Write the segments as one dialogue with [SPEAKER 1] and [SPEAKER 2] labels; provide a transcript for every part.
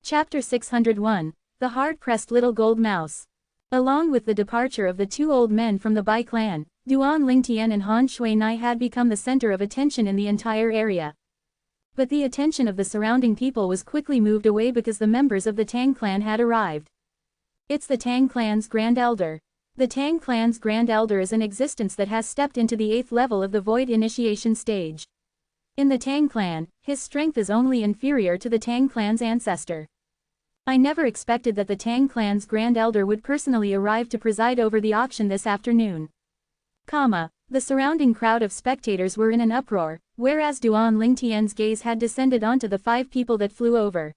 [SPEAKER 1] Chapter 601, The Hard-Pressed Little Gold Mouse. Along with the departure of the two old men from the Bai clan, Duan Lingtian and Han Shuinai had become the center of attention in the entire area. But the attention of the surrounding people was quickly moved away because the members of the Tang clan had arrived. It's the Tang clan's Grand Elder. The Tang clan's Grand Elder is an existence that has stepped into the 8th level of the Void Initiation stage. In the Tang clan, his strength is only inferior to the Tang clan's ancestor. I never expected that the Tang clan's Grand Elder would personally arrive to preside over the auction this afternoon. The surrounding crowd of spectators were in an uproar, whereas Duan Lingtian's gaze had descended onto the 5 people that flew over.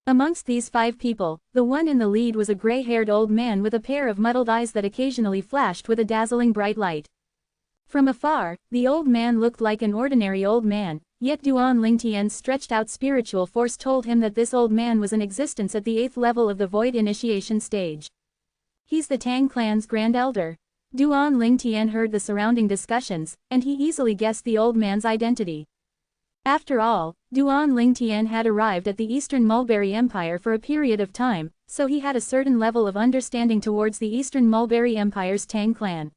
[SPEAKER 1] Amongst these 5 people, the one in the lead was a gray-haired old man with a pair of muddled eyes that occasionally flashed with a dazzling bright light. From afar, the old man looked like an ordinary old man, yet Duan Lingtian's stretched-out spiritual force told him that this old man was in existence at the 8th level of the Void Initiation stage. He's the Tang clan's Grand Elder. Duan Lingtian heard the surrounding discussions, and he easily guessed the old man's identity. After all, Duan Lingtian had arrived at the Eastern Mulberry Empire for a period of time, so he had a certain level of understanding towards the Eastern Mulberry Empire's Tang clan.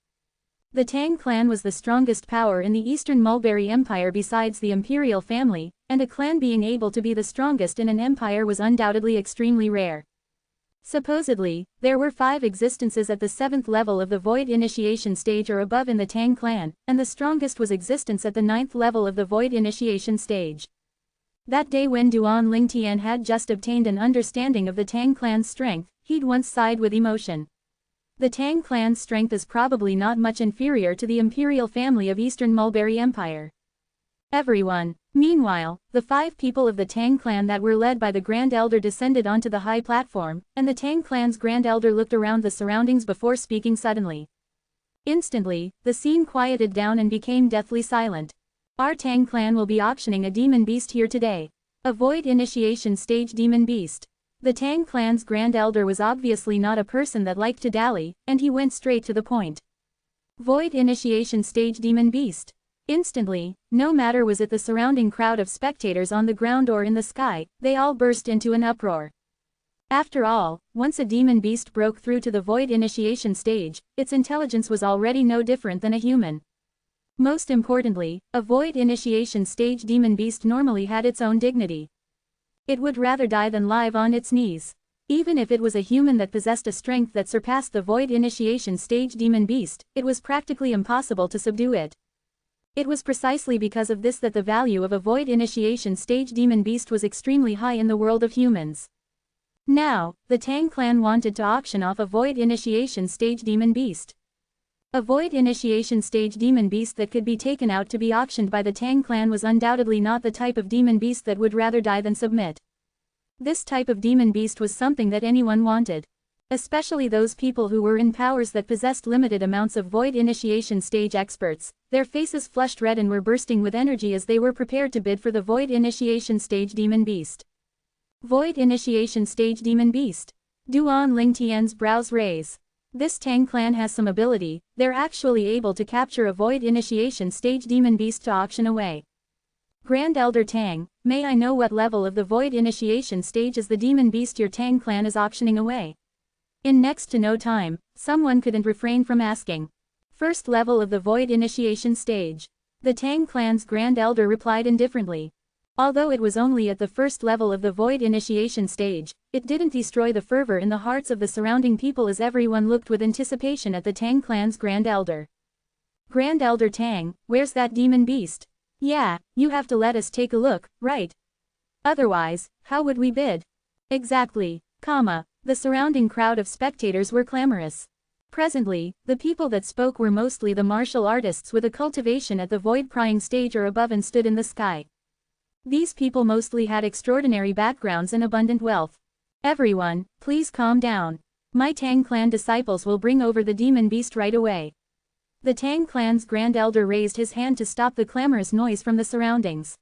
[SPEAKER 1] The Tang clan was the strongest power in the Eastern Mulberry Empire besides the imperial family, and a clan being able to be the strongest in an empire was undoubtedly extremely rare. Supposedly, there were 5 existences at the 7th level of the Void Initiation stage or above in the Tang clan, and the strongest was existence at the 9th level of the Void Initiation stage. That day when Duan Lingtian had just obtained an understanding of the Tang clan's strength, he'd once sighed with emotion. The Tang clan's strength is probably not much inferior to the imperial family of Eastern Mulberry Empire. Everyone. Meanwhile, the 5 people of the Tang clan that were led by the Grand Elder descended onto the high platform, and the Tang clan's Grand Elder looked around the surroundings before speaking suddenly. Instantly, the scene quieted down and became deathly silent. Our Tang clan will be auctioning a demon beast here today. A Void Initiation stage demon beast. The Tang clan's Grand Elder was obviously not a person that liked to dally, and he went straight to the point. Void Initiation stage demon beast. Instantly, no matter was it the surrounding crowd of spectators on the ground or in the sky, they all burst into an uproar. After all, once a demon beast broke through to the Void Initiation stage, its intelligence was already no different than a human. Most importantly, a Void Initiation stage demon beast normally had its own dignity. It would rather die than live on its knees. Even if it was a human that possessed a strength that surpassed the Void Initiation stage demon beast, it was practically impossible to subdue it. It was precisely because of this that the value of a Void Initiation stage demon beast was extremely high in the world of humans. Now, the Tang clan wanted to auction off a Void Initiation stage demon beast. A Void Initiation stage demon beast that could be taken out to be auctioned by the Tang clan was undoubtedly not the type of demon beast that would rather die than submit. This type of demon beast was something that anyone wanted. Especially those people who were in powers that possessed limited amounts of Void Initiation stage experts. Their faces flushed red and were bursting with energy as they were prepared to bid for the Void Initiation stage demon beast. Void Initiation stage demon beast. Duan Lingtian's brows raise. This Tang clan has some ability. They're actually able to capture a Void Initiation stage demon beast to auction away. Grand Elder Tang, may I know what level of the Void Initiation stage is the demon beast your Tang clan is auctioning away? In next to no time, someone couldn't refrain from asking. First level of the Void Initiation stage. The Tang clan's Grand Elder replied indifferently. Although it was only at the first level of the Void Initiation stage, it didn't destroy the fervor in the hearts of the surrounding people as everyone looked with anticipation at the Tang clan's Grand Elder. Grand Elder Tang, where's that demon beast? Yeah, you have to let us take a look, right? Otherwise, how would we bid? Exactly, The surrounding crowd of spectators were clamorous. Presently, the people that spoke were mostly the martial artists with a cultivation at the void-prying stage or above and stood in the sky. These people mostly had extraordinary backgrounds and abundant wealth. Everyone, please calm down. My Tang clan disciples will bring over the demon beast right away. The Tang clan's Grand Elder raised his hand to stop the clamorous noise from the surroundings.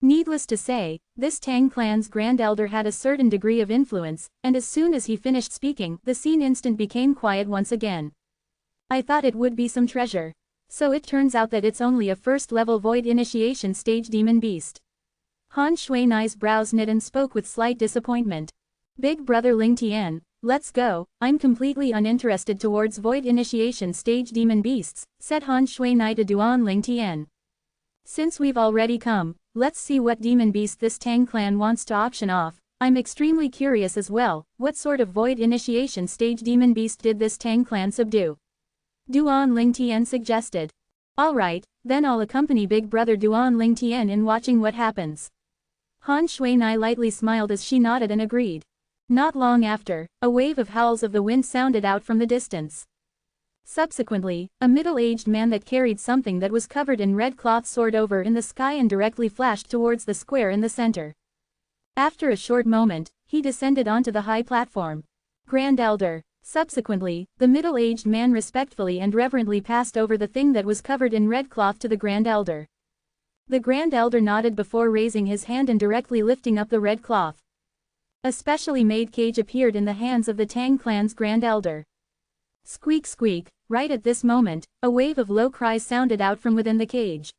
[SPEAKER 1] Needless to say, this Tang clan's Grand Elder had a certain degree of influence, and as soon as he finished speaking, the scene instant became quiet once again. I thought it would be some treasure. So it turns out that it's only a first-level Void Initiation stage demon beast. Han Shuinai's brows knit and spoke with slight disappointment. Big brother Ling Tian, let's go, I'm completely uninterested towards void initiation stage demon beasts, said Han Shuinai to Duan Ling Tian. Since we've already come, let's see what demon beast this Tang clan wants to auction off. I'm extremely curious as well, what sort of void initiation stage demon beast did this Tang clan subdue? Duan Ling Tian suggested. Alright, then I'll accompany big brother Duan Ling Tian in watching what happens. Han Shuinai lightly smiled as she nodded and agreed. Not long after, a wave of howls of the wind sounded out from the distance. Subsequently, a middle-aged man that carried something that was covered in red cloth soared over in the sky and directly flashed towards the square in the center. After a short moment, he descended onto the high platform. Grand Elder. Subsequently, the middle-aged man respectfully and reverently passed over the thing that was covered in red cloth to the Grand Elder. The Grand Elder nodded before raising his hand and directly lifting up the red cloth. A specially made cage appeared in the hands of the Tang clan's Grand Elder. Squeak squeak, right at this moment, a wave of low cries sounded out from within the cage.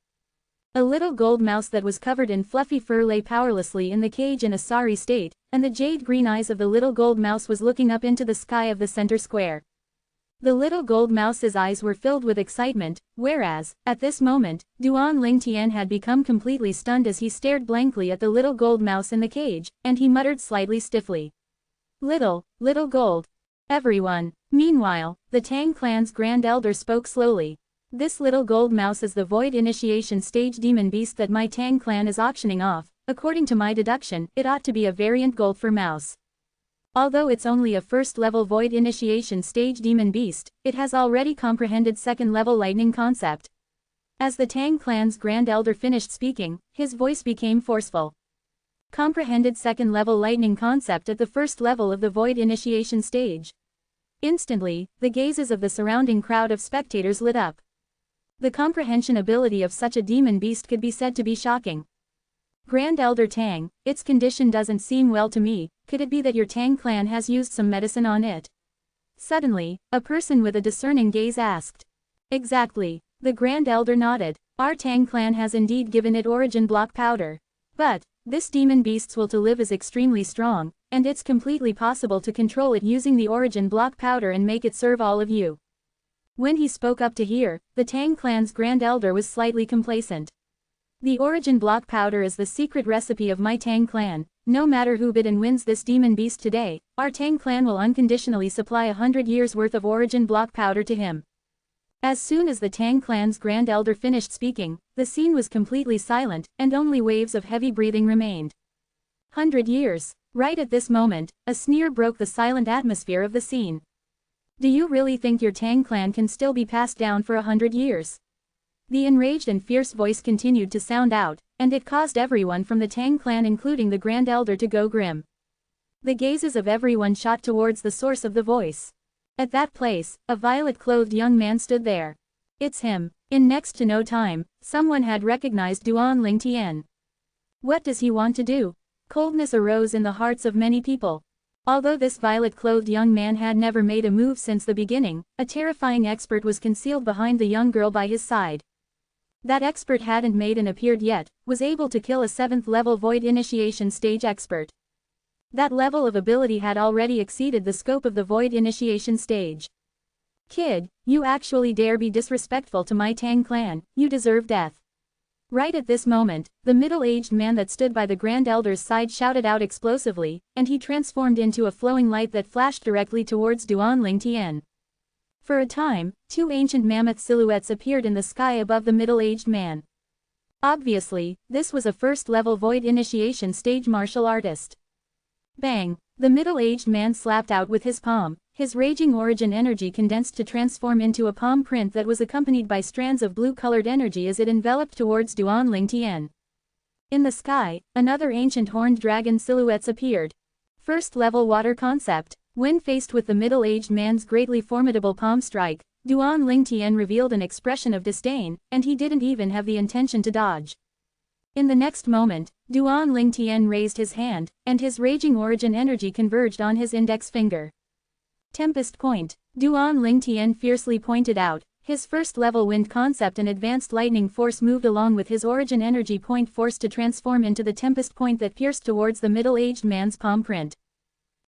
[SPEAKER 1] A little gold mouse that was covered in fluffy fur lay powerlessly in the cage in a sorry state, and the jade-green eyes of the little gold mouse was looking up into the sky of the center square. The little gold mouse's eyes were filled with excitement, whereas, at this moment, Duan Ling Tian had become completely stunned as he stared blankly at the little gold mouse in the cage, and he muttered slightly stiffly. Little gold. Everyone. Meanwhile, the Tang clan's Grand Elder spoke slowly. This little gold mouse is the void initiation stage demon beast that my Tang clan is auctioning off. According to my deduction, it ought to be a variant gold for mouse. Although it's only a first-level void initiation stage demon beast, it has already comprehended second-level lightning concept. As the Tang clan's Grand Elder finished speaking, his voice became forceful. Comprehended second-level lightning concept at the first level of the void initiation stage. Instantly, the gazes of the surrounding crowd of spectators lit up. The comprehension ability of such a demon beast could be said to be shocking. Grand Elder Tang, its condition doesn't seem well to me, could it be that your Tang clan has used some medicine on it? Suddenly, a person with a discerning gaze asked. Exactly. The Grand Elder nodded. Our Tang clan has indeed given it origin block powder. But, this demon beast's will to live is extremely strong, and it's completely possible to control it using the origin block powder and make it serve all of you. When he spoke up to hear, the Tang clan's Grand Elder was slightly complacent. The origin block powder is the secret recipe of my Tang clan. No matter who bid and wins this demon beast today, our Tang clan will unconditionally supply 100 years worth of origin block powder to him. As soon as the Tang clan's Grand Elder finished speaking, the scene was completely silent, and only waves of heavy breathing remained. 100 years. Right at this moment, a sneer broke the silent atmosphere of the scene. Do you really think your Tang clan can still be passed down for 100 years? The enraged and fierce voice continued to sound out, and it caused everyone from the Tang clan including the Grand Elder to go grim. The gazes of everyone shot towards the source of the voice. At that place, a violet-clothed young man stood there. It's him. In next to no time, someone had recognized Duan Ling Tian. What does he want to do? Coldness arose in the hearts of many people. Although this violet-clothed young man had never made a move since the beginning, a terrifying expert was concealed behind the young girl by his side. That expert hadn't made and appeared yet, was able to kill a 7th-level void initiation stage expert. That level of ability had already exceeded the scope of the void initiation stage. Kid, you actually dare be disrespectful to my Tang clan, you deserve death. Right at this moment, the middle-aged man that stood by the Grand Elder's side shouted out explosively, and he transformed into a flowing light that flashed directly towards Duan Ling Tian. For a time, 2 ancient mammoth silhouettes appeared in the sky above the middle-aged man. Obviously, this was a first-level void initiation stage martial artist. Bang! The middle-aged man slapped out with his palm. His raging origin energy condensed to transform into a palm print that was accompanied by strands of blue-colored energy as it enveloped towards Duan Ling Tian. In the sky, another ancient horned dragon silhouettes appeared. First-level water concept. When faced with the middle-aged man's greatly formidable palm strike, Duan Ling Tian revealed an expression of disdain, and he didn't even have the intention to dodge. In the next moment, Duan Ling Tian raised his hand, and his raging origin energy converged on his index finger. Tempest Point. Duan Ling Tian fiercely pointed out, His first-level wind concept and advanced lightning force moved along with his origin energy point force to transform into the tempest point that pierced towards the middle-aged man's palm print.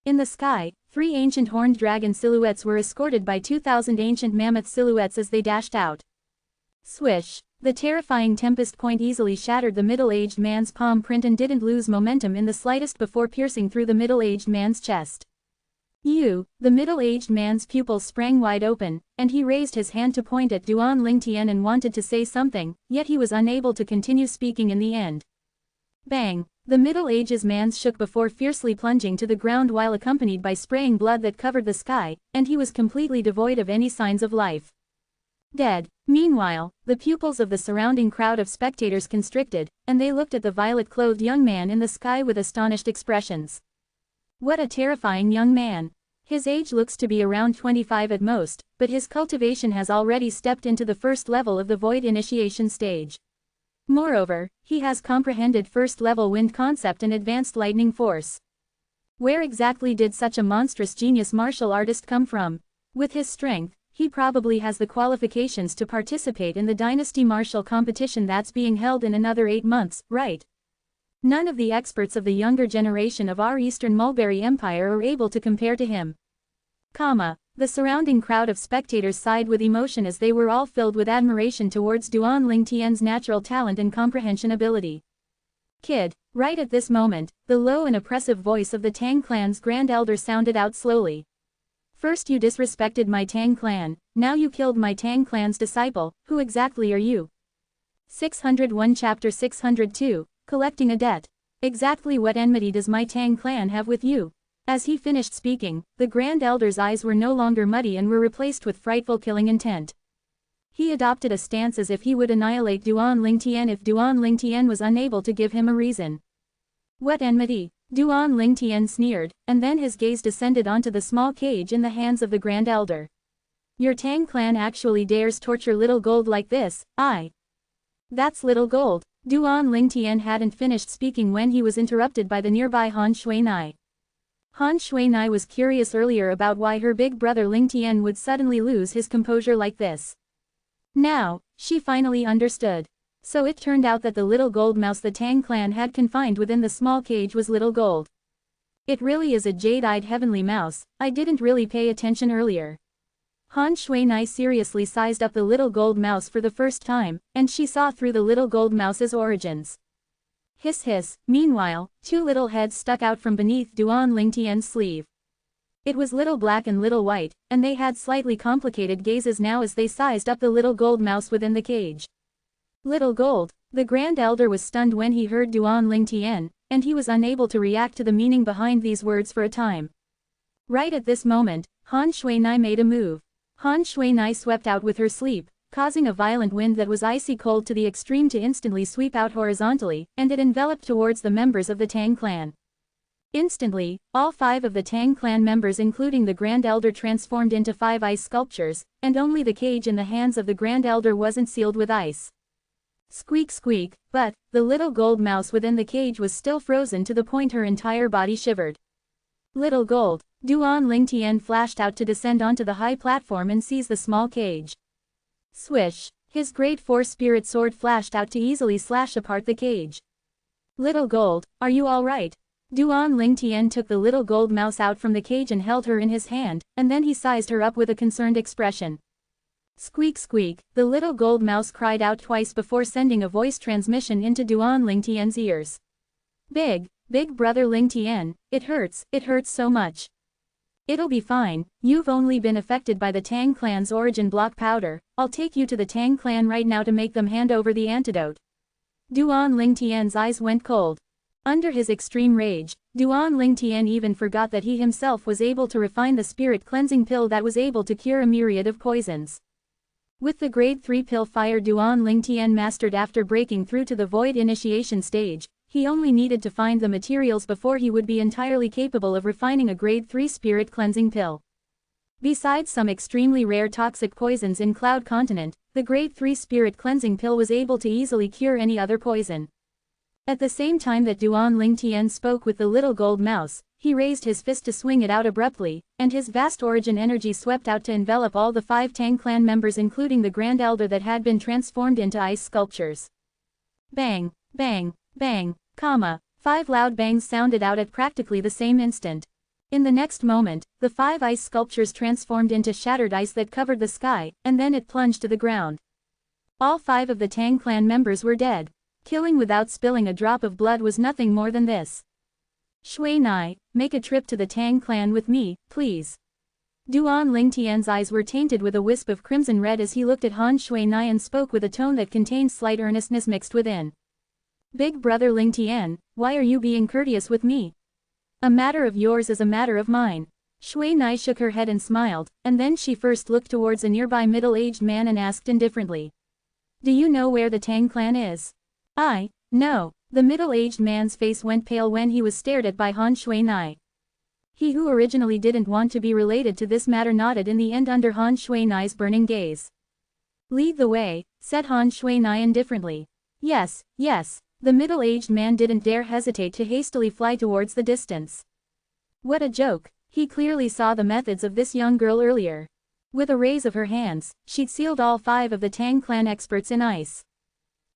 [SPEAKER 1] In the sky, 3 ancient horned dragon silhouettes were escorted by 2,000 ancient mammoth silhouettes as they dashed out. Swish! The terrifying tempest point easily shattered the middle-aged man's palm print and didn't lose momentum in the slightest before piercing through the middle-aged man's chest. The middle-aged man's pupils sprang wide open, and he raised his hand to point at Duan Lingtian and wanted to say something, yet he was unable to continue speaking in the end. Bang! The middle-aged man shook before fiercely plunging to the ground while accompanied by spraying blood that covered the sky, and he was completely devoid of any signs of life. Dead. Meanwhile, the pupils of the surrounding crowd of spectators constricted, and they looked at the violet-clothed young man in the sky with astonished expressions. What a terrifying young man! His age looks to be around 25 at most, but his cultivation has already stepped into the first level of the void initiation stage. Moreover, he has comprehended first-level wind concept and advanced lightning force. Where exactly did such a monstrous genius martial artist come from? With his strength, he probably has the qualifications to participate in the Dynasty Martial competition that's being held in another 8 months, right? None of the experts of the younger generation of our Eastern Mulberry Empire are able to compare to him. The surrounding crowd of spectators sighed with emotion as they were all filled with admiration towards Duan Lingtian's natural talent and comprehension ability. Kid, right at this moment, the low and oppressive voice of the Tang clan's Grand Elder sounded out slowly. First you disrespected my Tang clan, now you killed my Tang clan's disciple, who exactly are you? 601 Chapter 602, Collecting a Debt. Exactly what enmity does my Tang clan have with you? As he finished speaking, the Grand Elder's eyes were no longer muddy and were replaced with frightful killing intent. He adopted a stance as if he would annihilate Duan Lingtian if Duan Lingtian was unable to give him a reason. What enmity? Duan Lingtian sneered, and then his gaze descended onto the small cage in the hands of the Grand Elder. Your Tang clan actually dares torture little gold like this, That's little gold. Duan Lingtian hadn't finished speaking when he was interrupted by the nearby Han Shuinai. Han Shuinai was curious earlier about why her big brother Lingtian would suddenly lose his composure like this. Now, she finally understood. So it turned out that the little gold mouse the Tang clan had confined within the small cage was little gold. It really is a jade-eyed heavenly mouse, I didn't really pay attention earlier. Han Shuinai seriously sized up the little gold mouse for the first time, and she saw through the little gold mouse's origins. Hiss hiss, meanwhile, 2 little heads stuck out from beneath Duan Lingtian's sleeve. It was little black and little white, and they had slightly complicated gazes now as they sized up the little gold mouse within the cage. Little gold. The Grand Elder was stunned when he heard Duan Lingtian, and he was unable to react to the meaning behind these words for a time. Right at this moment, Han Shuinai made a move. Han Shuinai swept out with her sleep, causing a violent wind that was icy cold to the extreme to instantly sweep out horizontally, and it enveloped towards the members of the Tang clan. Instantly, all 5 of the Tang clan members including the Grand Elder transformed into 5 ice sculptures, and only the cage in the hands of the Grand Elder wasn't sealed with ice. Squeak squeak, but, the little gold mouse within the cage was still frozen to the point her entire body shivered. Little gold. Duan Lingtian flashed out to descend onto the high platform and seize the small cage. Swish! His great force spirit sword flashed out to easily slash apart the cage. Little gold, are you alright? Duan Lingtian took the little gold mouse out from the cage and held her in his hand, and then he sized her up with a concerned expression. Squeak squeak, the little gold mouse cried out twice before sending a voice transmission into Duan Lingtian's ears. Big brother Lingtian, it hurts so much. It'll be fine, you've only been affected by the Tang clan's origin block powder, I'll take you to the Tang clan right now to make them hand over the antidote. Duan Lingtian's eyes went cold. Under his extreme rage, Duan Lingtian even forgot that he himself was able to refine the spirit cleansing pill that was able to cure a myriad of poisons. With the grade 3 pill fire Duan Lingtian mastered after breaking through to the void initiation stage, he only needed to find the materials before he would be entirely capable of refining a grade 3 spirit cleansing pill. Besides some extremely rare toxic poisons in Cloud Continent, the grade 3 spirit cleansing pill was able to easily cure any other poison. At the same time that Duan Lingtian spoke with the little gold mouse, he He raised his fist to swing it out abruptly, and his vast origin energy swept out to envelop all the 5 Tang clan members including the Grand Elder that had been transformed into ice sculptures. Bang, bang, bang, 5 loud bangs sounded out at practically the same instant. In the next moment, the 5 ice sculptures transformed into shattered ice that covered the sky, and then it plunged to the ground. All 5 of the Tang clan members were dead. Killing without spilling a drop of blood was nothing more than this. Shui Nai, make a trip to the Tang clan with me, please. Duan Lingtian's eyes were tainted with a wisp of crimson red as he looked at Han Shui Nai and spoke with a tone that contained slight earnestness mixed within. Big brother Lingtian, why are you being courteous with me? A matter of yours is a matter of mine. Shui Nai shook her head and smiled, and then she first looked towards a nearby middle-aged man and asked indifferently. Do you know where the Tang clan is? No. The middle-aged man's face went pale when he was stared at by Han Shui Nai. He who originally didn't want to be related to this matter nodded in the end under Han Shui Nai's burning gaze. Lead the way, said Han Shui Nai indifferently. Yes. The middle-aged man didn't dare hesitate to hastily fly towards the distance. What a joke, he clearly saw the methods of this young girl earlier. With a raise of her hands, she'd sealed all 5 of the Tang clan experts in ice.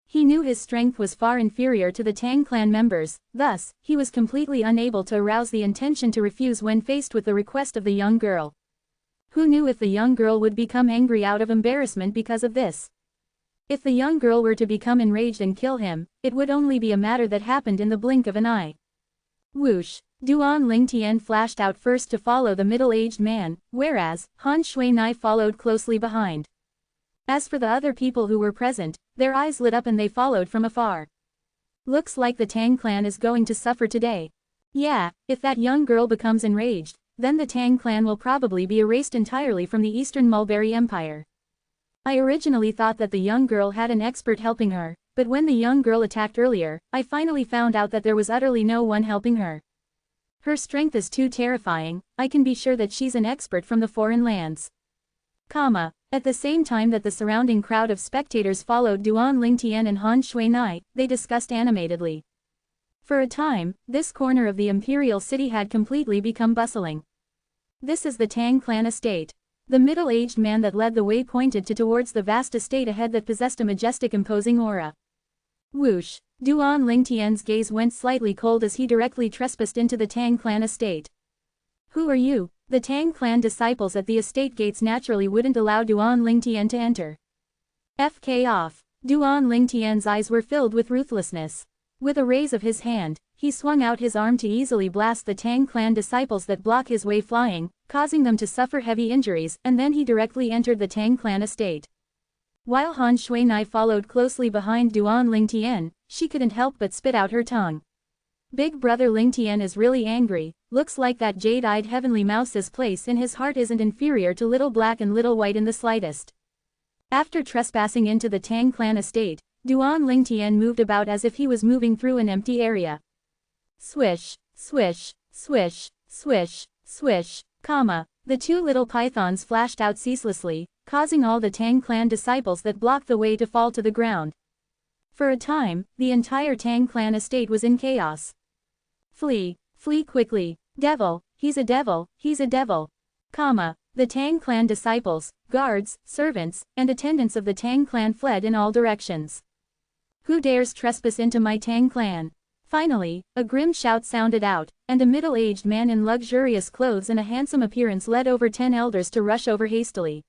[SPEAKER 1] He knew his strength was far inferior to the Tang clan members, thus, he was completely unable to arouse the intention to refuse when faced with the request of the young girl. Who knew if the young girl would become angry out of embarrassment because of this? If the young girl were to become enraged and kill him, it would only be a matter that happened in the blink of an eye. Whoosh! Duan Lingtian flashed out first to follow the middle-aged man, whereas, Han Shui Nai followed closely behind. As for the other people who were present, their eyes lit up and they followed from afar. Looks like the Tang clan is going to suffer today. Yeah, if that young girl becomes enraged, then the Tang clan will probably be erased entirely from the Eastern Mulberry Empire. I originally thought that the young girl had an expert helping her, but when the young girl attacked earlier, I finally found out that there was utterly no one helping her. Her strength is too terrifying, I can be sure that she's an expert from the foreign lands. At the same time that the surrounding crowd of spectators followed Duan Lingtian and Han Shui Nai, they discussed animatedly. For a time, this corner of the imperial city had completely become bustling. This is the Tang clan estate. The middle-aged man that led the way pointed towards the vast estate ahead that possessed a majestic imposing aura. Whoosh! Duan Lingtian's gaze went slightly cold as he directly trespassed into the Tang clan estate. Who are you? The Tang clan disciples at the estate gates naturally wouldn't allow Duan Lingtian to enter. FK off. Duan Lingtian's eyes were filled with ruthlessness. With a raise of his hand, he swung out his arm to easily blast the Tang clan disciples that block his way flying, causing them to suffer heavy injuries, and then he directly entered the Tang clan estate. While Han Shui Nai followed closely behind Duan Lingtian, she couldn't help but spit out her tongue. Big brother Lingtian is really angry, looks like that jade-eyed heavenly mouse's place in his heart isn't inferior to little black and little white in the slightest. After trespassing into the Tang clan estate, Duan Lingtian moved about as if he was moving through an empty area. Swish, swish, swish, swish, swish, the 2 little pythons flashed out ceaselessly, causing all the Tang clan disciples that blocked the way to fall to the ground. For a time, the entire Tang clan estate was in chaos. Flee, flee quickly, devil, he's a devil, he's a devil. The Tang clan disciples, guards, servants, and attendants of the Tang clan fled in all directions. Who dares trespass into my Tang clan? Finally, a grim shout sounded out, and a middle-aged man in luxurious clothes and a handsome appearance led over 10 elders to rush over hastily.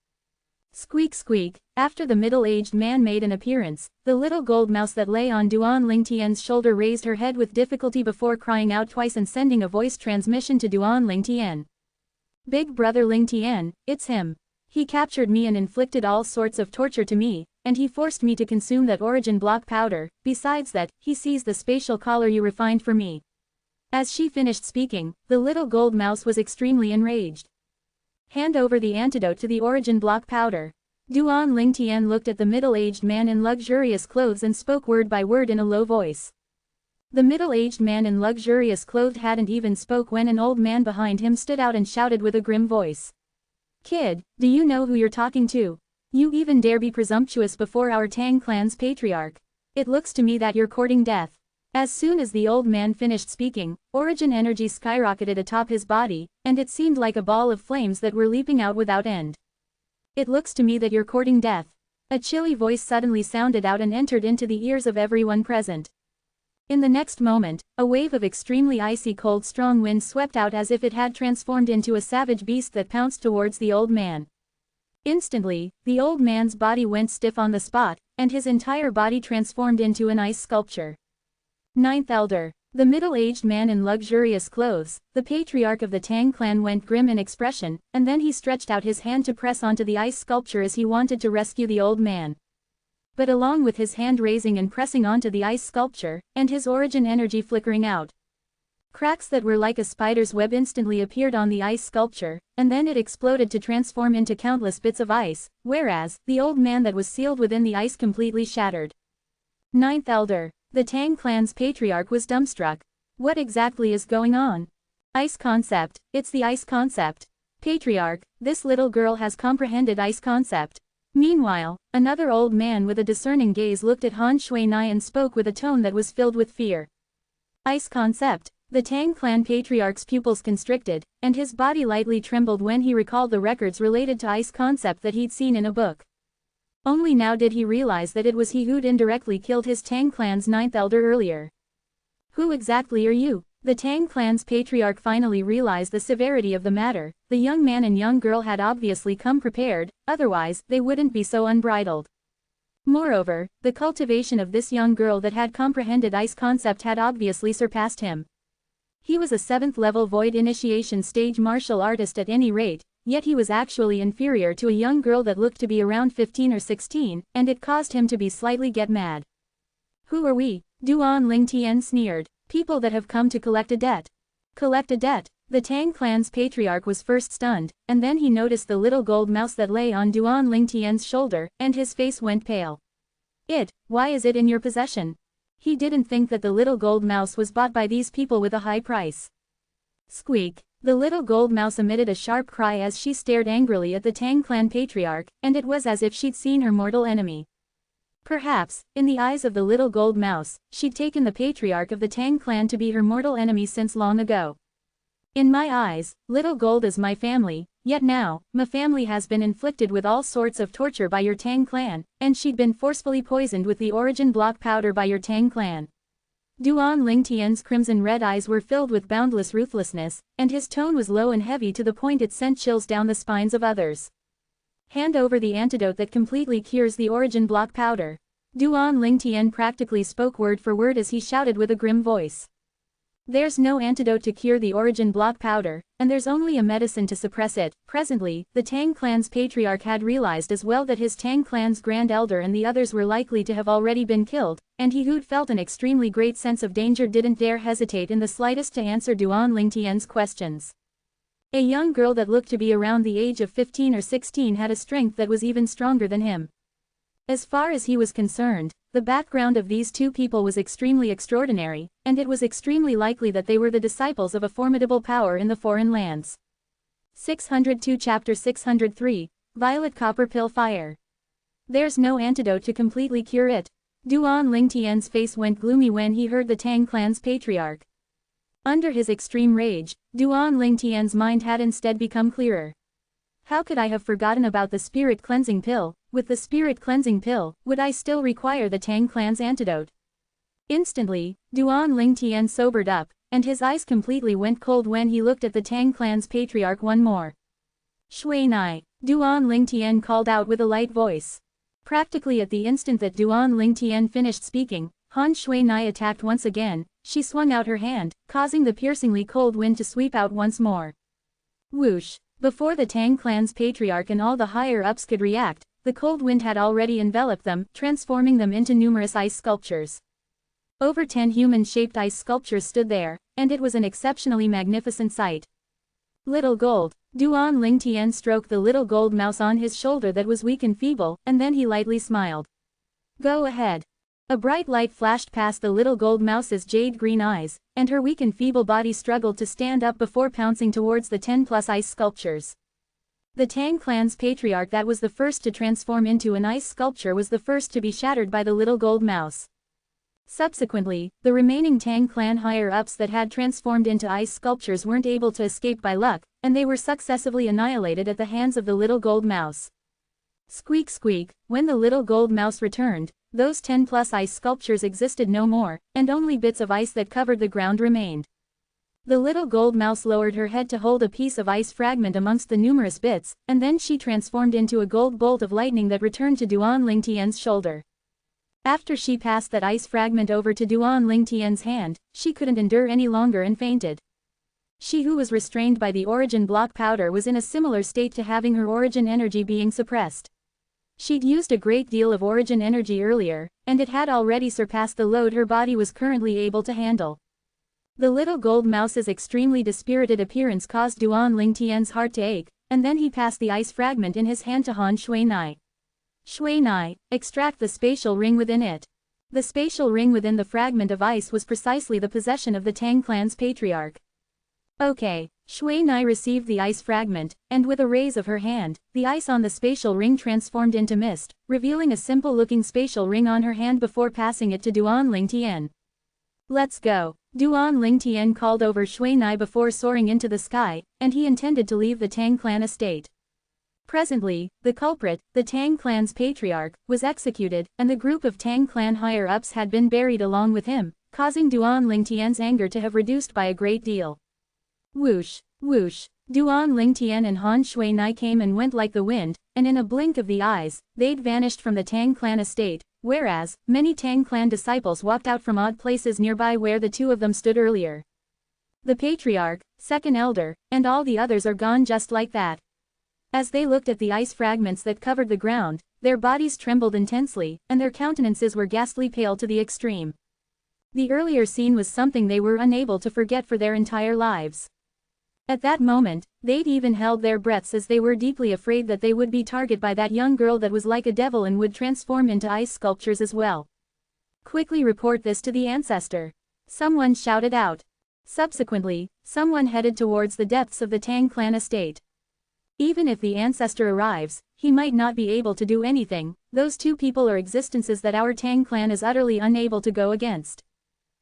[SPEAKER 1] Squeak squeak, after the middle-aged man made an appearance, the little gold mouse that lay on Duan Lingtian's shoulder raised her head with difficulty before crying out twice and sending a voice transmission to Duan Lingtian. Big brother Lingtian, it's him. He captured me and inflicted all sorts of torture to me, and he forced me to consume that origin block powder, besides that, he seized the spatial collar you refined for me. As she finished speaking, the little gold mouse was extremely enraged. Hand over the antidote to the origin block powder. Duan Lingtian looked at the middle-aged man in luxurious clothes and spoke word by word in a low voice. The middle-aged man in luxurious clothes hadn't even spoke when an old man behind him stood out and shouted with a grim voice. Kid, do you know who you're talking to? You even dare be presumptuous before our Tang clan's patriarch. It looks to me that you're courting death. As soon as the old man finished speaking, origin energy skyrocketed atop his body, and it seemed like a ball of flames that were leaping out without end. It looks to me that you're courting death. A chilly voice suddenly sounded out and entered into the ears of everyone present. In the next moment, a wave of extremely icy cold strong wind swept out as if it had transformed into a savage beast that pounced towards the old man. Instantly, the old man's body went stiff on the spot, and his entire body transformed into an ice sculpture. Ninth Elder. The middle-aged man in luxurious clothes, the patriarch of the Tang clan, went grim in expression, and then he stretched out his hand to press onto the ice sculpture as he wanted to rescue the old man. But along with his hand raising and pressing onto the ice sculpture, and his origin energy flickering out, cracks that were like a spider's web instantly appeared on the ice sculpture, and then it exploded to transform into countless bits of ice, whereas, the old man that was sealed within the ice completely shattered. Ninth Elder. The Tang clan's patriarch was dumbstruck. What exactly is going on? Ice concept, it's the ice concept. Patriarch, this little girl has comprehended ice concept. Meanwhile, another old man with a discerning gaze looked at Han Shui-nai and spoke with a tone that was filled with fear. Ice concept. The Tang clan patriarch's pupils constricted, and his body lightly trembled when he recalled the records related to ice concept that he'd seen in a book. Only now did he realize that it was he who'd indirectly killed his Tang clan's ninth elder earlier. Who exactly are you? The Tang clan's patriarch finally realized the severity of the matter. The young man and young girl had obviously come prepared, otherwise, they wouldn't be so unbridled. Moreover, the cultivation of this young girl that had comprehended ice concept had obviously surpassed him. He was a 7th level void initiation stage martial artist at any rate, yet he was actually inferior to a young girl that looked to be around 15 or 16, and it caused him to be slightly get mad. Who are we? Duan Lingtian sneered. People that have come to collect a debt. Collect a debt? The Tang clan's patriarch was first stunned, and then he noticed the little gold mouse that lay on Duan Lingtian's shoulder, and his face went pale. Why is it in your possession? He didn't think that the little gold mouse was bought by these people with a high price. Squeak. The little gold mouse emitted a sharp cry as she stared angrily at the Tang clan patriarch, and it was as if she'd seen her mortal enemy. Perhaps, in the eyes of the little gold mouse, she'd taken the patriarch of the Tang clan to be her mortal enemy since long ago. In my eyes, little gold is my family, yet now, my family has been inflicted with all sorts of torture by your Tang clan, and she'd been forcefully poisoned with the origin block powder by your Tang clan. Duan Lingtian's crimson-red eyes were filled with boundless ruthlessness, and his tone was low and heavy to the point it sent chills down the spines of others. Hand over the antidote that completely cures the origin block powder. Duan Lingtian practically spoke word for word as he shouted with a grim voice. There's no antidote to cure the origin block powder, and there's only a medicine to suppress it. Presently, the Tang clan's patriarch had realized as well that his Tang clan's grand elder and the others were likely to have already been killed, and he who'd felt an extremely great sense of danger didn't dare hesitate in the slightest to answer Duan Lingtian's questions. A young girl that looked to be around the age of 15 or 16 had a strength that was even stronger than him. As far as he was concerned, the background of these two people was extremely extraordinary, and it was extremely likely that they were the disciples of a formidable power in the foreign lands. 602 Chapter 603, Violet Copper Pill Fire. There's no antidote to completely cure it. Duan Lingtian's face went gloomy when he heard the Tang clan's patriarch. Under his extreme rage, Duan Lingtian's mind had instead become clearer. How could I have forgotten about the spirit cleansing pill? With the spirit cleansing pill, would I still require the Tang clan's antidote? Instantly, Duan Lingtian sobered up, and his eyes completely went cold when he looked at the Tang clan's patriarch one more. Shui-nai, Duan Lingtian called out with a light voice. Practically at the instant that Duan Lingtian finished speaking, Han Shui-nai attacked once again. She swung out her hand, causing the piercingly cold wind to sweep out once more. Whoosh! Before the Tang clan's patriarch and all the higher-ups could react, the cold wind had already enveloped them, transforming them into numerous ice sculptures. Over 10 human-shaped ice sculptures stood there, and it was an exceptionally magnificent sight. Little gold. Duan Lingtian stroked the little gold mouse on his shoulder that was weak and feeble, and then he lightly smiled. Go ahead. A bright light flashed past the little gold mouse's jade-green eyes, and her weak and feeble body struggled to stand up before pouncing towards the 10+ ice sculptures. The Tang clan's patriarch that was the first to transform into an ice sculpture was the first to be shattered by the little gold mouse. Subsequently, the remaining Tang clan higher-ups that had transformed into ice sculptures weren't able to escape by luck, and they were successively annihilated at the hands of the little gold mouse. Squeak squeak, when the little gold mouse returned, those 10+ ice sculptures existed no more, and only bits of ice that covered the ground remained. The little gold mouse lowered her head to hold a piece of ice fragment amongst the numerous bits, and then she transformed into a gold bolt of lightning that returned to Duan Lingtian's shoulder. After she passed that ice fragment over to Duan Lingtian's hand, she couldn't endure any longer and fainted. She who was restrained by the origin block powder was in a similar state to having her origin energy being suppressed. She'd used a great deal of origin energy earlier, and it had already surpassed the load her body was currently able to handle. The little gold mouse's extremely dispirited appearance caused Duan Lingtian's heart to ache, and then he passed the ice fragment in his hand to Han Shuinai. Shuinai, extract the spatial ring within it. The spatial ring within the fragment of ice was precisely the possession of the Tang clan's patriarch. Okay, Shuinai received the ice fragment, and with a raise of her hand, the ice on the spatial ring transformed into mist, revealing a simple-looking spatial ring on her hand before passing it to Duan Lingtian. Let's go. Duan Lingtian called over Shuinai before soaring into the sky, and he intended to leave the Tang clan estate. Presently, the culprit, the Tang clan's patriarch, was executed, and the group of Tang clan higher-ups had been buried along with him, causing Duan Lingtian's anger to have reduced by a great deal. Whoosh, whoosh, Duan Lingtian and Han Shuinai came and went like the wind, and in a blink of the eyes, they'd vanished from the Tang clan estate, whereas, many Tang clan disciples walked out from odd places nearby where the two of them stood earlier. The patriarch, second elder, and all the others are gone just like that. As they looked at the ice fragments that covered the ground, their bodies trembled intensely, and their countenances were ghastly pale to the extreme. The earlier scene was something they were unable to forget for their entire lives. At that moment, they'd even held their breaths as they were deeply afraid that they would be targeted by that young girl that was like a devil and would transform into ice sculptures as well. Quickly report this to the ancestor. Someone shouted out. Subsequently, someone headed towards the depths of the Tang clan estate. Even if the ancestor arrives, he might not be able to do anything. Those two people are existences that our Tang clan is utterly unable to go against.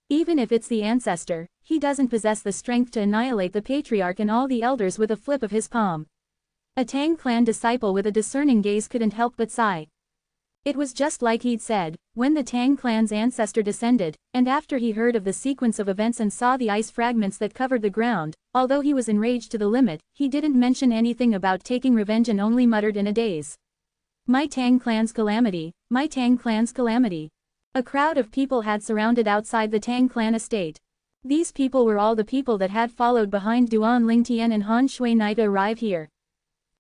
[SPEAKER 1] Even if it's the ancestor, he doesn't possess the strength to annihilate the patriarch and all the elders with a flip of his palm. A Tang clan disciple with a discerning gaze couldn't help but sigh. It was just like he'd said, when the Tang clan's ancestor descended, and after he heard of the sequence of events and saw the ice fragments that covered the ground, although he was enraged to the limit, he didn't mention anything about taking revenge and only muttered in a daze. My Tang clan's calamity, my Tang clan's calamity. A crowd of people had surrounded outside the Tang clan estate. These people were all the people that had followed behind Duan Lingtian and Han Shuinai to arrive here.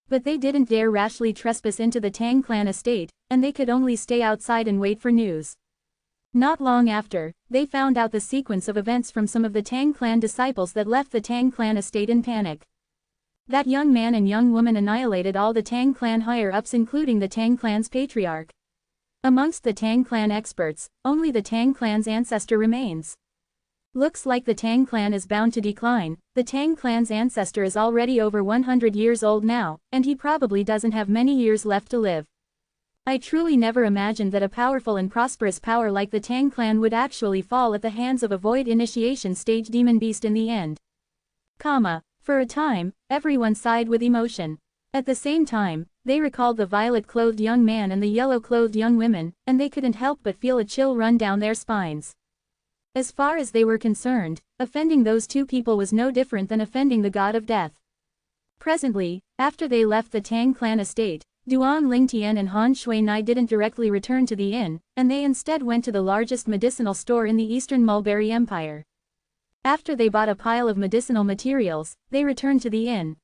[SPEAKER 1] But they didn't dare rashly trespass into the Tang clan estate, and they could only stay outside and wait for news. Not long after, they found out the sequence of events from some of the Tang clan disciples that left the Tang clan estate in panic. That young man and young woman annihilated all the Tang clan higher-ups including the Tang clan's patriarch. Amongst the Tang clan experts, only the Tang clan's ancestor remains. Looks like the Tang clan is bound to decline. The Tang clan's ancestor is already over 100 years old now, and he probably doesn't have many years left to live. I truly never imagined that a powerful and prosperous power like the Tang clan would actually fall at the hands of a void initiation stage demon beast in the end. For a time, everyone sighed with emotion. At the same time, they recalled the violet-clothed young man and the yellow-clothed young women, and they couldn't help but feel a chill run down their spines. As far as they were concerned, offending those two people was no different than offending the god of death. Presently, after they left the Tang clan estate, Duan Lingtian and Han Shuinai didn't directly return to the inn, and they instead went to the largest medicinal store in the Eastern Mulberry Empire. After they bought a pile of medicinal materials, they returned to the inn.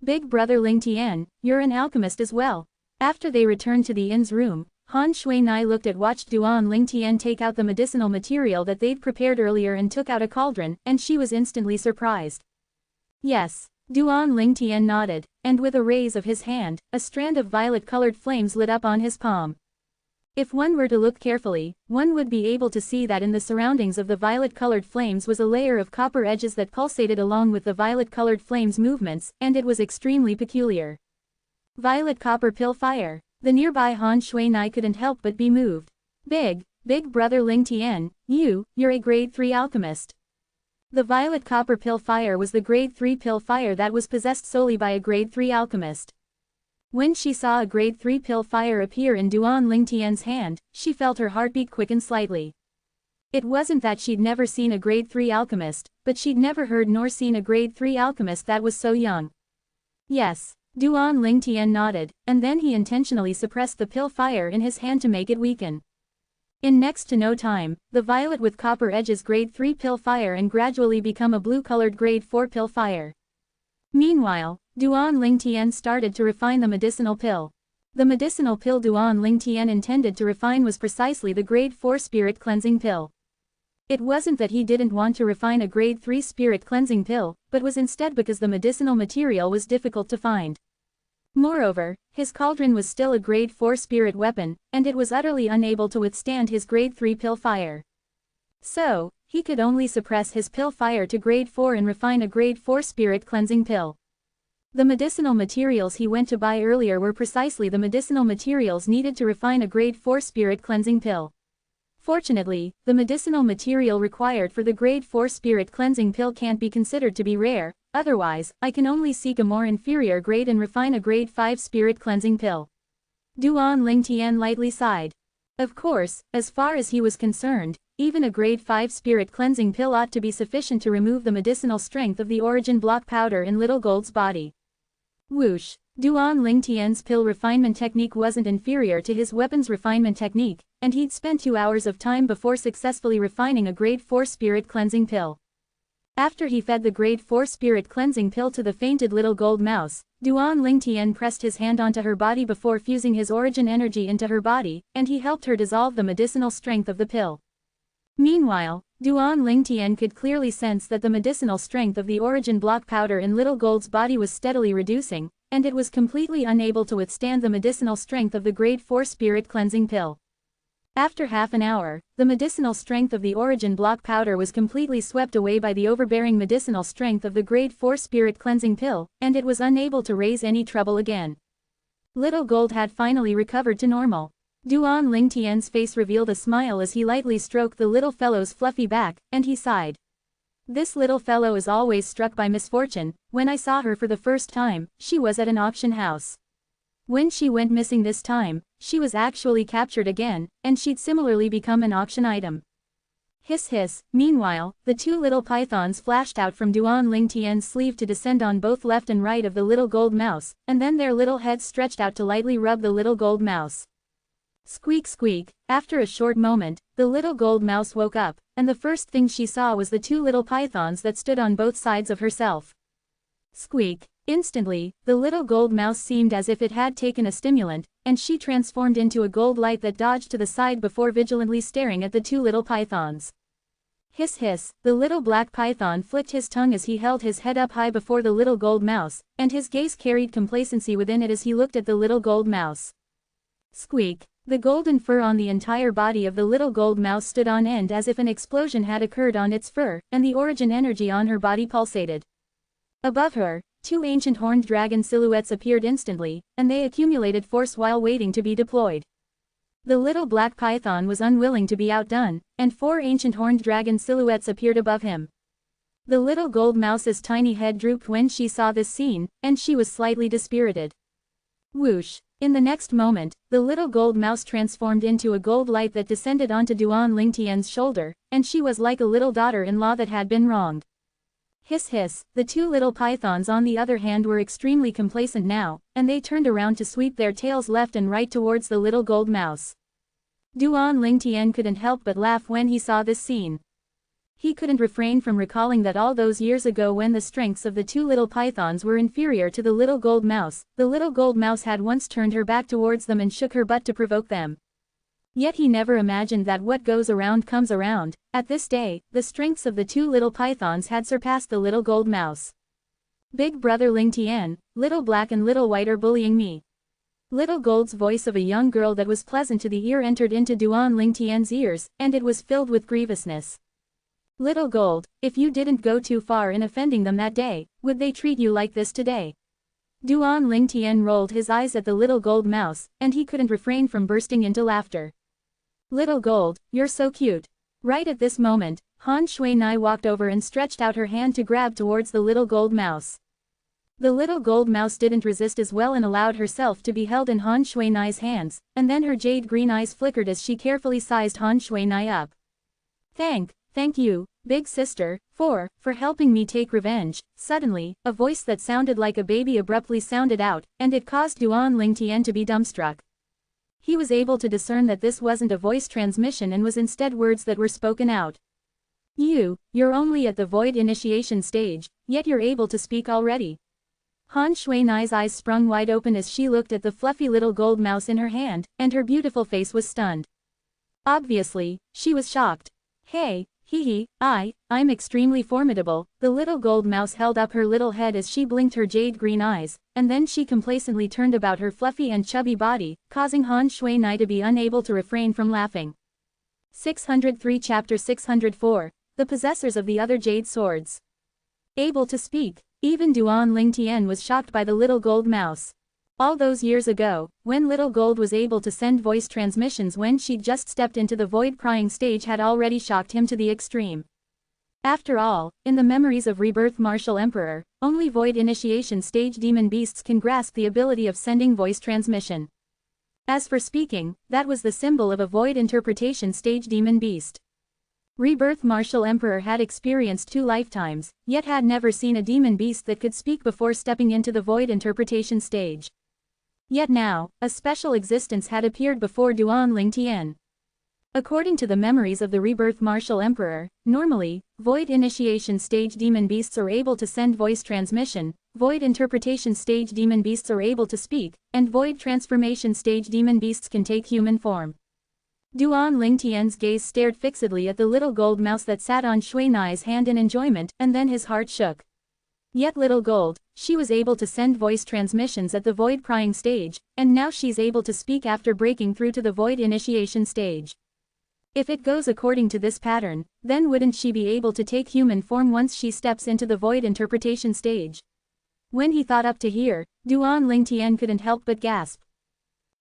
[SPEAKER 1] Big brother Lingtian, you're an alchemist as well. After they returned to the inn's room, Han Shuinai watched Duan Lingtian take out the medicinal material that they'd prepared earlier and took out a cauldron, and she was instantly surprised. Yes. Duan Lingtian nodded, and with a raise of his hand, a strand of violet-colored flames lit up on his palm. If one were to look carefully, one would be able to see that in the surroundings of the violet-colored flames was a layer of copper edges that pulsated along with the violet-colored flames' movements, and it was extremely peculiar. Violet copper pill fire. The nearby Han Shuinai couldn't help but be moved. Big Big brother Ling Tian, you're a grade 3 alchemist. The violet copper pill fire was the grade 3 pill fire that was possessed solely by a grade 3 alchemist. When she saw a grade 3 pill fire appear in Duan Ling Tian's hand, she felt her heartbeat quicken slightly. It wasn't that she'd never seen a grade 3 alchemist, but she'd never heard nor seen a grade 3 alchemist that was so young. Yes, Duan Ling Tian nodded, and then he intentionally suppressed the pill fire in his hand to make it weaken. In next to no time, the violet with copper edges grade 3 pill fire and gradually become a blue-colored grade 4 pill fire. Meanwhile, Duan Ling Tian started to refine the medicinal pill. The medicinal pill Duan Ling Tian intended to refine was precisely the grade 4 spirit cleansing pill. It wasn't that he didn't want to refine a grade 3 spirit cleansing pill, but was instead because the medicinal material was difficult to find. Moreover, his cauldron was still a grade 4 spirit weapon, and it was utterly unable to withstand his grade 3 pill fire. So, he could only suppress his pill fire to grade 4 and refine a grade 4 spirit cleansing pill. The medicinal materials he went to buy earlier were precisely the medicinal materials needed to refine a grade 4 spirit cleansing pill. Fortunately, the medicinal material required for the grade 4 spirit cleansing pill can't be considered to be rare. Otherwise, I can only seek a more inferior grade and refine a grade 5 spirit cleansing pill. Duan Ling Tian lightly sighed. Of course, as far as he was concerned, even a grade 5 spirit cleansing pill ought to be sufficient to remove the medicinal strength of the origin block powder in Little Gold's body. Whoosh! Duan Ling Tian's pill refinement technique wasn't inferior to his weapon's refinement technique, and he'd spent 2 hours of time before successfully refining a grade 4 spirit cleansing pill. After he fed the grade 4 spirit cleansing pill to the fainted little gold mouse, Duan Ling Tian pressed his hand onto her body before fusing his origin energy into her body, and he helped her dissolve the medicinal strength of the pill. Meanwhile, Duan Ling Tian could clearly sense that the medicinal strength of the origin block powder in Little Gold's body was steadily reducing, and it was completely unable to withstand the medicinal strength of the grade 4 spirit cleansing pill. After half an hour, the medicinal strength of the origin block powder was completely swept away by the overbearing medicinal strength of the grade 4 spirit cleansing pill, and it was unable to raise any trouble again. Little Gold had finally recovered to normal. Duan Ling Tian's face revealed a smile as he lightly stroked the little fellow's fluffy back, and he sighed. This little fellow is always struck by misfortune. When I saw her for the first time, she was at an auction house. When she went missing this time, she was actually captured again, and she'd similarly become an auction item. Hiss hiss. Meanwhile, the 2 little pythons flashed out from Duan Ling Tian's sleeve to descend on both left and right of the little gold mouse, and then their little heads stretched out to lightly rub the little gold mouse. Squeak squeak. After a short moment, the little gold mouse woke up, and the first thing she saw was the 2 little pythons that stood on both sides of herself. Squeak. Instantly, the little gold mouse seemed as if it had taken a stimulant, and she transformed into a gold light that dodged to the side before vigilantly staring at the 2 little pythons. Hiss hiss. The little black python flicked his tongue as he held his head up high before the little gold mouse, and his gaze carried complacency within it as he looked at the little gold mouse. Squeak. The golden fur on the entire body of the little gold mouse stood on end as if an explosion had occurred on its fur, and the origin energy on her body pulsated. Above her, 2 ancient horned dragon silhouettes appeared instantly, and they accumulated force while waiting to be deployed. The little black python was unwilling to be outdone, and 4 ancient horned dragon silhouettes appeared above him. The little gold mouse's tiny head drooped when she saw this scene, and she was slightly dispirited. Whoosh! In the next moment, the little gold mouse transformed into a gold light that descended onto Duan Ling Tian's shoulder, and she was like a little daughter-in-law that had been wronged. Hiss hiss. The 2 little pythons on the other hand were extremely complacent now, and they turned around to sweep their tails left and right towards the little gold mouse. Duan Ling Tian couldn't help but laugh when he saw this scene. He couldn't refrain from recalling that all those years ago when the strengths of the 2 little pythons were inferior to the little gold mouse, the little gold mouse had once turned her back towards them and shook her butt to provoke them. Yet he never imagined that what goes around comes around. At this day, the strengths of the 2 little pythons had surpassed the little gold mouse. Big brother Ling Tian, little black and little white are bullying me. Little Gold's voice of a young girl that was pleasant to the ear entered into Duan Ling Tian's ears, and it was filled with grievousness. Little Gold, if you didn't go too far in offending them that day, would they treat you like this today? Duan Ling Tian rolled his eyes at the little gold mouse, and he couldn't refrain from bursting into laughter. Little Gold, you're so cute. Right at this moment, Han Shui Nai walked over and stretched out her hand to grab towards the little gold mouse. The little gold mouse didn't resist as well and allowed herself to be held in Han Shui Nai's hands, and then her jade green eyes flickered as she carefully sized Han Shui Nai up. Thank you, big sister, for helping me take revenge. Suddenly, a voice that sounded like a baby abruptly sounded out, and it caused Duan Lingtian to be dumbstruck. He was able to discern that this wasn't a voice transmission and was instead words that were spoken out. You're only at the void initiation stage, yet you're able to speak already. Han Shui Nai's eyes sprung wide open as she looked at the fluffy little gold mouse in her hand, and her beautiful face was stunned. Obviously, she was shocked. Hey, I'm extremely formidable. The little gold mouse held up her little head as she blinked her jade green eyes, and then she complacently turned about her fluffy and chubby body, causing Han Shui Nai to be unable to refrain from laughing. 603 Chapter 604, The Possessors of the Other Jade Swords. Able to speak. Even Duan Lingtian was shocked by the little gold mouse. All those years ago, when little gold was able to send voice transmissions when she'd just stepped into the void prying stage had already shocked him to the extreme. After all, in the memories of Rebirth Martial Emperor, only void initiation stage demon beasts can grasp the ability of sending voice transmission. As for speaking, that was the symbol of a void interpretation stage demon beast. Rebirth Martial Emperor had experienced 2 lifetimes, yet had never seen a demon beast that could speak before stepping into the void interpretation stage. Yet now, a special existence had appeared before Duan Lingtian. According to the memories of the Rebirth Martial Emperor, normally, void initiation stage demon beasts are able to send voice transmission, void interpretation stage demon beasts are able to speak, and void transformation stage demon beasts can take human form. Duan Lingtian's gaze stared fixedly at the little gold mouse that sat on Shui Nai's hand in enjoyment, and then his heart shook. Yet little gold, she was able to send voice transmissions at the void prying stage, and now she's able to speak after breaking through to the void initiation stage. If it goes according to this pattern, then wouldn't she be able to take human form once she steps into the void interpretation stage? When he thought up to here, Duan Lingtian couldn't help but gasp.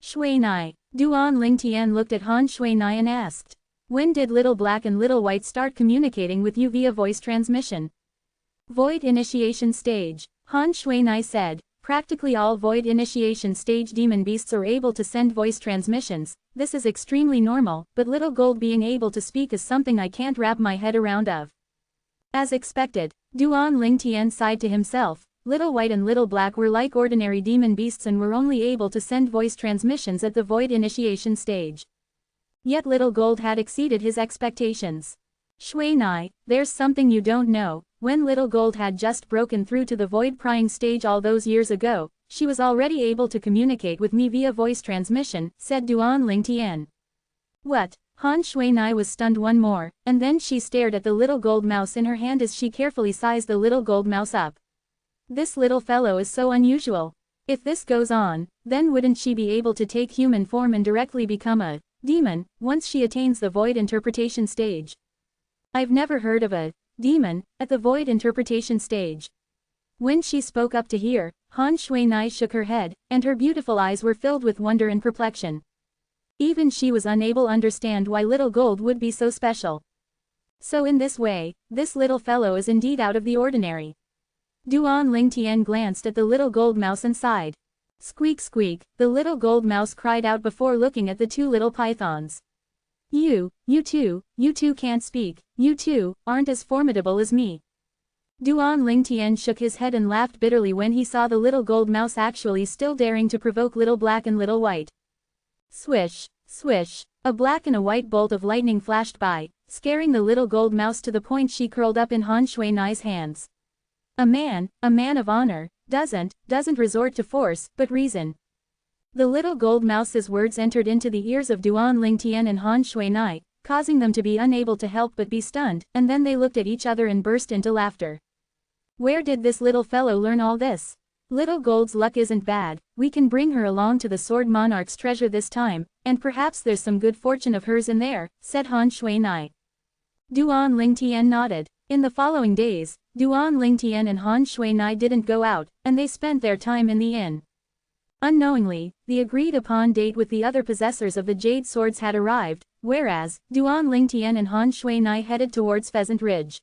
[SPEAKER 1] Shui Nai. Duan Lingtian looked at Han Shui Nai and asked, when did Little Black and Little White start communicating with you via voice transmission? Void initiation stage. Han Shui Nai said, practically all void initiation stage demon beasts are able to send voice transmissions. This is extremely normal, but little gold being able to speak is something I can't wrap my head around of. As expected, Duan Lingtian sighed to himself. Little White and Little Black were like ordinary demon beasts and were only able to send voice transmissions at the void initiation stage. Yet Little Gold had exceeded his expectations. Shui Nai, there's something you don't know. When Little Gold had just broken through to the void prying stage all those years ago, she was already able to communicate with me via voice transmission, said Duan Lingtian. What? Han Shui Nai was stunned one more, and then she stared at the little gold mouse in her hand as she carefully sized the little gold mouse up. This little fellow is so unusual. If this goes on, then wouldn't she be able to take human form and directly become a demon once she attains the void interpretation stage? I've never heard of a demon at the void interpretation stage. When she spoke up to here, Han Shui Nai shook her head, and her beautiful eyes were filled with wonder and perplexion. Even she was unable to understand why Little Gold would be so special. So in this way, this little fellow is indeed out of the ordinary. Duan Lingtian glanced at the little gold mouse and sighed. Squeak squeak, the little gold mouse cried out before looking at the 2 little pythons. You two can't speak, you two aren't as formidable as me. Duan Lingtian shook his head and laughed bitterly when he saw the little gold mouse actually still daring to provoke Little Black and Little White. Swish, swish, a black and a white bolt of lightning flashed by, scaring the little gold mouse to the point she curled up in Han Shui Nai's hands. A man of honor, doesn't resort to force, but reason. The little gold mouse's words entered into the ears of Duan Lingtian and Han Shui Nai, causing them to be unable to help but be stunned, and then they looked at each other and burst into laughter. Where did this little fellow learn all this? Little Gold's luck isn't bad, we can bring her along to the Sword Monarch's treasure this time, and perhaps there's some good fortune of hers in there, said Han Shui Nai. Duan Lingtian nodded. In the following days, Duan Lingtian and Han Shui Nai didn't go out, and they spent their time in the inn. Unknowingly, the agreed-upon date with the other possessors of the jade swords had arrived, whereas, Duan Lingtian and Han Shui-nai headed towards Pheasant Ridge.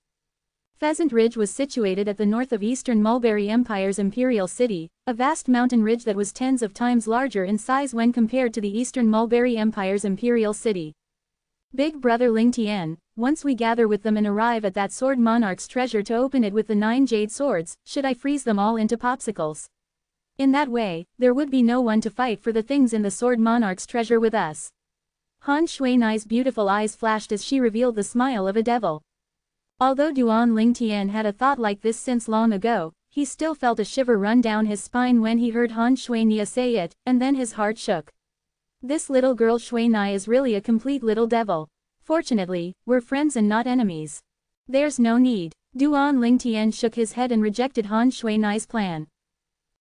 [SPEAKER 1] Pheasant Ridge was situated at the north of Eastern Mulberry Empire's imperial city, a vast mountain ridge that was tens of times larger in size when compared to the Eastern Mulberry Empire's imperial city. Big brother Lingtian, once we gather with them and arrive at that sword monarch's treasure to open it with the 9 jade swords, should I freeze them all into popsicles? In that way, there would be no one to fight for the things in the sword monarch's treasure with us. Han Shui-nai's beautiful eyes flashed as she revealed the smile of a devil. Although Duan Lingtian had a thought like this since long ago, he still felt a shiver run down his spine when he heard Han Shui-nai say it, and then his heart shook. This little girl Shui-nai is really a complete little devil. Fortunately, we're friends and not enemies. There's no need. Duan Lingtian shook his head and rejected Han Shui-nai's plan.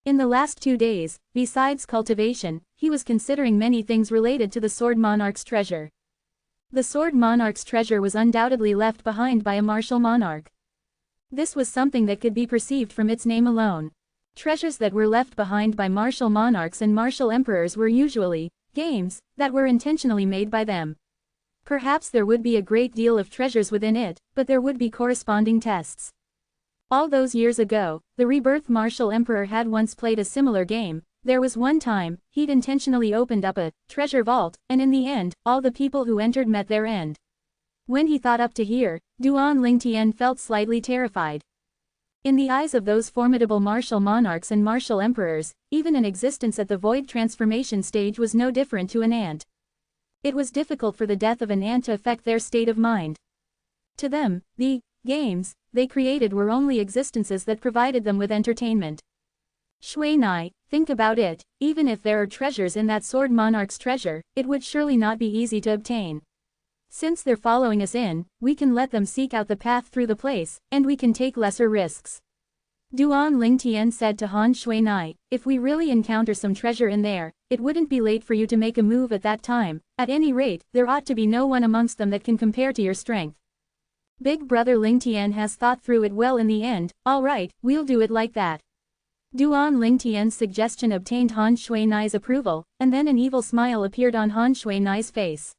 [SPEAKER 1] In the last 2 days, besides cultivation, he was considering many things related to the Sword Monarch's treasure. The Sword Monarch's treasure was undoubtedly left behind by a martial monarch. This was something that could be perceived from its name alone. Treasures that were left behind by martial monarchs and martial emperors were usually games that were intentionally made by them. Perhaps there would be a great deal of treasures within it, but there would be corresponding tests. All those years ago, the rebirth martial emperor had once played a similar game. There was one time, he'd intentionally opened up a treasure vault, and in the end, all the people who entered met their end. When he thought up to here, Duan Lingtian felt slightly terrified. In the eyes of those formidable martial monarchs and martial emperors, even an existence at the void transformation stage was no different to an ant. It was difficult for the death of an ant to affect their state of mind. To them, the games they created were only existences that provided them with entertainment. Shui-nai, think about it, even if there are treasures in that sword monarch's treasure, it would surely not be easy to obtain. Since they're following us in, we can let them seek out the path through the place, and we can take lesser risks. Duan Lingtian said to Han Shui-nai, if we really encounter some treasure in there, it wouldn't be late for you to make a move at that time. At any rate, there ought to be no one amongst them that can compare to your strength. Big brother Lingtian has thought through it well in the end. All right, we'll do it like that. Duan Lingtian's suggestion obtained Han Shui-nai's approval, and then an evil smile appeared on Han Shui-nai's face.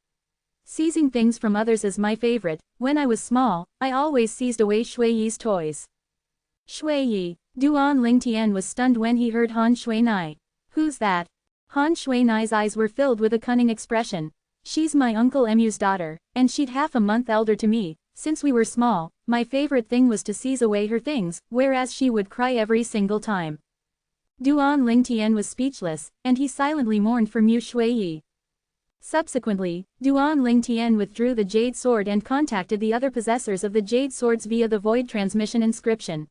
[SPEAKER 1] Seizing things from others is my favorite. When I was small, I always seized away Shui-yi's toys. Shui-yi. Duan Lingtian was stunned when he heard Han Shui-nai. Who's that? Han Shui-nai's eyes were filled with a cunning expression. She's my Uncle Emu's daughter, and she'd half a month elder to me. Since we were small, my favorite thing was to seize away her things, whereas she would cry every single time. Duan Lingtian was speechless, and he silently mourned for Mu Shui-yi. Subsequently, Duan Lingtian withdrew the jade sword and contacted the other possessors of the jade swords via the void transmission inscription.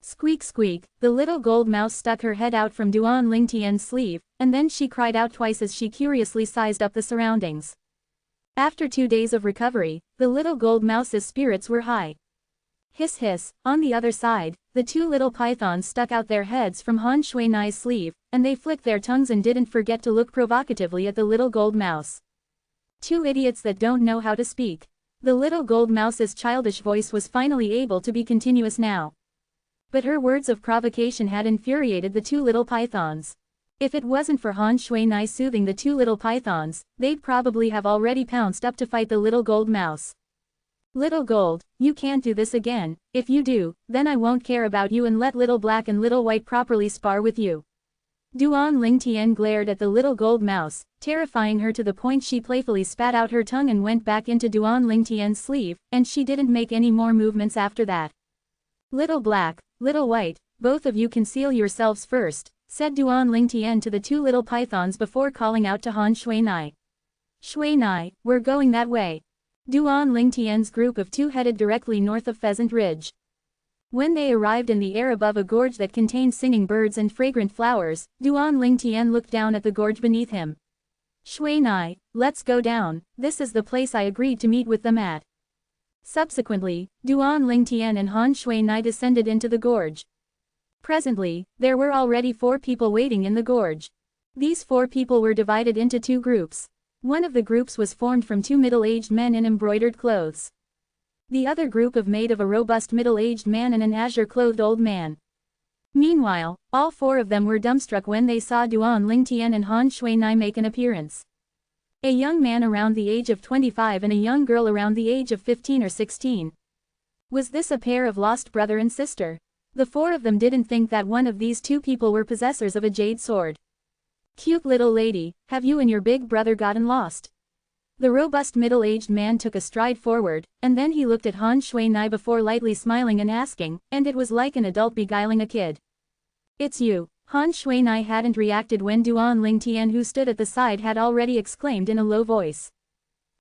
[SPEAKER 1] Squeak squeak, the little gold mouse stuck her head out from Duan Lingtian's sleeve, and then she cried out twice as she curiously sized up the surroundings. After 2 days of recovery, the little gold mouse's spirits were high. Hiss hiss, on the other side, the 2 little pythons stuck out their heads from Han Shui-nai's sleeve, and they flicked their tongues and didn't forget to look provocatively at the little gold mouse. 2 idiots that don't know how to speak. The little gold mouse's childish voice was finally able to be continuous now. But her words of provocation had infuriated the 2 little pythons. If it wasn't for Han Shui-nai soothing the 2 little pythons, they'd probably have already pounced up to fight the little gold mouse. Little Gold, you can't do this again. If you do, then I won't care about you and let Little Black and Little White properly spar with you. Duan Lingtian glared at the little gold mouse, terrifying her to the point she playfully spat out her tongue and went back into Duan Lingtian's sleeve, and she didn't make any more movements after that. Little Black, Little White, both of you conceal yourselves first, said Duan Lingtian to the 2 little pythons before calling out to Han Shui-nai. Shui-nai, we're going that way. Duan Lingtian's group of 2 headed directly north of Pheasant Ridge. When they arrived in the air above a gorge that contained singing birds and fragrant flowers, Duan Lingtian looked down at the gorge beneath him. Shui-nai, let's go down, this is the place I agreed to meet with them at. Subsequently, Duan Lingtian and Han Shui-nai descended into the gorge. Presently, there were already 4 people waiting in the gorge. These 4 people were divided into 2 groups. One of the groups was formed from 2 middle-aged men in embroidered clothes. The other group made of a robust middle-aged man and an azure-clothed old man. Meanwhile, all four of them were dumbstruck when they saw Duan Lingtian and Han Shuinai make an appearance. A young man around the age of 25 and a young girl around the age of 15 or 16. Was this a pair of lost brother and sister? The four of them didn't think that one of these two people were possessors of a jade sword. Cute little lady, have you and your big brother gotten lost? The robust middle-aged man took a stride forward, and then he looked at Han Shuinai before lightly smiling and asking, and it was like an adult beguiling a kid. It's you. Han Shuinai hadn't reacted when Duan Lingtian, who stood at the side, had already exclaimed in a low voice.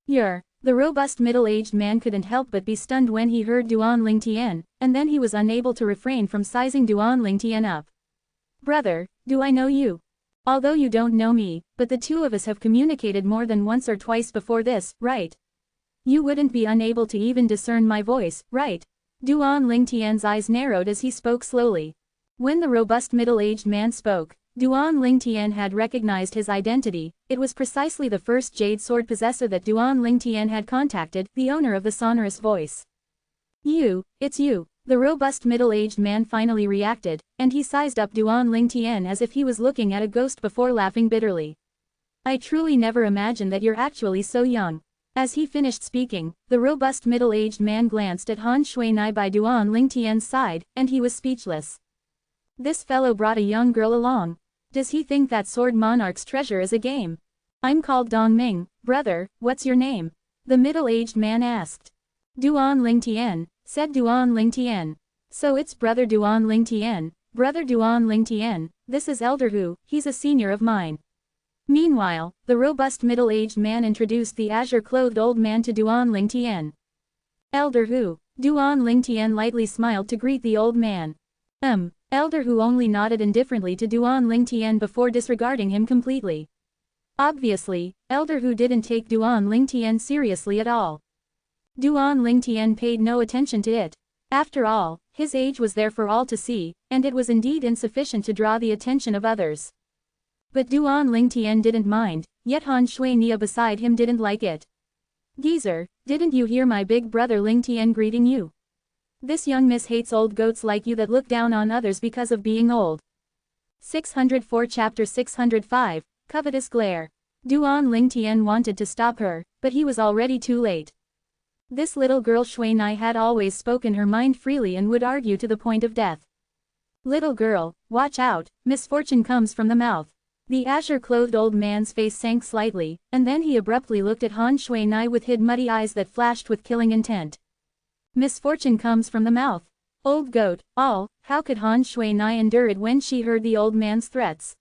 [SPEAKER 1] You're. The robust middle-aged man couldn't help but be stunned when he heard Duan Lingtian, and then he was unable to refrain from sizing Duan Lingtian up. Brother, do I know you? Although you don't know me, but the two of us have communicated more than once or twice before this, right? You wouldn't be unable to even discern my voice, right? Duan Lingtian's eyes narrowed as he spoke slowly. When the robust middle-aged man spoke, Duan Lingtian had recognized his identity. It was precisely the first jade sword possessor that Duan Lingtian had contacted, the owner of the sonorous voice. It's you. The robust middle-aged man finally reacted, and he sized up Duan Lingtian as if he was looking at a ghost before laughing bitterly. I truly never imagined that you're actually so young. As he finished speaking, the robust middle-aged man glanced at Han Shuinai by Duan Lingtian's side, and he was speechless. This fellow brought a young girl along. Does he think that Sword Monarch's treasure is a game? I'm called Dongming, brother, what's your name? The middle-aged man asked. Duan Lingtian, said Duan Lingtian. So it's brother Duan Lingtian, brother Duan Lingtian, this is Elder Hu, he's a senior of mine. Meanwhile, the robust middle-aged man introduced the azure-clothed old man to Duan Lingtian. Elder Hu. Duan Lingtian lightly smiled to greet the old man. Elder Hu only nodded indifferently to Duan Lingtian before disregarding him completely. Obviously, Elder Hu didn't take Duan Lingtian seriously at all. Duan Lingtian paid no attention to it. After all, his age was there for all to see, and it was indeed insufficient to draw the attention of others. But Duan Lingtian didn't mind, yet Han Shuinia beside him didn't like it. Geezer, didn't you hear my big brother Lingtian greeting you? This young miss hates old goats like you that look down on others because of being old. 604 Chapter 605, Covetous Glare. Duan Lingtian wanted to stop her, but he was already too late. This little girl Shuinai had always spoken her mind freely and would argue to the point of death. Little girl, watch out, misfortune comes from the mouth. The azure-clothed old man's face sank slightly, and then he abruptly looked at Han Shuinai with muddy eyes that flashed with killing intent. Misfortune comes from the mouth. Old goat, how could Han Shuinai endure it when she heard the old man's threats?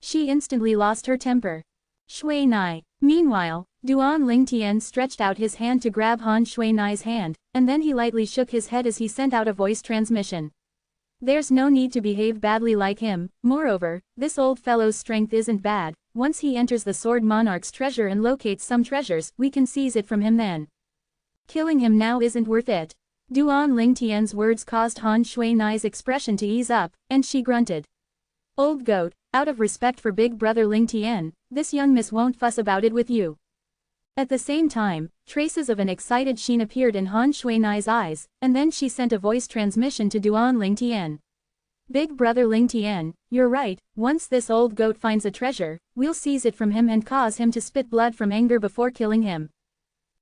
[SPEAKER 1] She instantly lost her temper. Shuinai. Meanwhile, Duan Lingtian stretched out his hand to grab Han Shuinai's hand, and then he lightly shook his head as he sent out a voice transmission. There's no need to behave badly like him, moreover, this old fellow's strength isn't bad. Once he enters the Sword Monarch's treasure and locates some treasures, we can seize it from him then. Killing him now isn't worth it. Duan Lingtian's words caused Han Shuinai's expression to ease up, and she grunted. Old goat, out of respect for big brother Lingtian, this young miss won't fuss about it with you. At the same time, traces of an excited sheen appeared in Han Shuinai's eyes, and then she sent a voice transmission to Duan Lingtian. Big brother Lingtian, you're right, once this old goat finds a treasure, we'll seize it from him and cause him to spit blood from anger before killing him.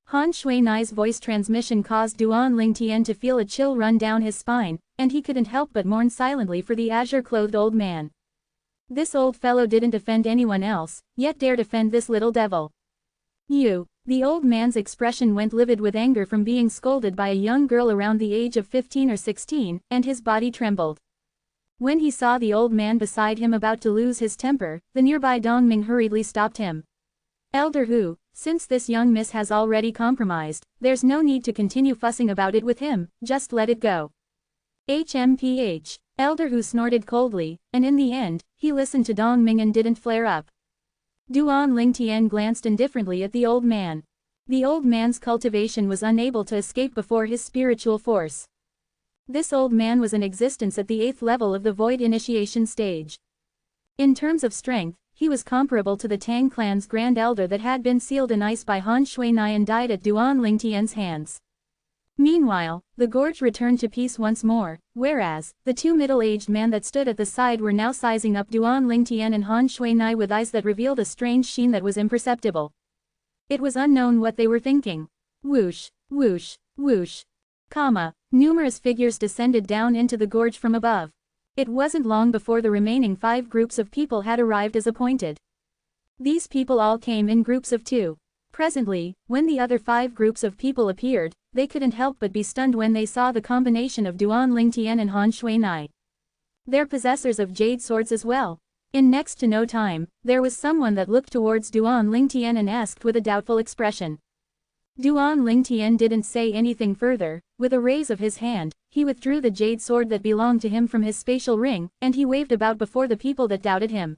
[SPEAKER 1] Han Shuinai's voice transmission caused Duan Lingtian to feel a chill run down his spine, and he couldn't help but mourn silently for the azure-clothed old man. This old fellow didn't offend anyone else, yet dared offend this little devil. You. The old man's expression went livid with anger from being scolded by a young girl around the age of 15 or 16, and his body trembled. When he saw the old man beside him about to lose his temper, the nearby Dongming hurriedly stopped him. Elder Hu, since this young miss has already compromised, there's no need to continue fussing about it with him, just let it go. HMPH. Elder Hu snorted coldly, and in the end, he listened to Dongming and didn't flare up. Duan Lingtian glanced indifferently at the old man. The old man's cultivation was unable to escape before his spiritual force. This old man was in existence at the 8th level of the Void Initiation stage. In terms of strength, he was comparable to the Tang clan's Grand Elder that had been sealed in ice by Han Shuinai and died at Duan Lingtian's hands. Meanwhile, the gorge returned to peace once more, whereas, the two middle-aged men that stood at the side were now sizing up Duan Lingtian and Han Shuinai with eyes that revealed a strange sheen that was imperceptible. It was unknown what they were thinking. Whoosh, whoosh, whoosh. Numerous figures descended down into the gorge from above. It wasn't long before the remaining 5 groups of people had arrived as appointed. These people all came in groups of 2. Presently, when the other 5 groups of people appeared, they couldn't help but be stunned when they saw the combination of Duan Lingtian and Han Shuinai. They're possessors of jade swords as well. In next to no time, there was someone that looked towards Duan Lingtian and asked with a doubtful expression. Duan Lingtian didn't say anything further. With a raise of his hand, he withdrew the jade sword that belonged to him from his spatial ring, and he waved about before the people that doubted him.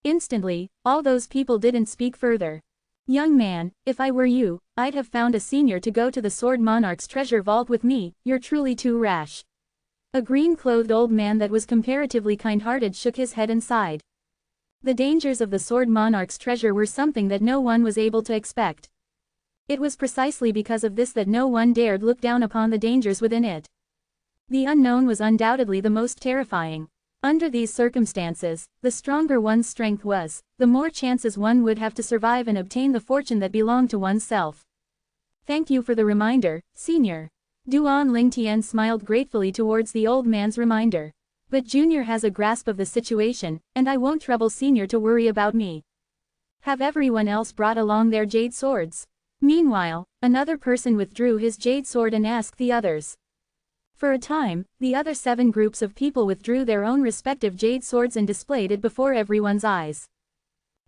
[SPEAKER 1] Instantly, all those people didn't speak further. Young man, if I were you, I'd have found a senior to go to the Sword Monarch's treasure vault with me. You're truly too rash. A green-clothed old man that was comparatively kind-hearted shook his head and sighed. The dangers of the Sword Monarch's treasure were something that no one was able to expect. It was precisely because of this that no one dared look down upon the dangers within it. The unknown was undoubtedly the most terrifying. Under these circumstances, the stronger one's strength was, the more chances one would have to survive and obtain the fortune that belonged to oneself. Thank you for the reminder, Senior. Duan Lingtian smiled gratefully towards the old man's reminder. But Junior has a grasp of the situation, and I won't trouble Senior to worry about me. Have everyone else brought along their jade swords? Meanwhile, another person withdrew his jade sword and asked the others. For a time, the other 7 groups of people withdrew their own respective jade swords and displayed it before everyone's eyes.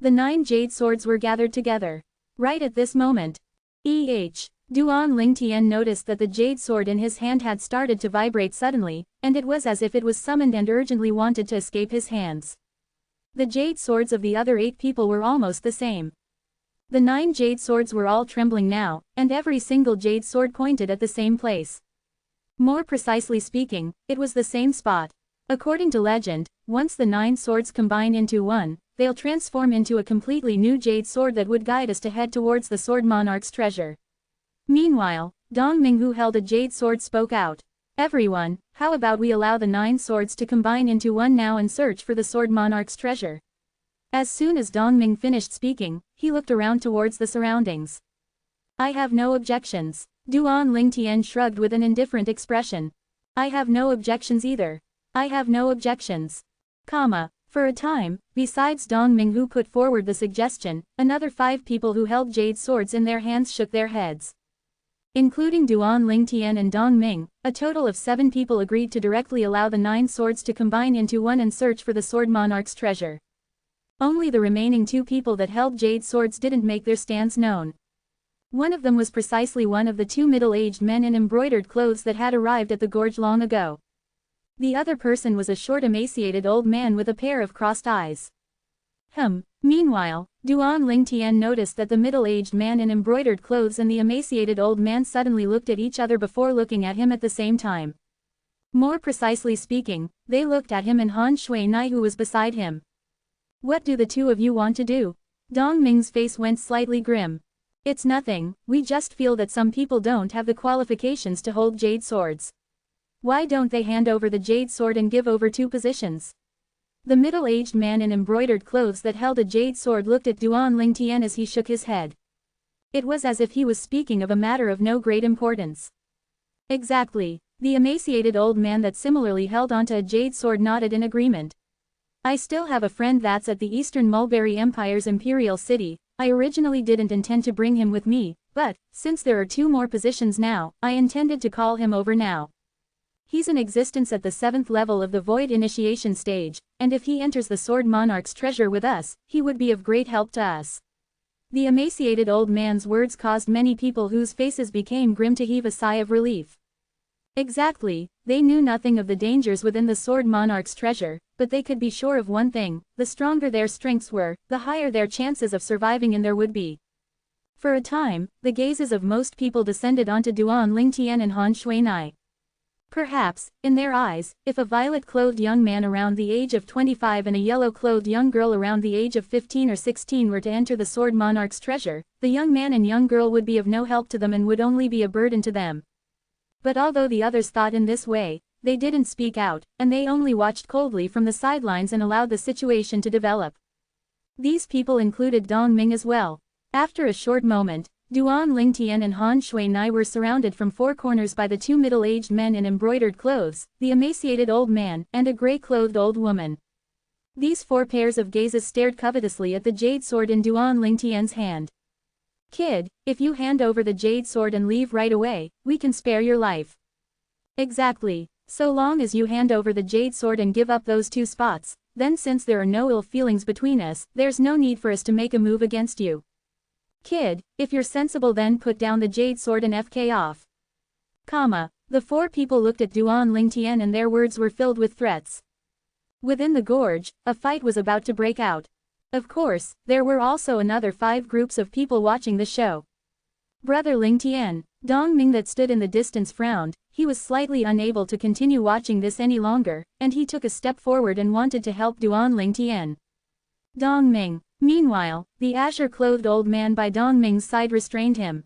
[SPEAKER 1] The 9 jade swords were gathered together. Right at this moment, Duan Lingtian noticed that the jade sword in his hand had started to vibrate suddenly, and it was as if it was summoned and urgently wanted to escape his hands. The jade swords of the other 8 people were almost the same. The 9 jade swords were all trembling now, and every single jade sword pointed at the same place. More precisely speaking, it was the same spot. According to legend, once the 9 swords combine into one, they'll transform into a completely new jade sword that would guide us to head towards the Sword Monarch's treasure. Meanwhile, Dongming, who held a jade sword, spoke out. Everyone, how about we allow the 9 swords to combine into one now and search for the Sword Monarch's treasure? As soon as Dongming finished speaking, he looked around towards the surroundings. I have no objections. Duan Lingtian shrugged with an indifferent expression. I have no objections either. I have no objections. For a time, besides Dongming who put forward the suggestion, another 5 people who held jade swords in their hands shook their heads. Including Duan Lingtian and Dongming, a total of 7 people agreed to directly allow the 9 swords to combine into one and search for the Sword Monarch's treasure. Only the remaining 2 people that held jade swords didn't make their stance known. One of them was precisely one of the 2 middle-aged men in embroidered clothes that had arrived at the gorge long ago. The other person was a short, emaciated old man with a pair of crossed eyes. Meanwhile, Duan Lingtian noticed that the middle-aged man in embroidered clothes and the emaciated old man suddenly looked at each other before looking at him at the same time. More precisely speaking, they looked at him and Han Shuinai, who was beside him. What do the 2 of you want to do? Dongming's face went slightly grim. It's nothing, we just feel that some people don't have the qualifications to hold jade swords. Why don't they hand over the jade sword and give over 2 positions? The middle-aged man in embroidered clothes that held a jade sword looked at Duan Lingtian as he shook his head. It was as if he was speaking of a matter of no great importance. Exactly. The emaciated old man that similarly held onto a jade sword nodded in agreement. I still have a friend that's at the Eastern Mulberry Empire's Imperial City. I originally didn't intend to bring him with me, but, since there are 2 more positions now, I intended to call him over now. He's in existence at the 7th level of the Void Initiation stage, and if he enters the Sword Monarch's treasure with us, he would be of great help to us. The emaciated old man's words caused many people whose faces became grim to heave a sigh of relief. Exactly, they knew nothing of the dangers within the Sword Monarch's treasure, but they could be sure of one thing: the stronger their strengths were, the higher their chances of surviving in there would be. For a time, the gazes of most people descended onto Duan Lingtian and Han Shuinai. Perhaps, in their eyes, if a violet-clothed young man around the age of 25 and a yellow-clothed young girl around the age of 15 or 16 were to enter the Sword Monarch's treasure, the young man and young girl would be of no help to them and would only be a burden to them. But although the others thought in this way, they didn't speak out, and they only watched coldly from the sidelines and allowed the situation to develop. These people included Dong Ming as well. After a short moment, Duan Lingtian and Han Shui-nai were surrounded from four corners by the two middle-aged men in embroidered clothes, the emaciated old man, and a gray-clothed old woman. These four pairs of gazes stared covetously at the jade sword in Duan Lingtian's hand. "Kid, if you hand over the jade sword and leave right away, we can spare your life." "Exactly. So long as you hand over the jade sword and give up those 2 spots, then since there are no ill feelings between us, there's no need for us to make a move against you. Kid, if you're sensible then put down the jade sword and FK off." The 4 people looked at Duan Lingtian and their words were filled with threats. Within the gorge, a fight was about to break out. Of course, there were also another 5 groups of people watching the show. Brother Lingtian, Dong Ming that stood in the distance frowned. He was slightly unable to continue watching this any longer, and he took a step forward and wanted to help Duan Lingtian. Dong Ming. Meanwhile, the azure-clothed old man by Dong Ming's side restrained him.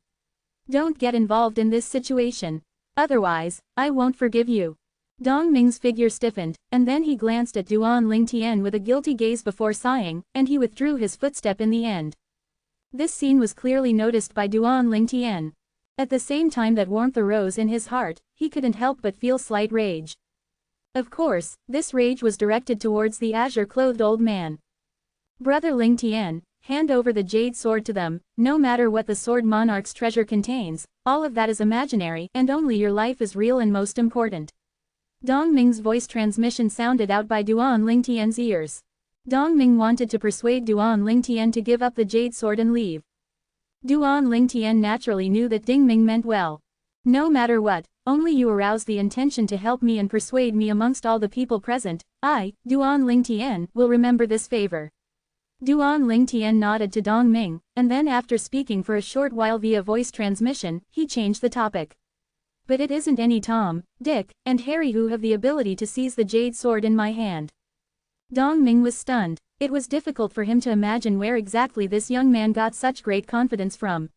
[SPEAKER 1] "Don't get involved in this situation. Otherwise, I won't forgive you." Dong Ming's figure stiffened, and then he glanced at Duan Lingtian with a guilty gaze before sighing, and he withdrew his footstep in the end. This scene was clearly noticed by Duan Lingtian. At the same time that warmth arose in his heart, he couldn't help but feel slight rage. Of course, this rage was directed towards the azure-clothed old man. "Brother Lingtian, hand over the jade sword to them. No matter what the sword monarch's treasure contains, all of that is imaginary, and only your life is real and most important." Dong Ming's voice transmission sounded out by Duan Lingtian's ears. Dong Ming wanted to persuade Duan Lingtian to give up the jade sword and leave. Duan Lingtian naturally knew that Ding Ming meant well. "No matter what, only you arouse the intention to help me and persuade me amongst all the people present, I, Duan Lingtian, will remember this favor." Duan Lingtian nodded to Dong Ming, and then after speaking for a short while via voice transmission, he changed the topic. "But it isn't any Tom, Dick, and Harry who have the ability to seize the jade sword in my hand." Dong Ming was stunned. It was difficult for him to imagine where exactly this young man got such great confidence from.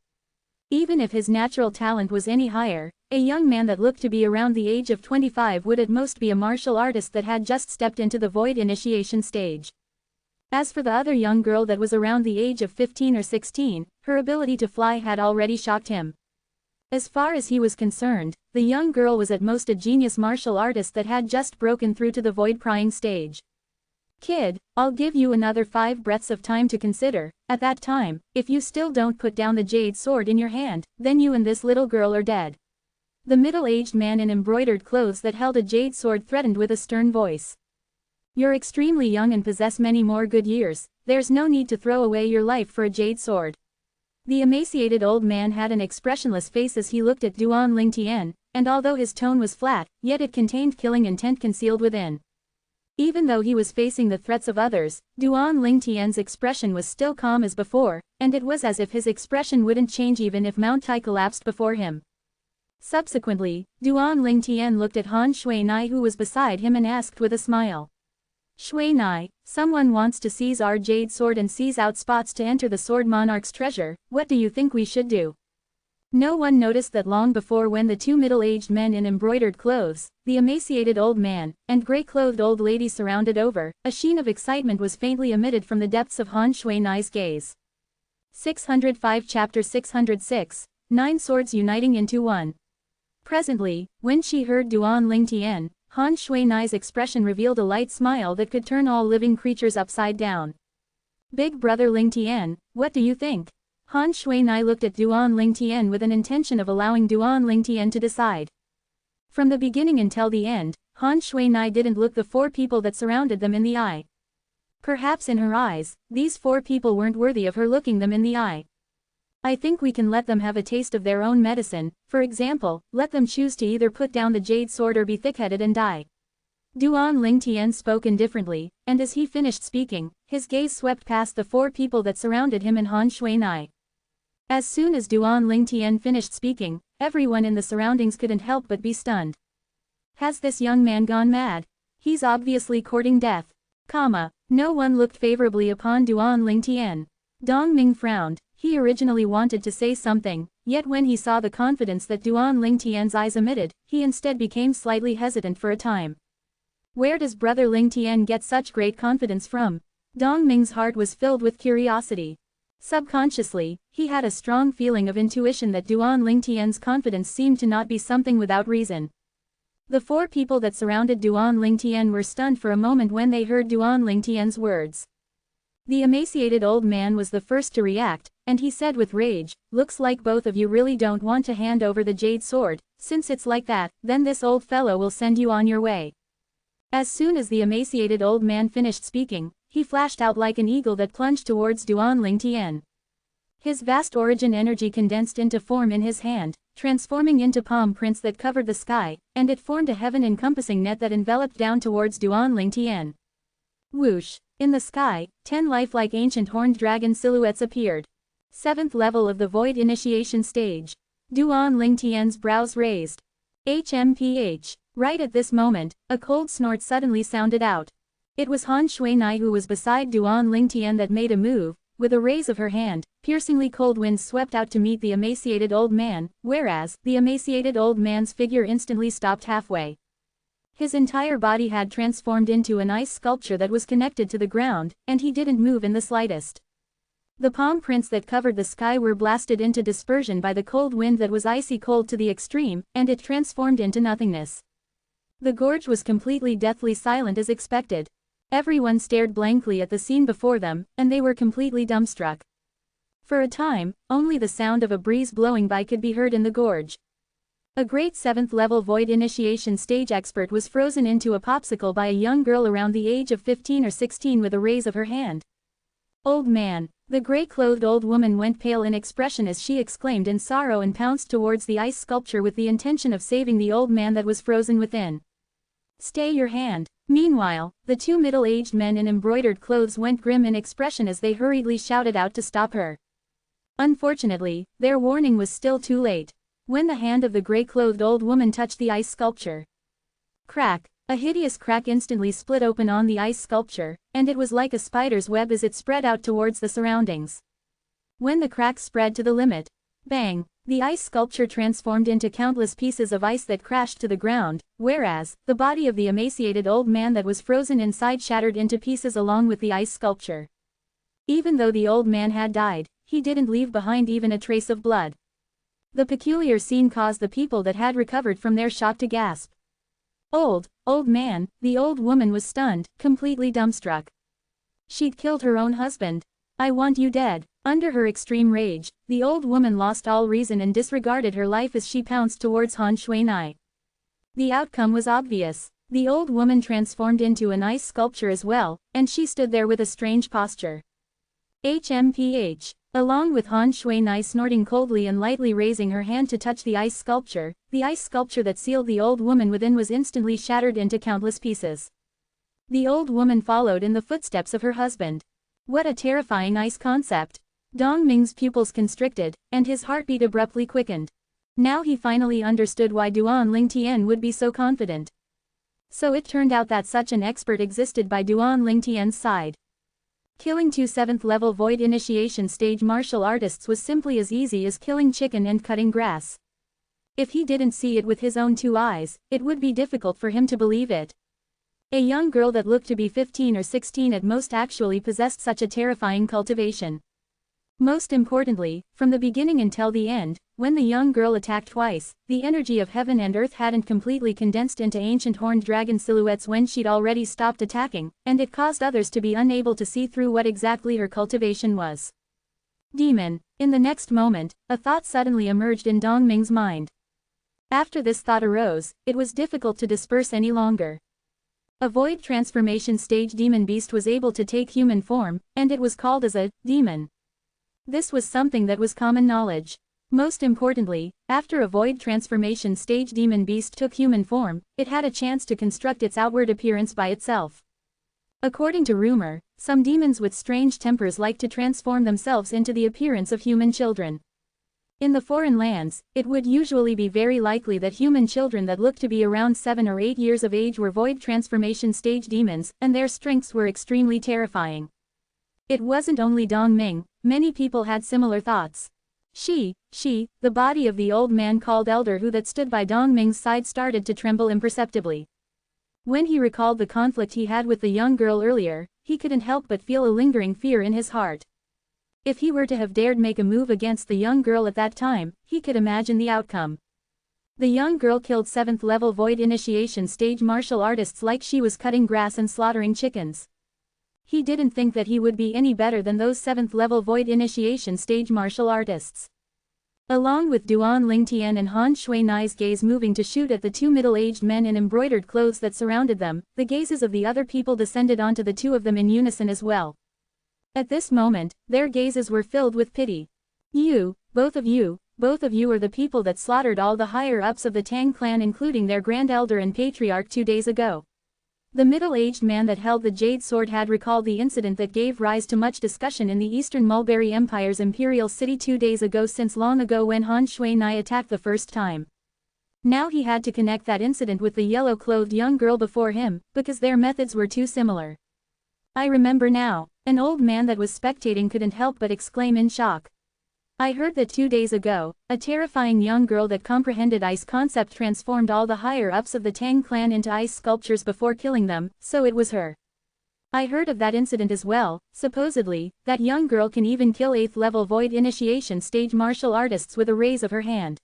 [SPEAKER 1] Even if his natural talent was any higher, a young man that looked to be around the age of 25 would at most be a martial artist that had just stepped into the void initiation stage. As for the other young girl that was around the age of 15 or 16, her ability to fly had already shocked him. As far as he was concerned, the young girl was at most a genius martial artist that had just broken through to the void prying stage. "Kid, I'll give you another 5 breaths of time to consider. At that time, if you still don't put down the jade sword in your hand, then you and this little girl are dead." The middle-aged man in embroidered clothes that held a jade sword threatened with a stern voice. "You're extremely young and possess many more good years. There's no need to throw away your life for a jade sword." The emaciated old man had an expressionless face as he looked at Duan Lingtian, and although his tone was flat, yet it contained killing intent concealed within. Even though he was facing the threats of others, Duan Lingtian's expression was still calm as before, and it was as if his expression wouldn't change even if Mount Tai collapsed before him. Subsequently, Duan Lingtian looked at Han Shui-nai who was beside him and asked with a smile. "Shui-nai, someone wants to seize our jade sword and seize out spots to enter the sword monarch's treasure. What do you think we should do?" No one noticed that long before when the 2 middle-aged men in embroidered clothes, the emaciated old man, and gray-clothed old lady surrounded over, a sheen of excitement was faintly emitted from the depths of Han Shui-nai's gaze. 605 Chapter 606, 9 Swords Uniting into One. Presently, when she heard Duan Lingtian, Han Shui-nai's expression revealed a light smile that could turn all living creatures upside down. "Big brother Lingtian, what do you think?" Han Shui-nai looked at Duan Lingtian with an intention of allowing Duan Lingtian to decide. From the beginning until the end, Han Shui-nai didn't look the 4 people that surrounded them in the eye. Perhaps in her eyes, these 4 people weren't worthy of her looking them in the eye. "I think we can let them have a taste of their own medicine. For example, let them choose to either put down the jade sword or be thick-headed and die." Duan Lingtian spoke indifferently, and as he finished speaking, his gaze swept past the 4 people that surrounded him and Han Shui-nai. As soon as Duan Lingtian finished speaking, everyone in the surroundings couldn't help but be stunned. Has this young man gone mad? He's obviously courting death. No one looked favorably upon Duan Lingtian. Dong Ming frowned. He originally wanted to say something, yet when he saw the confidence that Duan Lingtian's eyes emitted, he instead became slightly hesitant for a time. Where does Brother Lingtian get such great confidence from? Dong Ming's heart was filled with curiosity. Subconsciously, he had a strong feeling of intuition that Duan Lingtian's confidence seemed to not be something without reason. The four people that surrounded Duan Lingtian were stunned for a moment when they heard Duan Lingtian's words. The emaciated old man was the first to react, and he said with rage, "Looks like both of you really don't want to hand over the jade sword. Since it's like that, then this old fellow will send you on your way." As soon as the emaciated old man finished speaking, he flashed out like an eagle that plunged towards Duan Lingtian. His vast origin energy condensed into form in his hand, transforming into palm prints that covered the sky, and it formed a heaven-encompassing net that enveloped down towards Duan Lingtian. Whoosh! In the sky, 10 lifelike ancient horned dragon silhouettes appeared. 7th level of the Void Initiation Stage. Duan Lingtian's brows raised. HMPH. Right at this moment, a cold snort suddenly sounded out. It was Han Shuinai who was beside Duan Lingtian that made a move. With a raise of her hand, piercingly cold winds swept out to meet the emaciated old man, whereas, the emaciated old man's figure instantly stopped halfway. His entire body had transformed into an ice sculpture that was connected to the ground, and he didn't move in the slightest. The palm prints that covered the sky were blasted into dispersion by the cold wind that was icy cold to the extreme, and it transformed into nothingness. The gorge was completely deathly silent as expected. Everyone stared blankly at the scene before them, and they were completely dumbstruck. For a time, only the sound of a breeze blowing by could be heard in the gorge. A great 7th level Void Initiation Stage expert was frozen into a popsicle by a young girl around the age of 15 or 16 with a raise of her hand. "Old man!" The gray-clothed old woman went pale in expression as she exclaimed in sorrow and pounced towards the ice sculpture with the intention of saving the old man that was frozen within. "Stay your hand!" Meanwhile, the two middle-aged men in embroidered clothes went grim in expression as they hurriedly shouted out to stop her. Unfortunately, their warning was still too late. When the hand of the gray-clothed old woman touched the ice sculpture. Crack! A hideous crack instantly split open on the ice sculpture, and it was like a spider's web as it spread out towards the surroundings. When the crack spread to the limit, bang! The ice sculpture transformed into countless pieces of ice that crashed to the ground, whereas, the body of the emaciated old man that was frozen inside shattered into pieces along with the ice sculpture. Even though the old man had died, he didn't leave behind even a trace of blood. The peculiar scene caused the people that had recovered from their shock to gasp. Old man, the old woman was stunned, completely dumbstruck. She'd killed her own husband. "I want you dead." Under her extreme rage, the old woman lost all reason and disregarded her life as she pounced towards Han Shuinai. The outcome was obvious. The old woman transformed into an ice sculpture as well, and she stood there with a strange posture. HMPH. Along with Han Shuinai snorting coldly and lightly raising her hand to touch the ice sculpture that sealed the old woman within was instantly shattered into countless pieces. The old woman followed in the footsteps of her husband. What a terrifying ice concept! Dong Ming's pupils constricted, and his heartbeat abruptly quickened. Now he finally understood why Duan Lingtian would be so confident. So it turned out that such an expert existed by Duan Lingtian's side. Killing 2 7th level Void Initiation Stage martial artists was simply as easy as killing chicken and cutting grass. If he didn't see it with his own 2 eyes, it would be difficult for him to believe it. A young girl that looked to be 15 or 16 at most actually possessed such a terrifying cultivation. Most importantly, from the beginning until the end, when the young girl attacked twice, the energy of heaven and earth hadn't completely condensed into ancient horned dragon silhouettes when she'd already stopped attacking, and it caused others to be unable to see through what exactly her cultivation was. Demon. In the next moment, a thought suddenly emerged in Dong Ming's mind. After this thought arose, it was difficult to disperse any longer. A void transformation stage demon beast was able to take human form, and it was called as a demon. This was something that was common knowledge. Most importantly, after a void transformation stage demon beast took human form, it had a chance to construct its outward appearance by itself. According to rumor, some demons with strange tempers like to transform themselves into the appearance of human children. In the foreign lands, it would usually be very likely that human children that looked to be around 7 or 8 years of age were void transformation stage demons, and their strengths were extremely terrifying. It wasn't only Dong Ming, many people had similar thoughts. The body of the old man called Elder Hu that stood by Dong Ming's side started to tremble imperceptibly. When he recalled the conflict he had with the young girl earlier, he couldn't help but feel a lingering fear in his heart. If he were to have dared make a move against the young girl at that time, he could imagine the outcome. The young girl killed 7th level void initiation stage martial artists like she was cutting grass and slaughtering chickens. He didn't think that he would be any better than those 7th level void initiation stage martial artists. Along with Duan Lingtian and Han Shuinai's gaze moving to shoot at the two middle-aged men in embroidered clothes that surrounded them, the gazes of the other people descended onto the two of them in unison as well. At this moment, their gazes were filled with pity. Both of you are the people that slaughtered all the higher-ups of the Tang clan including their Grand Elder and Patriarch 2 days ago. The middle-aged man that held the jade sword had recalled the incident that gave rise to much discussion in the Eastern Mulberry Empire's imperial city 2 days ago since long ago when Han Shuinai attacked the first time. Now he had to connect that incident with the yellow-clothed young girl before him, because their methods were too similar. I remember now, an old man that was spectating couldn't help but exclaim in shock. I heard that 2 days ago, a terrifying young girl that comprehended ice concept transformed all the higher-ups of the Tang clan into ice sculptures before killing them, so it was her. I heard of that incident as well. Supposedly, that young girl can even kill 8th level void initiation stage martial artists with a raise of her hand.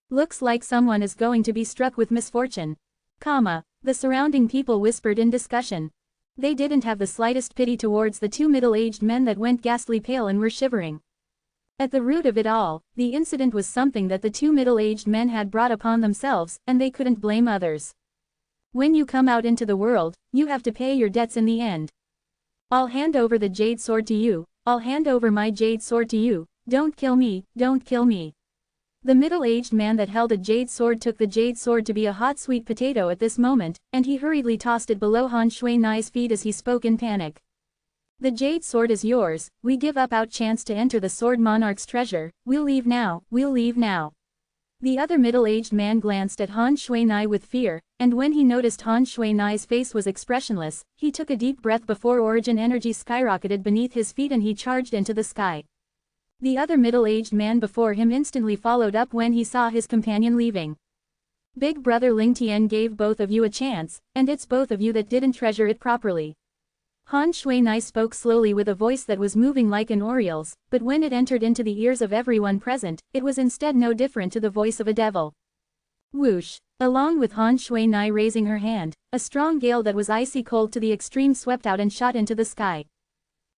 [SPEAKER 1] Looks like someone is going to be struck with misfortune. The surrounding people whispered in discussion. They didn't have the slightest pity towards the two middle-aged men that went ghastly pale and were shivering. At the root of it all, the incident was something that the two middle-aged men had brought upon themselves, and they couldn't blame others. When you come out into the world, you have to pay your debts in the end. I'll hand over the jade sword to you. I'll hand over my jade sword to you. Don't kill me, don't kill me. The middle-aged man that held a jade sword took the jade sword to be a hot sweet potato at this moment, and he hurriedly tossed it below Han Shuinai's feet as he spoke in panic. The jade sword is yours. We give up our chance to enter the sword monarch's treasure. We'll leave now, we'll leave now. The other middle-aged man glanced at Han Shuinai with fear, and when he noticed Han Shuinai's face was expressionless, he took a deep breath before origin energy skyrocketed beneath his feet and he charged into the sky. The other middle-aged man before him instantly followed up when he saw his companion leaving. Big brother Lingtian gave both of you a chance, and it's both of you that didn't treasure it properly. Han Shuinai spoke slowly with a voice that was moving like an oriole's, but when it entered into the ears of everyone present, it was instead no different to the voice of a devil. Whoosh! Along with Han Shuinai raising her hand, a strong gale that was icy cold to the extreme swept out and shot into the sky.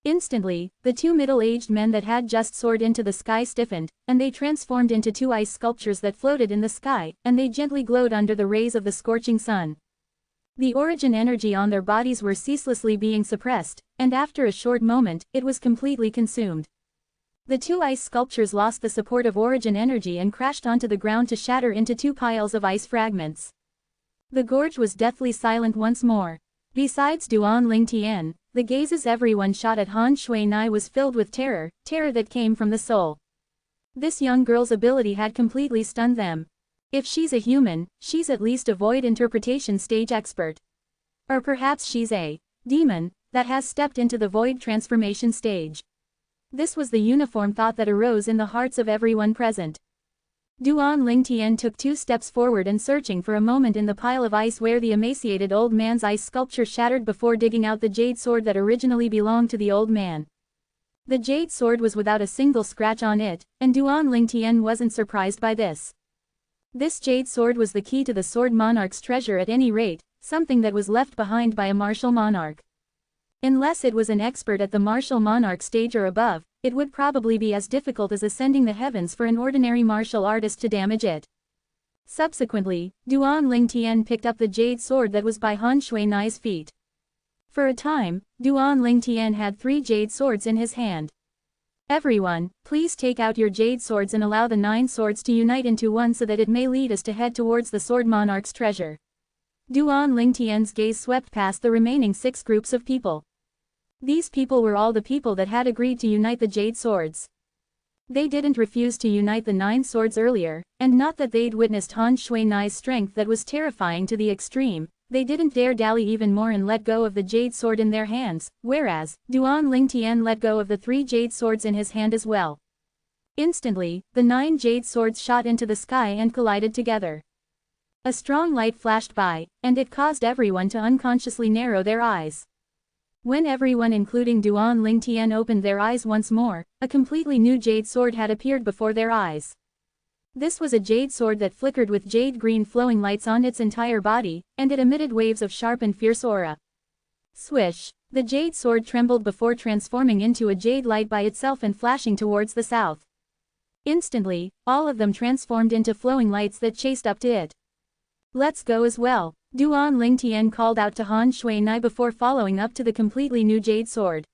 [SPEAKER 1] Instantly, the two middle-aged men that had just soared into the sky stiffened, and they transformed into two ice sculptures that floated in the sky, and they gently glowed under the rays of the scorching sun. The origin energy on their bodies were ceaselessly being suppressed, and after a short moment, it was completely consumed. The two ice sculptures lost the support of origin energy and crashed onto the ground to shatter into two piles of ice fragments. The gorge was deathly silent once more. Besides Duan Lingtian, the gazes everyone shot at Han Shuinai was filled with terror that came from the soul. This young girl's ability had completely stunned them. If she's a human, she's at least a void interpretation stage expert. Or perhaps she's a demon that has stepped into the void transformation stage. This was the uniform thought that arose in the hearts of everyone present. Duan Lingtian took 2 steps forward and searching for a moment in the pile of ice where the emaciated old man's ice sculpture shattered before digging out the jade sword that originally belonged to the old man. The jade sword was without a single scratch on it, and Duan Lingtian wasn't surprised by this. This jade sword was the key to the sword monarch's treasure at any rate, something that was left behind by a martial monarch. Unless it was an expert at the martial monarch stage or above, it would probably be as difficult as ascending the heavens for an ordinary martial artist to damage it. Subsequently, Duan Lingtian picked up the jade sword that was by Han Shuinai's feet. For a time, Duan Lingtian had 3 jade swords in his hand. Everyone, please take out your jade swords and allow the 9 swords to unite into one so that it may lead us to head towards the sword monarch's treasure. Duan Lingtian's gaze swept past the remaining 6 groups of people. These people were all the people that had agreed to unite the jade swords. They didn't refuse to unite the 9 swords earlier, and not that they'd witnessed Han Shuinai's strength that was terrifying to the extreme, They didn't dare dally even more and let go of the jade sword in their hands, whereas, Duan Lingtian let go of the 3 jade swords in his hand as well. Instantly, the 9 jade swords shot into the sky and collided together. A strong light flashed by, and it caused everyone to unconsciously narrow their eyes. When everyone including Duan Lingtian opened their eyes once more, a completely new jade sword had appeared before their eyes. This was a jade sword that flickered with jade-green flowing lights on its entire body, and it emitted waves of sharp and fierce aura. Swish! The jade sword trembled before transforming into a jade light by itself and flashing towards the south. Instantly, all of them transformed into flowing lights that chased up to it. Let's go as well, Duan Lingtian called out to Han Shui-nai before following up to the completely new jade sword.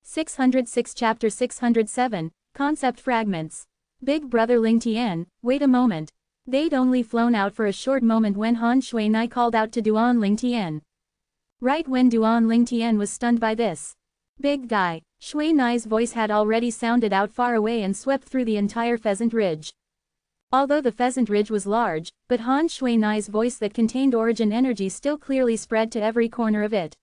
[SPEAKER 1] 606 Chapter 607, Concept Fragments. Big brother Lingtian, wait a moment. They'd only flown out for a short moment when Han Shui-nai called out to Duan Lingtian. Right when Duan Lingtian was stunned by this. Big guy, Shui-nai's voice had already sounded out far away and swept through the entire Pheasant Ridge. Although the Pheasant Ridge was large, but Han Shui-nai's voice that contained origin energy still clearly spread to every corner of it.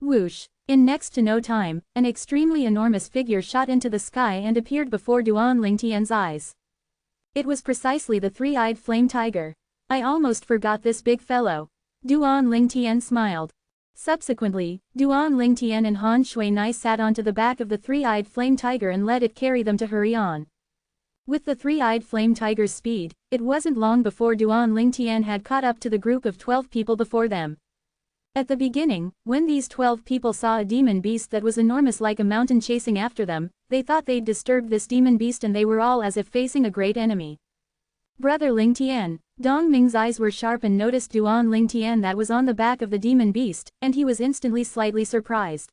[SPEAKER 1] Whoosh! In next to no time, an extremely enormous figure shot into the sky and appeared before Duan Lingtian's eyes. It was precisely the 3-eyed flame tiger. I almost forgot this big fellow. Duan Lingtian smiled. Subsequently, Duan Lingtian and Han Shui-nai sat onto the back of the 3-eyed flame tiger and let it carry them to hurry on. With the 3-eyed flame tiger's speed, it wasn't long before Duan Lingtian had caught up to the group of 12 people before them. At the beginning, when these 12 people saw a demon beast that was enormous like a mountain chasing after them, they thought they'd disturbed this demon beast and they were all as if facing a great enemy. Brother Lingtian, Dong Ming's eyes were sharp and noticed Duan Lingtian that was on the back of the demon beast, and he was instantly slightly surprised.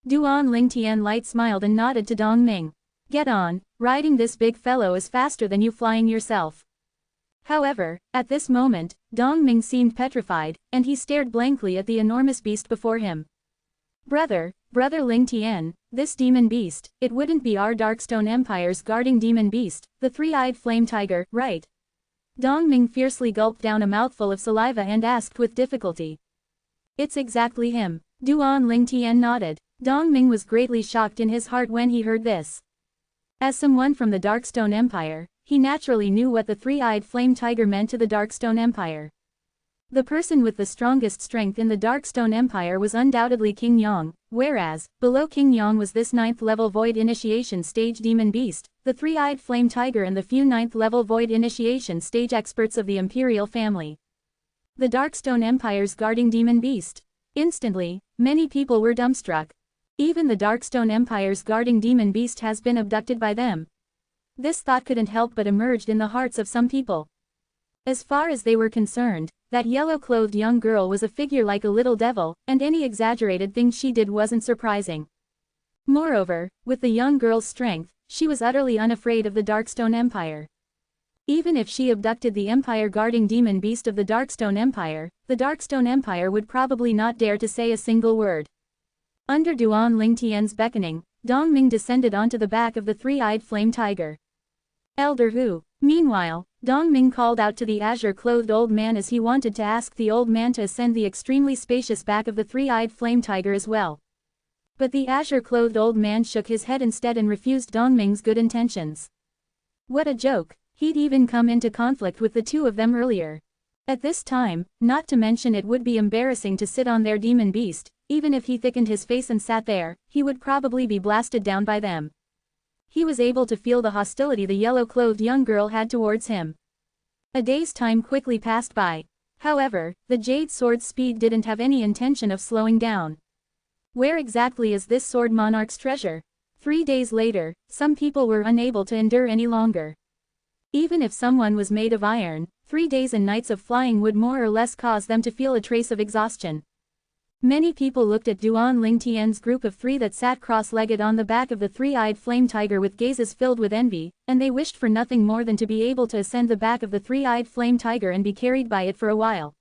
[SPEAKER 1] Duan Lingtian light smiled and nodded to Dong Ming. Get on, riding this big fellow is faster than you flying yourself. However, at this moment, Dong Ming seemed petrified, and he stared blankly at the enormous beast before him. Brother Lingtian, this demon beast, it wouldn't be our Darkstone Empire's guarding demon beast, the 3-eyed flame tiger, right? Dong Ming fiercely gulped down a mouthful of saliva and asked with difficulty. It's exactly him. Duan Lingtian nodded. Dong Ming was greatly shocked in his heart when he heard this. As someone from the Darkstone Empire, he naturally knew what the 3-eyed flame tiger meant to the Darkstone Empire. The person with the strongest strength in the Darkstone Empire was undoubtedly King Yong, whereas, below King Yong was this 9th-level Void Initiation Stage Demon Beast, the 3-eyed Flame Tiger and the few 9th-level Void Initiation Stage experts of the Imperial family. The Darkstone Empire's guarding Demon Beast. Instantly, many people were dumbstruck. Even the Darkstone Empire's guarding Demon Beast has been abducted by them. This thought couldn't help but emerged in the hearts of some people. As far as they were concerned, that yellow-clothed young girl was a figure like a little devil, and any exaggerated thing she did wasn't surprising. Moreover, with the young girl's strength, she was utterly unafraid of the Darkstone Empire. Even if she abducted the Empire-guarding demon beast of the Darkstone Empire, the Darkstone Empire would probably not dare to say a single word. Under Duan Lingtian's beckoning, Dong Ming descended onto the back of the 3-eyed flame tiger. Elder Hu. Meanwhile, Dong Ming called out to the azure-clothed old man as he wanted to ask the old man to ascend the extremely spacious back of the 3-eyed flame tiger as well. But the azure-clothed old man shook his head instead and refused Dong Ming's good intentions. What a joke, he'd even come into conflict with the two of them earlier. At this time, not to mention it would be embarrassing to sit on their demon beast, even if he thickened his face and sat there, he would probably be blasted down by them. He was able to feel the hostility the yellow-clothed young girl had towards him. A day's time quickly passed by. However, the Jade Sword's speed didn't have any intention of slowing down. Where exactly is this Sword Monarch's treasure? 3 days later, some people were unable to endure any longer. Even if someone was made of iron, 3 days and nights of flying would more or less cause them to feel a trace of exhaustion. Many people looked at Duan Lingtian's group of 3 that sat cross-legged on the back of the 3-eyed flame tiger with gazes filled with envy, and they wished for nothing more than to be able to ascend the back of the 3-eyed flame tiger and be carried by it for a while.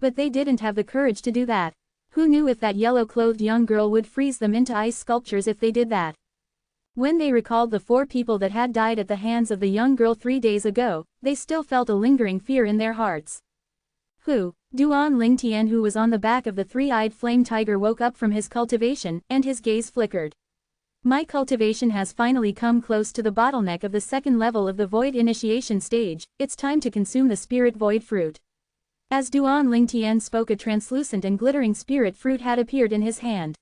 [SPEAKER 1] But they didn't have the courage to do that. Who knew if that yellow-clothed young girl would freeze them into ice sculptures if they did that? When they recalled the 4 people that had died at the hands of the young girl 3 days ago, they still felt a lingering fear in their hearts. Duan Lingtian, who was on the back of the three-eyed flame tiger, woke up from his cultivation, and his gaze flickered. My cultivation has finally come close to the bottleneck of the second level of the void initiation stage. It's time to consume the spirit void fruit. As Duan Lingtian spoke, a translucent and glittering spirit fruit had appeared in his hand.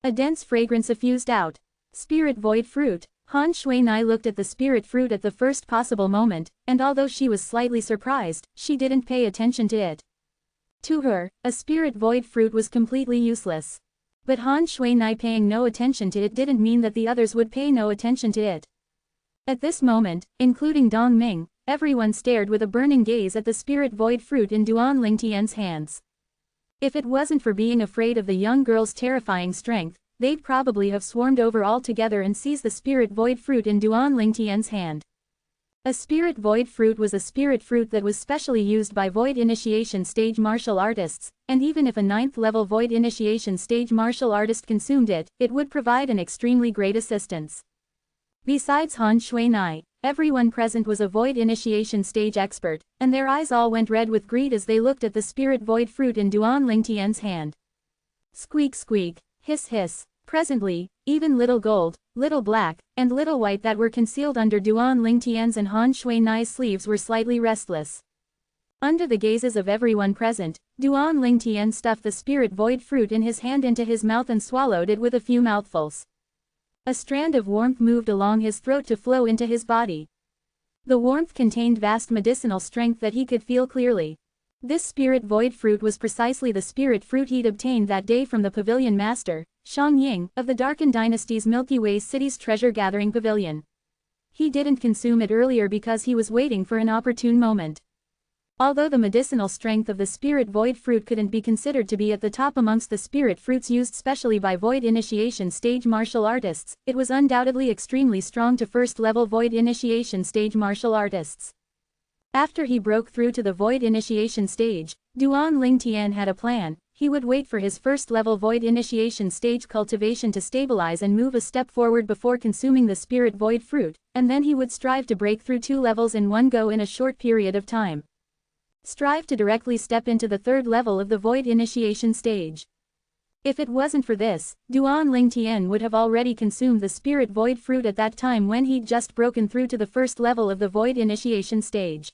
[SPEAKER 1] A dense fragrance effused out. Spirit void fruit. Han Shuinai looked at the spirit fruit at the first possible moment, and although she was slightly surprised, she didn't pay attention to it. To her, a spirit void fruit was completely useless. But Han Shuinai paying no attention to it didn't mean that the others would pay no attention to it. At this moment, including Dong Ming, everyone stared with a burning gaze at the spirit void fruit in Duan Lingtian's hands. If it wasn't for being afraid of the young girl's terrifying strength, they'd probably have swarmed over all together and seized the spirit void fruit in Duan Lingtian's hand. A spirit void fruit was a spirit fruit that was specially used by void initiation stage martial artists, and even if a 9th level void initiation stage martial artist consumed it, it would provide an extremely great assistance. Besides Han Shuinai, everyone present was a void initiation stage expert, and their eyes all went red with greed as they looked at the spirit void fruit in Duan Lingtian's hand. Squeak squeak, hiss hiss. Presently, even Little Gold, Little Black, and Little White that were concealed under Duan Lingtian's and Han Shuinai's sleeves were slightly restless. Under the gazes of everyone present, Duan Lingtian stuffed the spirit void fruit in his hand into his mouth and swallowed it with a few mouthfuls. A strand of warmth moved along his throat to flow into his body. The warmth contained vast medicinal strength that he could feel clearly. This spirit void fruit was precisely the spirit fruit he'd obtained that day from the pavilion master, Shang Ying, of the Darkened Dynasty's Milky Way City's treasure-gathering pavilion. He didn't consume it earlier because he was waiting for an opportune moment. Although the medicinal strength of the spirit void fruit couldn't be considered to be at the top amongst the spirit fruits used specially by void initiation stage martial artists, it was undoubtedly extremely strong to first-level void initiation stage martial artists. After he broke through to the void initiation stage, Duan Lingtian had a plan. He would wait for his first-level void initiation stage cultivation to stabilize and move a step forward before consuming the spirit void fruit, and then he would strive to break through 2 levels in one go in a short period of time. Strive to directly step into the 3rd level of the void initiation stage. If it wasn't for this, Duan Lingtian would have already consumed the spirit void fruit at that time when he'd just broken through to the 1st level of the void initiation stage.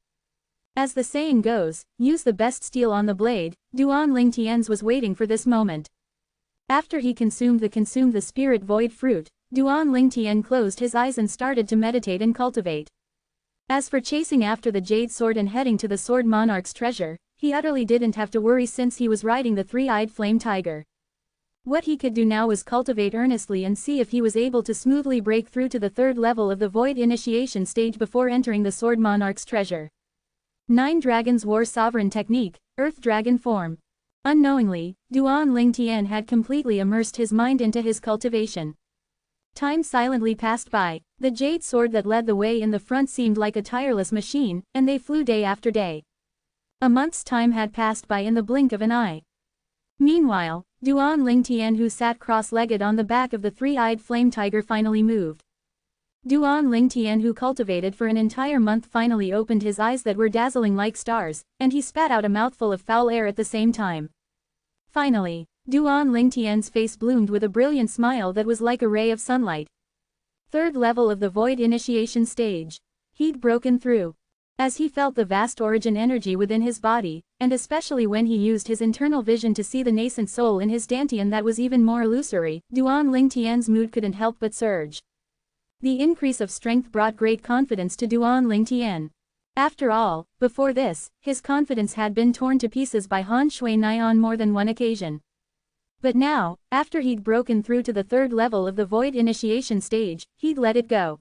[SPEAKER 1] As the saying goes, use the best steel on the blade. Duan Lingtian's was waiting for this moment. After he consumed the spirit void fruit, Duan Lingtian closed his eyes and started to meditate and cultivate. As for chasing after the jade sword and heading to the sword monarch's treasure, he utterly didn't have to worry since he was riding the three-eyed flame tiger. What he could do now was cultivate earnestly and see if he was able to smoothly break through to the 3rd level of the void initiation stage before entering the sword monarch's treasure. 9 Dragons War Sovereign Technique, Earth Dragon Form. Unknowingly, Duan Lingtian had completely immersed his mind into his cultivation. Time silently passed by. The jade sword that led the way in the front seemed like a tireless machine, and they flew day after day. A month's time had passed by in the blink of an eye. Meanwhile, Duan Lingtian, who sat cross-legged on the back of the three-eyed flame tiger, finally moved. Duan Lingtian, who cultivated for an entire month, finally opened his eyes that were dazzling like stars, and he spat out a mouthful of foul air at the same time. Finally, Duan Lingtian's face bloomed with a brilliant smile that was like a ray of sunlight. 3rd level of the void initiation stage. He'd broken through. As he felt the vast origin energy within his body, and especially when he used his internal vision to see the nascent soul in his dantian that was even more illusory, Duan Lingtian's mood couldn't help but surge. The increase of strength brought great confidence to Duan Lingtian. After all, before this, his confidence had been torn to pieces by Han Shuinai on more than one occasion. But now, after he'd broken through to the 3rd level of the void initiation stage, he'd let it go.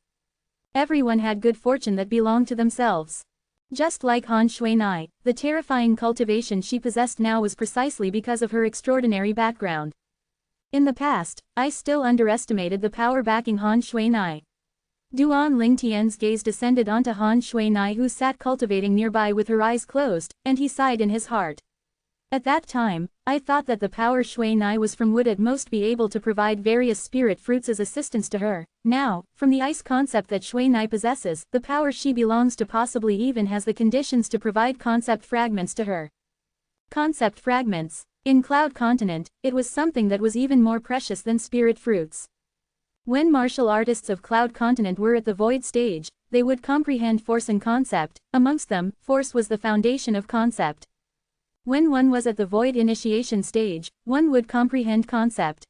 [SPEAKER 1] Everyone had good fortune that belonged to themselves. Just like Han Shuinai, the terrifying cultivation she possessed now was precisely because of her extraordinary background. In the past, I still underestimated the power backing Han Shuinai. Duan Lingtian's gaze descended onto Han Shuinai, who sat cultivating nearby with her eyes closed, and he sighed in his heart. At that time, I thought that the power Shuinai was from would at most be able to provide various spirit fruits as assistance to her. Now, from the ice concept that Shuinai possesses, the power she belongs to possibly even has the conditions to provide concept fragments to her. Concept fragments. In Cloud Continent, it was something that was even more precious than spirit fruits. When martial artists of Cloud Continent were at the void stage, they would comprehend force and concept. Amongst them, force was the foundation of concept. When one was at the void initiation stage, one would comprehend concept.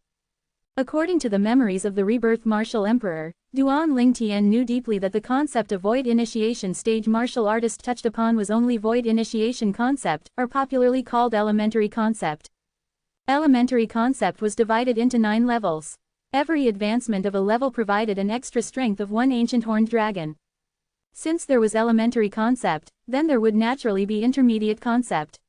[SPEAKER 1] According to the memories of the rebirth martial emperor, Duan Lingtian knew deeply that the concept of void initiation stage martial artist touched upon was only void initiation concept, or popularly called elementary concept. Elementary concept was divided into 9 levels. Every advancement of a level provided an extra strength of 1 ancient horned dragon. Since there was elementary concept, then there would naturally be intermediate concept.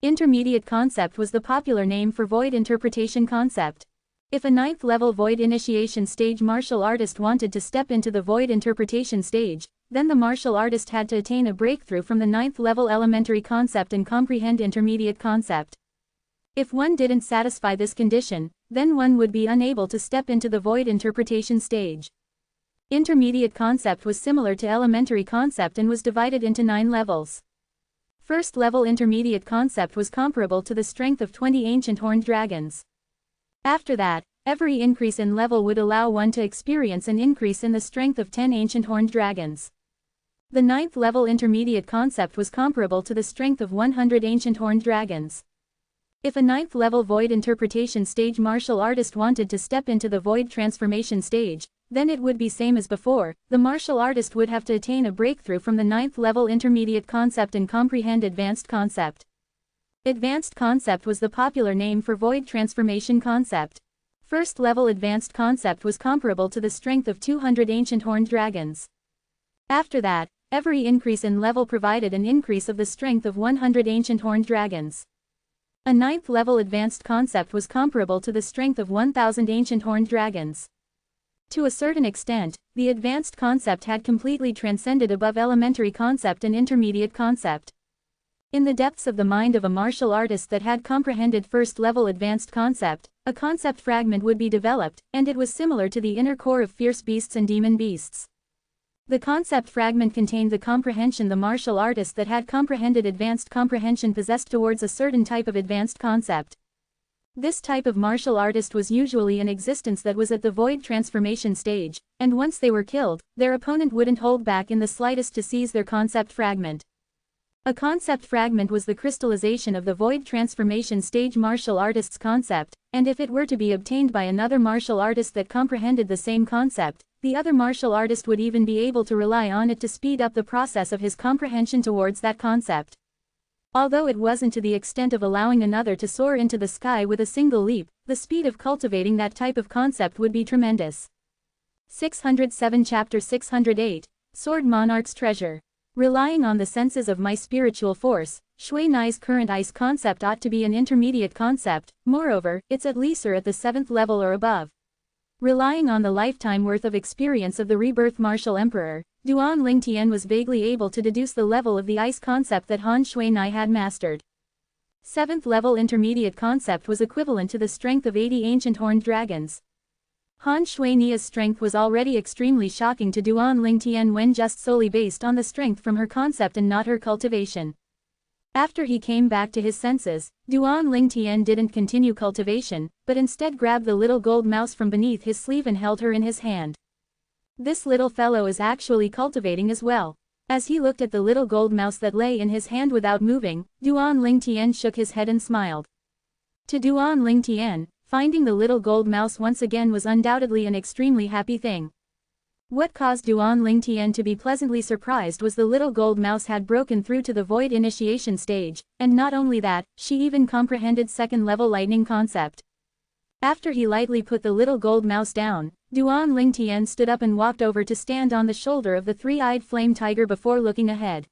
[SPEAKER 1] Intermediate concept was the popular name for void interpretation concept. If a 9th level void initiation stage martial artist wanted to step into the void interpretation stage, then the martial artist had to attain a breakthrough from the 9th level elementary concept and comprehend intermediate concept. If one didn't satisfy this condition, then one would be unable to step into the void interpretation stage. Intermediate concept was similar to elementary concept and was divided into 9 levels. First level intermediate concept was comparable to the strength of 20 ancient horned dragons. After that, every increase in level would allow one to experience an increase in the strength of 10 ancient horned dragons. The 9th level intermediate concept was comparable to the strength of 100 ancient horned dragons. If a 9th level void interpretation stage martial artist wanted to step into the void transformation stage, then it would be same as before, the martial artist would have to attain a breakthrough from the 9th level intermediate concept and comprehend advanced concept. Advanced concept was the popular name for void transformation concept. First level advanced concept was comparable to the strength of 200 ancient horned dragons. After that, every increase in level provided an increase of the strength of 100 ancient horned dragons. A 9th level advanced concept was comparable to the strength of 1000 ancient horned dragons. To a certain extent, the advanced concept had completely transcended above elementary concept and intermediate concept. In the depths of the mind of a martial artist that had comprehended first-level advanced concept, a concept fragment would be developed, and it was similar to the inner core of fierce beasts and demon beasts. The concept fragment contained the comprehension the martial artist that had comprehended advanced comprehension possessed towards a certain type of advanced concept. This type of martial artist was usually an existence that was at the void transformation stage, and once they were killed, their opponent wouldn't hold back in the slightest to seize their concept fragment. A concept fragment was the crystallization of the void transformation stage martial artist's concept, and if it were to be obtained by another martial artist that comprehended the same concept, the other martial artist would even be able to rely on it to speed up the process of his comprehension towards that concept. Although it wasn't to the extent of allowing another to soar into the sky with a single leap, the speed of cultivating that type of concept would be tremendous. 607 Chapter 608, Sword Monarch's Treasure. Relying on the senses of my spiritual force, Shui Nai's current ice concept ought to be an intermediate concept, moreover, it's at least at the 7th level or above. Relying on the lifetime worth of experience of the rebirth martial emperor, Duan Lingtian was vaguely able to deduce the level of the ice concept that Han Shui Nai had mastered. 7th level intermediate concept was equivalent to the strength of 80 ancient horned dragons. Han Shui Nia's strength was already extremely shocking to Duan Lingtian when just solely based on the strength from her concept and not her cultivation. After he came back to his senses, Duan Lingtian didn't continue cultivation, but instead grabbed the little gold mouse from beneath his sleeve and held her in his hand. This little fellow is actually cultivating as well. As he looked at the little gold mouse that lay in his hand without moving, Duan Lingtian shook his head and smiled. To Duan Lingtian, finding the little gold mouse once again was undoubtedly an extremely happy thing. What caused Duan Lingtian to be pleasantly surprised was the little gold mouse had broken through to the void initiation stage, and not only that, she even comprehended 2nd level lightning concept. After he lightly put the little gold mouse down, Duan Lingtian stood up and walked over to stand on the shoulder of the three-eyed flame tiger before looking ahead.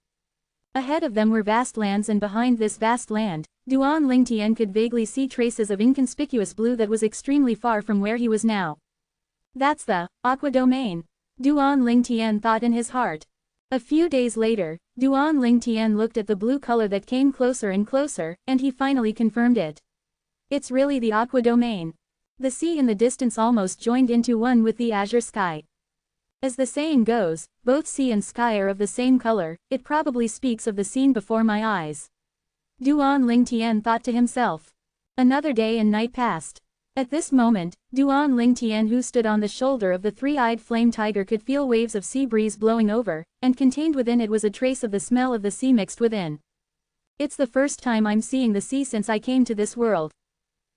[SPEAKER 1] Ahead of them were vast lands, and behind this vast land, Duan Lingtian could vaguely see traces of inconspicuous blue that was extremely far from where he was now. That's the Aqua Domain, Duan Lingtian thought in his heart. A few days later, Duan Lingtian looked at the blue color that came closer and closer, and he finally confirmed it. It's really the Aqua Domain. The sea in the distance almost joined into one with the azure sky. As the saying goes, both sea and sky are of the same color, it probably speaks of the scene before my eyes. Duan Lingtian thought to himself. Another day and night passed. At this moment, Duan Lingtian, who stood on the shoulder of the three-eyed flame tiger, could feel waves of sea breeze blowing over, and contained within it was a trace of the smell of the sea mixed within. It's the first time I'm seeing the sea since I came to this world.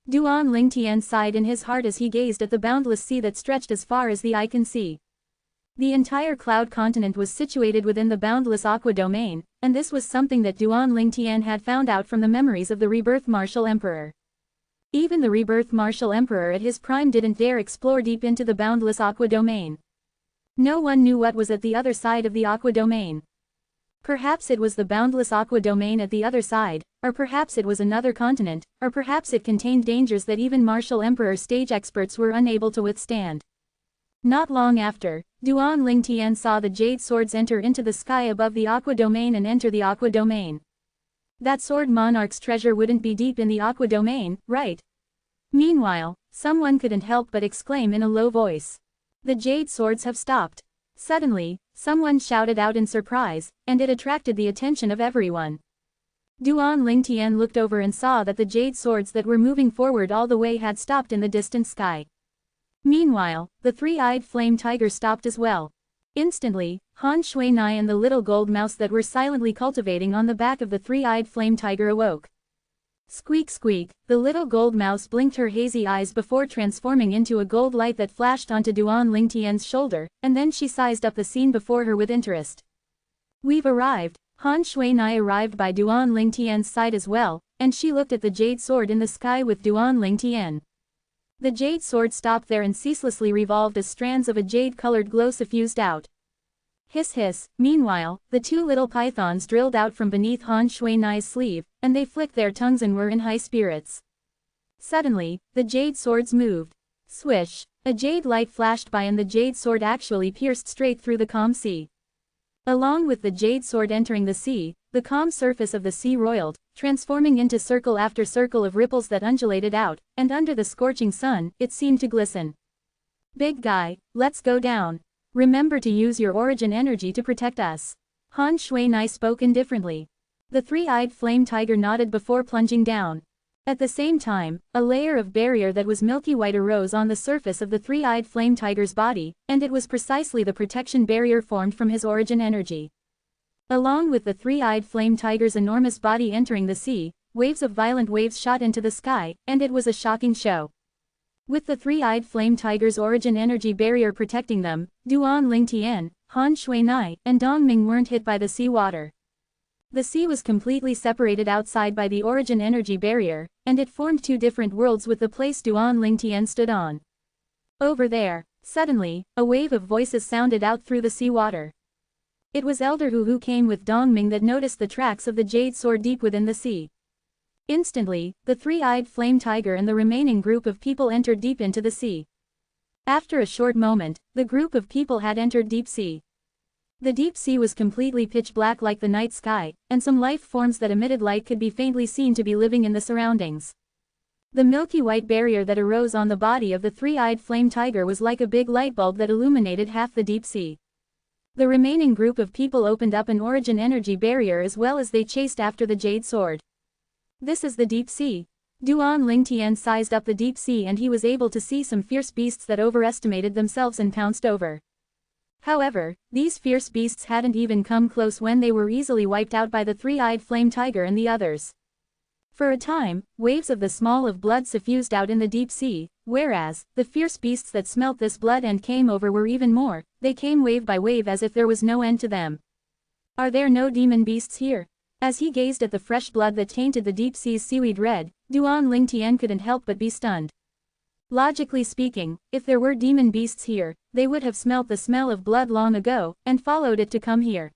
[SPEAKER 1] Duan Lingtian sighed in his heart as he gazed at the boundless sea that stretched as far as the eye can see. The entire cloud continent was situated within the boundless aqua domain, and this was something that Duan Lingtian had found out from the memories of the rebirth martial emperor. Even the rebirth martial emperor at his prime didn't dare explore deep into the boundless aqua domain. No one knew what was at the other side of the aqua domain. Perhaps it was the boundless aqua domain at the other side, or perhaps it was another continent, or perhaps it contained dangers that even martial emperor stage experts were unable to withstand. Not long after, Duan Lingtian saw the jade swords enter into the sky above the aqua domain and enter the aqua domain. That sword monarch's treasure wouldn't be deep in the aqua domain, right? Meanwhile, someone couldn't help but exclaim in a low voice. The jade swords have stopped. Suddenly, someone shouted out in surprise, and it attracted the attention of everyone. Duan Lingtian looked over and saw that the jade swords that were moving forward all the way had stopped in the distant sky. Meanwhile, the three-eyed flame tiger stopped as well. Instantly, Han Shuinai and the little gold mouse that were silently cultivating on the back of the three-eyed flame tiger awoke. Squeak squeak, the little gold mouse blinked her hazy eyes before transforming into a gold light that flashed onto Duan Lingtian's shoulder, and then she sized up the scene before her with interest. We've arrived. Han Shuinai arrived by Duan Lingtian's side as well, and she looked at the jade sword in the sky with Duan Lingtian. The jade sword stopped there and ceaselessly revolved as strands of a jade-colored glow suffused out. Hiss hiss. Meanwhile, the two little pythons drilled out from beneath Han Shuinai's sleeve, and they flicked their tongues and were in high spirits. Suddenly, the jade swords moved. Swish! A jade light flashed by and the jade sword actually pierced straight through the calm sea. Along with the jade sword entering the sea, the calm surface of the sea roiled, transforming into circle after circle of ripples that undulated out, and under the scorching sun, it seemed to glisten. Big guy, let's go down. Remember to use your origin energy to protect us. Han Shuinai spoke indifferently. The three-eyed flame tiger nodded before plunging down. At the same time, a layer of barrier that was milky white arose on the surface of the three-eyed flame tiger's body, and it was precisely the protection barrier formed from his origin energy. Along with the three-eyed flame tiger's enormous body entering the sea, waves of violent waves shot into the sky, and it was a shocking show. With the three-eyed flame tiger's origin energy barrier protecting them, Duan Lingtian, Han Shuinai, and Dong Ming weren't hit by the sea water. The sea was completely separated outside by the origin energy barrier, and it formed two different worlds with the place Duan Lingtian stood on. Over there, suddenly, a wave of voices sounded out through the sea water. It was Elder Hu who came with Dong Ming that noticed the tracks of the jade sword deep within the sea. Instantly, the three-eyed flame tiger and the remaining group of people entered deep into the sea. After a short moment, the group of people had entered deep sea. The deep sea was completely pitch black like the night sky, and some life forms that emitted light could be faintly seen to be living in the surroundings. The milky white barrier that arose on the body of the three-eyed flame tiger was like a big light bulb that illuminated half the deep sea. The remaining group of people opened up an origin energy barrier as well as they chased after the jade sword. This is the deep sea. Duan Lingtian sized up the deep sea and he was able to see some fierce beasts that overestimated themselves and pounced over. However, these fierce beasts hadn't even come close when they were easily wiped out by the three-eyed flame tiger and the others. For a time, waves of the smell of blood suffused out in the deep sea, whereas, the fierce beasts that smelt this blood and came over were even more, they came wave by wave as if there was no end to them. Are there no demon beasts here? As he gazed at the fresh blood that tainted the deep sea's seaweed red, Duan Lingtian couldn't help but be stunned. Logically speaking, if there were demon beasts here, they would have smelt the smell of blood long ago, and followed it to come here.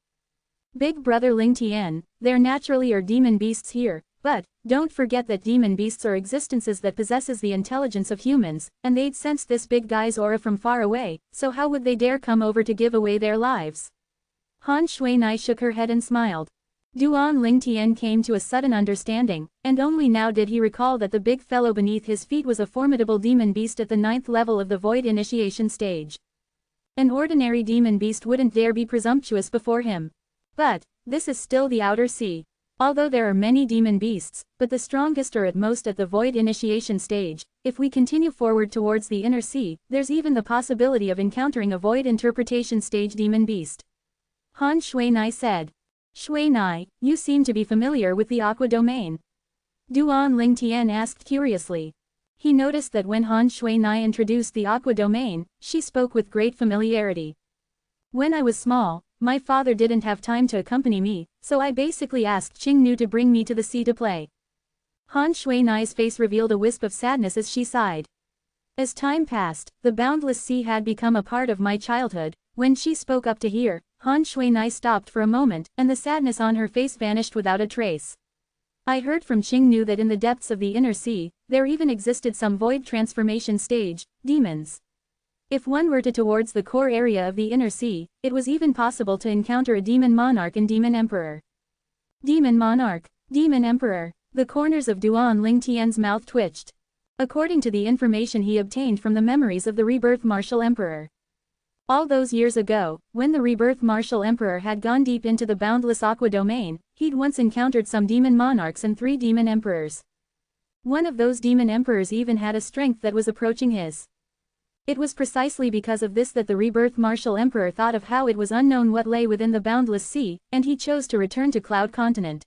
[SPEAKER 1] Big brother Lingtian, there naturally are demon beasts here, but, don't forget that demon beasts are existences that possesses the intelligence of humans, and they'd sense this big guy's aura from far away, so how would they dare come over to give away their lives? Han Shuinai shook her head and smiled. Duan Lingtian came to a sudden understanding, and only now did he recall that the big fellow beneath his feet was a formidable demon beast at the 9th level of the void initiation stage. An ordinary demon beast wouldn't dare be presumptuous before him. But, this is still the outer sea. Although there are many demon beasts, but the strongest are at most at the void initiation stage. If we continue forward towards the inner sea, there's even the possibility of encountering a void interpretation stage demon beast. Han Shuinai said. Shuinai, you seem to be familiar with the Aqua Domain. Duan Lingtian asked curiously. He noticed that when Han Shuinai introduced the Aqua Domain, she spoke with great familiarity. When I was small, my father didn't have time to accompany me, so I basically asked Qingnu to bring me to the sea to play. Han Shuinai's face revealed a wisp of sadness as she sighed. As time passed, the boundless sea had become a part of my childhood. When she spoke up to hear, Han Shuinai stopped for a moment, and the sadness on her face vanished without a trace. I heard from Qingnu that in the depths of the inner sea, there even existed some void transformation stage, demons. If one were to towards the core area of the inner sea, it was even possible to encounter a demon monarch and demon emperor. Demon monarch, demon emperor. The corners of Duan Lingtian's mouth twitched. According to the information he obtained from the memories of the rebirth martial emperor. All those years ago, when the rebirth martial emperor had gone deep into the boundless Aqua Domain, he'd once encountered some demon monarchs and 3 demon emperors. One of those demon emperors even had a strength that was approaching his. It was precisely because of this that the rebirth martial emperor thought of how it was unknown what lay within the boundless sea, and he chose to return to Cloud Continent.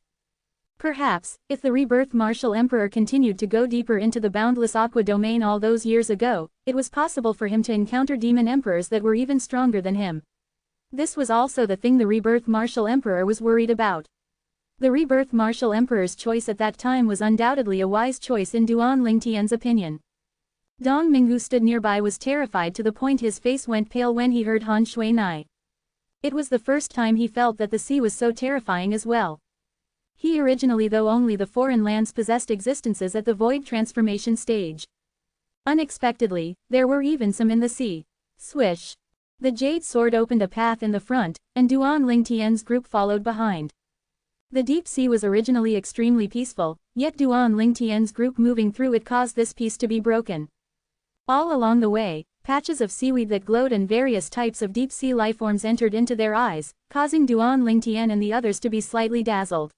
[SPEAKER 1] Perhaps, if the rebirth martial emperor continued to go deeper into the boundless Aqua Domain all those years ago, it was possible for him to encounter demon emperors that were even stronger than him. This was also the thing the rebirth martial emperor was worried about. The rebirth martial emperor's choice at that time was undoubtedly a wise choice in Duan Lingtian's opinion. Dong Ming, who stood nearby, was terrified to the point his face went pale when he heard Han Shuinai. It was the first time he felt that the sea was so terrifying as well. He originally, though only the foreign lands possessed existences at the void transformation stage. Unexpectedly, there were even some in the sea. Swish! The jade sword opened a path in the front, and Duan Lingtian's group followed behind. The deep sea was originally extremely peaceful, yet Duan Lingtian's group moving through it caused this peace to be broken. All along the way, patches of seaweed that glowed and various types of deep-sea lifeforms entered into their eyes, causing Duan Lingtian and the others to be slightly dazzled.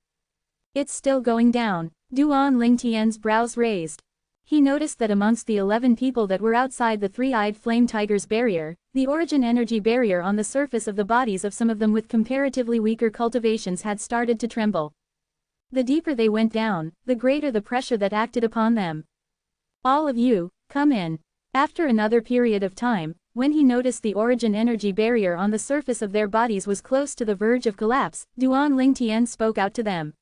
[SPEAKER 1] It's still going down. Duan Lingtian's brows raised. He noticed that amongst the 11 people that were outside the 3-eyed flame tiger's barrier, the origin energy barrier on the surface of the bodies of some of them with comparatively weaker cultivations had started to tremble. The deeper they went down, the greater the pressure that acted upon them. All of you, come in. After another period of time, when he noticed the origin energy barrier on the surface of their bodies was close to the verge of collapse, Duan Lingtian spoke out to them.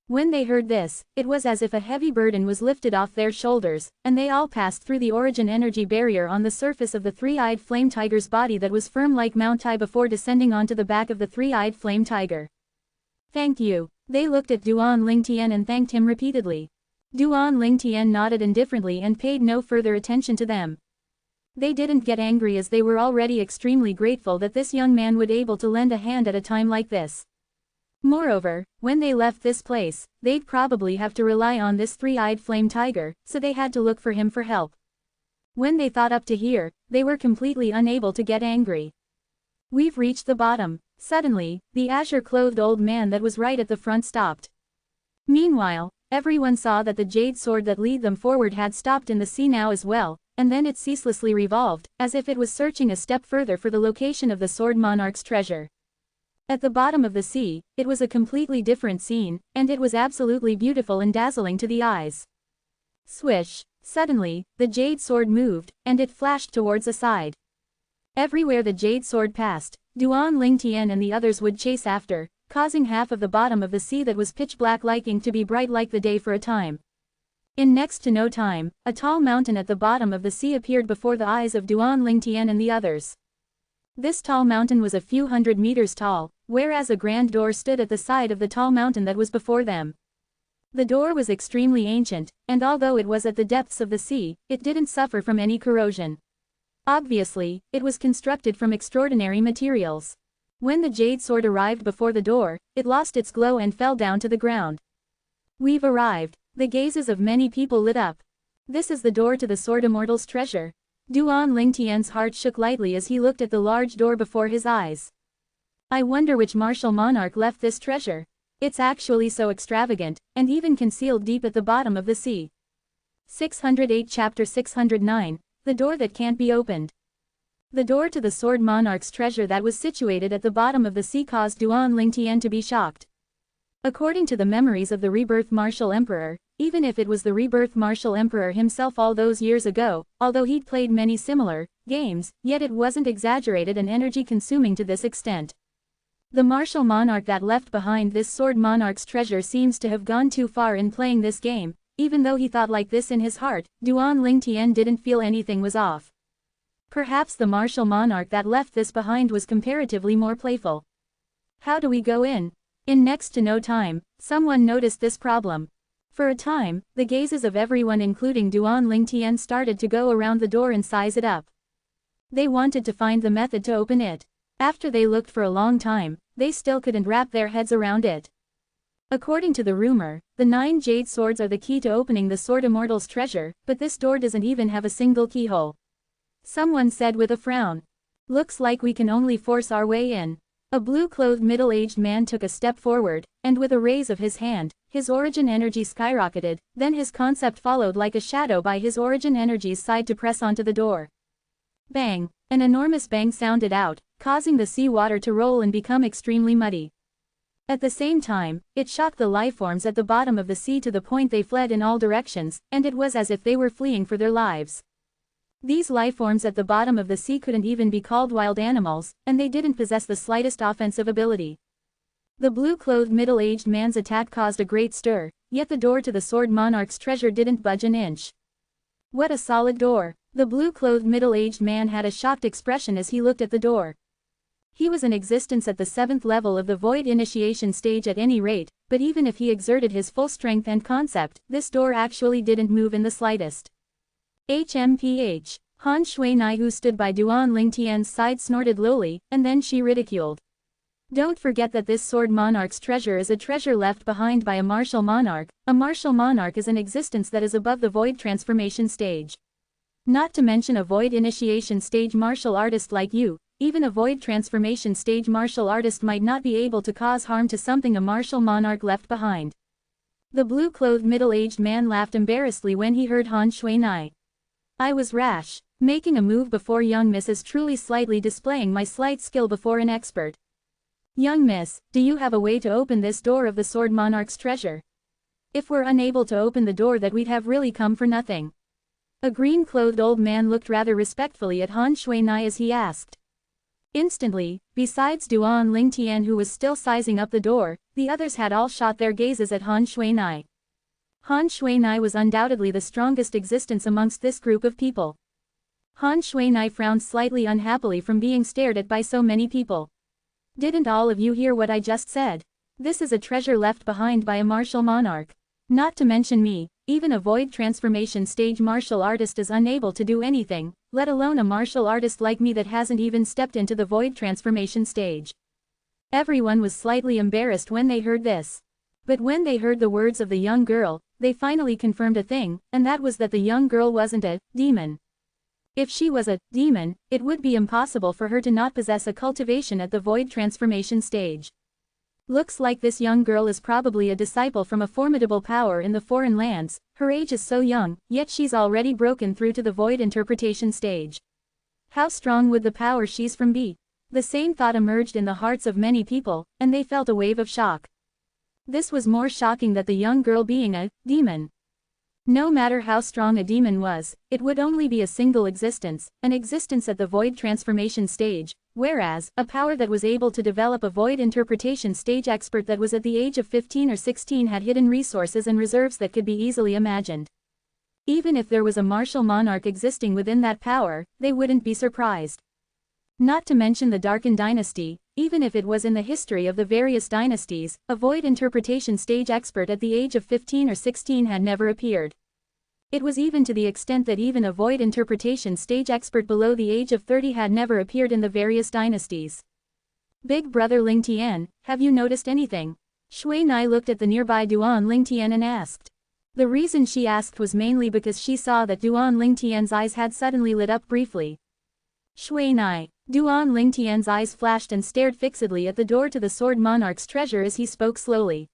[SPEAKER 1] When they heard this, it was as if a heavy burden was lifted off their shoulders, and they all passed through the origin energy barrier on the surface of the 3-eyed flame tiger's body that was firm like Mount Tai before descending onto the back of the 3-eyed flame tiger. Thank you. They looked at Duan Lingtian and thanked him repeatedly. Duan Lingtian nodded indifferently and paid no further attention to them. They didn't get angry as they were already extremely grateful that this young man would able to lend a hand at a time like this. Moreover, when they left this place, they'd probably have to rely on this 3-eyed flame tiger, so they had to look for him for help. When they thought up to here, they were completely unable to get angry. We've reached the bottom. Suddenly, the azure-clothed old man that was right at the front stopped. Meanwhile, everyone saw that the jade sword that led them forward had stopped in the sea now as well, and then it ceaselessly revolved, as if it was searching a step further for the location of the sword monarch's treasure. At the bottom of the sea, it was a completely different scene, and it was absolutely beautiful and dazzling to the eyes. Swish! Suddenly, the jade sword moved, and it flashed towards a side. Everywhere the jade sword passed, Duan Lingtian and the others would chase after, causing half of the bottom of the sea that was pitch black like ink to be bright like the day for a time. In next to no time, a tall mountain at the bottom of the sea appeared before the eyes of Duan Lingtian and the others. This tall mountain was a few hundred meters tall, whereas a grand door stood at the side of the tall mountain that was before them. The door was extremely ancient, and although it was at the depths of the sea, it didn't suffer from any corrosion. Obviously, it was constructed from extraordinary materials. When the jade sword arrived before the door, it lost its glow and fell down to the ground. We've arrived. The gazes of many people lit up. This is the door to the sword Immortal's treasure. Duan Lingtian's heart shook lightly as he looked at the large door before his eyes. I wonder which martial monarch left this treasure. It's actually so extravagant, and even concealed deep at the bottom of the sea. 608 Chapter 609, The Door That Can't Be Opened. The door to the Sword Monarch's treasure that was situated at the bottom of the sea caused Duan Lingtian to be shocked. According to the memories of the rebirth Martial Emperor, even if it was the rebirth Martial Emperor himself all those years ago, although he'd played many similar games, yet it wasn't exaggerated and energy-consuming to this extent. The martial monarch that left behind this Sword Monarch's treasure seems to have gone too far in playing this game. Even though he thought like this in his heart, Duan Lingtian didn't feel anything was off. Perhaps the martial monarch that left this behind was comparatively more playful. How do we go in? In next to no time, someone noticed this problem. For a time, the gazes of everyone including Duan Lingtian started to go around the door and size it up. They wanted to find the method to open it. After they looked for a long time, they still couldn't wrap their heads around it. According to the rumor, the 9 jade swords are the key to opening the Sword Immortal's treasure, but this door doesn't even have a single keyhole. Someone said with a frown. Looks like we can only force our way in. A blue-clothed middle-aged man took a step forward, and with a raise of his hand, his origin energy skyrocketed, then his concept followed like a shadow by his origin energy's side to press onto the door. Bang! An enormous bang sounded out, causing the sea water to roll and become extremely muddy. At the same time, it shocked the lifeforms at the bottom of the sea to the point they fled in all directions, and it was as if they were fleeing for their lives. These lifeforms at the bottom of the sea couldn't even be called wild animals, and they didn't possess the slightest offensive ability. The blue-clothed middle-aged man's attack caused a great stir, yet the door to the Sword Monarch's treasure didn't budge an inch. What a solid door! The blue-clothed middle-aged man had a shocked expression as he looked at the door. He was in existence at the 7th level of the Void Initiation stage at any rate, but even if he exerted his full strength and concept, this door actually didn't move in the slightest. HMPH. Han Shuinai, who stood by Duan Lingtian's side, snorted lowly, and then she ridiculed. Don't forget that this Sword Monarch's treasure is a treasure left behind by a martial monarch. A martial monarch is an existence that is above the Void Transformation stage. Not to mention a Void Initiation stage martial artist like you, even a Void Transformation stage martial artist might not be able to cause harm to something a martial monarch left behind. The blue-clothed middle-aged man laughed embarrassedly when he heard Han Shuinai. I was rash, making a move before young miss is truly slightly displaying my slight skill before an expert. Young miss, do you have a way to open this door of the Sword Monarch's treasure? If we're unable to open the door, that we'd have really come for nothing. A green-clothed old man looked rather respectfully at Han Shuinai as he asked. Instantly, besides Duan Lingtian who was still sizing up the door, the others had all shot their gazes at Han Shuinai. Han Shuinai was undoubtedly the strongest existence amongst this group of people. Han Shuinai frowned slightly unhappily from being stared at by so many people. Didn't all of you hear what I just said? This is a treasure left behind by a martial monarch. Not to mention me, even a Void Transformation stage martial artist is unable to do anything, let alone a martial artist like me that hasn't even stepped into the Void Transformation stage. Everyone was slightly embarrassed when they heard this. But when they heard the words of the young girl, they finally confirmed a thing, and that was that the young girl wasn't a demon. If she was a demon, it would be impossible for her to not possess a cultivation at the Void Transformation stage. Looks like this young girl is probably a disciple from a formidable power in the foreign lands. Her age is so young, yet she's already broken through to the Void Interpretation stage. How strong would the power she's from be? The same thought emerged in the hearts of many people, and they felt a wave of shock. This was more shocking than the young girl being a demon. No matter how strong a demon was, it would only be a single existence, an existence at the Void Transformation stage, whereas, a power that was able to develop a Void Interpretation stage expert that was at the age of 15 or 16 had hidden resources and reserves that could be easily imagined. Even if there was a martial monarch existing within that power, they wouldn't be surprised. Not to mention the Darken Dynasty, even if it was in the history of the various dynasties, a Void Interpretation stage expert at the age of 15 or 16 had never appeared. It was even to the extent that even a Void Interpretation stage expert below the age of 30 had never appeared in the various dynasties. Big brother Lingtian, have you noticed anything? Shuinai looked at the nearby Duan Lingtian and asked. The reason she asked was mainly because she saw that Duan Lingtian's eyes had suddenly lit up briefly. Shuinai, Duan Lingtian's eyes flashed and stared fixedly at the door to the Sword Monarch's treasure as he spoke slowly.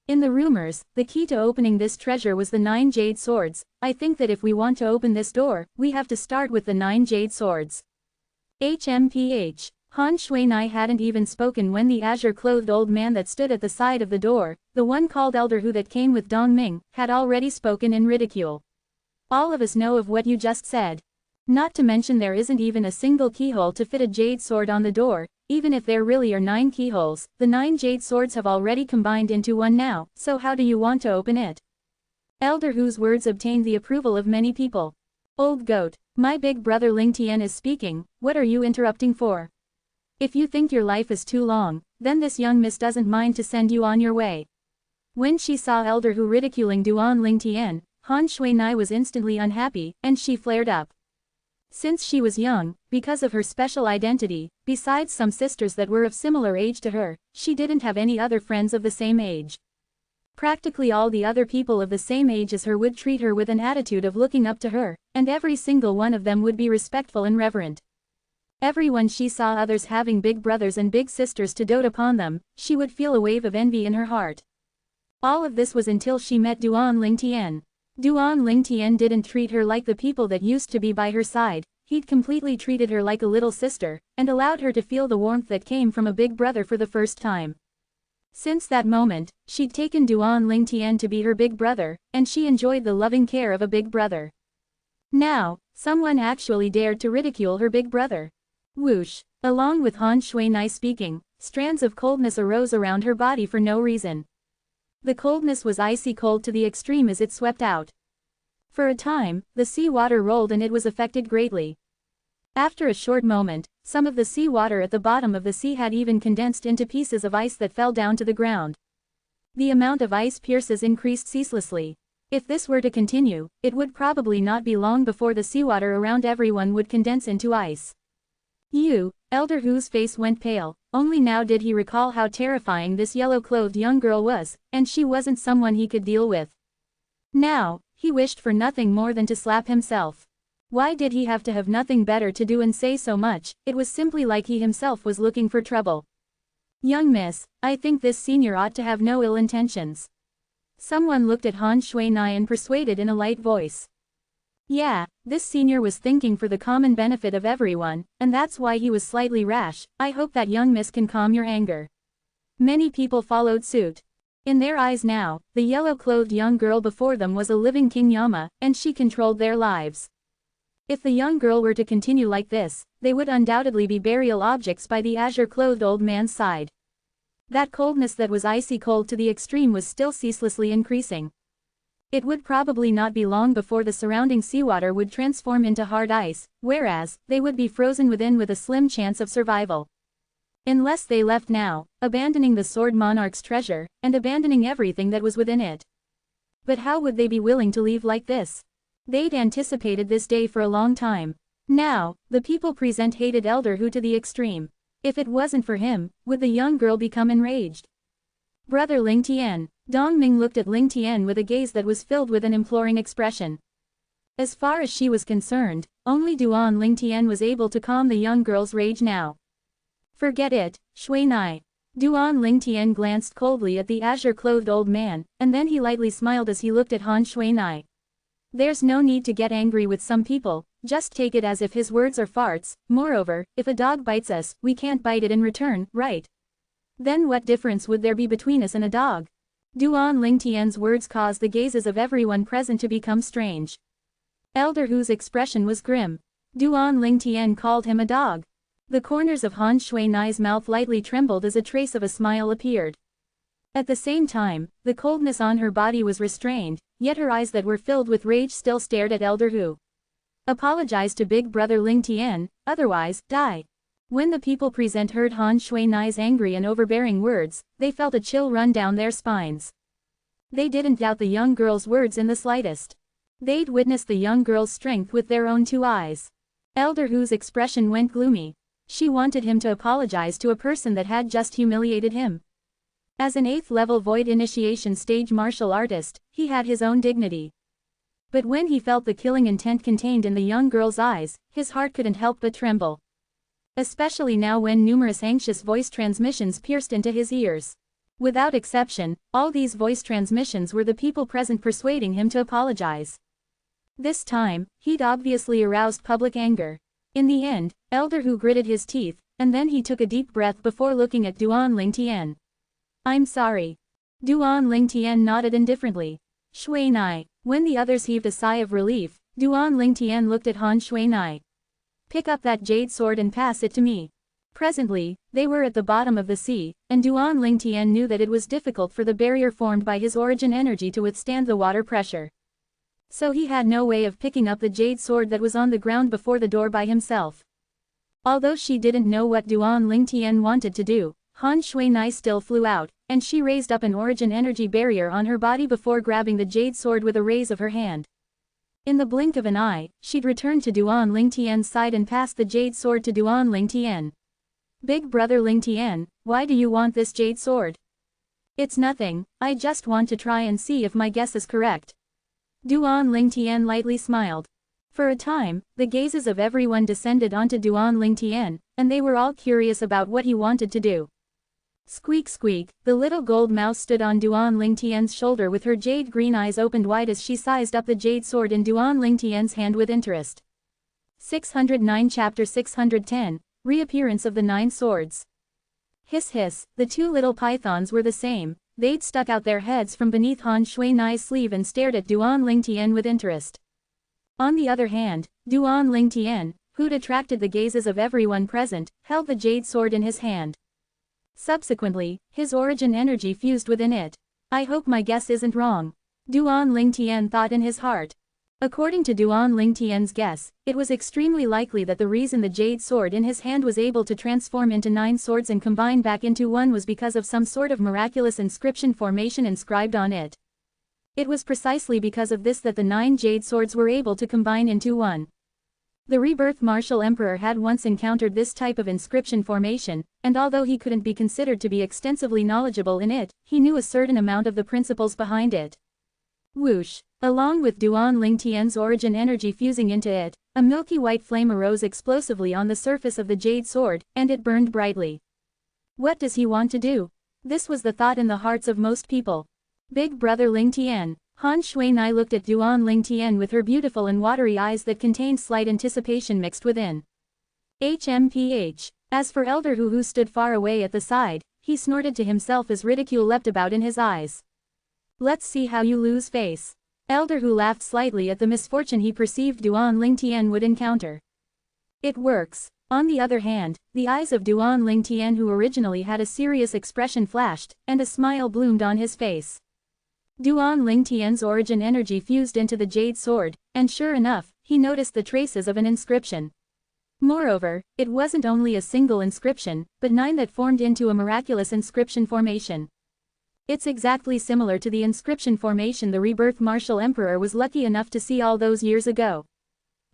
[SPEAKER 1] In the rumors, the key to opening this treasure was the 9 jade swords. I think that if we want to open this door, we have to start with the 9 jade swords. HMPH. Han Shuinai hadn't even spoken when the azure-clothed old man that stood at the side of the door, the one called Elder Hu that came with Dong Ming, had already spoken in ridicule. All of us know of what you just said. Not to mention there isn't even a single keyhole to fit a jade sword on the door. Even if there really are 9 keyholes, the 9 jade swords have already combined into one now, so how do you want to open it? Elder Hu's words obtained the approval of many people. Old goat, my big brother Ling Tian is speaking, what are you interrupting for? If you think your life is too long, then this young miss doesn't mind to send you on your way. When she saw Elder Hu ridiculing Duan Ling Tian, Han Shuinai was instantly unhappy, and she flared up. Since she was young, because of her special identity, besides some sisters that were of similar age to her, she didn't have any other friends of the same age. Practically all the other people of the same age as her would treat her with an attitude of looking up to her, and every single one of them would be respectful and reverent. Everyone she saw others having big brothers and big sisters to dote upon them, she would feel a wave of envy in her heart. All of this was until she met Duan Ling Tian. Duan Ling Tian didn't treat her like the people that used to be by her side, he'd completely treated her like a little sister, and allowed her to feel the warmth that came from a big brother for the first time. Since that moment, she'd taken Duan Ling Tian to be her big brother, and she enjoyed the loving care of a big brother. Now, someone actually dared to ridicule her big brother. Whoosh! Along with Han Shuinai speaking, strands of coldness arose around her body for no reason. The coldness was icy cold to the extreme as it swept out. For a time, the sea water rolled and it was affected greatly. After a short moment, some of the sea water at the bottom of the sea had even condensed into pieces of ice that fell down to the ground. The amount of ice pierces increased ceaselessly. If this were to continue, it would probably not be long before the seawater around everyone would condense into ice. Elder Hu's face went pale, only now did he recall how terrifying this yellow-clothed young girl was, and she wasn't someone he could deal with. Now, he wished for nothing more than to slap himself. Why did he have to have nothing better to do and say so much? It was simply like he himself was looking for trouble. Young miss, I think this senior ought to have no ill intentions. Someone looked at Han Shuinai and persuaded in a light voice. Yeah, this senior was thinking for the common benefit of everyone, and that's why he was slightly rash. I hope that young miss can calm your anger. Many people followed suit. In their eyes now, the yellow-clothed young girl before them was a living King Yama, and she controlled their lives. If the young girl were to continue like this, they would undoubtedly be burial objects by the azure-clothed old man's side. That coldness that was icy cold to the extreme was still ceaselessly increasing. It would probably not be long before the surrounding seawater would transform into hard ice, whereas, they would be frozen within with a slim chance of survival. Unless they left now, abandoning the Sword Monarch's treasure, and abandoning everything that was within it. But how would they be willing to leave like this? They'd anticipated this day for a long time. Now, the people present hated Elder Hu to the extreme. If it wasn't for him, would the young girl become enraged? Brother Ling Tian. Dong Ming looked at Ling Tian with a gaze that was filled with an imploring expression. As far as she was concerned, only Duan Ling Tian was able to calm the young girl's rage now. Forget it, Shuinai. Duan Ling Tian glanced coldly at the azure-clothed old man, and then he lightly smiled as he looked at Han Shuinai. There's no need to get angry with some people, just take it as if his words are farts. Moreover, if a dog bites us, we can't bite it in return, right? Then what difference would there be between us and a dog? Duan Ling Tian's words caused the gazes of everyone present to become strange. Elder Hu's expression was grim. Duan Ling Tian called him a dog. The corners of Han Shuinai's mouth lightly trembled as a trace of a smile appeared. At the same time, the coldness on her body was restrained, yet her eyes that were filled with rage still stared at Elder Hu. Apologize to big brother Ling Tian, otherwise, die. When the people present heard Han Shuinai's angry and overbearing words, they felt a chill run down their spines. They didn't doubt the young girl's words in the slightest. They'd witnessed the young girl's strength with their own 2 eyes. Elder Hu's expression went gloomy. She wanted him to apologize to a person that had just humiliated him. As an 8th level Void Initiation stage martial artist, he had his own dignity. But when he felt the killing intent contained in the young girl's eyes, his heart couldn't help but tremble. Especially now when numerous anxious voice transmissions pierced into his ears. Without exception, all these voice transmissions were the people present persuading him to apologize. This time, he'd obviously aroused public anger. In the end, Elder Hu gritted his teeth, and then he took a deep breath before looking at Duan Lingtian. I'm sorry. Duan Lingtian nodded indifferently. Shui Nai. When the others heaved a sigh of relief, Duan Lingtian looked at Han Shui Nai. Pick up that jade sword and pass it to me. Presently, they were at the bottom of the sea, and Duan Lingtian knew that it was difficult for the barrier formed by his origin energy to withstand the water pressure. So he had no way of picking up the jade sword that was on the ground before the door by himself. Although she didn't know what Duan Lingtian wanted to do, Han Shui Nai still flew out, and she raised up an origin energy barrier on her body before grabbing the jade sword with a raise of her hand. In the blink of an eye, she'd returned to Duan Lingtian's side and passed the jade sword to Duan Lingtian. Big brother Lingtian, why do you want this jade sword? It's nothing, I just want to try and see if my guess is correct. Duan Lingtian lightly smiled. For a time, the gazes of everyone descended onto Duan Lingtian, and they were all curious about what he wanted to do. Squeak squeak, the little gold mouse stood on Duan Lingtian's shoulder with her jade green eyes opened wide as she sized up the jade sword in Duan Lingtian's hand with interest. 609 Chapter 610, Reappearance of the Nine Swords. Hiss hiss, the two little pythons were the same, they'd stuck out their heads from beneath Han Shui Nai's sleeve and stared at Duan Lingtian with interest. On the other hand, Duan Lingtian, who'd attracted the gazes of everyone present, held the jade sword in his hand. Subsequently, his origin energy fused within it. I hope my guess isn't wrong. Duan Lingtian thought in his heart. According to Duan Lingtian's guess, it was extremely likely that the reason the jade sword in his hand was able to transform into 9 swords and combine back into one was because of some sort of miraculous inscription formation inscribed on it. It was precisely because of this that the 9 jade swords were able to combine into one. The rebirth martial emperor had once encountered this type of inscription formation, and although he couldn't be considered to be extensively knowledgeable in it, he knew a certain amount of the principles behind it. Whoosh! Along with Duan Lingtian's origin energy fusing into it, a milky white flame arose explosively on the surface of the jade sword, and it burned brightly. What does he want to do? This was the thought in the hearts of most people. Big brother Lingtian. Han Shui Nai looked at Duan Lingtian with her beautiful and watery eyes that contained slight anticipation mixed within. HMPH. As for Elder Hu, who stood far away at the side, he snorted to himself as ridicule leapt about in his eyes. Let's see how you lose face. Elder Hu laughed slightly at the misfortune he perceived Duan Lingtian would encounter. It works. On the other hand, the eyes of Duan Lingtian, who originally had a serious expression, flashed, and a smile bloomed on his face. Duan Lingtian's origin energy fused into the jade sword, and sure enough, he noticed the traces of an inscription. Moreover, it wasn't only a single inscription, but 9 that formed into a miraculous inscription formation. It's exactly similar to the inscription formation the rebirth martial emperor was lucky enough to see all those years ago.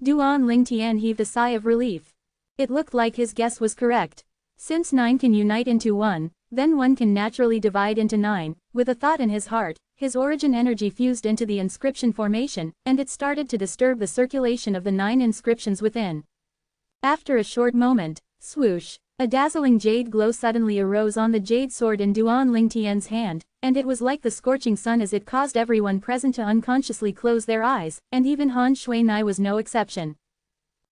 [SPEAKER 1] Duan Lingtian heaved a sigh of relief. It looked like his guess was correct. Since 9 can unite into 1, then 1 can naturally divide into 9, with a thought in his heart, his origin energy fused into the inscription formation, and it started to disturb the circulation of the 9 inscriptions within. After a short moment, swoosh, a dazzling jade glow suddenly arose on the jade sword in Duan Lingtian's hand, and it was like the scorching sun as it caused everyone present to unconsciously close their eyes, and even Han Shui Nai was no exception.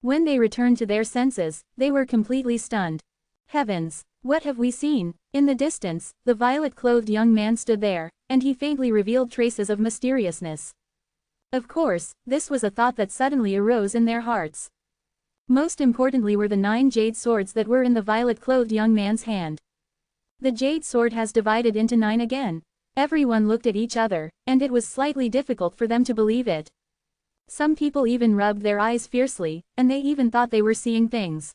[SPEAKER 1] When they returned to their senses, they were completely stunned. Heavens! What have we seen? In the distance, the violet-clothed young man stood there, and he faintly revealed traces of mysteriousness. Of course, this was a thought that suddenly arose in their hearts. Most importantly were the 9 jade swords that were in the violet-clothed young man's hand. The jade sword has divided into 9 again. Everyone looked at each other, and it was slightly difficult for them to believe it. Some people even rubbed their eyes fiercely, and they even thought they were seeing things.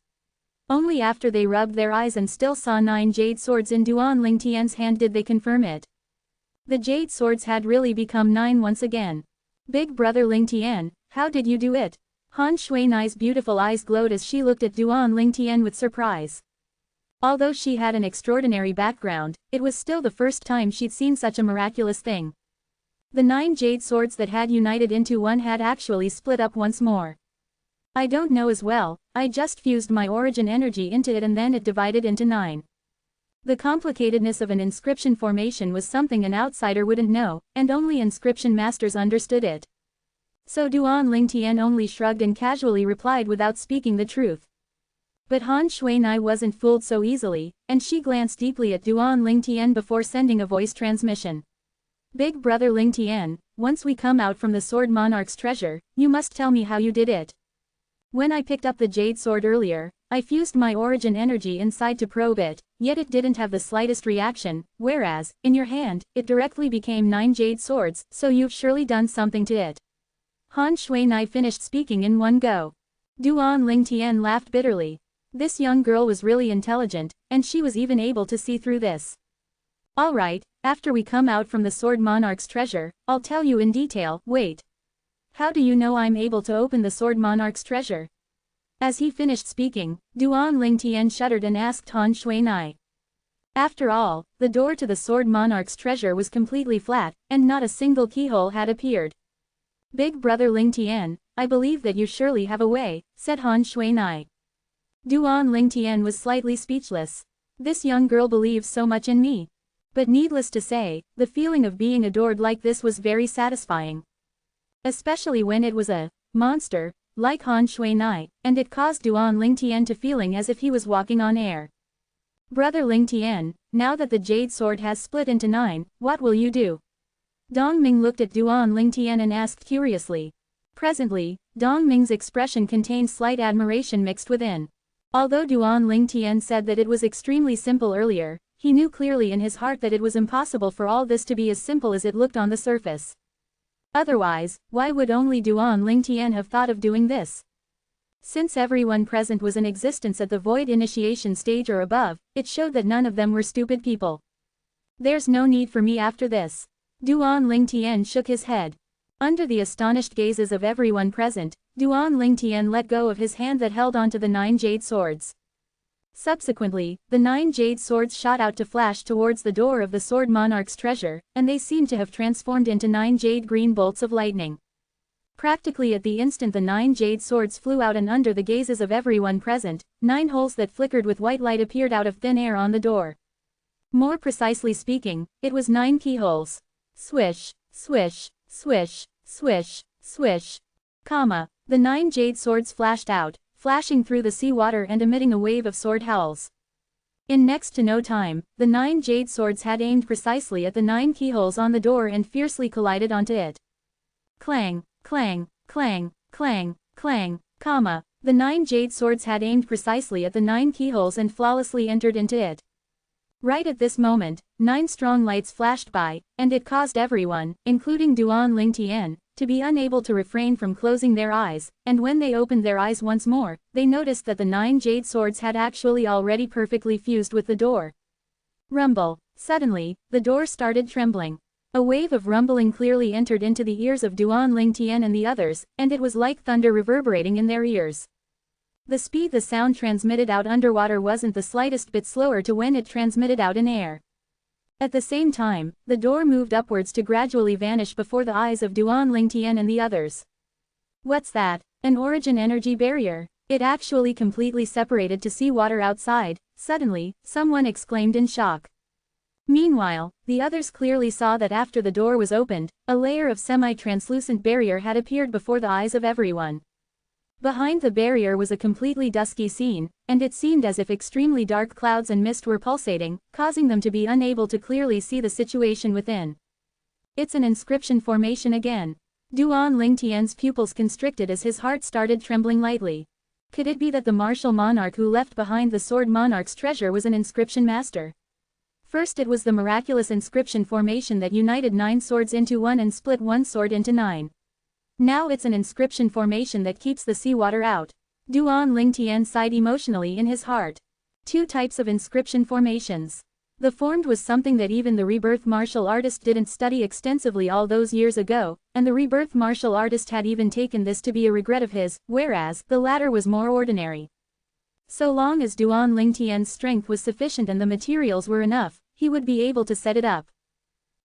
[SPEAKER 1] Only after they rubbed their eyes and still saw 9 jade swords in Duan Lingtian's hand did they confirm it. The jade swords had really become 9 once again. Big brother Lingtian, how did you do it? Han Shui Nai's beautiful eyes glowed as she looked at Duan Lingtian with surprise. Although she had an extraordinary background, it was still the first time she'd seen such a miraculous thing. The 9 jade swords that had united into one had actually split up once more. I don't know as well, I just fused my origin energy into it and then it divided into 9. The complicatedness of an inscription formation was something an outsider wouldn't know, and only inscription masters understood it. So Duan Lingtian only shrugged and casually replied without speaking the truth. But Han Shuinai wasn't fooled so easily, and she glanced deeply at Duan Lingtian before sending a voice transmission. Big brother Lingtian, once we come out from the Sword Monarch's treasure, you must tell me how you did it. When I picked up the jade sword earlier, I fused my origin energy inside to probe it, yet it didn't have the slightest reaction, whereas, in your hand, it directly became 9 jade swords, so you've surely done something to it. Han Shuinai finished speaking in one go. Duan Lingtian laughed bitterly. This young girl was really intelligent, and she was even able to see through this. Alright, after we come out from the Sword Monarch's treasure, I'll tell you in detail. Wait. How do you know I'm able to open the Sword Monarch's treasure? As he finished speaking, Duan Lingtian shuddered and asked Han Shuinai. After all, the door to the Sword Monarch's treasure was completely flat, and not a single keyhole had appeared. Big brother Lingtian, I believe that you surely have a way, said Han Shuinai. Duan Lingtian was slightly speechless. This young girl believes so much in me. But needless to say, the feeling of being adored like this was very satisfying. Especially when it was a monster, like Han Shuinai, and it caused Duan Lingtian to feeling as if he was walking on air. Brother Lingtian, now that the jade sword has split into 9, what will you do? Dong Ming looked at Duan Lingtian and asked curiously. Presently, Dong Ming's expression contained slight admiration mixed within. Although Duan Lingtian said that it was extremely simple earlier, he knew clearly in his heart that it was impossible for all this to be as simple as it looked on the surface. Otherwise, why would only Duan Lingtian have thought of doing this? Since everyone present was in existence at the void initiation stage or above, it showed that none of them were stupid people. There's no need for me after this. Duan Lingtian shook his head. Under the astonished gazes of everyone present, Duan Lingtian let go of his hand that held onto the 9 jade swords. Subsequently, the 9 jade swords shot out to flash towards the door of the Sword Monarch's treasure, and they seemed to have transformed into 9 jade green bolts of lightning. Practically at the instant the 9 jade swords flew out and under the gazes of everyone present, 9 holes that flickered with white light appeared out of thin air on the door. More precisely speaking, it was 9 keyholes. Swish, swish, swish, swish, swish. The 9 jade swords flashed out, flashing through the seawater and emitting a wave of sword howls. In next to no time, the 9 jade swords had aimed precisely at the 9 keyholes on the door and fiercely collided onto it. Clang, clang, clang, clang, clang, the 9 jade swords had aimed precisely at the 9 keyholes and flawlessly entered into it. Right at this moment, 9 strong lights flashed by, and it caused everyone, including Duan Lingtian, to be unable to refrain from closing their eyes, and when they opened their eyes once more, they noticed that the 9 jade swords had actually already perfectly fused with the door. Rumble. Suddenly, the door started trembling. A wave of rumbling clearly entered into the ears of Duan Lingtian and the others, and it was like thunder reverberating in their ears. The speed the sound transmitted out underwater wasn't the slightest bit slower to when it transmitted out in air. At the same time, the door moved upwards to gradually vanish before the eyes of Duan Lingtian and the others. What's that? An origin energy barrier. It actually completely separated to seawater outside. Suddenly, someone exclaimed in shock. Meanwhile, the others clearly saw that after the door was opened, a layer of semi-translucent barrier had appeared before the eyes of everyone. Behind the barrier was a completely dusky scene, and it seemed as if extremely dark clouds and mist were pulsating, causing them to be unable to clearly see the situation within. It's an inscription formation again. Duan Lingtian's pupils constricted as his heart started trembling lightly. Could it be that the martial monarch who left behind the Sword Monarch's treasure was an inscription master? First it was the miraculous inscription formation that united 9 swords into one and split one sword into 9. Now it's an inscription formation that keeps the seawater out. Duan Lingtian sighed emotionally in his heart. 2 types of inscription formations. The formed was something that even the rebirth martial artist didn't study extensively all those years ago, and the rebirth martial artist had even taken this to be a regret of his, whereas the latter was more ordinary. So long as Duan Lingtian's strength was sufficient and the materials were enough, he would be able to set it up.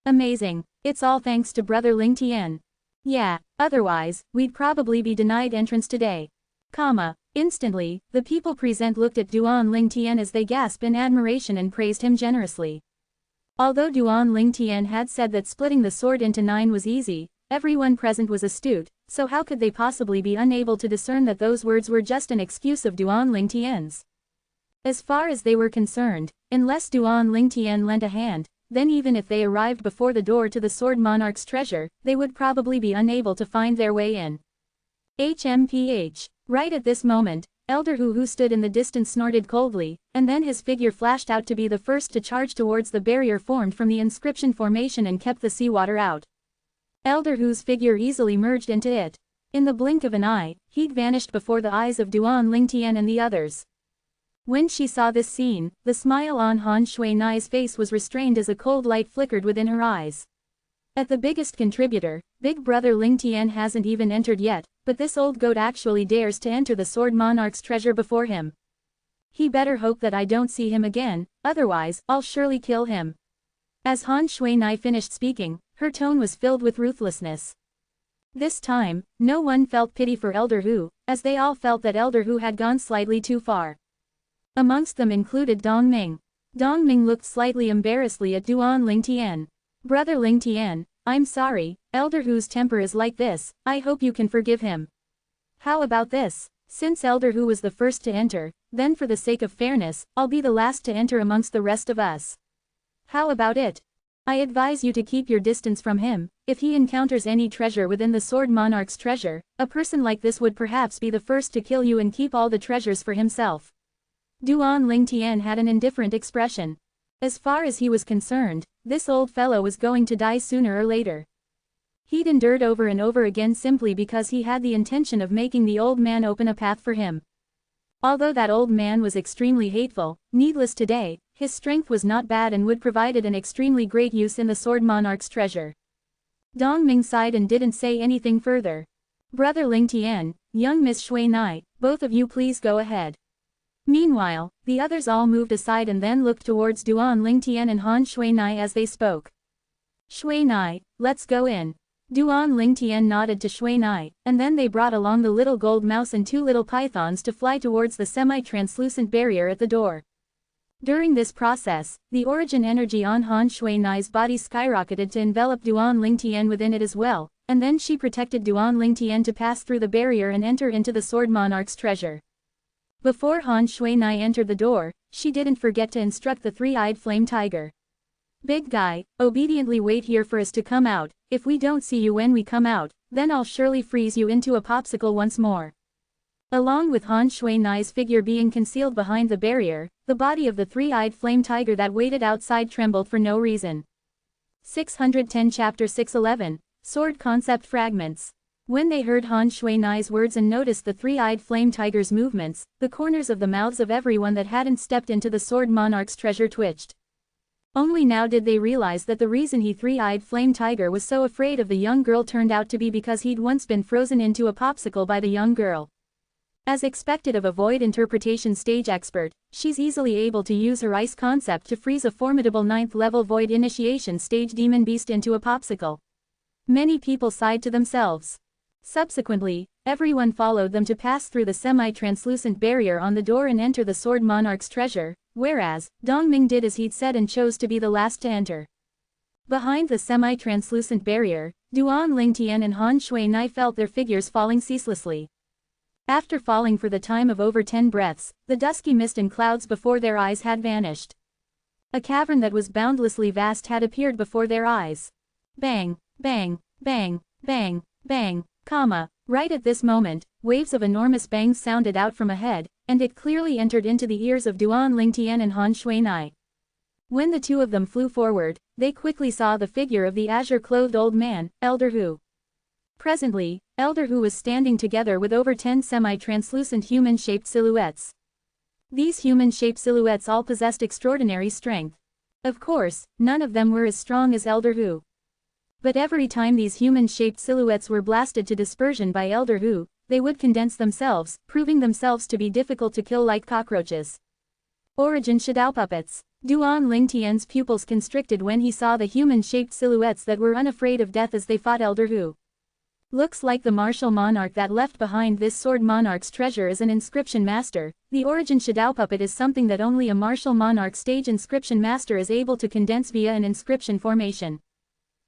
[SPEAKER 1] Amazing. It's all thanks to brother Lingtian. Yeah, otherwise, we'd probably be denied entrance today. Instantly, the people present looked at Duan Lingtian as they gasped in admiration and praised him generously. Although Duan Lingtian had said that splitting the sword into 9 was easy, everyone present was astute, so how could they possibly be unable to discern that those words were just an excuse of Duan Lingtian's? As far as they were concerned, unless Duan Lingtian lent a hand, then even if they arrived before the door to the Sword Monarch's treasure, they would probably be unable to find their way in. HMPH. Right at this moment, Elder who stood in the distance snorted coldly, and then his figure flashed out to be the first to charge towards the barrier formed from the inscription formation and kept the seawater out. Elder Hu's figure easily merged into it. In the blink of an eye, he'd vanished before the eyes of Duan Lingtian and the others. When she saw this scene, the smile on Han Shui Nai's face was restrained as a cold light flickered within her eyes. At the biggest contributor, Big Brother Lingtian hasn't even entered yet, but this old goat actually dares to enter the Sword Monarch's treasure before him. He better hope that I don't see him again, otherwise, I'll surely kill him. As Han Shui Nai finished speaking, her tone was filled with ruthlessness. This time, no one felt pity for Elder Hu, as they all felt that Elder Hu had gone slightly too far. Amongst them included Dong Ming. Dong Ming looked slightly embarrassedly at Duan Lingtian. Brother Lingtian, I'm sorry, Elder Hu's temper is like this, I hope you can forgive him. How about this? Since Elder Hu was the first to enter, then for the sake of fairness, I'll be the last to enter amongst the rest of us. How about it? I advise you to keep your distance from him. If he encounters any treasure within the Sword Monarch's treasure, a person like this would perhaps be the first to kill you and keep all the treasures for himself. Duan Lingtian had an indifferent expression. As far as he was concerned, this old fellow was going to die sooner or later. He'd endured over and over again simply because he had the intention of making the old man open a path for him. Although that old man was extremely hateful, needless to say, his strength was not bad and would provided an extremely great use in the Sword Monarch's treasure. Dong Ming sighed and didn't say anything further. Brother Lingtian, young Miss Shui Nai, both of you please go ahead. Meanwhile, the others all moved aside and then looked towards Duan Lingtian and Han Shui Nai as they spoke. Shui Nai, let's go in. Duan Lingtian nodded to Shui Nai, and then they brought along the little gold mouse and 2 little pythons to fly towards the semi-translucent barrier at the door. During this process, the origin energy on Han Shui Nai's body skyrocketed to envelop Duan Lingtian within it as well, and then she protected Duan Lingtian to pass through the barrier and enter into the Sword Monarch's treasure. Before Han Shui Nai entered the door, she didn't forget to instruct the 3-eyed flame tiger. Big guy, obediently wait here for us to come out. If we don't see you when we come out, then I'll surely freeze you into a popsicle once more. Along with Han Shui Nai's figure being concealed behind the barrier, the body of the 3-eyed flame tiger that waited outside trembled for no reason. 610 Chapter 611, Sword Concept Fragments. When they heard Han Shui Nai's words and noticed the 3-eyed flame tiger's movements, the corners of the mouths of everyone that hadn't stepped into the Sword Monarch's treasure twitched. Only now did they realize that the reason he 3-eyed flame tiger was so afraid of the young girl turned out to be because he'd once been frozen into a popsicle by the young girl. As expected of a void interpretation stage expert, she's easily able to use her ice concept to freeze a formidable 9th level void initiation stage demon beast into a popsicle. Many people sighed to themselves. Subsequently, everyone followed them to pass through the semi-translucent barrier on the door and enter the Sword Monarch's treasure, whereas, Dong Ming did as he'd said and chose to be the last to enter. Behind the semi-translucent barrier, Duan Lingtian and Han Shui Nai felt their figures falling ceaselessly. After falling for the time of over 10 breaths, the dusky mist and clouds before their eyes had vanished. A cavern that was boundlessly vast had appeared before their eyes. Bang, bang, bang, bang, bang. Right at this moment, waves of enormous bangs sounded out from ahead, and it clearly entered into the ears of Duan Lingtian and Han Shui Nai. When the two of them flew forward, they quickly saw the figure of the azure-clothed old man, Elder Hu. Presently, Elder Hu was standing together with over 10 semi-translucent human-shaped silhouettes. These human-shaped silhouettes all possessed extraordinary strength. Of course, none of them were as strong as Elder Hu. But every time these human-shaped silhouettes were blasted to dispersion by Elder Hu, they would condense themselves, proving themselves to be difficult to kill like cockroaches. Origin Shadow Puppets. Duan Lingtian's pupils constricted when he saw the human-shaped silhouettes that were unafraid of death as they fought Elder Hu. Looks like the martial monarch that left behind this sword monarch's treasure is an inscription master. The origin shadow puppet is something that only a martial monarch stage inscription master is able to condense via an inscription formation.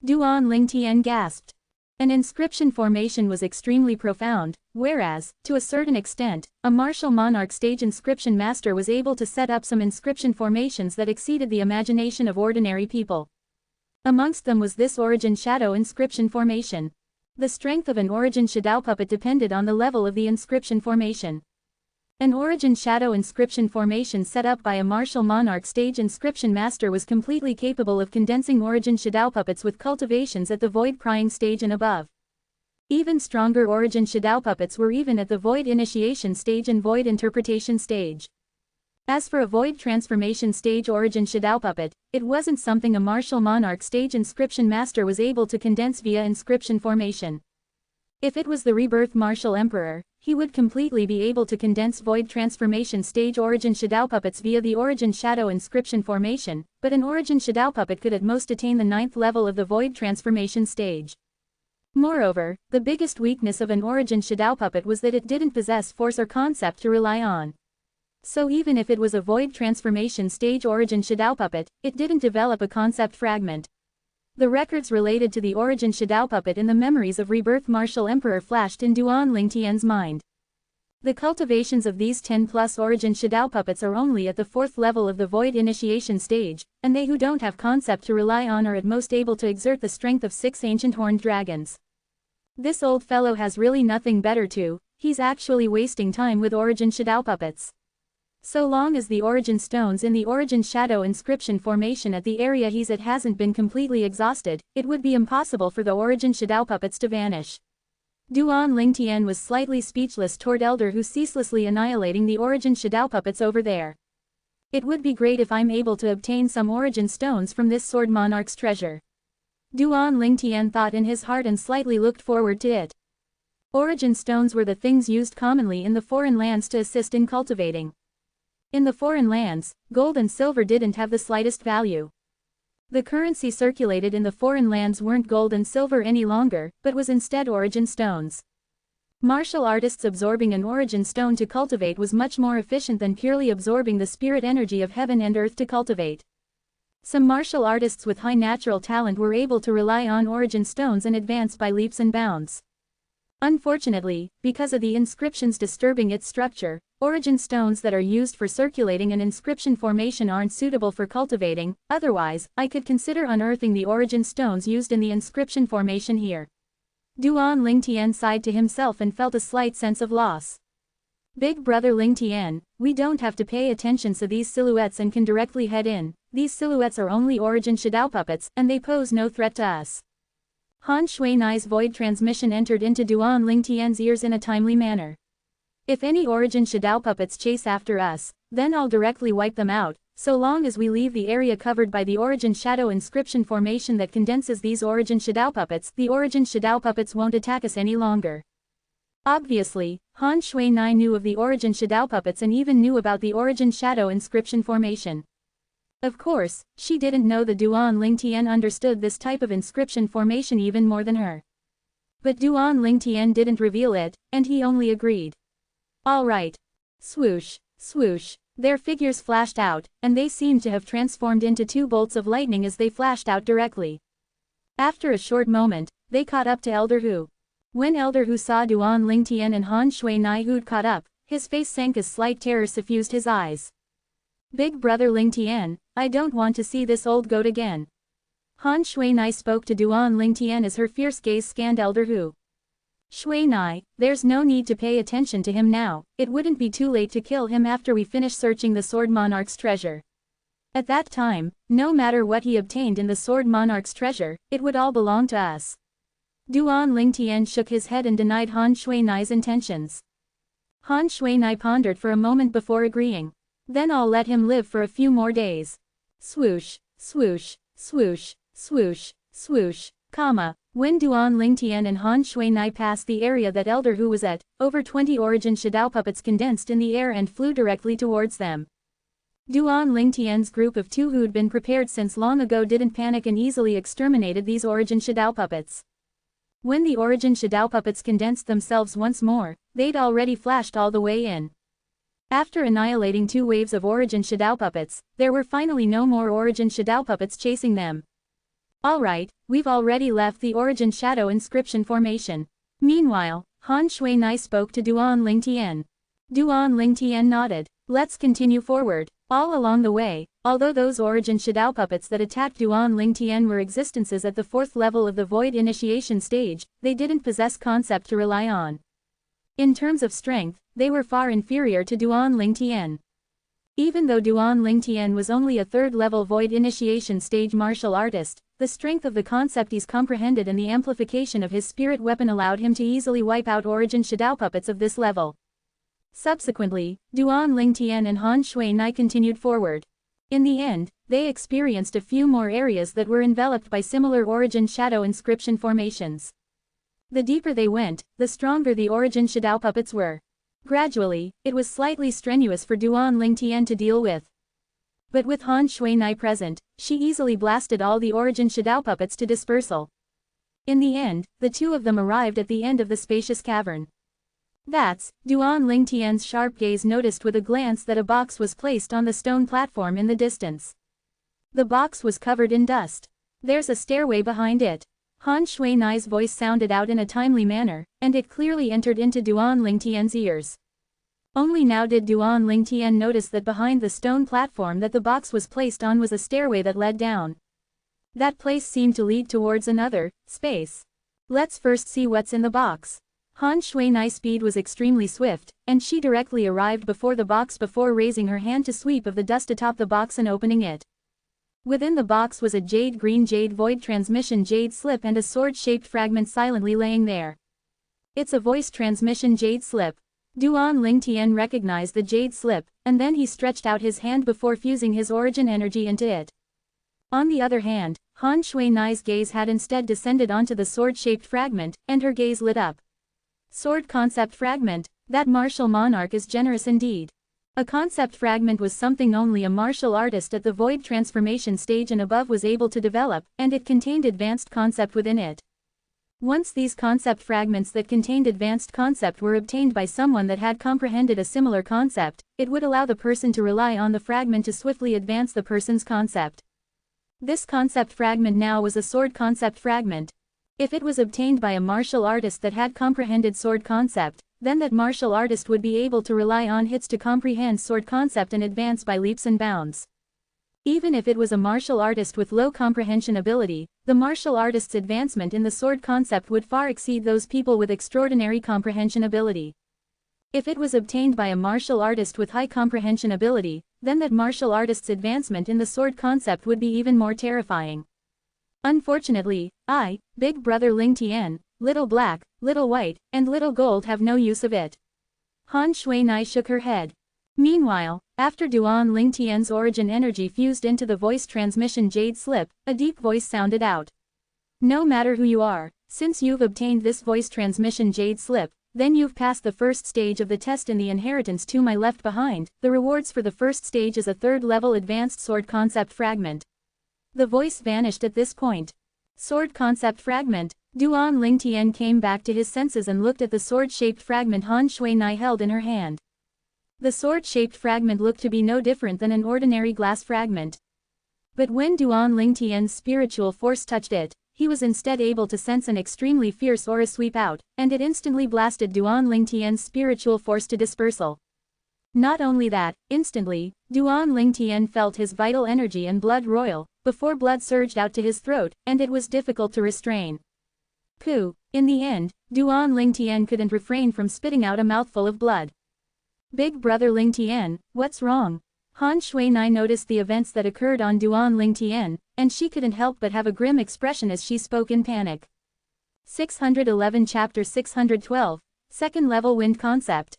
[SPEAKER 1] Duan Ling Tian gasped. An inscription formation was extremely profound, whereas, to a certain extent, a martial monarch stage inscription master was able to set up some inscription formations that exceeded the imagination of ordinary people. Amongst them was this origin shadow inscription formation. The strength of an origin shadow puppet depended on the level of the inscription formation. An origin shadow inscription formation set up by a martial monarch stage inscription master was completely capable of condensing origin shadow puppets with cultivations at the void prying stage and above. Even stronger origin shadow puppets were even at the void initiation stage and void interpretation stage. As for a void transformation stage origin shadow puppet, it wasn't something a martial monarch stage inscription master was able to condense via inscription formation. If it was the rebirth martial emperor, he would completely be able to condense void transformation stage origin shadow puppets via the origin shadow inscription formation, but an origin shadow puppet could at most attain the 9th level of the void transformation stage. Moreover, the biggest weakness of an origin shadow puppet was that it didn't possess force or concept to rely on. So even if it was a void transformation stage origin shadow puppet, it didn't develop a concept fragment. The records related to the origin shadow puppet in the memories of rebirth martial emperor flashed in Duan Ling Tian's mind. The cultivations of these 10+ origin shadow puppets are only at the 4th level of the void initiation stage, and they who don't have concept to rely on are at most able to exert the strength of 6 ancient horned dragons. This old fellow has really nothing better to, he's actually wasting time with origin shadow puppets. So long as the origin stones in the origin shadow inscription formation at the area he's at hasn't been completely exhausted, it would be impossible for the origin shadow puppets to vanish. Duan Ling Tian was slightly speechless toward Elder who ceaselessly annihilating the origin shadow puppets over there. It would be great if I'm able to obtain some origin stones from this sword monarch's treasure. Duan Ling Tian thought in his heart and slightly looked forward to it. Origin stones were the things used commonly in the foreign lands to assist in cultivating. In the foreign lands, gold and silver didn't have the slightest value. The currency circulated in the foreign lands weren't gold and silver any longer, but was instead origin stones. Martial artists absorbing an origin stone to cultivate was much more efficient than purely absorbing the spirit energy of heaven and earth to cultivate. Some martial artists with high natural talent were able to rely on origin stones and advance by leaps and bounds. Unfortunately, because of the inscriptions disturbing its structure, origin stones that are used for circulating an inscription formation aren't suitable for cultivating. Otherwise, I could consider unearthing the origin stones used in the inscription formation here. Duan Ling Tian sighed to himself and felt a slight sense of loss. Big brother Ling Tian, we don't have to pay attention to these silhouettes and can directly head in. These silhouettes are only origin shadow puppets, and they pose no threat to us. Han Shuinai's void transmission entered into Duan Ling Tian's ears in a timely manner. If any origin shadow puppets chase after us, then I'll directly wipe them out, so long as we leave the area covered by the origin shadow inscription formation that condenses these origin shadow puppets, the origin shadow puppets won't attack us any longer. Obviously, Han Shuinai knew of the origin shadow puppets and even knew about the origin shadow inscription formation. Of course, she didn't know the Duan Ling Tian understood this type of inscription formation even more than her. But Duan Ling Tian didn't reveal it, and he only agreed. All right. Swoosh, swoosh, their figures flashed out, and they seemed to have transformed into 2 bolts of lightning as they flashed out directly. After a short moment, they caught up to Elder Hu. When Elder Hu saw Duan Ling Tian and Han Shuinai who'd caught up, his face sank as slight terror suffused his eyes. Big brother Ling Tian, I don't want to see this old goat again. Han Shuinai spoke to Duan Ling Tian as her fierce gaze scanned Elder Hu. Shuinai, there's no need to pay attention to him now, it wouldn't be too late to kill him after we finish searching the Sword Monarch's treasure. At that time, no matter what he obtained in the Sword Monarch's treasure, it would all belong to us. Duan Ling Tian shook his head and denied Han Shuinai's intentions. Han Shuinai pondered for a moment before agreeing. Then I'll let him live for a few more days. Swoosh, swoosh, swoosh, swoosh, swoosh, When Duan Ling Tian and Han Shuinai passed the area that Elder Hu was at, over 20 origin shadow puppets condensed in the air and flew directly towards them. Duan Ling Tian's group of 2 who'd been prepared since long ago didn't panic and easily exterminated these origin shadow puppets. When the origin shadow puppets condensed themselves once more, they'd already flashed all the way in. After annihilating 2 waves of origin shadow puppets, there were finally no more origin shadow puppets chasing them. Alright, we've already left the origin shadow inscription formation. Meanwhile, Han Shui-nai spoke to Duan Lingtian. Duan Lingtian nodded. Let's continue forward. All along the way, although those origin shadow puppets that attacked Duan Lingtian were existences at the 4th level of the void initiation stage, they didn't possess concept to rely on. In terms of strength, they were far inferior to Duan Lingtian. Even though Duan Lingtian was only a 3rd level void initiation stage martial artist, the strength of the concept he's comprehended and the amplification of his spirit weapon allowed him to easily wipe out origin shadow puppets of this level. Subsequently, Duan Lingtian and Han Shui-nai continued forward. In the end, they experienced a few more areas that were enveloped by similar origin shadow inscription formations. The deeper they went, the stronger the origin shadow puppets were. Gradually, it was slightly strenuous for Duan Lingtian to deal with. But with Han Shui-nai present, she easily blasted all the origin shadow puppets to dispersal. In the end, the 2 of them arrived at the end of the spacious cavern. That's, Duan Lingtian's sharp gaze noticed with a glance that a box was placed on the stone platform in the distance. The box was covered in dust. There's a stairway behind it. Han Shui-nai's voice sounded out in a timely manner, and it clearly entered into Duan Lingtian's ears. Only now did Duan Lingtian notice that behind the stone platform that the box was placed on was a stairway that led down. That place seemed to lead towards another space. Let's first see what's in the box. Han Shui-nai's speed was extremely swift, and she directly arrived before the box before raising her hand to sweep of the dust atop the box and opening it. Within the box was a jade-green jade void transmission jade slip and a sword-shaped fragment silently laying there. It's a voice transmission jade slip. Duan Lingtian recognized the jade slip, and then he stretched out his hand before fusing his origin energy into it. On the other hand, Han Shui-nai's gaze had instead descended onto the sword-shaped fragment, and her gaze lit up. Sword concept fragment, that martial monarch is generous indeed. A concept fragment was something only a martial artist at the void transformation stage and above was able to develop, and it contained advanced concept within it. Once these concept fragments that contained advanced concept were obtained by someone that had comprehended a similar concept, it would allow the person to rely on the fragment to swiftly advance the person's concept. This concept fragment now was a sword concept fragment. If it was obtained by a martial artist that had comprehended sword concept, then that martial artist would be able to rely on hits to comprehend sword concept and advance by leaps and bounds. Even if it was a martial artist with low comprehension ability, the martial artist's advancement in the sword concept would far exceed those people with extraordinary comprehension ability. If it was obtained by a martial artist with high comprehension ability, then that martial artist's advancement in the sword concept would be even more terrifying. Unfortunately, I, Big Brother Lingtian, Little Black, Little White, and Little Gold have no use of it. Han Shui-nai shook her head. Meanwhile, after Duan Lingtian's origin energy fused into the voice transmission jade slip, a deep voice sounded out. No matter who you are, since you've obtained this voice transmission jade slip, then you've passed the first stage of the test in the inheritance to my left behind. The rewards for the first stage is a 3rd level advanced sword concept fragment. The voice vanished at this point. Sword concept fragment. Duan Lingtian came back to his senses and looked at the sword-shaped fragment Han Shui-nai held in her hand. The sword-shaped fragment looked to be no different than an ordinary glass fragment. But when Duan Lingtian's spiritual force touched it, he was instead able to sense an extremely fierce aura sweep out, and it instantly blasted Duan Lingtian's spiritual force to dispersal. Not only that, instantly, Duan Lingtian felt his vital energy and blood roil, before blood surged out to his throat, and it was difficult to restrain. Pooh. In the end, Duan Lingtian couldn't refrain from spitting out a mouthful of blood. Big Brother Lingtian, what's wrong? Han Shui-nai noticed the events that occurred on Duan Lingtian, and she couldn't help but have a grim expression as she spoke in panic. 611 Chapter 612, 2nd Level Wind Concept.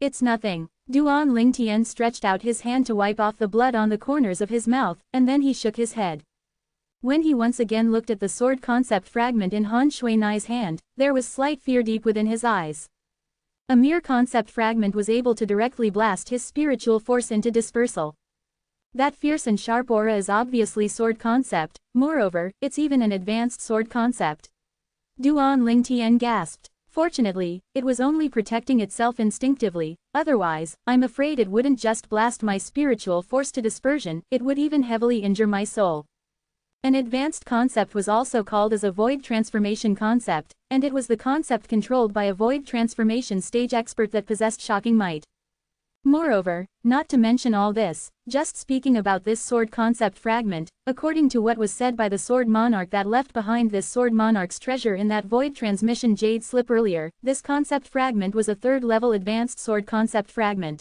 [SPEAKER 1] It's nothing. Duan Lingtian stretched out his hand to wipe off the blood on the corners of his mouth, and then he shook his head. When he once again looked at the sword concept fragment in Han Shui-nai's hand, there was slight fear deep within his eyes. A mere concept fragment was able to directly blast his spiritual force into dispersal. That fierce and sharp aura is obviously sword concept, moreover, it's even an advanced sword concept. Duan Lingtian gasped. Fortunately, it was only protecting itself instinctively, otherwise, I'm afraid it wouldn't just blast my spiritual force to dispersion, it would even heavily injure my soul. An advanced concept was also called as a void transformation concept, and it was the concept controlled by a void transformation stage expert that possessed shocking might. Moreover, not to mention all this, just speaking about this sword concept fragment, according to what was said by the sword monarch that left behind this sword monarch's treasure in that void transmission jade slip earlier, this concept fragment was a third-level advanced sword concept fragment.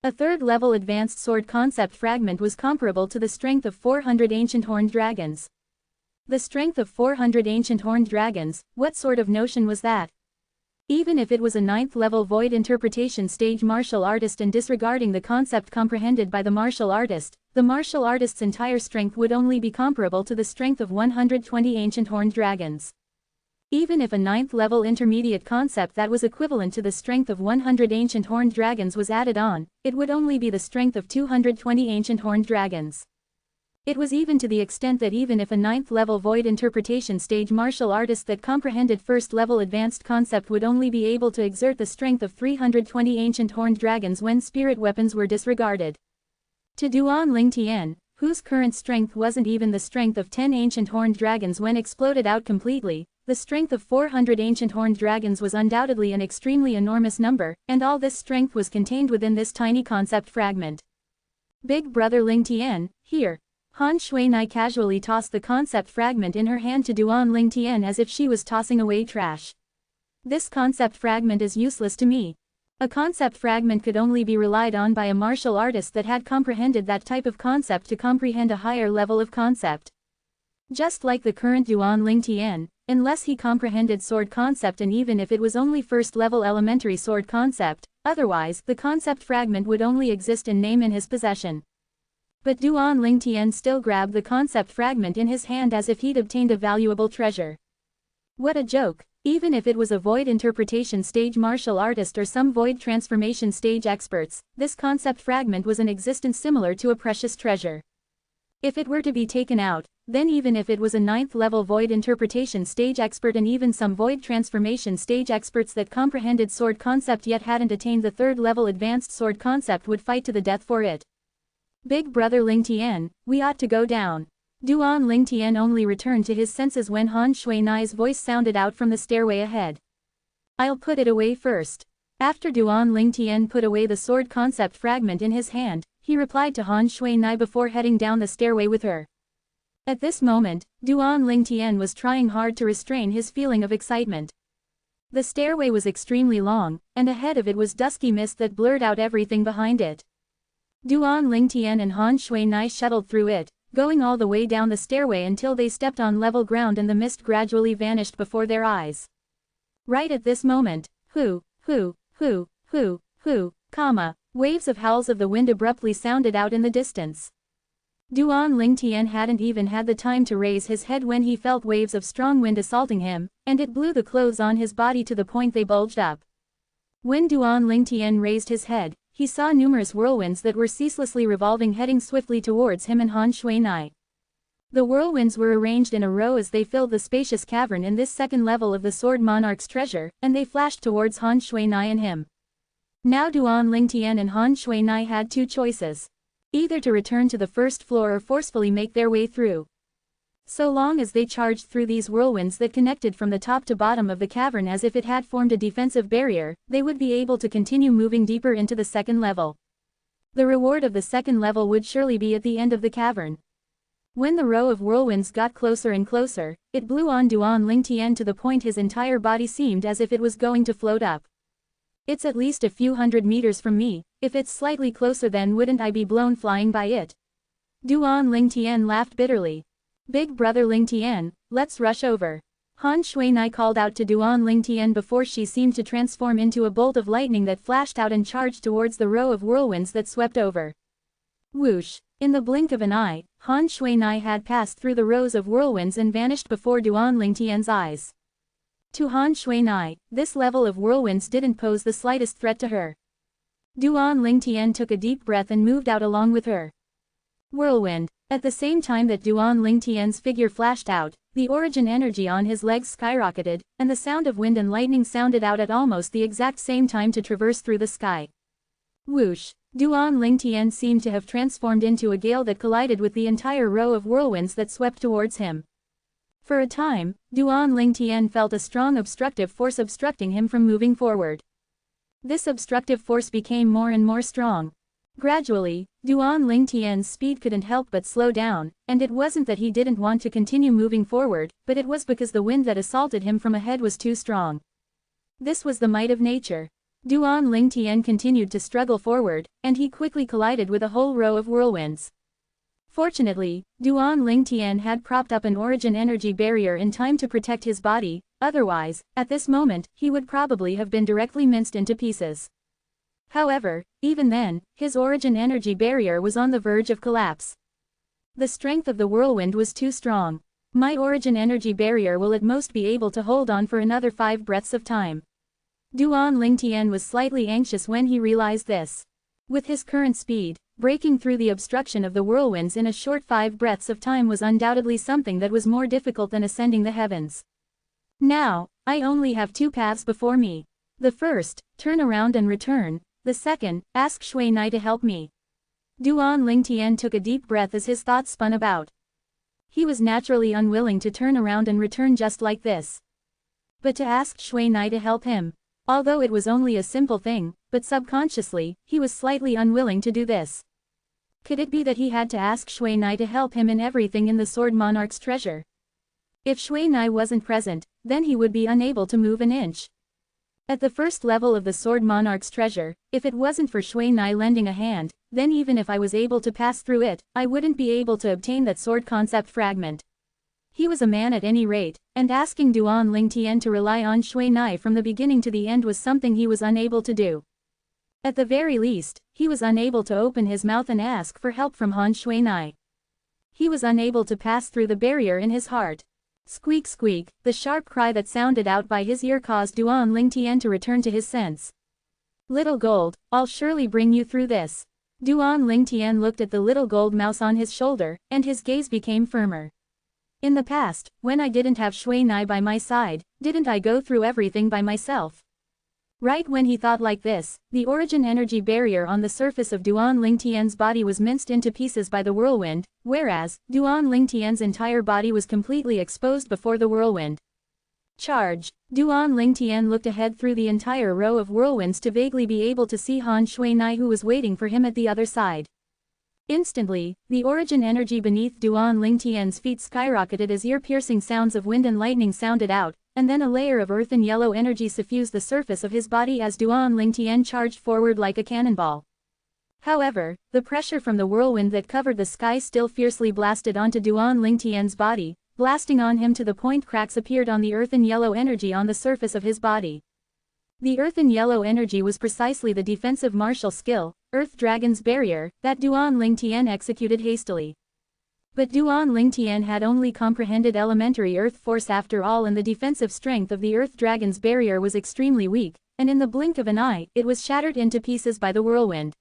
[SPEAKER 1] A third-level advanced sword concept fragment was comparable to the strength of 400 ancient horned dragons. The strength of 400 ancient horned dragons, what sort of notion was that? Even if it was a 9th-level void interpretation stage martial artist and disregarding the concept comprehended by the martial artist's entire strength would only be comparable to the strength of 120 ancient horned dragons. Even if a 9th-level intermediate concept that was equivalent to the strength of 100 ancient horned dragons was added on, it would only be the strength of 220 ancient horned dragons. It was even to the extent that even if a 9th-level void interpretation stage martial artist that comprehended 1st-level advanced concept would only be able to exert the strength of 320 ancient horned dragons when spirit weapons were disregarded. To Duan Lingtian, whose current strength wasn't even the strength of 10 ancient horned dragons when exploded out completely, the strength of 400 ancient horned dragons was undoubtedly an extremely enormous number, and all this strength was contained within this tiny concept fragment. Big brother Lingtian, here. Han Shuinai casually tossed the concept fragment in her hand to Duan Lingtian as if she was tossing away trash. This concept fragment is useless to me. A concept fragment could only be relied on by a martial artist that had comprehended that type of concept to comprehend a higher level of concept. Just like the current Duan Lingtian, unless he comprehended sword concept and even if it was only first-level elementary sword concept, otherwise the concept fragment would only exist in name in his possession. But Duan Lingtian still grabbed the concept fragment in his hand as if he'd obtained a valuable treasure. What a joke! Even if it was a void interpretation stage martial artist or some void transformation stage experts, this concept fragment was an existence similar to a precious treasure. If it were to be taken out, then even if it was a 9th-level void interpretation stage expert and even some void transformation stage experts that comprehended sword concept yet hadn't attained the 3rd-level advanced sword concept would fight to the death for it. Big brother Lingtian, we ought to go down. Duan Lingtian only returned to his senses when Han Shuinai's voice sounded out from the stairway ahead. I'll put it away first. After Duan Lingtian put away the sword concept fragment in his hand, he replied to Han Shuinai before heading down the stairway with her. At this moment, Duan Lingtian was trying hard to restrain his feeling of excitement. The stairway was extremely long, and ahead of it was dusky mist that blurred out everything behind it. Duan Lingtian and Han Shuinai shuttled through it, going all the way down the stairway until they stepped on level ground and the mist gradually vanished before their eyes. Right at this moment, waves of howls of the wind abruptly sounded out in the distance. Duan Lingtian hadn't even had the time to raise his head when he felt waves of strong wind assaulting him, and it blew the clothes on his body to the point they bulged up. When Duan Lingtian raised his head, he saw numerous whirlwinds that were ceaselessly revolving heading swiftly towards him and Han Shuinai. The whirlwinds were arranged in a row as they filled the spacious cavern in this second level of the Sword Monarch's treasure, and they flashed towards Han Shuinai and him. Now Duan Lingtian and Han Shuinai had two choices. Either to return to the first floor or forcefully make their way through. So long as they charged through these whirlwinds that connected from the top to bottom of the cavern as if it had formed a defensive barrier, they would be able to continue moving deeper into the second level. The reward of the second level would surely be at the end of the cavern. When the row of whirlwinds got closer and closer, it blew on Duan Lingtian to the point his entire body seemed as if it was going to float up. It's at least a few hundred meters from me, if it's slightly closer then wouldn't I be blown flying by it? Duan Lingtian laughed bitterly. Big brother Lingtian, let's rush over. Han Shuinai called out to Duan Lingtian before she seemed to transform into a bolt of lightning that flashed out and charged towards the row of whirlwinds that swept over. Whoosh! In the blink of an eye, Han Shuinai had passed through the rows of whirlwinds and vanished before Duan Lingtian's eyes. To Han Shuinai, this level of whirlwinds didn't pose the slightest threat to her. Duan Lingtian took a deep breath and moved out along with her. Whirlwind. At the same time that Duan Lingtian's figure flashed out, the origin energy on his legs skyrocketed, and the sound of wind and lightning sounded out at almost the exact same time to traverse through the sky. Whoosh! Duan Lingtian seemed to have transformed into a gale that collided with the entire row of whirlwinds that swept towards him. For a time, Duan Lingtian felt a strong obstructive force obstructing him from moving forward. This obstructive force became more and more strong. Gradually, Duan Lingtian's speed couldn't help but slow down, and it wasn't that he didn't want to continue moving forward, but it was because the wind that assaulted him from ahead was too strong. This was the might of nature. Duan Lingtian continued to struggle forward, and he quickly collided with a whole row of whirlwinds. Fortunately, Duan Lingtian had propped up an origin energy barrier in time to protect his body, otherwise, at this moment, he would probably have been directly minced into pieces. However, even then, his origin energy barrier was on the verge of collapse. The strength of the whirlwind was too strong. My origin energy barrier will at most be able to hold on for another 5 breaths of time. Duan Lingtian was slightly anxious when he realized this. With his current speed, breaking through the obstruction of the whirlwinds in a short 5 breaths of time was undoubtedly something that was more difficult than ascending the heavens. Now, I only have 2 paths before me. The first, turn around and return. The second, ask Shui Nai to help me. Duan Lingtian took a deep breath as his thoughts spun about. He was naturally unwilling to turn around and return just like this. But to ask Shui Nai to help him. Although it was only a simple thing, but subconsciously, he was slightly unwilling to do this. Could it be that he had to ask Shui Nai to help him in everything in the Sword Monarch's treasure? If Shui Nai wasn't present, then he would be unable to move an inch. At the first level of the Sword Monarch's treasure, if it wasn't for Shui Nai lending a hand, then even if I was able to pass through it, I wouldn't be able to obtain that sword concept fragment. He was a man at any rate, and asking Duan Lingtian to rely on Shui Nai from the beginning to the end was something he was unable to do. At the very least, he was unable to open his mouth and ask for help from Han Shui Nai. He was unable to pass through the barrier in his heart. Squeak squeak, the sharp cry that sounded out by his ear caused Duan Lingtian to return to his sense. Little gold, I'll surely bring you through this. Duan Lingtian looked at the little gold mouse on his shoulder, and his gaze became firmer. In the past, when I didn't have Shui Nai by my side, didn't I go through everything by myself? Right when he thought like this, the origin energy barrier on the surface of Duan Lingtian's body was minced into pieces by the whirlwind, whereas, Duan Lingtian's entire body was completely exposed before the whirlwind. Charge! Duan Lingtian looked ahead through the entire row of whirlwinds to vaguely be able to see Han Shui Nai who was waiting for him at the other side. Instantly, the origin energy beneath Duan Lingtian's feet skyrocketed as ear-piercing sounds of wind and lightning sounded out, and then a layer of earth and yellow energy suffused the surface of his body as Duan Lingtian charged forward like a cannonball. However, the pressure from the whirlwind that covered the sky still fiercely blasted onto Duan Lingtian's body, blasting on him to the point cracks appeared on the earth and yellow energy on the surface of his body. The earth and yellow energy was precisely the defensive martial skill, Earth Dragon's Barrier, that Duan Lingtian executed hastily. But Duan Lingtian had only comprehended elementary earth force after all, and the defensive strength of the Earth Dragon's Barrier was extremely weak, and in the blink of an eye, it was shattered into pieces by the whirlwind.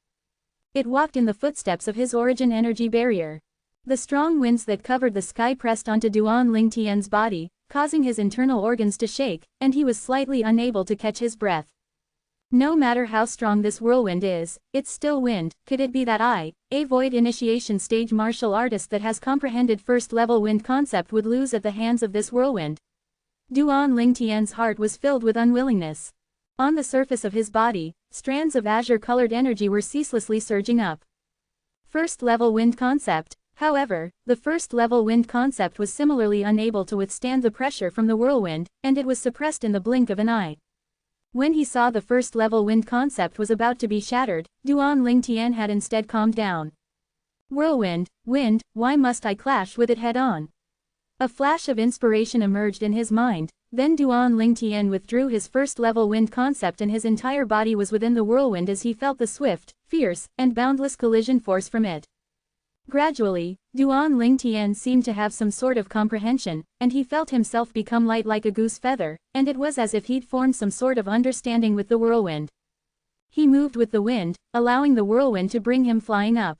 [SPEAKER 1] It walked in the footsteps of his origin energy barrier. The strong winds that covered the sky pressed onto Duan Lingtian's body, causing his internal organs to shake, and he was slightly unable to catch his breath. No matter how strong this whirlwind is, it's still wind. Could it be that I, a void initiation stage martial artist that has comprehended first-level wind concept, would lose at the hands of this whirlwind? Duan Lingtian's heart was filled with unwillingness. On the surface of his body, strands of azure-colored energy were ceaselessly surging up. First-level wind concept. However, the first-level wind concept was similarly unable to withstand the pressure from the whirlwind, and it was suppressed in the blink of an eye. When he saw the first-level wind concept was about to be shattered, Duan Lingtian had instead calmed down. Whirlwind, wind, why must I clash with it head-on? A flash of inspiration emerged in his mind, then Duan Lingtian withdrew his first-level wind concept and his entire body was within the whirlwind as he felt the swift, fierce, and boundless collision force from it. Gradually, Duan Lingtian seemed to have some sort of comprehension, and he felt himself become light like a goose feather, and it was as if he'd formed some sort of understanding with the whirlwind. He moved with the wind, allowing the whirlwind to bring him flying up.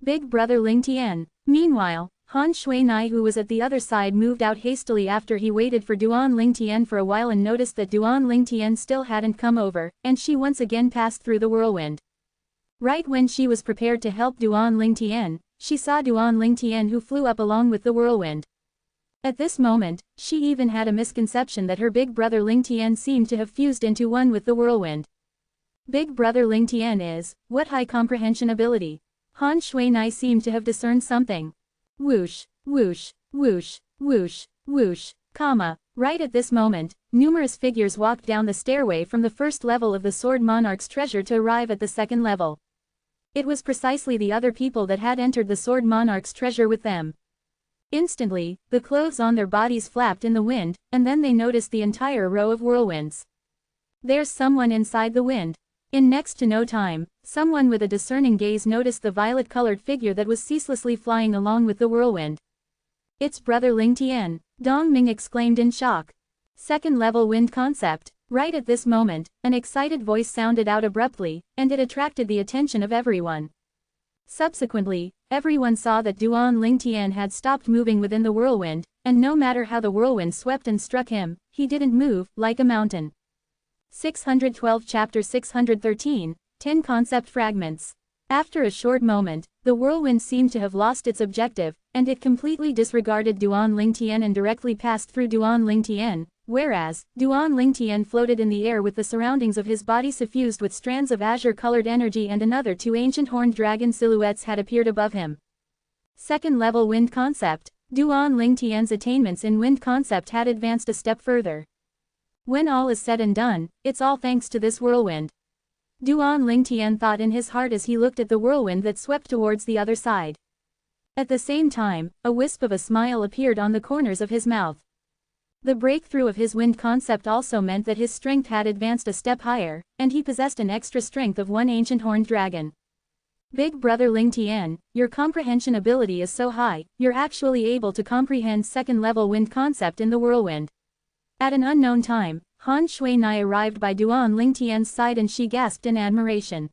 [SPEAKER 1] Big brother Lingtian. Meanwhile, Han Shui-nai, who was at the other side, moved out hastily after he waited for Duan Lingtian for a while and noticed that Duan Lingtian still hadn't come over, and she once again passed through the whirlwind. Right when she was prepared to help Duan Lingtian, she saw Duan Lingtian, who flew up along with the whirlwind. At this moment, she even had a misconception that her big brother Lingtian seemed to have fused into one with the whirlwind. Big brother Lingtian is, what high comprehension ability? Han Shui-nai seemed to have discerned something. Whoosh, whoosh, whoosh, whoosh, whoosh, comma. Right at this moment, numerous figures walked down the stairway from the first level of the Sword Monarch's treasure to arrive at the second level. It was precisely the other people that had entered the Sword Monarch's treasure with them. Instantly, the clothes on their bodies flapped in the wind, and then they noticed the entire row of whirlwinds. There's someone inside the wind. In next to no time, someone with a discerning gaze noticed the violet-colored figure that was ceaselessly flying along with the whirlwind. It's brother Lingtian, Dong Ming exclaimed in shock. Second-level wind concept. Right at this moment, an excited voice sounded out abruptly, and it attracted the attention of everyone. Subsequently, everyone saw that Duan Lingtian had stopped moving within the whirlwind, and no matter how the whirlwind swept and struck him, he didn't move, like a mountain. 612 Chapter 613, 10 Concept Fragments. After a short moment, the whirlwind seemed to have lost its objective, and it completely disregarded Duan Lingtian and directly passed through Duan Lingtian, whereas, Duan Lingtian floated in the air with the surroundings of his body suffused with strands of azure-colored energy, and another two ancient horned dragon silhouettes had appeared above him. Second-level wind concept. Duan Lingtian's attainments in wind concept had advanced a step further. When all is said and done, it's all thanks to this whirlwind. Duan Lingtian thought in his heart as he looked at the whirlwind that swept towards the other side. At the same time, a wisp of a smile appeared on the corners of his mouth. The breakthrough of his wind concept also meant that his strength had advanced a step higher, and he possessed an extra strength of one ancient horned dragon. Big brother Lingtian, your comprehension ability is so high, you're actually able to comprehend second-level wind concept in the whirlwind. At an unknown time, Han Shui-nai arrived by Duan Lingtian's side and she gasped in admiration.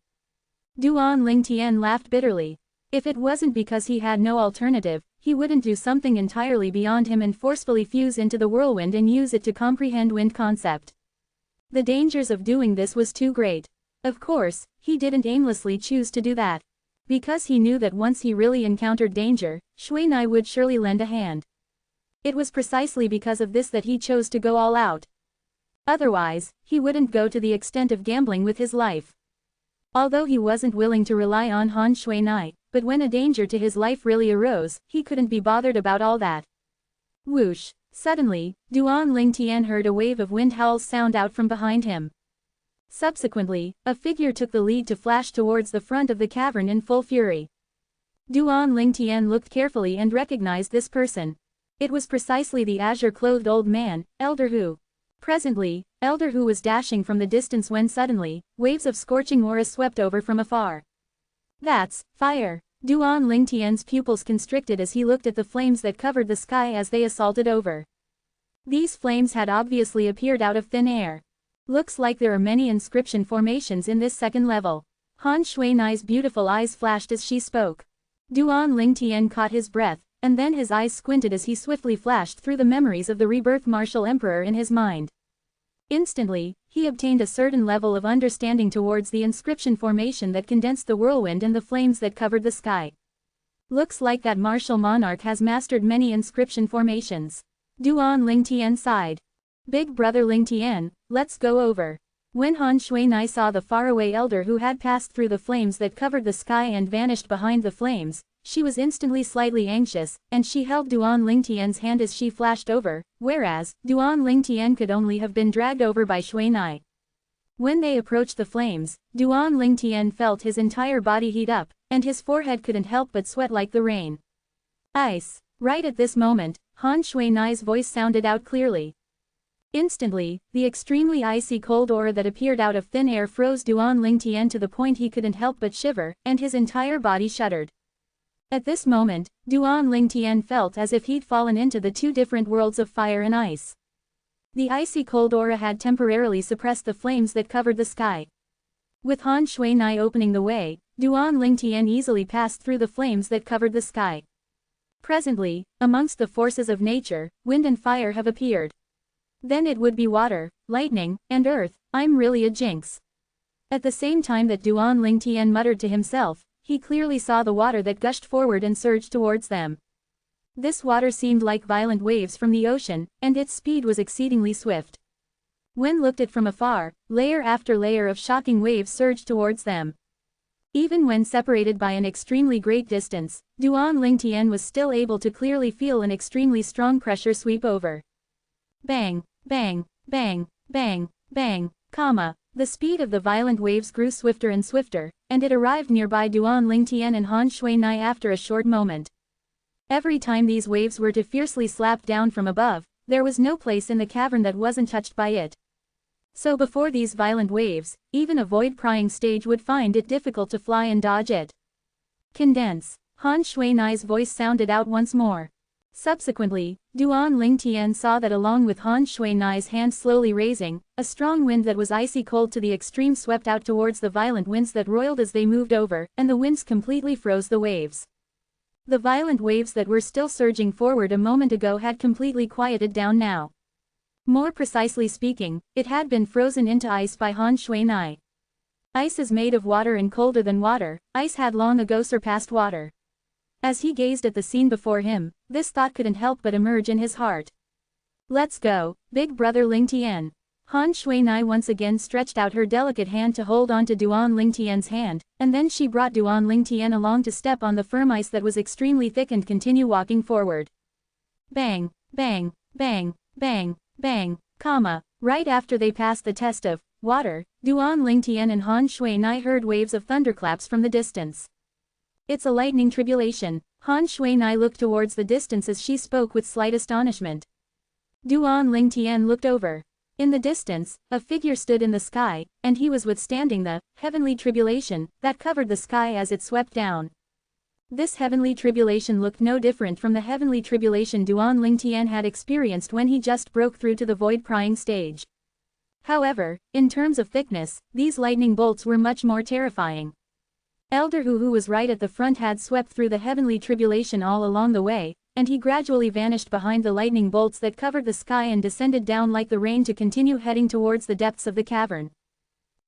[SPEAKER 1] Duan Lingtian laughed bitterly. If it wasn't because he had no alternative, he wouldn't do something entirely beyond him and forcefully fuse into the whirlwind and use it to comprehend wind concept. The dangers of doing this was too great. Of course, he didn't aimlessly choose to do that. Because he knew that once he really encountered danger, Shui-nai would surely lend a hand. It was precisely because of this that he chose to go all out. Otherwise, he wouldn't go to the extent of gambling with his life. Although he wasn't willing to rely on Han Shui-nai, but when a danger to his life really arose, he couldn't be bothered about all that. Whoosh! Suddenly, Duan Lingtian heard a wave of wind howls sound out from behind him. Subsequently, a figure took the lead to flash towards the front of the cavern in full fury. Duan Lingtian looked carefully and recognized this person. It was precisely the azure-clothed old man, Elder Hu. Presently, Elder Hu was dashing from the distance when suddenly, waves of scorching aura swept over from afar. That's fire! Duan Lingtian's pupils constricted as he looked at the flames that covered the sky as they assaulted over. These flames had obviously appeared out of thin air. Looks like there are many inscription formations in this second level. Han Shui-nai's beautiful eyes flashed as she spoke. Duan Lingtian caught his breath, and then his eyes squinted as he swiftly flashed through the memories of the rebirth martial emperor in his mind. Instantly, he obtained a certain level of understanding towards the inscription formation that condensed the whirlwind and the flames that covered the sky. Looks like that martial monarch has mastered many inscription formations. Duan Lingtian sighed. Big brother Lingtian, let's go over. When Han Shui-nai saw the faraway elder who had passed through the flames that covered the sky and vanished behind the flames, she was instantly slightly anxious, and she held Duan Lingtian's hand as she flashed over, whereas, Duan Lingtian could only have been dragged over by Shui-nai. When they approached the flames, Duan Lingtian felt his entire body heat up, and his forehead couldn't help but sweat like the rain. Ice! Right at this moment, Han Shui-nai's voice sounded out clearly. Instantly, the extremely icy cold aura that appeared out of thin air froze Duan Lingtian to the point he couldn't help but shiver, and his entire body shuddered. At this moment, Duan Lingtian felt as if he'd fallen into the two different worlds of fire and ice. The icy cold aura had temporarily suppressed the flames that covered the sky. With Han Shui-nai opening the way, Duan Lingtian easily passed through the flames that covered the sky. Presently, amongst the forces of nature, wind and fire have appeared. Then it would be water, lightning, and earth. I'm really a jinx. At the same time that Duan Lingtian muttered to himself, he clearly saw the water that gushed forward and surged towards them. This water seemed like violent waves from the ocean, and its speed was exceedingly swift. When looked at from afar, layer after layer of shocking waves surged towards them. Even when separated by an extremely great distance, Duan Lingtian was still able to clearly feel an extremely strong pressure sweep over. Bang, bang, bang, bang, bang, comma. The speed of the violent waves grew swifter and swifter, and it arrived nearby Duan Lingtian and Han Shuinai after a short moment. Every time these waves were to fiercely slap down from above, there was no place in the cavern that wasn't touched by it. So before these violent waves, even a void-prying stage would find it difficult to fly and dodge it. Condense. Han Shuinai's voice sounded out once more. Subsequently, Duan Lingtian saw that along with Han Shuinai's hand slowly raising, a strong wind that was icy cold to the extreme swept out towards the violent winds that roiled as they moved over, and the winds completely froze the waves. The violent waves that were still surging forward a moment ago had completely quieted down now. More precisely speaking, it had been frozen into ice by Han Shuinai. Ice is made of water and colder than water, ice had long ago surpassed water. As he gazed at the scene before him, this thought couldn't help but emerge in his heart. Let's go, big brother Lingtian. Han Shuinai once again stretched out her delicate hand to hold on to Duan Lingtian's hand, and then she brought Duan Lingtian along to step on the firm ice that was extremely thick and continue walking forward. Bang, bang, bang, bang, bang, comma. Right after they passed the test of water, Duan Lingtian and Han Shuinai heard waves of thunderclaps from the distance. It's a lightning tribulation. Han Shuinai looked towards the distance as she spoke with slight astonishment. Duan Lingtian looked over. In the distance, a figure stood in the sky, and he was withstanding the heavenly tribulation that covered the sky as it swept down. This heavenly tribulation looked no different from the heavenly tribulation Duan Lingtian had experienced when he just broke through to the void-prying stage. However, in terms of thickness, these lightning bolts were much more terrifying. Elder Hu, who was right at the front, had swept through the heavenly tribulation all along the way, and he gradually vanished behind the lightning bolts that covered the sky and descended down like the rain to continue heading towards the depths of the cavern.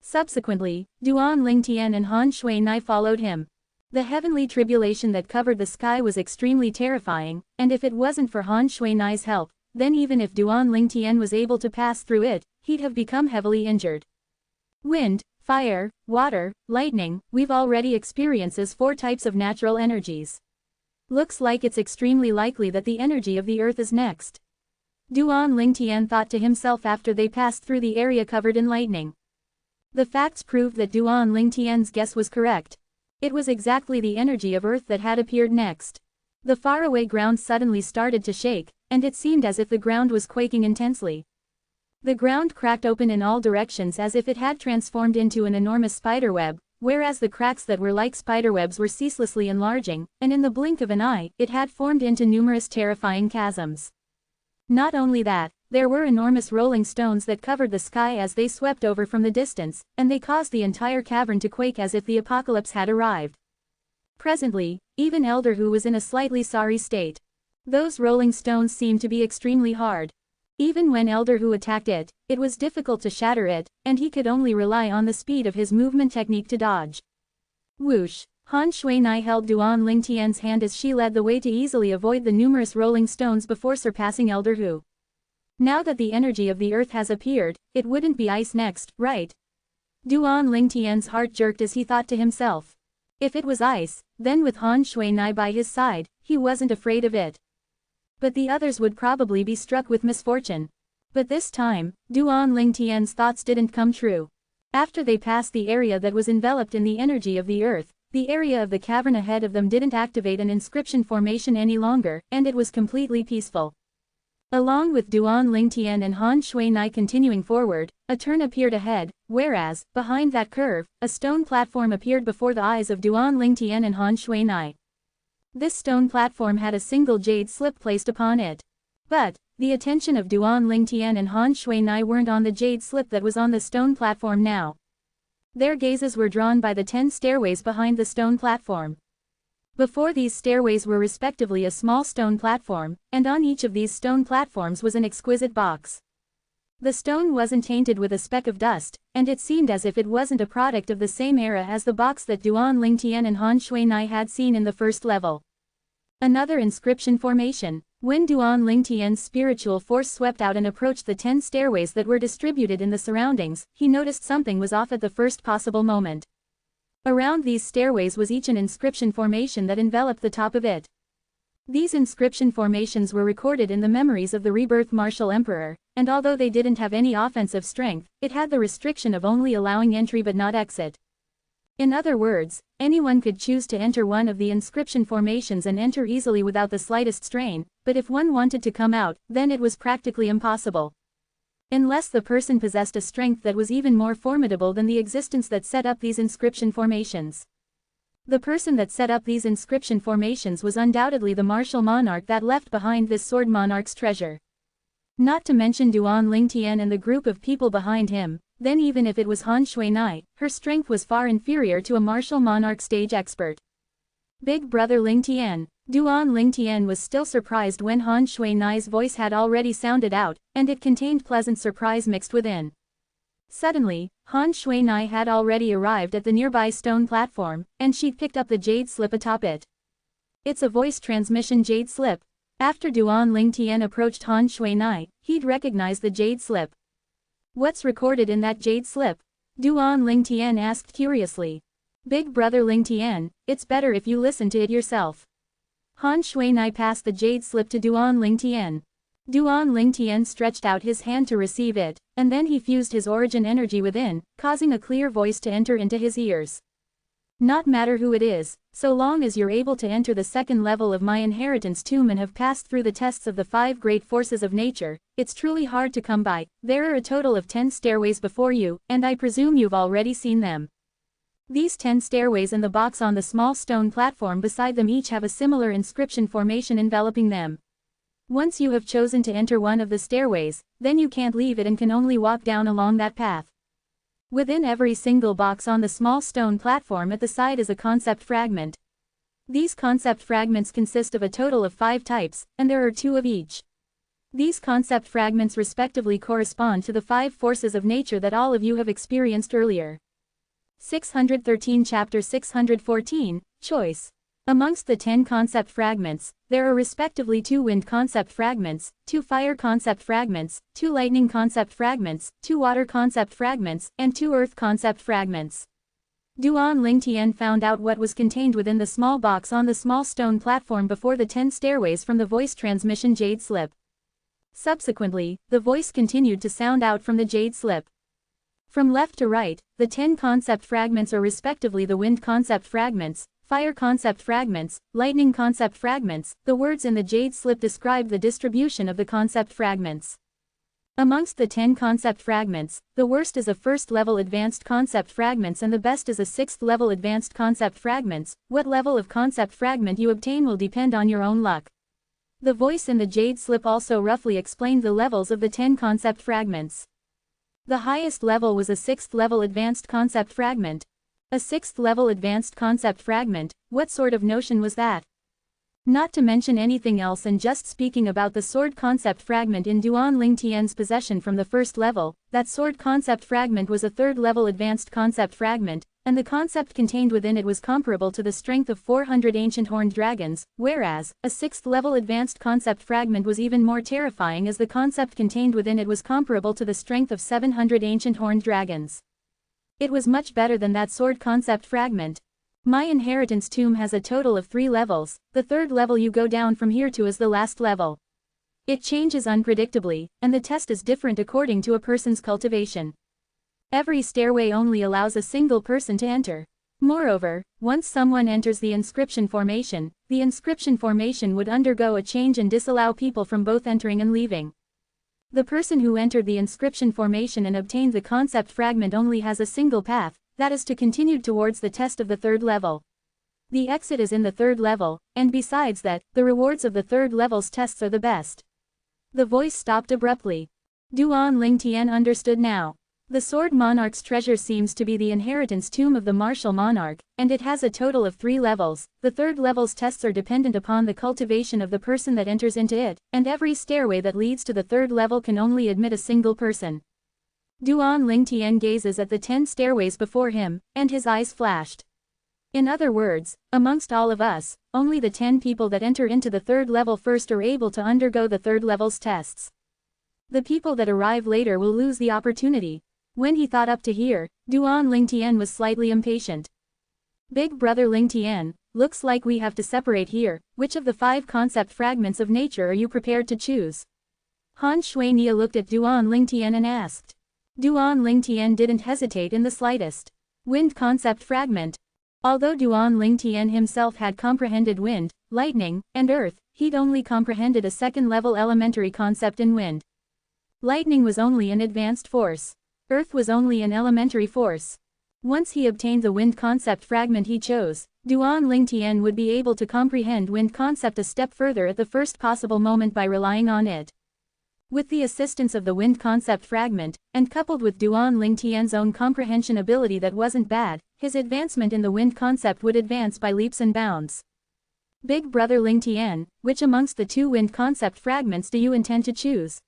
[SPEAKER 1] Subsequently, Duan Lingtian and Han Shuinai followed him. The heavenly tribulation that covered the sky was extremely terrifying, and if it wasn't for Han Shuinai's help, then even if Duan Lingtian was able to pass through it, he'd have become heavily injured. Wind, fire, water, lightning, we've already experienced 4 types of natural energies. Looks like it's extremely likely that the energy of the earth is next. Duan Lingtian thought to himself after they passed through the area covered in lightning. The facts proved that Duan Lingtian's guess was correct. It was exactly the energy of earth that had appeared next. The faraway ground suddenly started to shake, and it seemed as if the ground was quaking intensely. The ground cracked open in all directions as if it had transformed into an enormous spiderweb, whereas the cracks that were like spiderwebs were ceaselessly enlarging, and in the blink of an eye, it had formed into numerous terrifying chasms. Not only that, there were enormous rolling stones that covered the sky as they swept over from the distance, and they caused the entire cavern to quake as if the apocalypse had arrived. Presently, even Elder Hu was in a slightly sorry state. Those rolling stones seemed to be extremely hard. Even when Elder Hu attacked it, it was difficult to shatter it, and he could only rely on the speed of his movement technique to dodge. Whoosh! Han Shuinai held Duan Lingtian's hand as she led the way to easily avoid the numerous rolling stones before surpassing Elder Hu. Now that the energy of the earth has appeared, it wouldn't be ice next, right? Duan Lingtian's heart jerked as he thought to himself. If it was ice, then with Han Shuinai by his side, he wasn't afraid of it. But the others would probably be struck with misfortune. But this time, Duan Lingtian's thoughts didn't come true. After they passed the area that was enveloped in the energy of the earth, the area of the cavern ahead of them didn't activate an inscription formation any longer, and it was completely peaceful. Along with Duan Lingtian and Han Shuinai continuing forward, a turn appeared ahead, whereas, behind that curve, a stone platform appeared before the eyes of Duan Lingtian and Han Shuinai. This stone platform had a single jade slip placed upon it. But, the attention of Duan Lingtian and Han Shuinai weren't on the jade slip that was on the stone platform now. Their gazes were drawn by the 10 stairways behind the stone platform. Before these stairways were respectively a small stone platform, and on each of these stone platforms was an exquisite box. The stone wasn't tainted with a speck of dust, and it seemed as if it wasn't a product of the same era as the box that Duan Lingtian and Han Shuinai had seen in the first level. Another inscription formation. When Duan Lingtian's spiritual force swept out and approached the 10 stairways that were distributed in the surroundings, he noticed something was off at the first possible moment. Around these stairways was each an inscription formation that enveloped the top of it. These inscription formations were recorded in the memories of the rebirth martial emperor, and although they didn't have any offensive strength, it had the restriction of only allowing entry but not exit. In other words, anyone could choose to enter one of the inscription formations and enter easily without the slightest strain, but if one wanted to come out, then it was practically impossible. Unless the person possessed a strength that was even more formidable than the existence that set up these inscription formations. The person that set up these inscription formations was undoubtedly the martial monarch that left behind this sword monarch's treasure. Not to mention Duan Lingtian and the group of people behind him. Then even if it was Han Shuinai, her strength was far inferior to a martial monarch stage expert. Big brother Lingtian. Duan Lingtian was still surprised when Han Shuinai's voice had already sounded out, and it contained pleasant surprise mixed within. Suddenly, Han Shuinai had already arrived at the nearby stone platform, and she'd picked up the jade slip atop it. It's a voice transmission jade slip. After Duan Lingtian approached Han Shuinai, he'd recognized the jade slip. What's recorded in that jade slip? Duan Lingtian asked curiously. Big brother Lingtian, it's better if you listen to it yourself. Han Shuinai passed the jade slip to Duan Lingtian. Duan Lingtian stretched out his hand to receive it, and then he fused his origin energy within, causing a clear voice to enter into his ears. Not matter who it is, so long as you're able to enter the second level of my inheritance tomb and have passed through the tests of the 5 great forces of nature, it's truly hard to come by. There are a total of 10 stairways before you, and I presume you've already seen them. These 10 stairways and the box on the small stone platform beside them each have a similar inscription formation enveloping them. Once you have chosen to enter one of the stairways, then you can't leave it and can only walk down along that path. Within every single box on the small stone platform at the side is a concept fragment. These concept fragments consist of a total of 5 types, and there are 2 of each. These concept fragments respectively correspond to the 5 forces of nature that all of you have experienced earlier. 613 Chapter 614, Choice. Amongst the 10 concept fragments, there are respectively 2 wind concept fragments, 2 fire concept fragments, 2 lightning concept fragments, 2 water concept fragments, and 2 earth concept fragments. Duan Lingtian found out what was contained within the small box on the small stone platform before the 10 stairways from the voice transmission jade slip. Subsequently, the voice continued to sound out from the jade slip. From left to right, the 10 concept fragments are respectively the wind concept fragments, fire concept fragments, lightning concept fragments. The words in the jade slip describe the distribution of the concept fragments. Amongst the 10 concept fragments, the worst is a first-level advanced concept fragments and the best is a 6th-level advanced concept fragments. What level of concept fragment you obtain will depend on your own luck. The voice in the jade slip also roughly explained the levels of the 10 concept fragments. The highest level was a 6th-level advanced concept fragment. A 6th-level advanced concept fragment, what sort of notion was that? Not to mention anything else and just speaking about the sword concept fragment in Duan Lingtian's possession from the first level, that sword concept fragment was a 3rd-level advanced concept fragment, and the concept contained within it was comparable to the strength of 400 ancient horned dragons, whereas, a 6th-level advanced concept fragment was even more terrifying as the concept contained within it was comparable to the strength of 700 ancient horned dragons. It was much better than that sword concept fragment. My inheritance tomb has a total of 3 levels, the 3rd level you go down from here to is the last level. It changes unpredictably, and the test is different according to a person's cultivation. Every stairway only allows a single person to enter. Moreover, once someone enters the inscription formation would undergo a change and disallow people from both entering and leaving. The person who entered the inscription formation and obtained the concept fragment only has a single path, that is to continue towards the test of the 3rd level. The exit is in the 3rd level, and besides that, the rewards of the 3rd level's tests are the best. The voice stopped abruptly. Duan Lingtian understood now. The Sword Monarch's treasure seems to be the inheritance tomb of the martial monarch, and it has a total of 3 levels. The third level's tests are dependent upon the cultivation of the person that enters into it, and every stairway that leads to the third level can only admit a single person. Duan Lingtian gazes at the 10 stairways before him, and his eyes flashed. In other words, amongst all of us, only the 10 people that enter into the third level first are able to undergo the third level's tests. The people that arrive later will lose the opportunity. When he thought up to here, Duan Lingtian was slightly impatient. Big brother Lingtian, looks like we have to separate here. Which of the 5 concept fragments of nature are you prepared to choose? Han Shuinia looked at Duan Lingtian and asked. Duan Lingtian didn't hesitate in the slightest. Wind concept fragment. Although Duan Lingtian himself had comprehended wind, lightning, and earth, he'd only comprehended a second-level elementary concept in wind. Lightning was only an advanced force. Earth was only an elementary force. Once he obtained the wind concept fragment he chose, Duan Lingtian would be able to comprehend wind concept a step further at the first possible moment by relying on it. With the assistance of the wind concept fragment, and coupled with Duan Lingtian's own comprehension ability that wasn't bad, his advancement in the wind concept would advance by leaps and bounds. Big brother Lingtian, which amongst the 2 wind concept fragments do you intend to choose?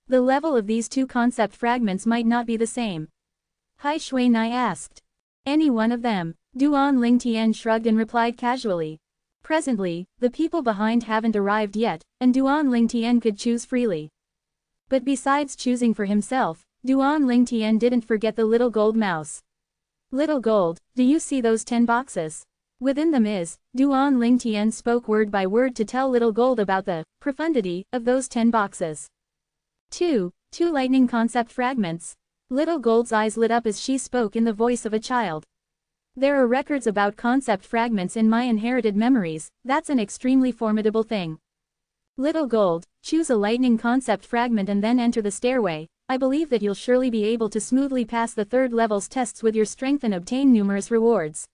[SPEAKER 1] The level of these 2 concept fragments might not be the same. Hai Shuinai asked. Any one of them. Duan Lingtian shrugged and replied casually. Presently, the people behind haven't arrived yet, and Duan Lingtian could choose freely. But besides choosing for himself, Duan Lingtian didn't forget the little gold mouse. Little gold, do you see those 10 boxes? Within them is, Duan Lingtian spoke word by word to tell little gold about the profundity of those 10 boxes. 2 lightning concept fragments. Little Gold's eyes lit up as she spoke in the voice of a child. There are records about concept fragments in my inherited memories. That's an extremely formidable thing. Little Gold, choose a lightning concept fragment and then enter the stairway. I believe that you'll surely be able to smoothly pass the third level's tests with your strength and obtain numerous rewards.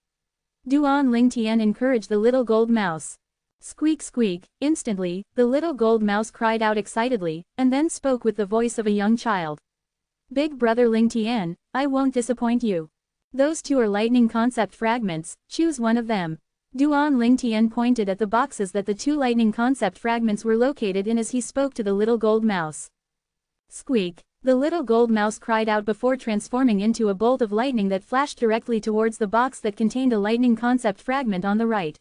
[SPEAKER 1] Duan Lingtian encouraged the little gold mouse. Squeak squeak, instantly, the little gold mouse cried out excitedly, and then spoke with the voice of a young child. Big brother Lingtian, I won't disappoint you. Those 2 are lightning concept fragments, choose one of them. Duan Lingtian pointed at the boxes that the 2 lightning concept fragments were located in as he spoke to the little gold mouse. Squeak, the little gold mouse cried out before transforming into a bolt of lightning that flashed directly towards the box that contained a lightning concept fragment on the right.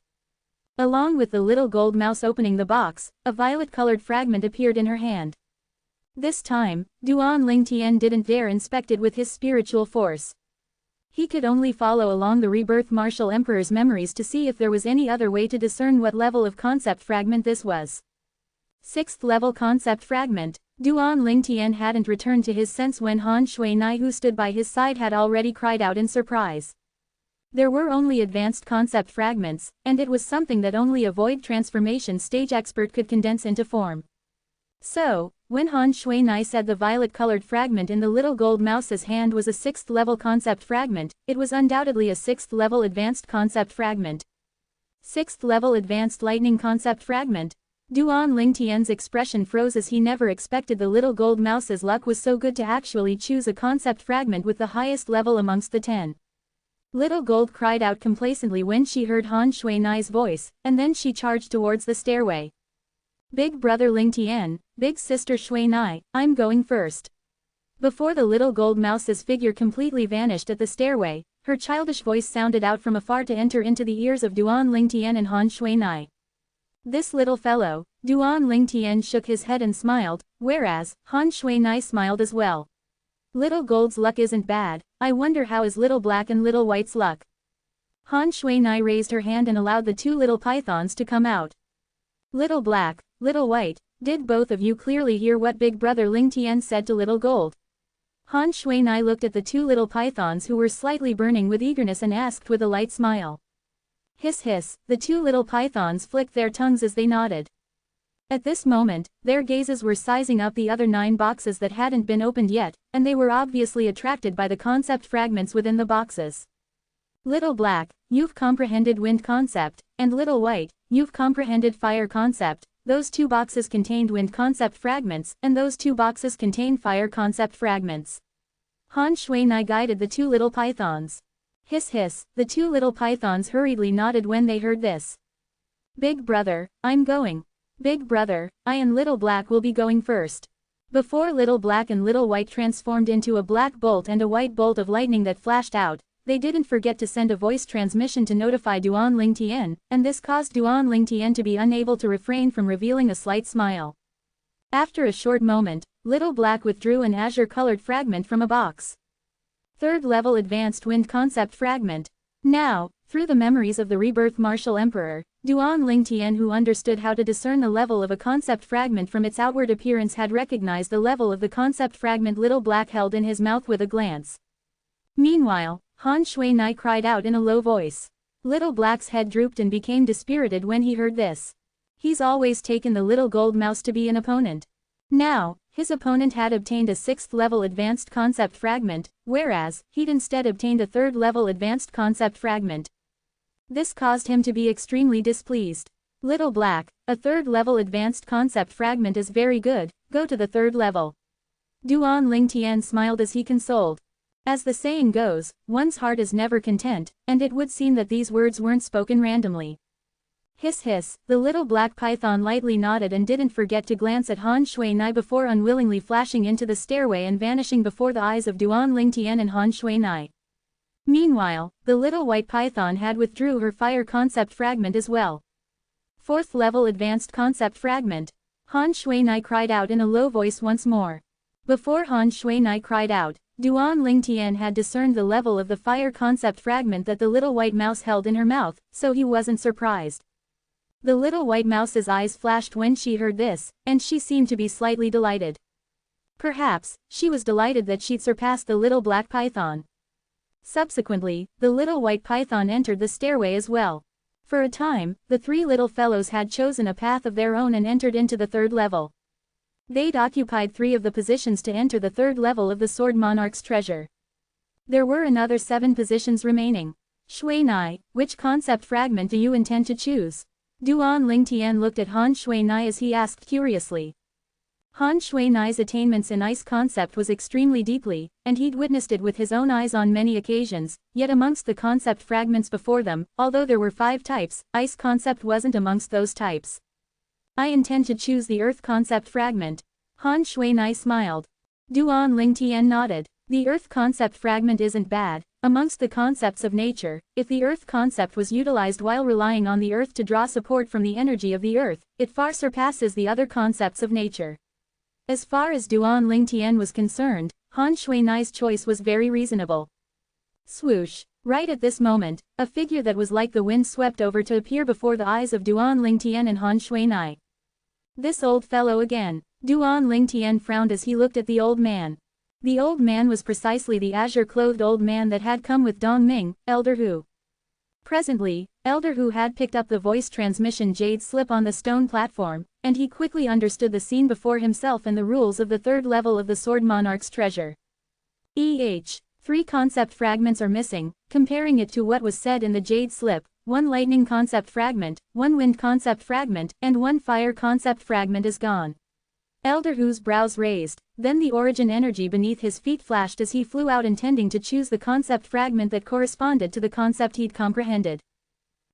[SPEAKER 1] Along with the little gold mouse opening the box, a violet-colored fragment appeared in her hand. This time, Duan Lingtian didn't dare inspect it with his spiritual force. He could only follow along the rebirth martial emperor's memories to see if there was any other way to discern what level of concept fragment this was. 6th level concept fragment. Duan Lingtian hadn't returned to his sense when Han Shuinai who stood by his side had already cried out in surprise. There were only advanced concept fragments, and it was something that only a void transformation stage expert could condense into form. So, when Han Shuinai said the violet-colored fragment in the little gold mouse's hand was a 6th level concept fragment, it was undoubtedly a 6th level advanced concept fragment. 6th level advanced lightning concept fragment. Duan Lingtian's expression froze as he never expected the little gold mouse's luck was so good to actually choose a concept fragment with the highest level amongst the 10. Little Gold cried out complacently when she heard Han Shuinai's voice, and then she charged towards the stairway. Big brother Lingtian, big sister Shuinai, I'm going first. Before the little gold mouse's figure completely vanished at the stairway, her childish voice sounded out from afar to enter into the ears of Duan Lingtian and Han Shuinai. This little fellow, Duan Lingtian shook his head and smiled, whereas, Han Shuinai smiled as well. Little Gold's luck isn't bad, I wonder how is Little Black and Little White's luck. Han Shuinai raised her hand and allowed the 2 little pythons to come out. Little Black, Little White, did both of you clearly hear what Big Brother Lingtian said to Little Gold? Han Shuinai looked at the 2 little pythons who were slightly burning with eagerness and asked with a light smile. Hiss hiss, the 2 little pythons flicked their tongues as they nodded. At this moment, their gazes were sizing up the other 9 boxes that hadn't been opened yet, and they were obviously attracted by the concept fragments within the boxes. Little Black, you've comprehended wind concept, and Little White, you've comprehended fire concept. Those 2 boxes contained wind concept fragments, and those 2 boxes contained fire concept fragments. Han Shui-nai guided the two little pythons. Hiss hiss, the two little pythons hurriedly nodded when they heard this. Big brother, I'm going. Big brother, I and Little Black will be going first. Before Little Black and Little White transformed into a black bolt and a white bolt of lightning that flashed out, they didn't forget to send a voice transmission to notify Duan Lingtian, and this caused Duan Lingtian to be unable to refrain from revealing a slight smile. After a short moment, Little Black withdrew an azure-colored fragment from a box. Third level Advanced Wind Concept Fragment. Now, through the memories of the rebirth Martial Emperor, Duan Lingtian, who understood how to discern the level of a concept fragment from its outward appearance, had recognized the level of the concept fragment Little Black held in his mouth with a glance. Meanwhile, Han Shui-nai cried out in a low voice. Little Black's head drooped and became dispirited when he heard this. He's always taken the little gold mouse to be an opponent. Now, his opponent had obtained a 6th level advanced concept fragment, whereas he'd instead obtained a 3rd level advanced concept fragment. This caused him to be extremely displeased. Little Black, a 3rd level advanced concept fragment is very good, go to the 3rd level. Duan Lingtian smiled as he consoled. As the saying goes, one's heart is never content, and it would seem that these words weren't spoken randomly. Hiss hiss, the little black python lightly nodded and didn't forget to glance at Han Shui-nai before unwillingly flashing into the stairway and vanishing before the eyes of Duan Lingtian and Han Shui-nai. Meanwhile, the little white python had withdrew her fire concept fragment as well. 4th level advanced concept fragment. Han Shui-nai cried out in a low voice once more. Before Han Shui-nai cried out, Duan Lingtian had discerned the level of the fire concept fragment that the little white mouse held in her mouth, so he wasn't surprised. The little white mouse's eyes flashed when she heard this, and she seemed to be slightly delighted. Perhaps, she was delighted that she'd surpassed the little black python. Subsequently, the little white python entered the stairway as well. For a time, the 3 little fellows had chosen a path of their own and entered into the 3rd level. They'd occupied 3 of the positions to enter the 3rd level of the Sword Monarch's treasure. There were another 7 positions remaining. Shui-nai, which concept fragment do you intend to choose? Duan Lingtian looked at Han Shui-nai as he asked curiously. Han Shui-nai's attainments in ice concept was extremely deeply, and he'd witnessed it with his own eyes on many occasions, yet amongst the concept fragments before them, although there were 5 types, ice concept wasn't amongst those types. I intend to choose the earth concept fragment. Han Shui-nai smiled. Duan Lingtian nodded. The earth concept fragment isn't bad. Amongst the concepts of nature, if the earth concept was utilized while relying on the earth to draw support from the energy of the earth, it far surpasses the other concepts of nature. As far as Duan Lingtian was concerned, Han Shui-nai's choice was very reasonable. Swoosh! Right at this moment, a figure that was like the wind swept over to appear before the eyes of Duan Lingtian and Han Shui-nai. This old fellow again. Duan Lingtian frowned as he looked at the old man. The old man was precisely the azure-clothed old man that had come with Dong Ming, Elder Hu. Presently, Elder Hu had picked up the voice transmission jade slip on the stone platform, and he quickly understood the scene before himself and the rules of the 3rd level of the Sword Monarch's treasure. 3 concept fragments are missing, comparing it to what was said in the jade slip, 1 lightning concept fragment, 1 wind concept fragment, and 1 fire concept fragment is gone. Elder Hu's brows raised, then the origin energy beneath his feet flashed as he flew out intending to choose the concept fragment that corresponded to the concept he'd comprehended.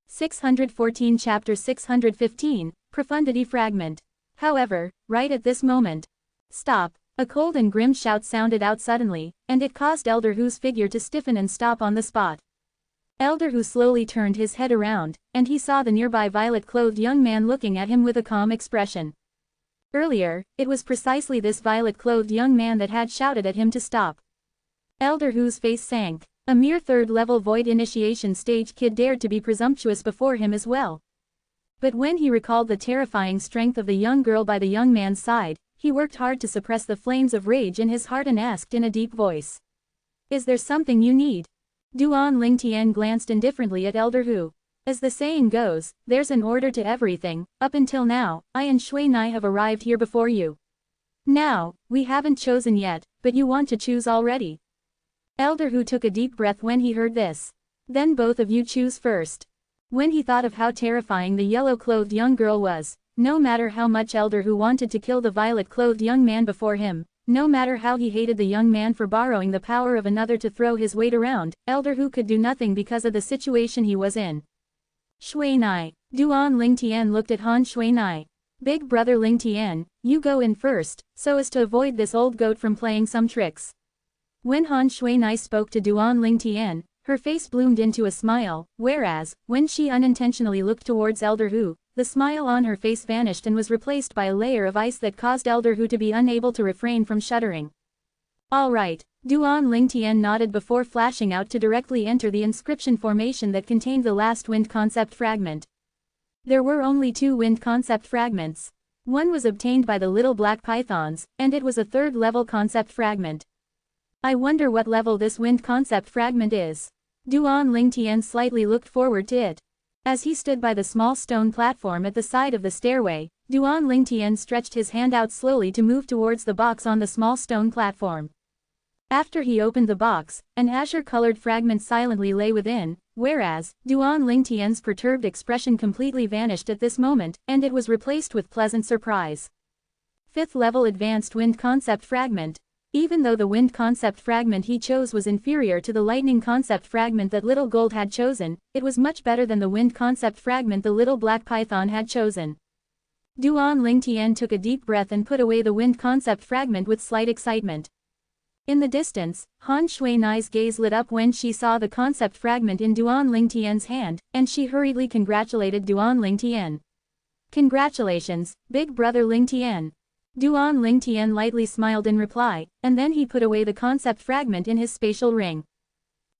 [SPEAKER 1] 614 Chapter 615, Profundity Fragment. However, right at this moment. Stop! A cold and grim shout sounded out suddenly, and it caused Elder Hu's figure to stiffen and stop on the spot. Elder Hu slowly turned his head around, and he saw the nearby violet-clothed young man looking at him with a calm expression. Earlier, it was precisely this violet-clothed young man that had shouted at him to stop. Elder Hu's face sank. A mere 3rd level void initiation stage kid dared to be presumptuous before him as well. But when he recalled the terrifying strength of the young girl by the young man's side, he worked hard to suppress the flames of rage in his heart and asked in a deep voice. Is there something you need? Duan Lingtian glanced indifferently at Elder Hu. As the saying goes, there's an order to everything. Up until now, I and Shui-nai have arrived here before you. Now, we haven't chosen yet, but you want to choose already. Elder Hu took a deep breath when he heard this. Then both of you choose first. When he thought of how terrifying the yellow-clothed young girl was, no matter how much Elder Hu wanted to kill the violet-clothed young man before him, No matter how he hated the young man for borrowing the power of another to throw his weight around, Elder Hu could do nothing because of the situation he was in. Shui Nai. Duan Ling Tian looked at Han Shui Nai. Big brother Ling Tian, you go in first, so as to avoid this old goat from playing some tricks. When Han Shui Nai spoke to Duan Ling Tian, her face bloomed into a smile, whereas, when she unintentionally looked towards Elder Hu, the smile on her face vanished and was replaced by a layer of ice that caused Elder Hu to be unable to refrain from shuddering. All right, Duan Ling Tian nodded before flashing out to directly enter the inscription formation that contained the last wind concept fragment. There were only 2 wind concept fragments. One was obtained by the little black pythons, and it was a 3rd level concept fragment. I wonder what level this wind concept fragment is. Duan Ling Tian slightly looked forward to it. As he stood by the small stone platform at the side of the stairway, Duan Ling Tian stretched his hand out slowly to move towards the box on the small stone platform. After he opened the box, an azure-colored fragment silently lay within, whereas, Duan Ling Tian's perturbed expression completely vanished at this moment, and it was replaced with pleasant surprise. 5th level advanced wind concept fragment. Even though the wind concept fragment he chose was inferior to the lightning concept fragment that Little Gold had chosen, it was much better than the wind concept fragment the little black python had chosen. Duan Ling Tian took a deep breath and put away the wind concept fragment with slight excitement. In the distance, Han Shui Nai's gaze lit up when she saw the concept fragment in Duan Ling Tian's hand, and she hurriedly congratulated Duan Ling Tian. Congratulations, big brother Ling Tian. Duan Ling Tian lightly smiled in reply, and then he put away the concept fragment in his spatial ring.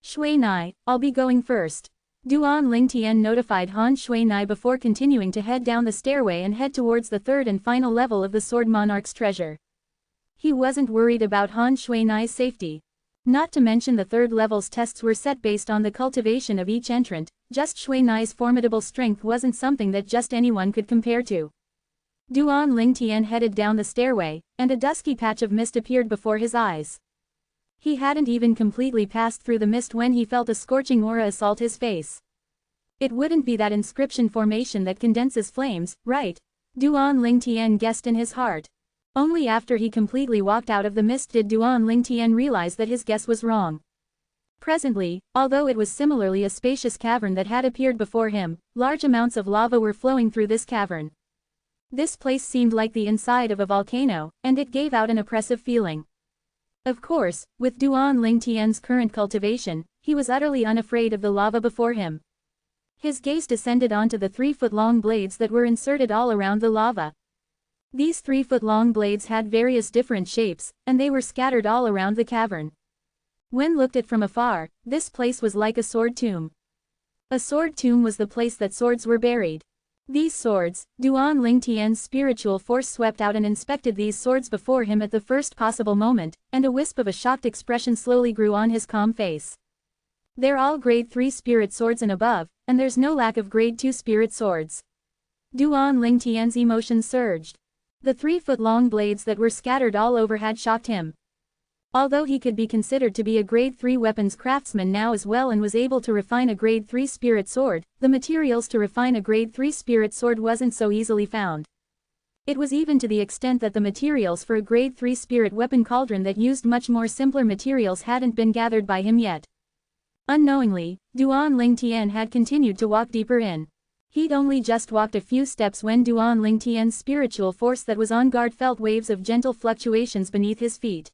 [SPEAKER 1] Shui Nai, I'll be going first. Duan Ling Tian notified Han Shui Nai before continuing to head down the stairway and head towards the 3rd and final level of the Sword Monarch's treasure. He wasn't worried about Han Shui Nai's safety. Not to mention the 3rd level's tests were set based on the cultivation of each entrant, just Shui Nai's formidable strength wasn't something that just anyone could compare to. Duan Ling Tian headed down the stairway, and a dusky patch of mist appeared before his eyes. He hadn't even completely passed through the mist when he felt a scorching aura assault his face. It wouldn't be that inscription formation that condenses flames, right? Duan Ling Tian guessed in his heart. Only after he completely walked out of the mist did Duan Ling Tian realize that his guess was wrong. Presently, although it was similarly a spacious cavern that had appeared before him, large amounts of lava were flowing through this cavern. This place seemed like the inside of a volcano, and it gave out an oppressive feeling. Of course, with Duan Ling Tian's current cultivation, he was utterly unafraid of the lava before him. His gaze descended onto the 3-foot-long blades that were inserted all around the lava. These 3-foot-long blades had various different shapes, and they were scattered all around the cavern. When looked at from afar, this place was like a sword tomb. A sword tomb was the place that swords were buried. These swords, Duan Ling Tian's spiritual force swept out and inspected these swords before him at the first possible moment, and a wisp of a shocked expression slowly grew on his calm face. They're all grade 3 spirit swords and above, and there's no lack of grade 2 spirit swords. Duan Ling Tian's emotions surged. The 3-foot-long blades that were scattered all over had shocked him. Although he could be considered to be a grade 3 weapons craftsman now as well and was able to refine a grade 3 spirit sword, the materials to refine a grade 3 spirit sword wasn't so easily found. It was even to the extent that the materials for a grade 3 spirit weapon cauldron that used much more simpler materials hadn't been gathered by him yet. Unknowingly, Duan Ling Tian had continued to walk deeper in. He'd only just walked a few steps when Duan Ling Tian's spiritual force that was on guard felt waves of gentle fluctuations beneath his feet.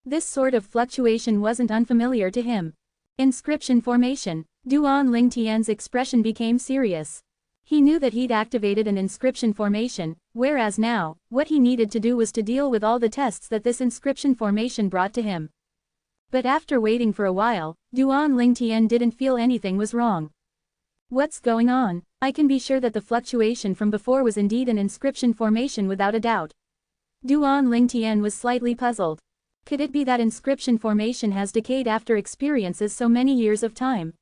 [SPEAKER 1] This sort of fluctuation wasn't unfamiliar to him. Inscription formation. Duan Ling Tian's expression became serious. He knew that he'd activated an inscription formation, whereas now, what he needed to do was to deal with all the tests that this inscription formation brought to him. But after waiting for a while, Duan Ling Tian didn't feel anything was wrong. What's going on? I can be sure that the fluctuation from before was indeed an inscription formation without a doubt. Duan Ling Tian was slightly puzzled. Could it be that inscription formation has decayed after experiences so many years of time?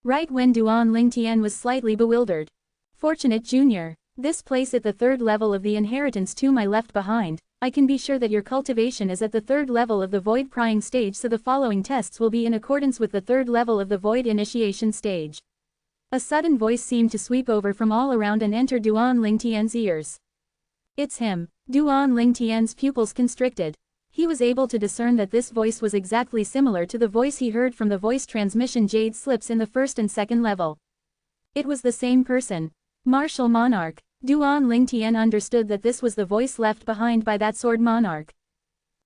[SPEAKER 1] Right when Duan Ling Tian was slightly bewildered. Fortunate Junior. This place at the 3rd level of the inheritance tomb I left behind, I can be sure that your cultivation is at the 3rd level of the void prying stage, so the following tests will be in accordance with the 3rd level of the void initiation stage. A sudden voice seemed to sweep over from all around and enter Duan Ling Tian's ears. It's him. Duan Ling Tian's pupils constricted. He was able to discern that this voice was exactly similar to the voice he heard from the voice transmission jade slips in the first and second level. It was the same person. Martial Monarch. Duan Lingtian understood that this was the voice left behind by that sword monarch.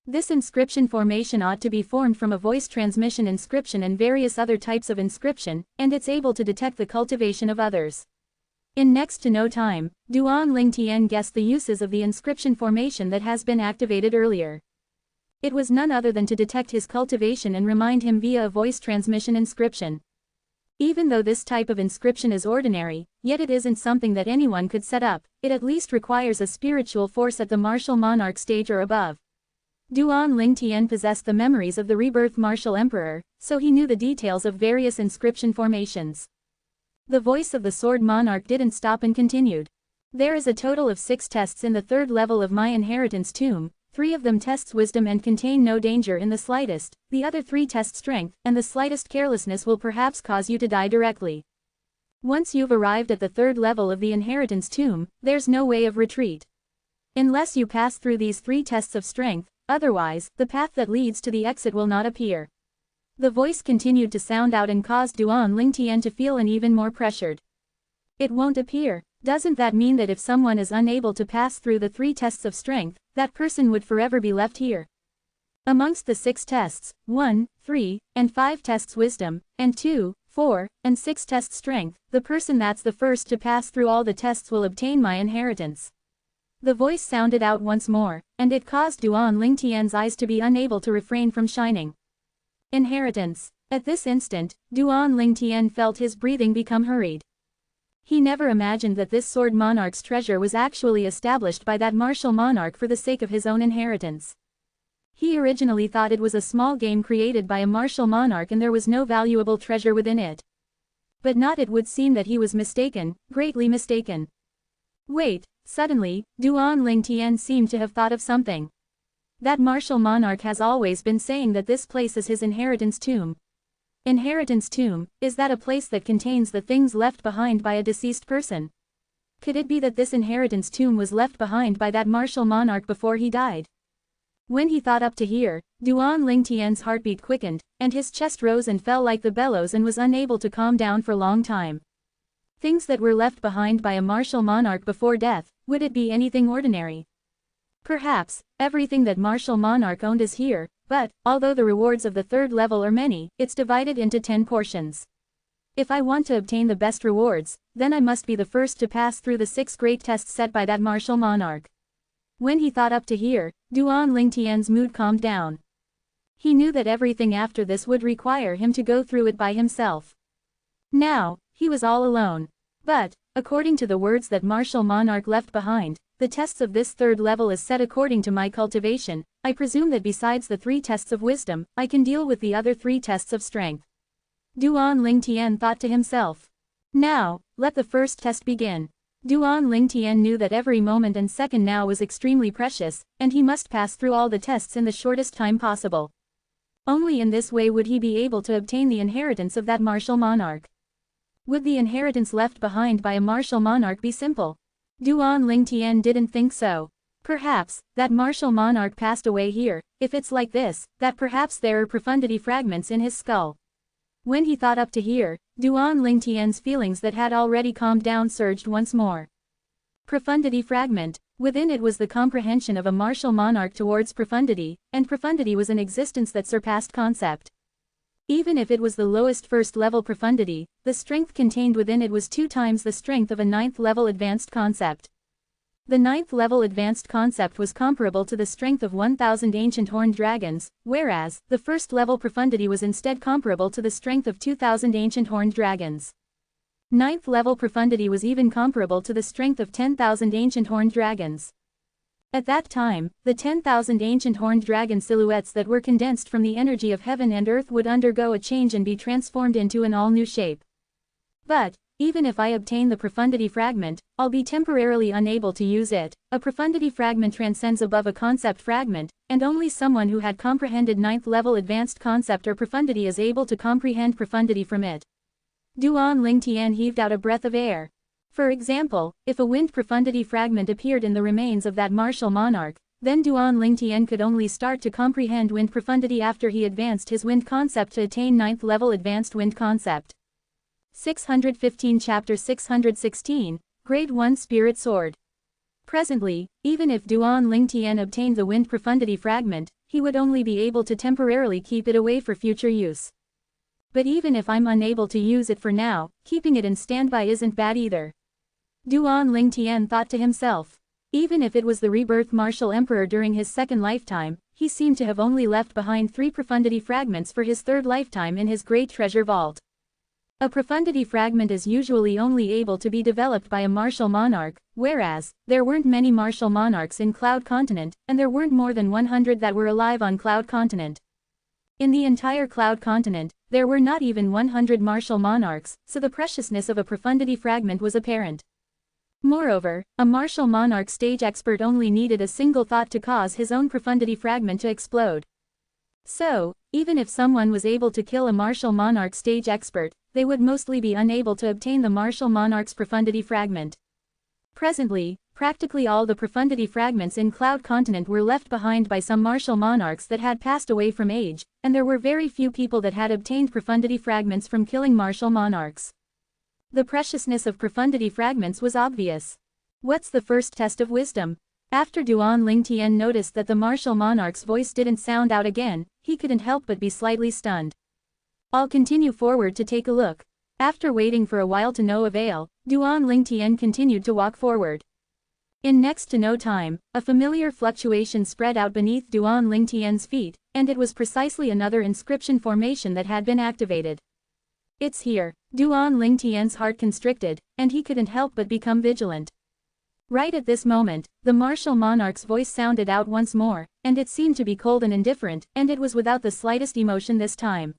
[SPEAKER 1] This inscription formation ought to be formed from a voice transmission inscription and various other types of inscription, and it's able to detect the cultivation of others. In next to no time, Duan Lingtian guessed the uses of the inscription formation that has been activated earlier. It was none other than to detect his cultivation and remind him via a voice transmission inscription. Even though this type of inscription is ordinary, yet it isn't something that anyone could set up, it at least requires a spiritual force at the martial monarch stage or above. Duan Lingtian possessed the memories of the rebirth martial emperor, so he knew the details of various inscription formations. The voice of the sword monarch didn't stop and continued. There is a total of 6 tests in the 3rd level of my inheritance tomb, 3 of them tests wisdom and contain no danger in the slightest, the other 3 test strength, and the slightest carelessness will perhaps cause you to die directly. Once you've arrived at the 3rd level of the inheritance tomb, there's no way of retreat. Unless you pass through these 3 tests of strength, otherwise, the path that leads to the exit will not appear. The voice continued to sound out and caused Duan Lingtian to feel an even more pressured. It won't appear. Doesn't that mean that if someone is unable to pass through the 3 tests of strength, that person would forever be left here? Amongst the 6 tests, 1, 3, and 5 tests wisdom, and 2, 4, and 6 tests strength, the person that's the first to pass through all the tests will obtain my inheritance. The voice sounded out once more, and it caused Duan Lingtian's eyes to be unable to refrain from shining. Inheritance. At this instant, Duan Lingtian felt his breathing become hurried. He never imagined that this sword monarch's treasure was actually established by that martial monarch for the sake of his own inheritance. He originally thought it was a small game created by a martial monarch and there was no valuable treasure within it. But not, it would seem that he was mistaken, greatly mistaken. Wait. Suddenly, Duan Lingtian seemed to have thought of something. That martial monarch has always been saying that this place is his inheritance tomb. Inheritance tomb, is that a place that contains the things left behind by a deceased person? Could it be that this inheritance tomb was left behind by that martial monarch before he died? When he thought up to here, Duan Lingtian's heartbeat quickened, and his chest rose and fell like the bellows and was unable to calm down for a long time. Things that were left behind by a martial monarch before death, would it be anything ordinary? Perhaps, everything that martial monarch owned is here, but, although the rewards of the 3rd level are many, it's divided into 10 portions. If I want to obtain the best rewards, then I must be the first to pass through the 6 great tests set by that martial monarch. When he thought up to here, Duan Lingtian's mood calmed down. He knew that everything after this would require him to go through it by himself. Now, he was all alone. But, according to the words that martial monarch left behind, the tests of this 3rd level is set according to my cultivation. I presume that besides the 3 tests of wisdom, I can deal with the other 3 tests of strength. Duan Lingtian thought to himself. Now, let the first test begin. Duan Lingtian knew that every moment and second now was extremely precious, and he must pass through all the tests in the shortest time possible. Only in this way would he be able to obtain the inheritance of that martial monarch. Would the inheritance left behind by a martial monarch be simple? Duan Lingtian didn't think so. Perhaps, that martial monarch passed away here. If it's like this, that perhaps there are profundity fragments in his skull. When he thought up to here, Duan Lingtian's feelings that had already calmed down surged once more. Profundity fragment. Within it was the comprehension of a martial monarch towards profundity, and profundity was an existence that surpassed concept. Even if it was the lowest 1st level profundity, the strength contained within it was 2 times the strength of a 9th level advanced concept. The 9th level advanced concept was comparable to the strength of 1,000 ancient horned dragons, whereas, the 1st level profundity was instead comparable to the strength of 2,000 ancient horned dragons. 9th level profundity was even comparable to the strength of 10,000 ancient horned dragons. At that time, the 10,000 ancient horned dragon silhouettes that were condensed from the energy of heaven and earth would undergo a change and be transformed into an all-new shape. But, even if I obtain the profundity fragment, I'll be temporarily unable to use it. A profundity fragment transcends above a concept fragment, and only someone who had comprehended 9th level advanced concept or profundity is able to comprehend profundity from it. Duan Lingtian heaved out a breath of air. For example, if a wind profundity fragment appeared in the remains of that martial monarch, then Duan Lingtian could only start to comprehend wind profundity after he advanced his wind concept to attain 9th level advanced wind concept. 615 Chapter 616, Grade 1 Spirit Sword. Presently, even if Duan Lingtian obtained the wind profundity fragment, he would only be able to temporarily keep it away for future use. But even if I'm unable to use it for now, keeping it in standby isn't bad either. Duan Lingtian thought to himself. Even if it was the rebirth martial emperor during his second lifetime, he seemed to have only left behind 3 profundity fragments for his third lifetime in his great treasure vault. A profundity fragment is usually only able to be developed by a martial monarch, whereas, there weren't many martial monarchs in Cloud Continent, and there weren't more than 100 that were alive on Cloud Continent. In the entire Cloud Continent, there were not even 100 martial monarchs, so the preciousness of a profundity fragment was apparent. Moreover, a martial monarch stage expert only needed a single thought to cause his own profundity fragment to explode. So, even if someone was able to kill a martial monarch stage expert, they would mostly be unable to obtain the martial monarch's profundity fragment. Presently, practically all the profundity fragments in Cloud Continent were left behind by some martial monarchs that had passed away from age, and there were very few people that had obtained profundity fragments from killing martial monarchs. The preciousness of profundity fragments was obvious. What's the first test of wisdom? After Duan Lingtian noticed that the martial monarch's voice didn't sound out again, he couldn't help but be slightly stunned. I'll continue forward to take a look. After waiting for a while to no avail, Duan Lingtian continued to walk forward. In next to no time, a familiar fluctuation spread out beneath Duan Lingtian's feet, and it was precisely another inscription formation that had been activated. It's here. Duan Lingtian's heart constricted, and he couldn't help but become vigilant. Right at this moment, the martial monarch's voice sounded out once more, and it seemed to be cold and indifferent, and it was without the slightest emotion this time.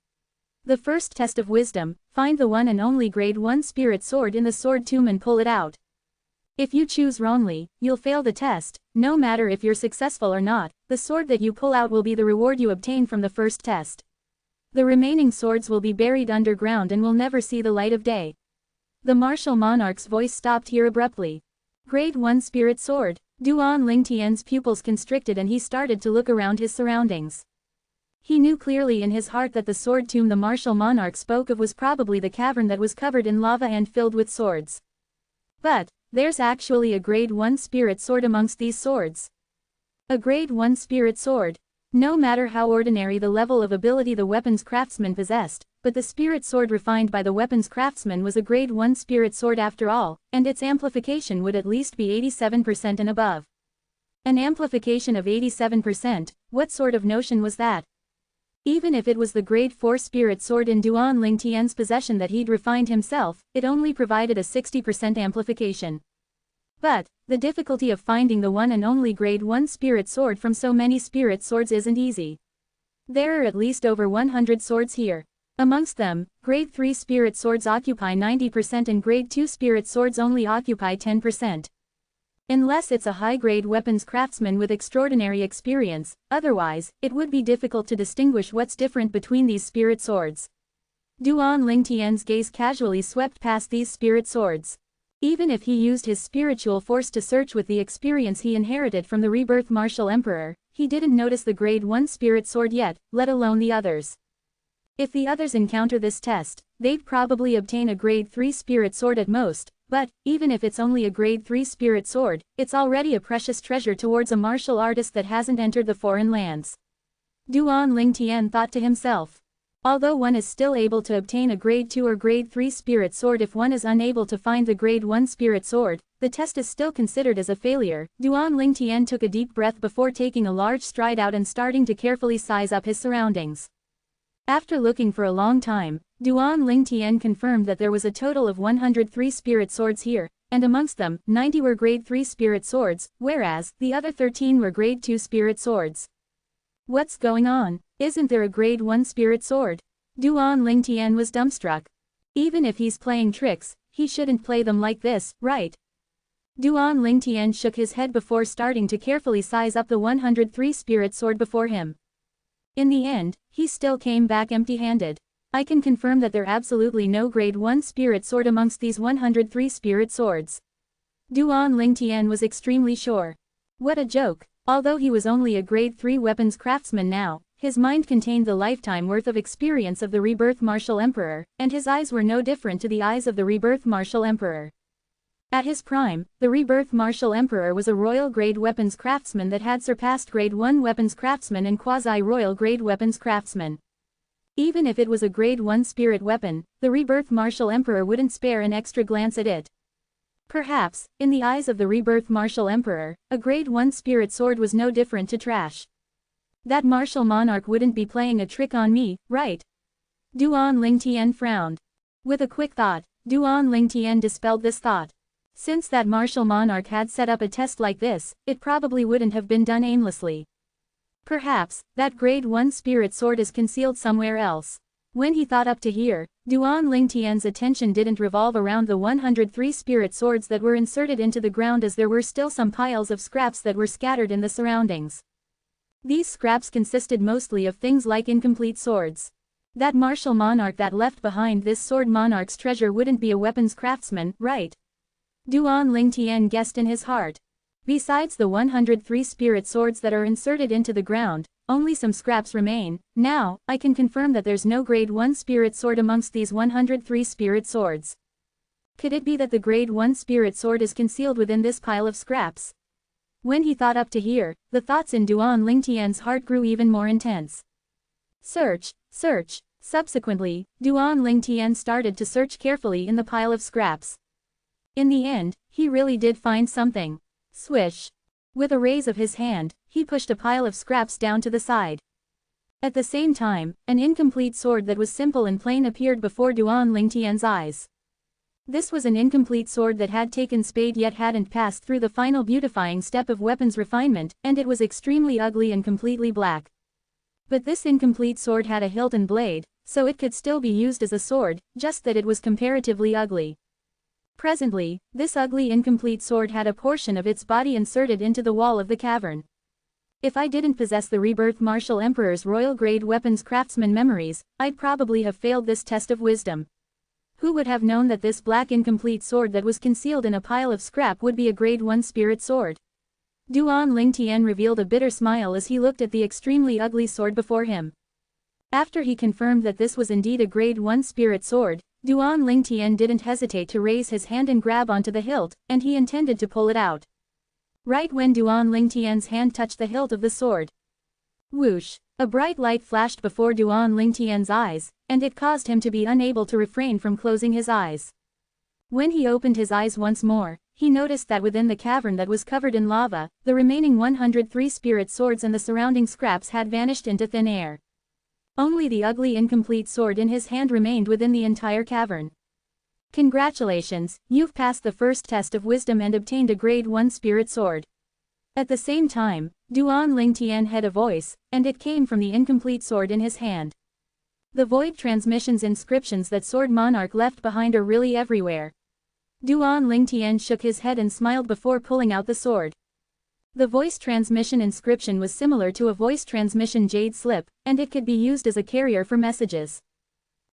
[SPEAKER 1] The first test of wisdom, find the one and only grade 1 spirit sword in the sword tomb and pull it out. If you choose wrongly, you'll fail the test. No matter if you're successful or not, the sword that you pull out will be the reward you obtain from the first test. The remaining swords will be buried underground and will never see the light of day. The martial monarch's voice stopped here abruptly. Grade 1 Spirit Sword. Duan Lingtian's pupils constricted and he started to look around his surroundings. He knew clearly in his heart that the sword tomb the martial monarch spoke of was probably the cavern that was covered in lava and filled with swords. But, there's actually a grade 1 spirit sword amongst these swords. A grade 1 spirit sword. No matter how ordinary the level of ability the weapons craftsman possessed, but the spirit sword refined by the weapons craftsman was a grade 1 spirit sword after all, and its amplification would at least be 87% and above. An amplification of 87%, what sort of notion was that? Even if it was the grade 4 spirit sword in Duan Lingtian's possession that he'd refined himself, it only provided a 60% amplification. But, the difficulty of finding the one and only grade 1 spirit sword from so many spirit swords isn't easy. There are at least over 100 swords here. Amongst them, grade 3 spirit swords occupy 90% and grade 2 spirit swords only occupy 10%. Unless it's a high-grade weapons craftsman with extraordinary experience, otherwise, it would be difficult to distinguish what's different between these spirit swords. Duan Lingtian's gaze casually swept past these spirit swords. Even if he used his spiritual force to search with the experience he inherited from the rebirth martial emperor, he didn't notice the grade 1 spirit sword yet, let alone the others. If the others encounter this test, they'd probably obtain a grade 3 spirit sword at most, but, even if it's only a grade 3 spirit sword, it's already a precious treasure towards a martial artist that hasn't entered the foreign lands. Duan Lingtian thought to himself. Although one is still able to obtain a grade 2 or grade 3 spirit sword if one is unable to find the grade 1 spirit sword, the test is still considered as a failure. Duan Lingtian took a deep breath before taking a large stride out and starting to carefully size up his surroundings. After looking for a long time, Duan Lingtian confirmed that there was a total of 103 spirit swords here, and amongst them, 90 were grade 3 spirit swords, whereas, the other 13 were grade 2 spirit swords. What's going on? Isn't there a grade 1 spirit sword? Duan Lingtian was dumbstruck. Even if he's playing tricks, he shouldn't play them like this, right? Duan Lingtian shook his head before starting to carefully size up the 103 spirit sword before him. In the end, he still came back empty-handed. I can confirm that there absolutely no grade 1 spirit sword amongst these 103 spirit swords. Duan Lingtian was extremely sure. What a joke. Although he was only a grade 3 weapons craftsman now, his mind contained the lifetime worth of experience of the rebirth martial emperor, and his eyes were no different to the eyes of the rebirth martial emperor. At his prime, the rebirth martial emperor was a royal grade weapons craftsman that had surpassed grade 1 weapons craftsman and quasi-royal grade weapons craftsman. Even if it was a grade 1 spirit weapon, the rebirth martial emperor wouldn't spare an extra glance at it. Perhaps, in the eyes of the rebirth martial emperor, a grade 1 spirit sword was no different to trash. That martial monarch wouldn't be playing a trick on me, right? Duan Lingtian frowned. With a quick thought, Duan Lingtian dispelled this thought. Since that martial monarch had set up a test like this, it probably wouldn't have been done aimlessly. Perhaps, that grade 1 spirit sword is concealed somewhere else. When he thought up to here, Duan Lingtian's attention didn't revolve around the 103 spirit swords that were inserted into the ground, as there were still some piles of scraps that were scattered in the surroundings. These scraps consisted mostly of things like incomplete swords. That martial monarch that left behind this sword monarch's treasure wouldn't be a weapons craftsman, right? Duan Lingtian guessed in his heart. Besides the 103 spirit swords that are inserted into the ground, only some scraps remain. Now, I can confirm that there's no grade 1 spirit sword amongst these 103 spirit swords. Could it be that the grade 1 spirit sword is concealed within this pile of scraps? When he thought up to here, the thoughts in Duan Lingtian's heart grew even more intense. Search, search. Subsequently, Duan Lingtian started to search carefully in the pile of scraps. In the end, he really did find something. Swish. With a raise of his hand, he pushed a pile of scraps down to the side. At the same time, an incomplete sword that was simple and plain appeared before Duan Lingtian's eyes. This was an incomplete sword that had taken spade yet hadn't passed through the final beautifying step of weapons refinement, and it was extremely ugly and completely black. But this incomplete sword had a hilt and blade, so it could still be used as a sword, just that it was comparatively ugly. Presently, this ugly incomplete sword had a portion of its body inserted into the wall of the cavern. If I didn't possess the rebirth martial emperor's royal grade weapons craftsman memories, I'd probably have failed this test of wisdom. Who would have known that this black incomplete sword that was concealed in a pile of scrap would be a grade 1 spirit sword? Duan Lingtian revealed a bitter smile as he looked at the extremely ugly sword before him. After he confirmed that this was indeed a grade 1 spirit sword, Duan Lingtian didn't hesitate to raise his hand and grab onto the hilt, and he intended to pull it out. Right when Duan Lingtian's hand touched the hilt of the sword. Whoosh! A bright light flashed before Duan Lingtian's eyes, and it caused him to be unable to refrain from closing his eyes. When he opened his eyes once more, he noticed that within the cavern that was covered in lava, the remaining 103 spirit swords and the surrounding scraps had vanished into thin air. Only the ugly incomplete sword in his hand remained within the entire cavern. Congratulations, you've passed the first test of wisdom and obtained a grade 1 spirit sword. At the same time, Duan Lingtian had a voice, and it came from the incomplete sword in his hand. The void transmission's inscriptions that sword monarch left behind are really everywhere. Duan Lingtian shook his head and smiled before pulling out the sword. The voice transmission inscription was similar to a voice transmission jade slip, and it could be used as a carrier for messages.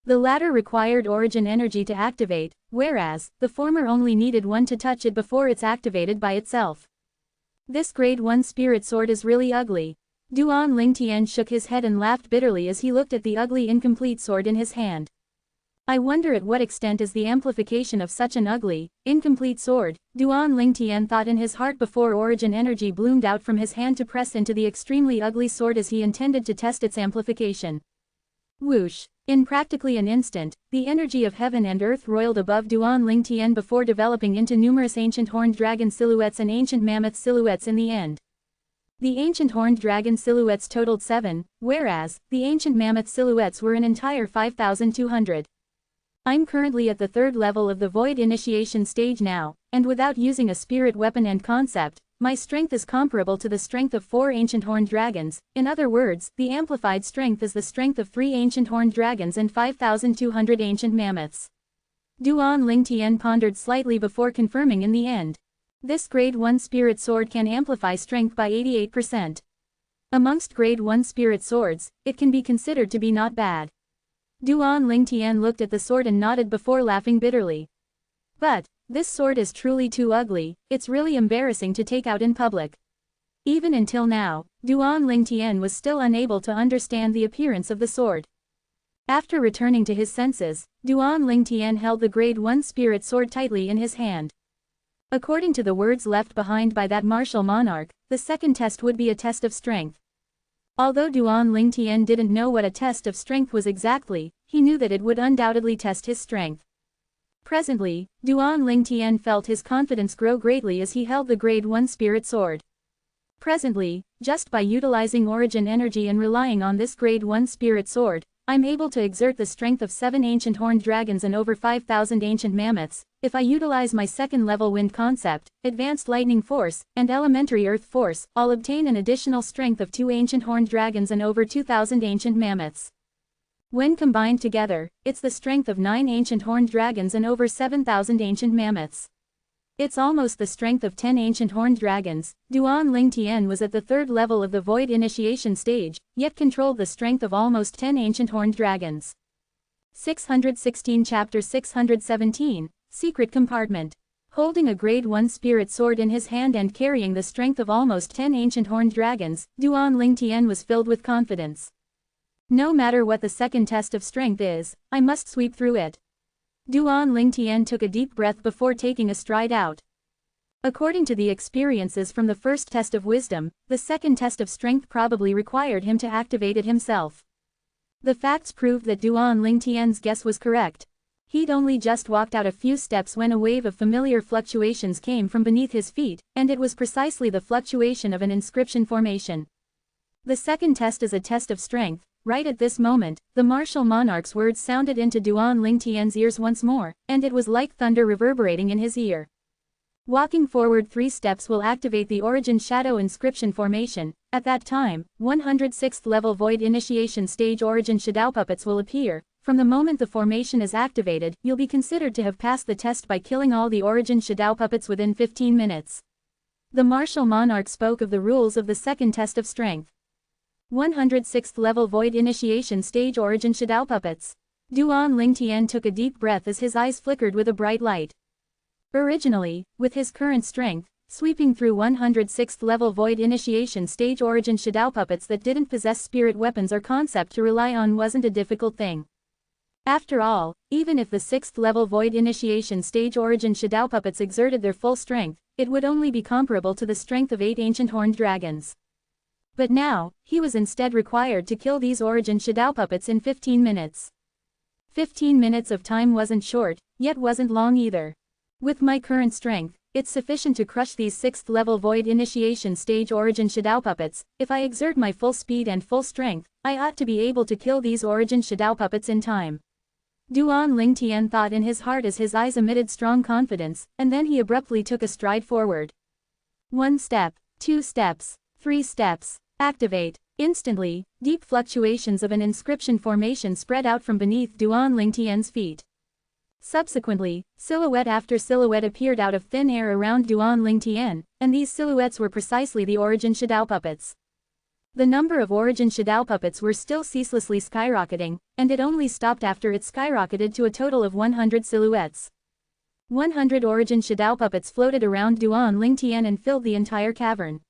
[SPEAKER 1] The latter required origin energy to activate, whereas, the former only needed one to touch it before it's activated by itself. This grade 1 spirit sword is really ugly. Duan Lingtian shook his head and laughed bitterly as he looked at the ugly incomplete sword in his hand. I wonder at what extent is the amplification of such an ugly, incomplete sword, Duan Lingtian thought in his heart before origin energy bloomed out from his hand to press into the extremely ugly sword as he intended to test its amplification. Whoosh! In practically an instant, the energy of heaven and earth roiled above Duan Lingtian before developing into numerous ancient horned dragon silhouettes and ancient mammoth silhouettes in the end. The ancient horned dragon silhouettes totaled 7, whereas, the ancient mammoth silhouettes were an entire 5,200. I'm currently at the 3rd level of the void initiation stage now, and without using a spirit weapon and concept, my strength is comparable to the strength of 4 ancient horned dragons. In other words, the amplified strength is the strength of 3 ancient horned dragons and 5,200 ancient mammoths. Duan Lingtian pondered slightly before confirming in the end. This grade 1 spirit sword can amplify strength by 88%. Amongst grade 1 spirit swords, it can be considered to be not bad. Duan Lingtian looked at the sword and nodded before laughing bitterly. But, this sword is truly too ugly, it's really embarrassing to take out in public. Even until now, Duan Lingtian was still unable to understand the appearance of the sword. After returning to his senses, Duan Lingtian held the Grade 1 spirit sword tightly in his hand. According to the words left behind by that martial monarch, the second test would be a test of strength. Although Duan Lingtian didn't know what a test of strength was exactly, he knew that it would undoubtedly test his strength. Presently, Duan Lingtian felt his confidence grow greatly as he held the Grade 1 spirit sword. Presently, just by utilizing origin energy and relying on this Grade 1 spirit sword, I'm able to exert the strength of 7 ancient horned dragons and over 5,000 ancient mammoths. If I utilize my second level wind concept, advanced lightning force, and elementary earth force, I'll obtain an additional strength of 2 ancient horned dragons and over 2,000 ancient mammoths. When combined together, it's the strength of 9 ancient horned dragons and over 7,000 ancient mammoths. It's almost the strength of 10 ancient horned dragons. Duan Lingtian was at the 3rd level of the void initiation stage, yet controlled the strength of almost 10 ancient horned dragons. 616 Chapter 617, Secret Compartment. Holding a Grade 1 spirit sword in his hand and carrying the strength of almost 10 ancient horned dragons, Duan Lingtian was filled with confidence. No matter what the second test of strength is, I must sweep through it. Duan Lingtian took a deep breath before taking a stride out. According to the experiences from the first test of wisdom, the second test of strength probably required him to activate it himself. The facts proved that Duan Lingtian's guess was correct. He'd only just walked out a few steps when a wave of familiar fluctuations came from beneath his feet, and it was precisely the fluctuation of an inscription formation. The second test is a test of strength. Right at this moment, the martial monarch's words sounded into Duan Lingtian's ears once more, and it was like thunder reverberating in his ear. Walking forward 3 steps will activate the origin shadow inscription formation. At that time, 106th level void initiation stage origin shadow puppets will appear. From the moment the formation is activated, you'll be considered to have passed the test by killing all the origin shadow puppets within 15 minutes. The martial monarch spoke of the rules of the second test of strength. 106th level void initiation stage origin shadow puppets. Duan Lingtian took a deep breath as his eyes flickered with a bright light. Originally, with his current strength, sweeping through 106th level void initiation stage origin shadow puppets that didn't possess spirit weapons or concept to rely on wasn't a difficult thing. After all, even if the 6th level void initiation stage origin shadow puppets exerted their full strength, it would only be comparable to the strength of 8 ancient horned dragons. But now, he was instead required to kill these origin shadow puppets in 15 minutes. 15 minutes of time wasn't short, yet wasn't long either. With my current strength, it's sufficient to crush these 6th level void initiation stage origin shadow puppets. If I exert my full speed and full strength, I ought to be able to kill these origin shadow puppets in time. Duan Lingtian thought in his heart as his eyes emitted strong confidence, and then he abruptly took a stride forward. 1 step, 2 steps, 3 steps. Activate. Instantly, deep fluctuations of an inscription formation spread out from beneath Duan Lingtian's feet. Subsequently, silhouette after silhouette appeared out of thin air around Duan Lingtian, and these silhouettes were precisely the origin shadow puppets. The number of origin shadow puppets were still ceaselessly skyrocketing, and it only stopped after it skyrocketed to a total of 100 silhouettes. 100 origin shadow puppets floated around Duan Lingtian and filled the entire cavern.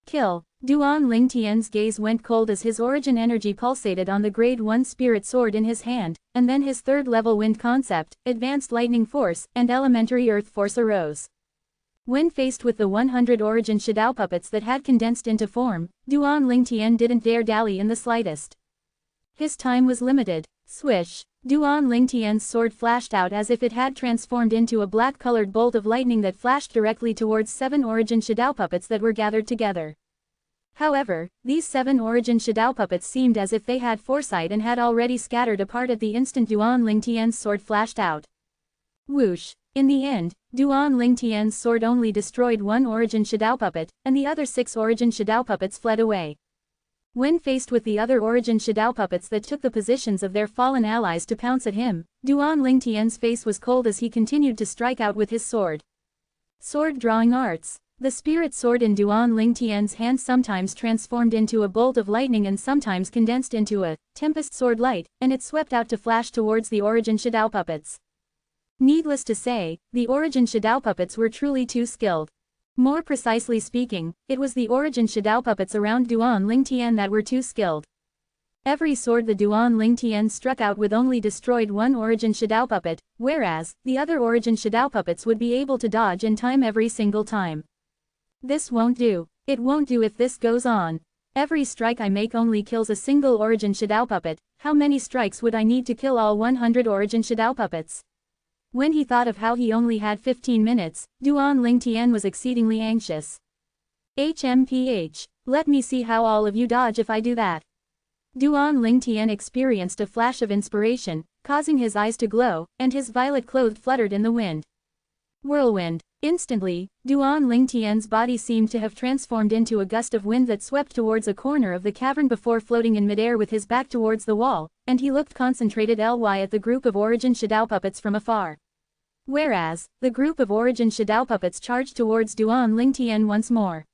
[SPEAKER 1] Kill. Duan Lingtian's gaze went cold as his origin energy pulsated on the Grade 1 spirit sword in his hand, and then his 3rd level wind concept, advanced lightning force, and elementary earth force arose. When faced with the 100 origin shadow puppets that had condensed into form, Duan Lingtian didn't dare dally in the slightest. His time was limited. Swish! Duan Lingtian's sword flashed out as if it had transformed into a black-colored bolt of lightning that flashed directly towards 7 origin shadow puppets that were gathered together. However, these 7 origin shadow puppets seemed as if they had foresight and had already scattered apart at the instant Duan Lingtian's sword flashed out. Whoosh! In the end, Duan Lingtian's sword only destroyed 1 origin shadow puppet, and the other 6 origin shadow puppets fled away. When faced with the other origin shadow puppets that took the positions of their fallen allies to pounce at him, Duan Lingtian's face was cold as he continued to strike out with his sword. Sword drawing arts. The spirit sword in Duan Lingtian's hand sometimes transformed into a bolt of lightning and sometimes condensed into a tempest sword light, and it swept out to flash towards the origin shadow puppets. Needless to say, the origin shadow puppets were truly too skilled. More precisely speaking, it was the origin Shadao puppets around Duan Lingtian that were too skilled. Every sword the Duan Lingtian struck out with only destroyed one origin Shadao puppet, whereas, the other origin Shadao puppets would be able to dodge in time every single time. This won't do. It won't do if this goes on. Every strike I make only kills a single origin Shadao puppet. How many strikes would I need to kill all 100 origin Shadao puppets? When he thought of how he only had 15 minutes, Duan Lingtian was exceedingly anxious. HMPH. Let me see how all of you dodge if I do that. Duan Lingtian experienced a flash of inspiration, causing his eyes to glow, and his violet cloth fluttered in the wind. Whirlwind. Instantly, Duan Lingtian's body seemed to have transformed into a gust of wind that swept towards a corner of the cavern before floating in midair with his back towards the wall, and he looked concentrated at the group of origin Shadao puppets from afar. Whereas, the group of origin Shadao puppets charged towards Duan Lingtian once more.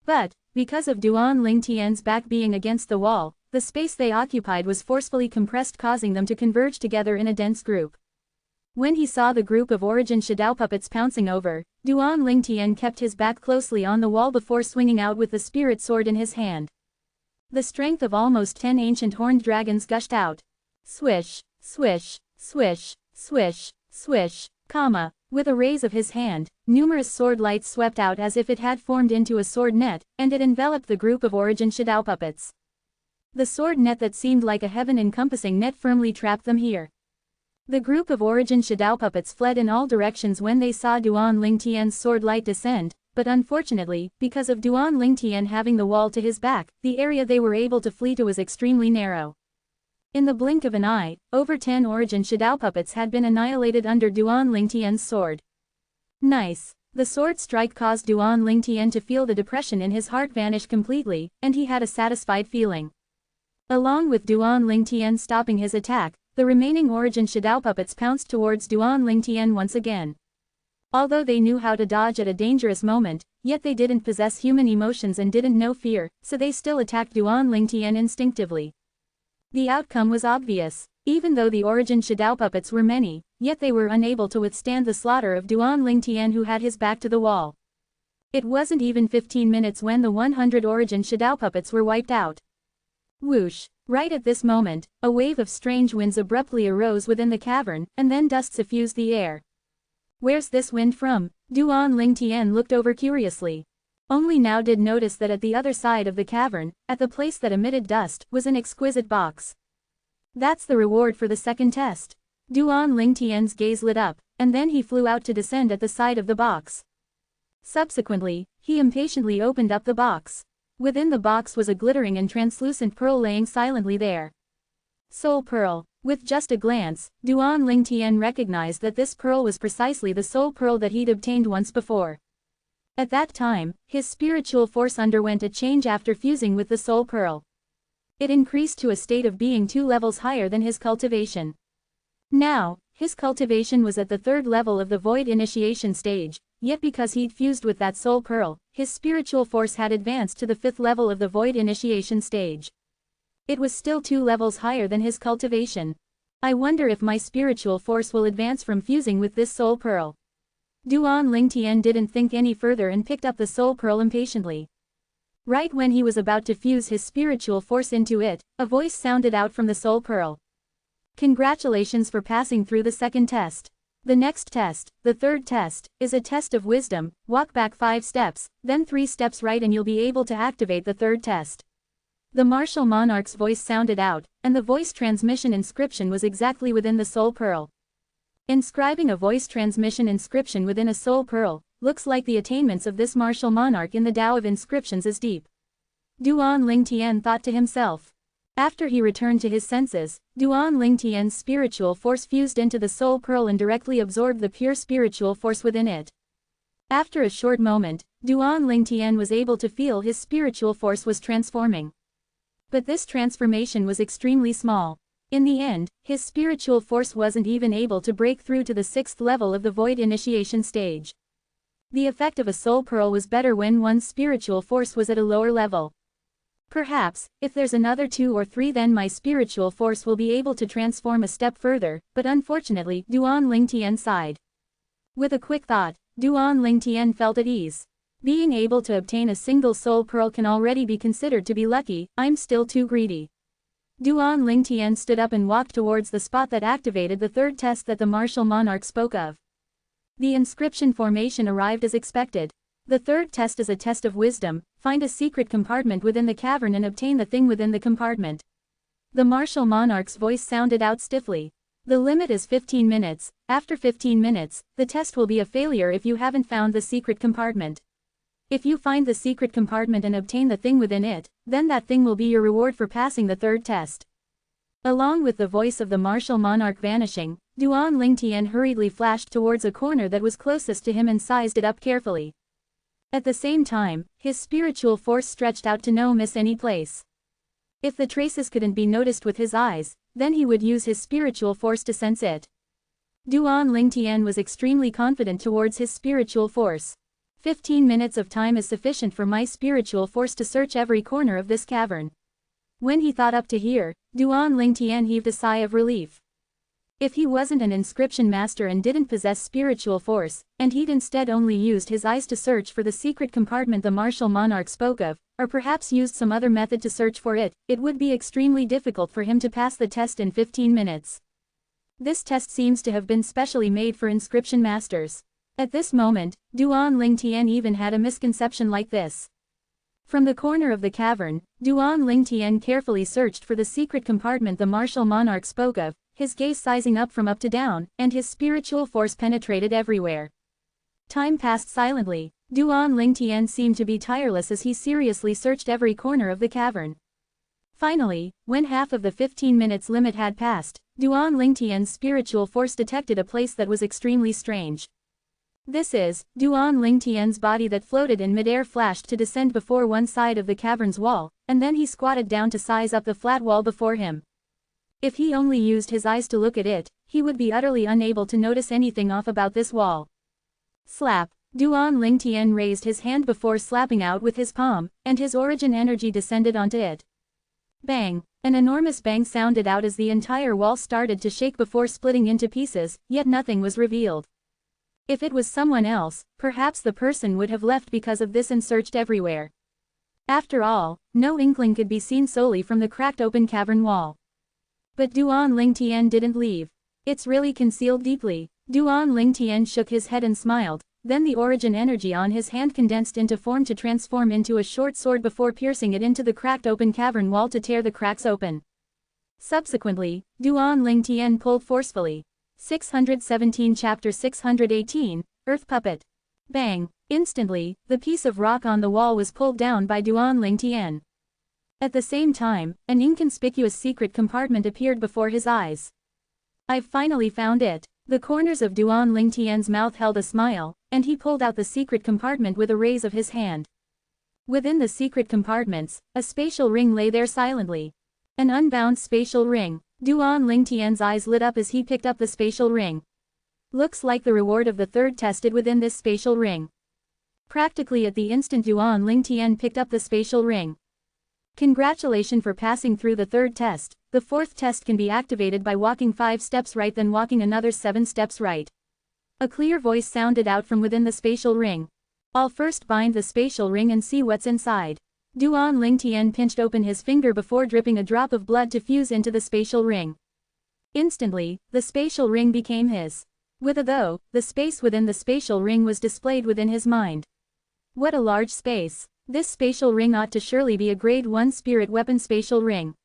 [SPEAKER 1] But, because of Duan Lingtian's back being against the wall, the space they occupied was forcefully compressed, causing them to converge together in a dense group. When he saw the group of origin Shadao puppets pouncing over, Duan Lingtian kept his back closely on the wall before swinging out with the spirit sword in his hand. The strength of almost 10 ancient horned dragons gushed out. Swish, swish, swish, swish, swish, with a raise of his hand, numerous sword lights swept out as if it had formed into a sword net, and it enveloped the group of origin Shadao puppets. The sword net that seemed like a heaven-encompassing net firmly trapped them here. The group of origin Shadao puppets fled in all directions when they saw Duan Lingtian's sword light descend, but unfortunately, because of Duan Lingtian having the wall to his back, the area they were able to flee to was extremely narrow. In the blink of an eye, over 10 origin Shadao puppets had been annihilated under Duan Lingtian's sword. Nice. The sword strike caused Duan Lingtian to feel the depression in his heart vanish completely, and he had a satisfied feeling. Along with Duan Lingtian stopping his attack, the remaining origin Shadao puppets pounced towards Duan Lingtian once again. Although they knew how to dodge at a dangerous moment, yet they didn't possess human emotions and didn't know fear, so they still attacked Duan Lingtian instinctively. The outcome was obvious. Even though the origin Shadao puppets were many, yet they were unable to withstand the slaughter of Duan Lingtian, who had his back to the wall. It wasn't even 15 minutes when the 100 origin Shadao puppets were wiped out. Whoosh! Right at this moment, a wave of strange winds abruptly arose within the cavern, and then dust suffused the air. Where's this wind from? Duan Lingtian looked over curiously. Only now did notice that at the other side of the cavern, at the place that emitted dust, was an exquisite box. That's the reward for the second test. Duan Lingtian's gaze lit up, and then he flew out to descend at the side of the box. Subsequently, he impatiently opened up the box. Within the box was a glittering and translucent pearl laying silently there. Soul Pearl. With just a glance, Duan Lingtian recognized that this pearl was precisely the soul pearl that he'd obtained once before. At that time, his spiritual force underwent a change after fusing with the soul pearl. It increased to a state of being 2 levels higher than his cultivation. Now, his cultivation was at the 3rd level of the void initiation stage, yet because he'd fused with that soul pearl, his spiritual force had advanced to the 5th level of the void initiation stage. It was still 2 levels higher than his cultivation. I wonder if my spiritual force will advance from fusing with this soul pearl. Duan Lingtian didn't think any further and picked up the soul pearl impatiently. Right when he was about to fuse his spiritual force into it, a voice sounded out from the soul pearl. Congratulations for passing through the second test. The next test, the third test, is a test of wisdom. Walk back 5 steps, then 3 steps right and you'll be able to activate the third test. The martial monarch's voice sounded out, and the voice transmission inscription was exactly within the soul pearl. Inscribing a voice transmission inscription within a soul pearl, looks like the attainments of this martial monarch in the Tao of inscriptions is deep. Duan Lingtian thought to himself. After he returned to his senses, Duan Lingtian's spiritual force fused into the soul pearl and directly absorbed the pure spiritual force within it. After a short moment, Duan Lingtian was able to feel his spiritual force was transforming. But this transformation was extremely small. In the end, his spiritual force wasn't even able to break through to the 6th level of the void initiation stage. The effect of a soul pearl was better when one's spiritual force was at a lower level. Perhaps, if there's another 2 or 3 then my spiritual force will be able to transform a step further, but unfortunately, Duan Lingtian sighed. With a quick thought, Duan Lingtian felt at ease. Being able to obtain a single soul pearl can already be considered to be lucky, I'm still too greedy. Duan Lingtian stood up and walked towards the spot that activated the third test that the martial monarch spoke of. The inscription formation arrived as expected. The third test is a test of wisdom: find a secret compartment within the cavern and obtain the thing within the compartment. The martial monarch's voice sounded out stiffly. The limit is 15 minutes, after 15 minutes, the test will be a failure if you haven't found the secret compartment. If you find the secret compartment and obtain the thing within it, then that thing will be your reward for passing the third test. Along with the voice of the martial monarch vanishing, Duan Lingtian hurriedly flashed towards a corner that was closest to him and sized it up carefully. At the same time, his spiritual force stretched out to no miss any place. If the traces couldn't be noticed with his eyes, then he would use his spiritual force to sense it. Duan Lingtian was extremely confident towards his spiritual force. 15 minutes of time is sufficient for my spiritual force to search every corner of this cavern. When he thought up to here, Duan Lingtian heaved a sigh of relief. If he wasn't an inscription master and didn't possess spiritual force, and he'd instead only used his eyes to search for the secret compartment the martial monarch spoke of, or perhaps used some other method to search for it, it would be extremely difficult for him to pass the test in 15 minutes. This test seems to have been specially made for inscription masters. At this moment, Duan Lingtian even had a misconception like this. From the corner of the cavern, Duan Lingtian carefully searched for the secret compartment the martial monarch spoke of, his gaze sizing up from up to down, and his spiritual force penetrated everywhere. Time passed silently. Duan Lingtian seemed to be tireless as he seriously searched every corner of the cavern. Finally, when half of the 15 minutes limit had passed, Duan Lingtian's spiritual force detected a place that was extremely strange. This is, Duan Lingtian's body that floated in midair flashed to descend before one side of the cavern's wall, and then he squatted down to size up the flat wall before him. If he only used his eyes to look at it, he would be utterly unable to notice anything off about this wall. Slap! Duan Lingtian raised his hand before slapping out with his palm, and his origin energy descended onto it. Bang! An enormous bang sounded out as the entire wall started to shake before splitting into pieces, yet nothing was revealed. If it was someone else, perhaps the person would have left because of this and searched everywhere. After all, no inkling could be seen solely from the cracked open cavern wall. But Duan Lingtian didn't leave. It's really concealed deeply. Duan Lingtian shook his head and smiled, then the origin energy on his hand condensed into form to transform into a short sword before piercing it into the cracked open cavern wall to tear the cracks open. Subsequently, Duan Lingtian pulled forcefully. 617 Chapter 618, Earth Puppet. Bang! Instantly, the piece of rock on the wall was pulled down by Duan Lingtian. At the same time, an inconspicuous secret compartment appeared before his eyes. I've finally found it. The corners of Duan Lingtian's mouth held a smile, and he pulled out the secret compartment with a raise of his hand. Within the secret compartments, a spatial ring lay there silently. An unbound spatial ring. Duan Lingtian's eyes lit up as he picked up the spatial ring. Looks like the reward of the third tested within this spatial ring. Practically at the instant Duan Lingtian picked up the spatial ring. Congratulations for passing through the third test. The fourth test can be activated by walking 5 steps right then walking another 7 steps right. A clear voice sounded out from within the spatial ring. I'll first bind the spatial ring and see what's inside. Duan Lingtian pinched open his finger before dripping a drop of blood to fuse into the spatial ring. Instantly, the spatial ring became his. Though, the space within the spatial ring was displayed within his mind. What a large space. This spatial ring ought to surely be a grade 1 spirit weapon spatial ring.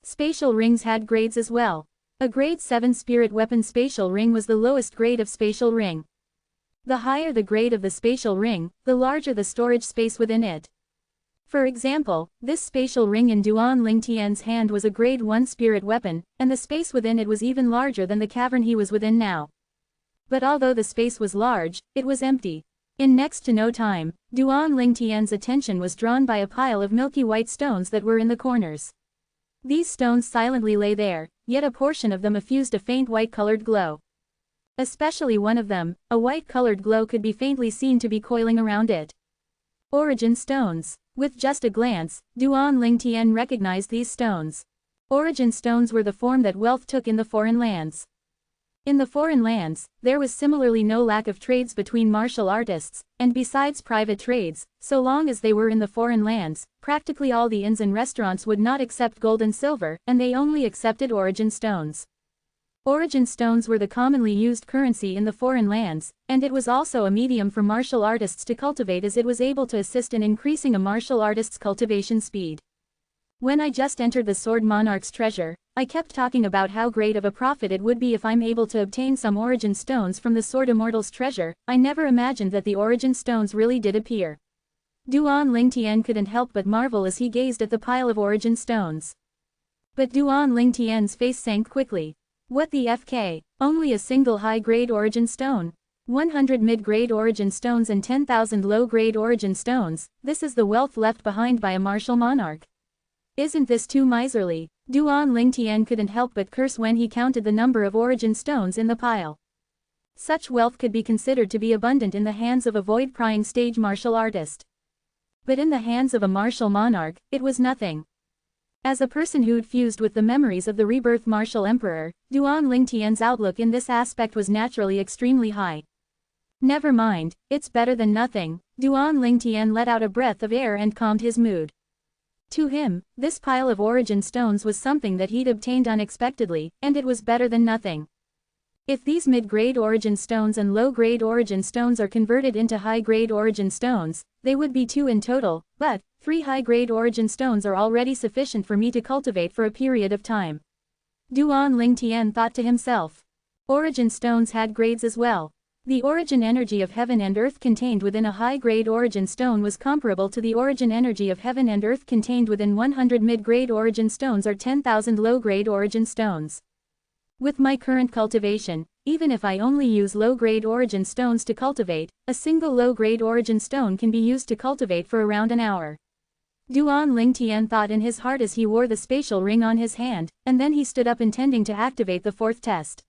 [SPEAKER 1] Spatial rings had grades as well. A grade 7 spirit weapon spatial ring was the lowest grade of spatial ring. The higher the grade of the spatial ring, the larger the storage space within it. For example, this spatial ring in Duan Lingtian's hand was a grade 1 spirit weapon, and the space within it was even larger than the cavern he was within now. But although the space was large, it was empty. In next to no time, Duan Lingtian's attention was drawn by a pile of milky white stones that were in the corners. These stones silently lay there, yet a portion of them effused a faint white-colored glow. Especially one of them, a white-colored glow could be faintly seen to be coiling around it. Origin stones. With just a glance, Duan Lingtian recognized these stones. Origin stones were the form that wealth took in the foreign lands. In the foreign lands, there was similarly no lack of trades between martial artists, and besides private trades, so long as they were in the foreign lands, practically all the inns and restaurants would not accept gold and silver, and they only accepted origin stones. Origin stones were the commonly used currency in the foreign lands, and it was also a medium for martial artists to cultivate as it was able to assist in increasing a martial artist's cultivation speed. When I just entered the Sword Monarch's treasure, I kept talking about how great of a profit it would be if I'm able to obtain some origin stones from the Sword Immortal's treasure. I never imagined that the origin stones really did appear. Duan Lingtian couldn't help but marvel as he gazed at the pile of origin stones. But Duan Lingtian's face sank quickly. What the FK? Only a single high-grade origin stone. 100 mid-grade origin stones and 10,000 low-grade origin stones. This is the wealth left behind by a martial monarch. Isn't this too miserly? Duan Lingtian couldn't help but curse when he counted the number of origin stones in the pile. Such wealth could be considered to be abundant in the hands of a void-prying stage martial artist. But in the hands of a martial monarch, it was nothing. As a person who'd fused with the memories of the rebirth martial emperor, Duan Lingtian's outlook in this aspect was naturally extremely high. Never mind, it's better than nothing. Duan Lingtian let out a breath of air and calmed his mood. To him, this pile of origin stones was something that he'd obtained unexpectedly, and it was better than nothing. If these mid-grade origin stones and low-grade origin stones are converted into high-grade origin stones, they would be 2 in total, but 3 high-grade origin stones are already sufficient for me to cultivate for a period of time. Duan Lingtian thought to himself. Origin stones had grades as well. The origin energy of heaven and earth contained within a high-grade origin stone was comparable to the origin energy of heaven and earth contained within 100 mid-grade origin stones or 10,000 low-grade origin stones. With my current cultivation, even if I only use low-grade origin stones to cultivate, a single low-grade origin stone can be used to cultivate for around an hour. Duan Lingtian thought in his heart as he wore the spatial ring on his hand, and then he stood up intending to activate the 4th test.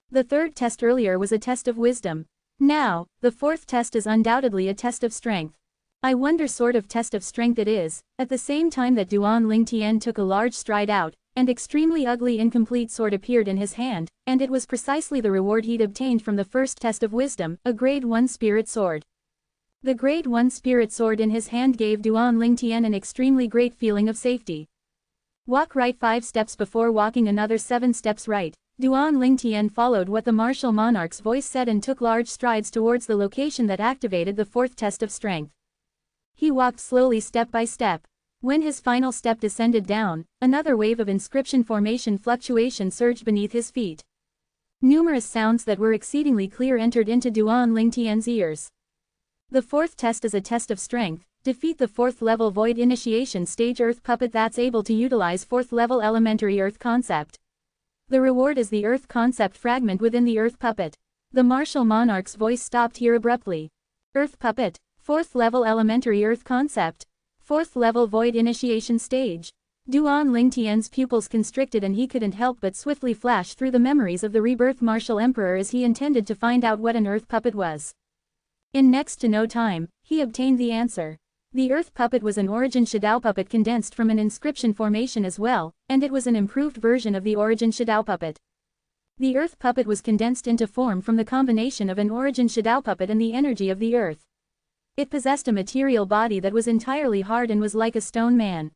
[SPEAKER 1] The 3rd test earlier was a test of wisdom. Now, the 4th test is undoubtedly a test of strength. I wonder sort of test of strength it is. At the same time that Duan Lingtian took a large stride out, an extremely ugly incomplete sword appeared in his hand, and it was precisely the reward he'd obtained from the 1st test of wisdom, a grade 1 spirit sword. The grade 1 spirit sword in his hand gave Duan Lingtian an extremely great feeling of safety. Walk right 5 steps before walking another 7 steps right. Duan Lingtian followed what the martial monarch's voice said and took large strides towards the location that activated the 4th test of strength. He walked slowly step by step. When his final step descended down, another wave of inscription formation fluctuation surged beneath his feet. Numerous sounds that were exceedingly clear entered into Duan Lingtian's ears. The 4th test is a test of strength. Defeat the 4th level void initiation stage earth puppet that's able to utilize 4th level elementary earth concept. The reward is the earth concept fragment within the earth puppet. The martial monarch's voice stopped here abruptly. Earth puppet, 4th level elementary earth concept. 4th level void initiation stage. Duan Lingtian's pupils constricted and he couldn't help but swiftly flash through the memories of the rebirth martial emperor as he intended to find out what an earth puppet was. In next to no time, he obtained the answer. The earth puppet was an origin shadow puppet condensed from an inscription formation as well, and it was an improved version of the origin shadow puppet. The earth puppet was condensed into form from the combination of an origin shadow puppet and the energy of the earth. It possessed a material body that was entirely hard and was like a stone man.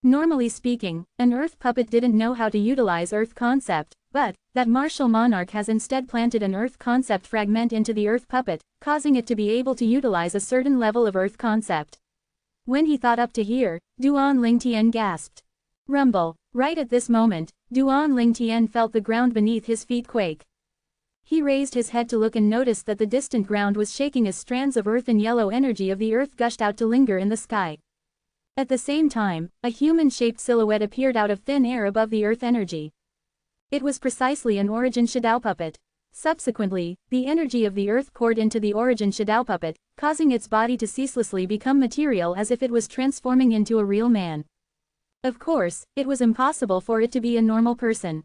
[SPEAKER 1] Normally speaking, an earth puppet didn't know how to utilize earth concept, but that martial monarch has instead planted an earth concept fragment into the earth puppet, causing it to be able to utilize a certain level of earth concept. When he thought up to here, Duan Lingtian gasped. Rumble. Right at this moment, Duan Lingtian felt the ground beneath his feet quake. He raised his head to look and noticed that the distant ground was shaking as strands of earth and yellow energy of the earth gushed out to linger in the sky. At the same time, a human-shaped silhouette appeared out of thin air above the earth energy. It was precisely an origin shadow puppet. Subsequently, the energy of the earth poured into the origin shadow puppet, causing its body to ceaselessly become material as if it was transforming into a real man. Of course, it was impossible for it to be a normal person.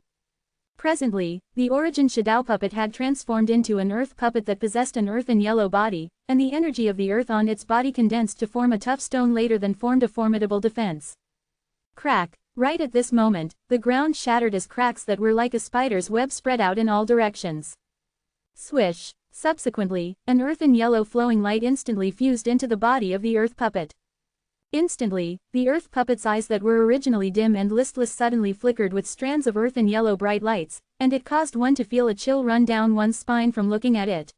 [SPEAKER 1] Presently, the origin shadow puppet had transformed into an earth puppet that possessed an earth and yellow body, and the energy of the earth on its body condensed to form a tough stone later than formed a formidable defense. Crack. Right at this moment, the ground shattered as cracks that were like a spider's web spread out in all directions. Swish! Subsequently, an earthen yellow flowing light instantly fused into the body of the earth puppet. Instantly, the earth puppet's eyes that were originally dim and listless suddenly flickered with strands of earthen yellow bright lights, and it caused one to feel a chill run down one's spine from looking at it.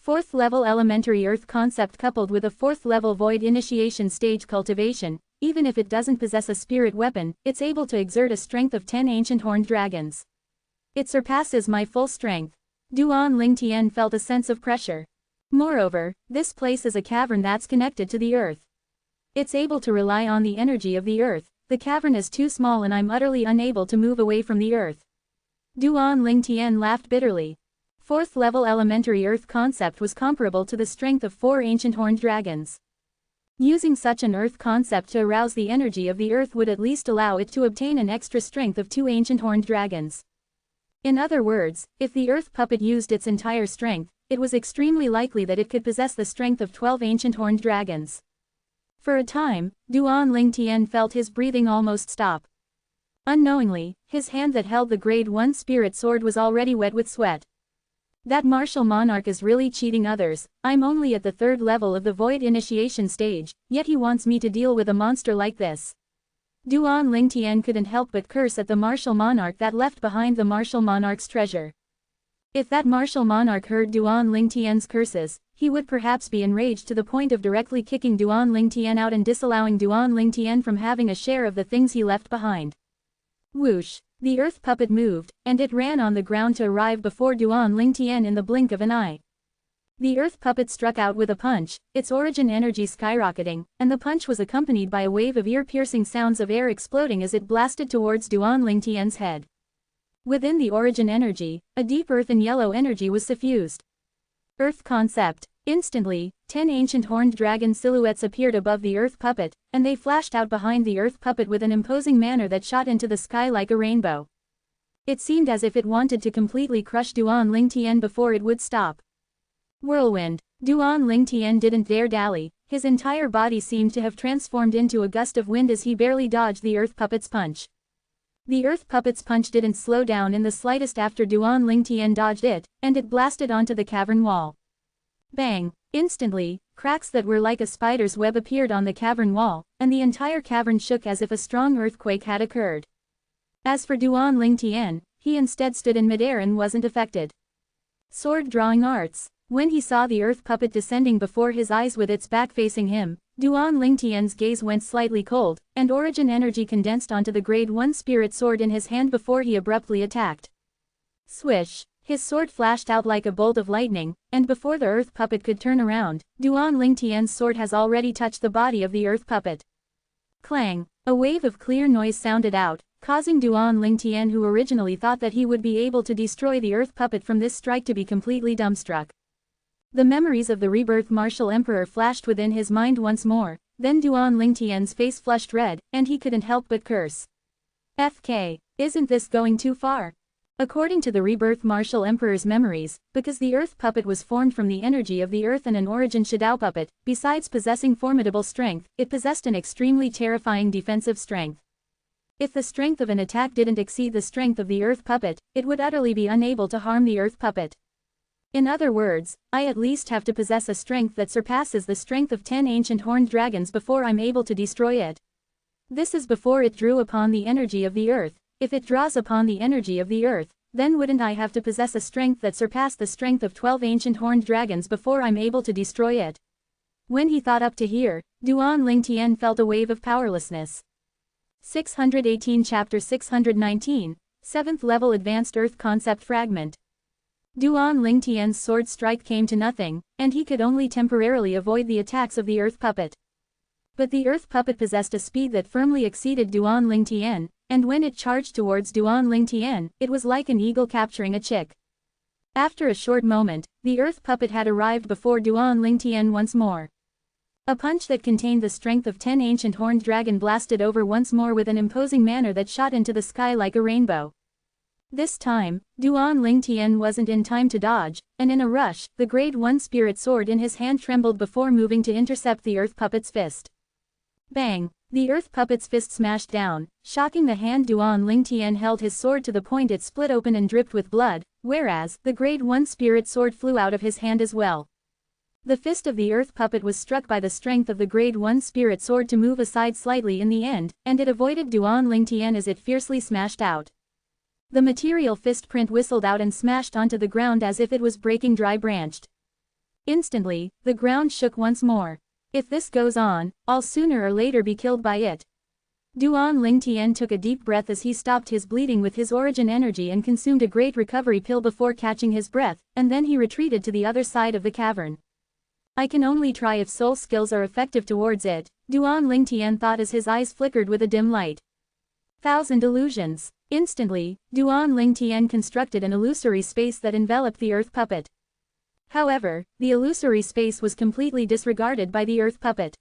[SPEAKER 1] 4th level elementary earth concept coupled with a 4th level void initiation stage cultivation, even if it doesn't possess a spirit weapon, it's able to exert a strength of 10 ancient horned dragons. It surpasses my full strength. Duan Lingtian felt a sense of pressure. Moreover, this place is a cavern that's connected to the earth. It's able to rely on the energy of the earth. The cavern is too small and I'm utterly unable to move away from the earth. Duan Lingtian laughed bitterly. 4th level elementary earth concept was comparable to the strength of 4 ancient horned dragons. Using such an earth concept to arouse the energy of the earth would at least allow it to obtain an extra strength of 2 ancient horned dragons. In other words, if the earth puppet used its entire strength, it was extremely likely that it could possess the strength of 12 ancient horned dragons. For a time, Duan Lingtian felt his breathing almost stop. Unknowingly, his hand that held the grade 1 spirit sword was already wet with sweat. That martial monarch is really cheating others. I'm only at the 3rd level of the void initiation stage, yet he wants me to deal with a monster like this. Duan Lingtian couldn't help but curse at the martial monarch that left behind the martial monarch's treasure. If that martial monarch heard Duan Lingtian's curses, he would perhaps be enraged to the point of directly kicking Duan Lingtian out and disallowing Duan Lingtian from having a share of the things he left behind. Whoosh! The earth puppet moved, and it ran on the ground to arrive before Duan Lingtian in the blink of an eye. The earth puppet struck out with a punch, its origin energy skyrocketing, and the punch was accompanied by a wave of ear-piercing sounds of air exploding as it blasted towards Duan Lingtian's head. Within the origin energy, a deep earthen yellow energy was suffused. Earth concept. Instantly, 10 ancient horned dragon silhouettes appeared above the earth puppet, and they flashed out behind the earth puppet with an imposing manner that shot into the sky like a rainbow. It seemed as if it wanted to completely crush Duan Lingtian before it would stop. Whirlwind. Duan Lingtian didn't dare dally, his entire body seemed to have transformed into a gust of wind as he barely dodged the earth puppet's punch. The earth puppet's punch didn't slow down in the slightest after Duan Lingtian dodged it, and it blasted onto the cavern wall. Bang! Instantly, cracks that were like a spider's web appeared on the cavern wall, and the entire cavern shook as if a strong earthquake had occurred. As for Duan Lingtian, he instead stood in midair and wasn't affected. Sword drawing arts. When he saw the earth puppet descending before his eyes with its back facing him, Duan Lingtian's gaze went slightly cold, and origin energy condensed onto the grade 1 spirit sword in his hand before he abruptly attacked. Swish! His sword flashed out like a bolt of lightning, and before the earth puppet could turn around, Duan Lingtian's sword has already touched the body of the earth puppet. Clang! A wave of clear noise sounded out, causing Duan Lingtian, who originally thought that he would be able to destroy the earth puppet from this strike, to be completely dumbstruck. The memories of the rebirth martial emperor flashed within his mind once more, then Duan Lingtian's face flushed red, and he couldn't help but curse. FK, isn't this going too far? According to the rebirth martial emperor's memories, because the earth puppet was formed from the energy of the earth and an origin shadow puppet, besides possessing formidable strength, it possessed an extremely terrifying defensive strength. If the strength of an attack didn't exceed the strength of the earth puppet, it would utterly be unable to harm the earth puppet. In other words, I at least have to possess a strength that surpasses the strength of 10 ancient horned dragons before I'm able to destroy it. This is before it drew upon the energy of the earth. If it draws upon the energy of the earth, then wouldn't I have to possess a strength that surpassed the strength of 12 ancient horned dragons before I'm able to destroy it? When he thought up to here, Duan Lingtian felt a wave of powerlessness. 618 Chapter 619, 7th Level Advanced Earth Concept Fragment. Duan Lingtian's sword strike came to nothing, and he could only temporarily avoid the attacks of the earth puppet. But the earth puppet possessed a speed that firmly exceeded Duan Lingtian, and when it charged towards Duan Lingtian, it was like an eagle capturing a chick. After a short moment, the earth puppet had arrived before Duan Lingtian once more. A punch that contained the strength of 10 ancient horned dragon blasted over once more with an imposing manner that shot into the sky like a rainbow. This time, Duan Lingtian wasn't in time to dodge, and in a rush, the grade 1 spirit sword in his hand trembled before moving to intercept the earth puppet's fist. Bang! The earth puppet's fist smashed down, shocking the hand. Duan Lingtian held his sword to the point it split open and dripped with blood, whereas the Grade 1 spirit sword flew out of his hand as well. The fist of the earth puppet was struck by the strength of the Grade 1 spirit sword to move aside slightly in the end, and it avoided Duan Lingtian as it fiercely smashed out. The material fist print whistled out and smashed onto the ground as if it was breaking dry branched. Instantly, the ground shook once more. If this goes on, I'll sooner or later be killed by it. Duan Lingtian took a deep breath as he stopped his bleeding with his origin energy and consumed a great recovery pill before catching his breath, and then he retreated to the other side of the cavern. I can only try if soul skills are effective towards it, Duan Lingtian thought as his eyes flickered with a dim light. 1,000 illusions. Instantly, Duan Lingtian constructed an illusory space that enveloped the earth puppet. However, the illusory space was completely disregarded by the earth puppet.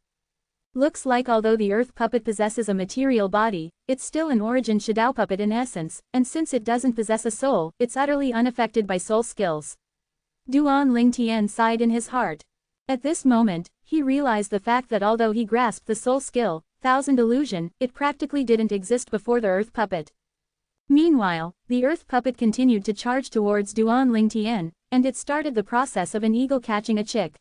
[SPEAKER 1] Looks like although the earth puppet possesses a material body, it's still an origin shadow puppet in essence, and since it doesn't possess a soul, it's utterly unaffected by soul skills. Duan Lingtian sighed in his heart. At this moment, he realized the fact that although he grasped the soul skill, 1,000 illusion, it practically didn't exist before the earth puppet. Meanwhile, the earth puppet continued to charge towards Duan Lingtian, and it started the process of an eagle catching a chick.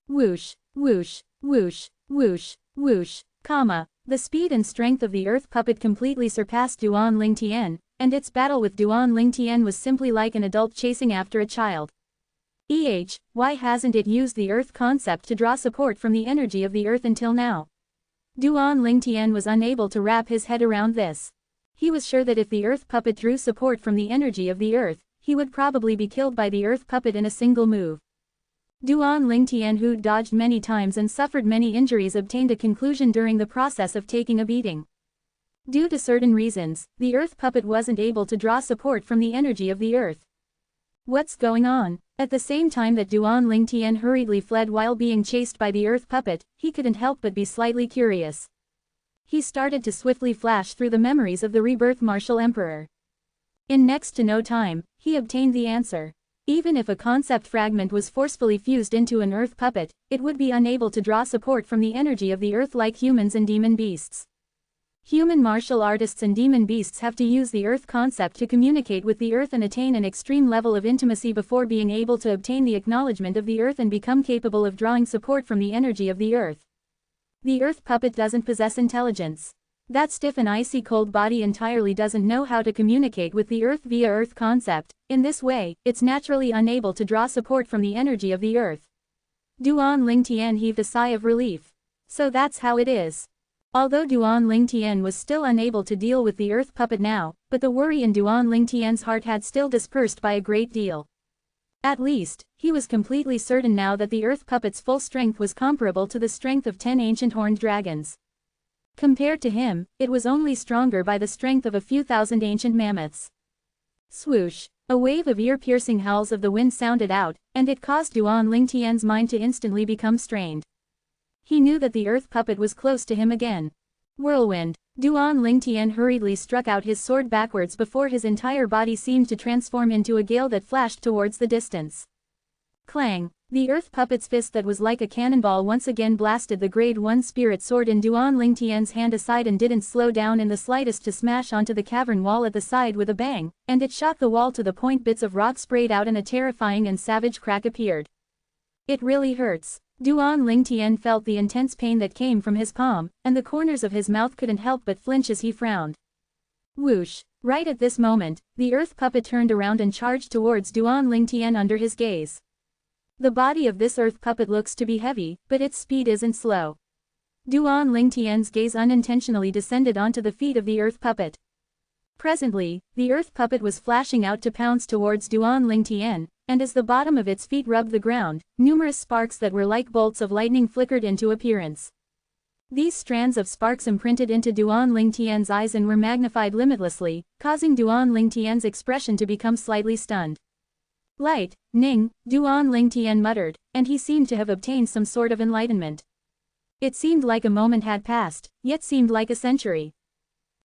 [SPEAKER 1] Whoosh, whoosh, whoosh, whoosh, whoosh, the speed and strength of the earth puppet completely surpassed Duan Lingtian, and its battle with Duan Lingtian was simply like an adult chasing after a child. Why hasn't it used the earth concept to draw support from the energy of the earth until now? Duan Lingtian was unable to wrap his head around this. He was sure that if the earth puppet drew support from the energy of the earth, he would probably be killed by the earth puppet in a single move. Duan Lingtian, who dodged many times and suffered many injuries, obtained a conclusion during the process of taking a beating. Due to certain reasons, the earth puppet wasn't able to draw support from the energy of the earth. What's going on? At the same time that Duan Lingtian hurriedly fled while being chased by the earth puppet, he couldn't help but be slightly curious. He started to swiftly flash through the memories of the rebirth martial emperor. In next to no time, he obtained the answer. Even if a concept fragment was forcefully fused into an earth puppet, it would be unable to draw support from the energy of the earth like humans and demon beasts. Human martial artists and demon beasts have to use the earth concept to communicate with the earth and attain an extreme level of intimacy before being able to obtain the acknowledgement of the earth and become capable of drawing support from the energy of the earth. The earth puppet doesn't possess intelligence. That stiff and icy cold body entirely doesn't know how to communicate with the earth via earth concept. In this way, it's naturally unable to draw support from the energy of the earth. Duan Lingtian heaved a sigh of relief. So that's how it is. Although Duan Lingtian was still unable to deal with the earth puppet now, but the worry in Duan Lingtian's heart had still dispersed by a great deal. At least, he was completely certain now that the earth puppet's full strength was comparable to the strength of 10 ancient horned dragons. Compared to him, it was only stronger by the strength of a few thousand ancient mammoths. Swoosh! A wave of ear-piercing howls of the wind sounded out, and it caused Duan Lingtian's mind to instantly become strained. He knew that the earth puppet was close to him again. Whirlwind! Duan Lingtian hurriedly struck out his sword backwards before his entire body seemed to transform into a gale that flashed towards the distance. Clang! The earth puppet's fist that was like a cannonball once again blasted the Grade 1 spirit sword in Duan Lingtian's hand aside and didn't slow down in the slightest to smash onto the cavern wall at the side with a bang, and it shocked the wall to the point bits of rock sprayed out and a terrifying and savage crack appeared. It really hurts. Duan Lingtian felt the intense pain that came from his palm, and the corners of his mouth couldn't help but flinch as he frowned. Whoosh! Right at this moment, the earth puppet turned around and charged towards Duan Lingtian under his gaze. The body of this earth puppet looks to be heavy, but its speed isn't slow. Duan Lingtian's gaze unintentionally descended onto the feet of the earth puppet. Presently, the earth puppet was flashing out to pounce towards Duan Lingtian, and as the bottom of its feet rubbed the ground, numerous sparks that were like bolts of lightning flickered into appearance. These strands of sparks imprinted into Duan Lingtian's eyes and were magnified limitlessly, causing Duan Lingtian's expression to become slightly stunned. Light, Ning, Duan Lingtian muttered, and he seemed to have obtained some sort of enlightenment. It seemed like a moment had passed, yet seemed like a century.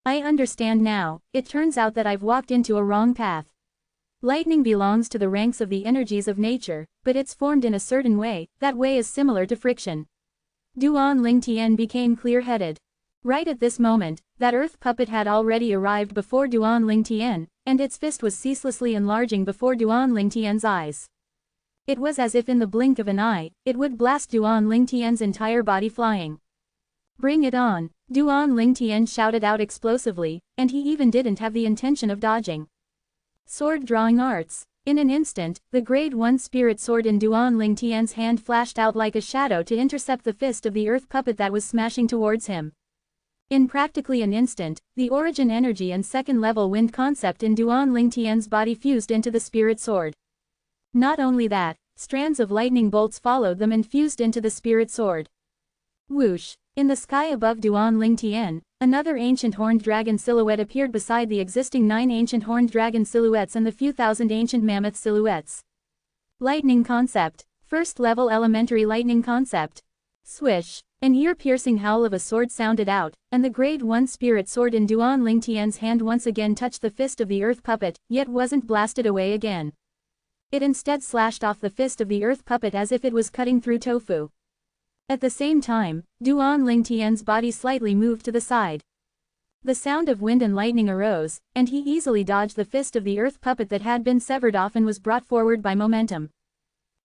[SPEAKER 1] I understand now. It turns out that I've walked into a wrong path. Lightning belongs to the ranks of the energies of nature, but it's formed in a certain way. That way is similar to friction. Duan Lingtian became clear-headed. Right at this moment, that earth puppet had already arrived before Duan Lingtian, and its fist was ceaselessly enlarging before Duan Lingtian's eyes. It was as if in the blink of an eye, it would blast Duan Lingtian's entire body flying. "Bring it on," Duan Lingtian shouted out explosively, and he even didn't have the intention of dodging. Sword drawing arts. In an instant, the Grade 1 spirit sword in Duan Lingtian's hand flashed out like a shadow to intercept the fist of the earth puppet that was smashing towards him. In practically an instant, the origin energy and second-level wind concept in Duan Lingtian's body fused into the spirit sword. Not only that, strands of lightning bolts followed them and fused into the spirit sword. Whoosh! In the sky above Duan Lingtian, another ancient horned dragon silhouette appeared beside the existing 9 ancient horned dragon silhouettes and the few thousand ancient mammoth silhouettes. Lightning concept. First level elementary lightning concept. Swish! An ear-piercing howl of a sword sounded out, and the Grade 1 spirit sword in Duan Lingtian's hand once again touched the fist of the earth puppet, yet wasn't blasted away again. It instead slashed off the fist of the earth puppet as if it was cutting through tofu. At the same time, Duan Lingtian's body slightly moved to the side. The sound of wind and lightning arose, and he easily dodged the fist of the earth puppet that had been severed off and was brought forward by momentum.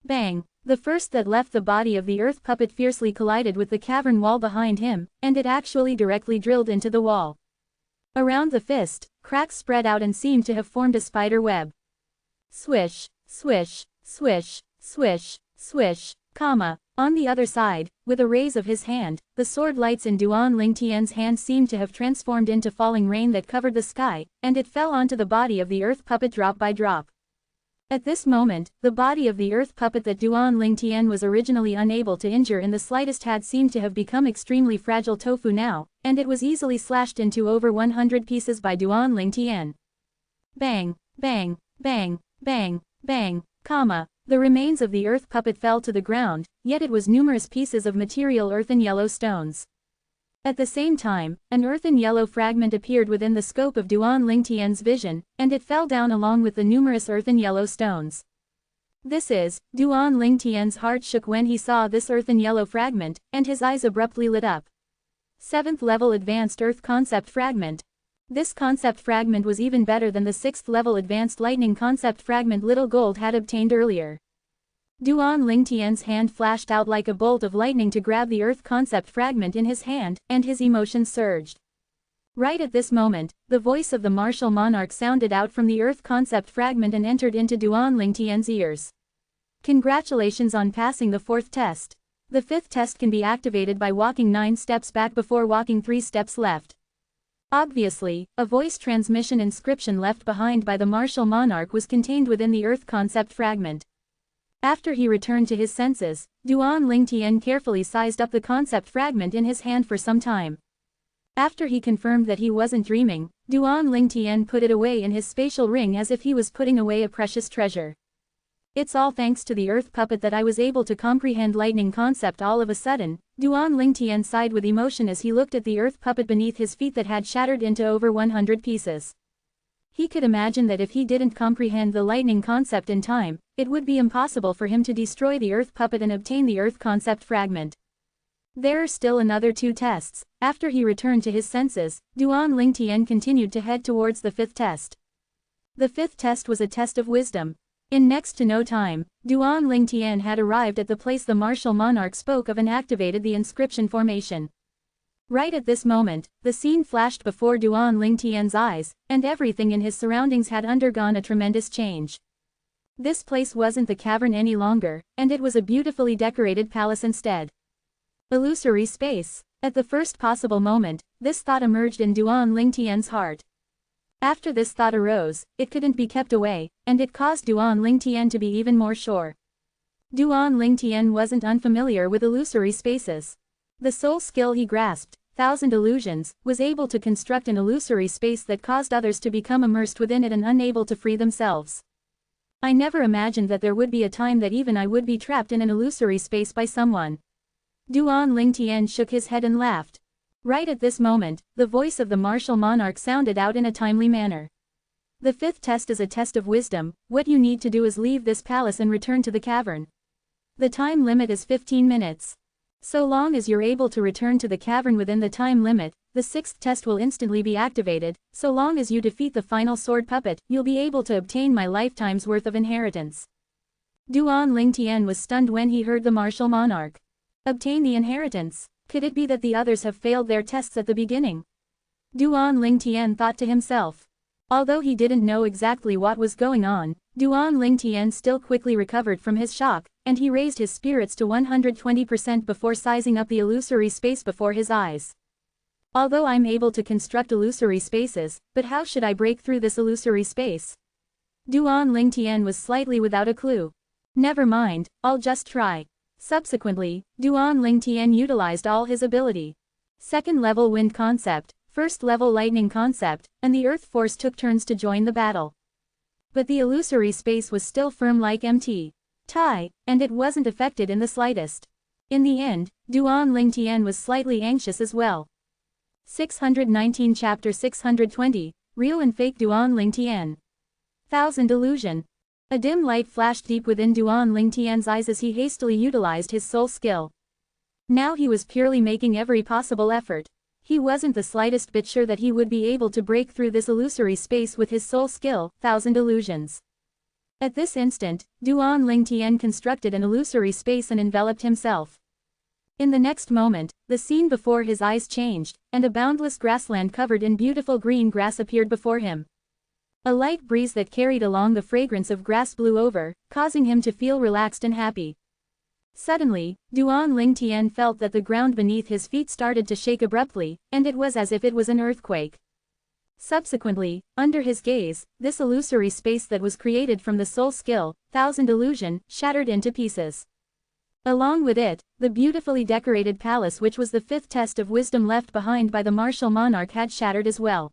[SPEAKER 1] Bang! The first that left the body of the earth puppet fiercely collided with the cavern wall behind him, and it actually directly drilled into the wall. Around the fist, cracks spread out and seemed to have formed a spider web. Swish! Swish! Swish! Swish! Swish! On the other side, with a raise of his hand, the sword lights in Duan Lingtian's hand seemed to have transformed into falling rain that covered the sky, and it fell onto the body of the earth puppet drop by drop. At this moment, the body of the earth puppet that Duan Lingtian was originally unable to injure in the slightest had seemed to have become extremely fragile tofu now, and it was easily slashed into over 100 pieces by Duan Lingtian. Bang! Bang! Bang! Bang! Bang! The remains of the earth puppet fell to the ground, yet it was numerous pieces of material earthen yellow stones. At the same time, an earthen yellow fragment appeared within the scope of Duan Lingtian's vision, and it fell down along with the numerous earthen yellow stones. Duan Lingtian's heart shook when he saw this earthen yellow fragment, and his eyes abruptly lit up. 7th level advanced earth concept fragment. This concept fragment was even better than the 6th level advanced lightning concept fragment Little Gold had obtained earlier. Duan Lingtian's hand flashed out like a bolt of lightning to grab the earth concept fragment in his hand, and his emotions surged. Right at this moment, the voice of the martial monarch sounded out from the earth concept fragment and entered into Duan Lingtian's ears. Congratulations on passing the 4th test. The 5th test can be activated by walking 9 steps back before walking 3 steps left. Obviously, a voice transmission inscription left behind by the martial monarch was contained within the earth concept fragment. After he returned to his senses, Duan Lingtian carefully sized up the concept fragment in his hand for some time. After he confirmed that he wasn't dreaming, Duan Lingtian put it away in his spatial ring as if he was putting away a precious treasure. It's all thanks to the earth puppet that I was able to comprehend lightning concept all of a sudden. Duan Lingtian sighed with emotion as he looked at the earth puppet beneath his feet that had shattered into over 100 pieces. He could imagine that if he didn't comprehend the lightning concept in time, it would be impossible for him to destroy the earth puppet and obtain the earth concept fragment. There are still another 2 tests. After he returned to his senses, Duan Lingtian continued to head towards the 5th test. The 5th test was a test of wisdom. In next to no time, Duan Lingtian had arrived at the place the martial monarch spoke of and activated the inscription formation. Right at this moment, the scene flashed before Duan Lingtian's eyes, and everything in his surroundings had undergone a tremendous change. This place wasn't the cavern any longer, and it was a beautifully decorated palace instead. Illusory space. At the first possible moment, this thought emerged in Duan Lingtian's heart. After this thought arose, it couldn't be kept away, and it caused Duan Lingtian to be even more sure. Duan Lingtian wasn't unfamiliar with illusory spaces. The sole skill he grasped, Thousand Illusions, was able to construct an illusory space that caused others to become immersed within it and unable to free themselves. I never imagined that there would be a time that even I would be trapped in an illusory space by someone. Duan Lingtian shook his head and laughed. Right at this moment, the voice of the martial monarch sounded out in a timely manner. The 5th test is a test of wisdom. What you need to do is leave this palace and return to the cavern. The time limit is 15 minutes. So long as you're able to return to the cavern within the time limit, the sixth test will instantly be activated. So long as you defeat the final sword puppet, you'll be able to obtain my lifetime's worth of inheritance. Duan Lingtian was stunned when he heard the martial monarch. Obtain the inheritance. Could it be that the others have failed their tests at the beginning? Duan Lingtian thought to himself. Although he didn't know exactly what was going on, Duan Lingtian still quickly recovered from his shock, and he raised his spirits to 120% before sizing up the illusory space before his eyes. Although I'm able to construct illusory spaces, but how should I break through this illusory space? Duan Lingtian was slightly without a clue. Never mind, I'll just try. Subsequently, Duan Lingtian utilized all his ability. Second level wind concept, first level lightning concept, and the earth force took turns to join the battle. But the illusory space was still firm like MT. Tai, and it wasn't affected in the slightest. In the end, Duan Lingtian was slightly anxious as well. 619 Chapter 620, Real and Fake Duan Lingtian. Thousand Illusion. A dim light flashed deep within Duan Lingtian's eyes as he hastily utilized his soul skill. Now he was purely making every possible effort. He wasn't the slightest bit sure that he would be able to break through this illusory space with his soul skill, Thousand Illusions. At this instant, Duan Lingtian constructed an illusory space and enveloped himself. In the next moment, the scene before his eyes changed, and a boundless grassland covered in beautiful green grass appeared before him. A light breeze that carried along the fragrance of grass blew over, causing him to feel relaxed and happy. Suddenly, Duan Lingtian felt that the ground beneath his feet started to shake abruptly, and it was as if it was an earthquake. Subsequently, under his gaze, this illusory space that was created from the soul skill, Thousand Illusion, shattered into pieces. Along with it, the beautifully decorated palace which was the fifth test of wisdom left behind by the martial monarch had shattered as well.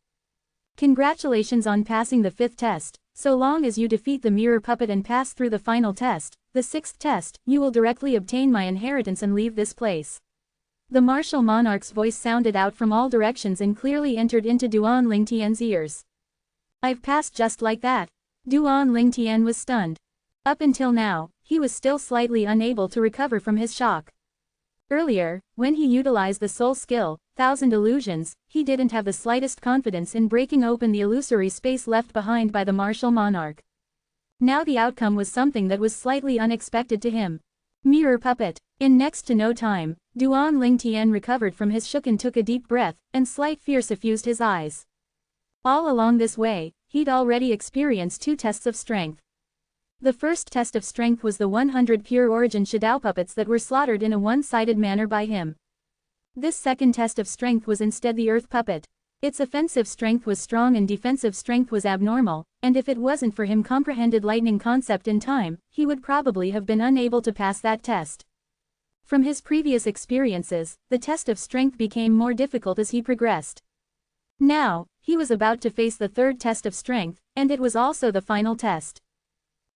[SPEAKER 1] Congratulations on passing the fifth test. So long as you defeat the mirror puppet and pass through the final test, the sixth test, you will directly obtain my inheritance and leave this place. The martial monarch's voice sounded out from all directions and clearly entered into Duan Lingtian's ears. I've passed just like that. Duan Lingtian was stunned. Up until now, he was still slightly unable to recover from his shock. Earlier, when he utilized the soul skill, Thousand Illusions, he didn't have the slightest confidence in breaking open the illusory space left behind by the martial monarch. Now the outcome was something that was slightly unexpected to him. Mirror puppet. In next to no time, Duan Lingtian recovered from his shock and took a deep breath, and slight fear suffused his eyes. All along this way, he'd already experienced two tests of strength. The first test of strength was the 100 pure origin Shadao puppets that were slaughtered in a one-sided manner by him. This second test of strength was instead the earth puppet. Its offensive strength was strong and defensive strength was abnormal, and if it wasn't for him comprehended lightning concept in time, he would probably have been unable to pass that test. From his previous experiences, the test of strength became more difficult as he progressed. Now, he was about to face the third test of strength, and it was also the final test.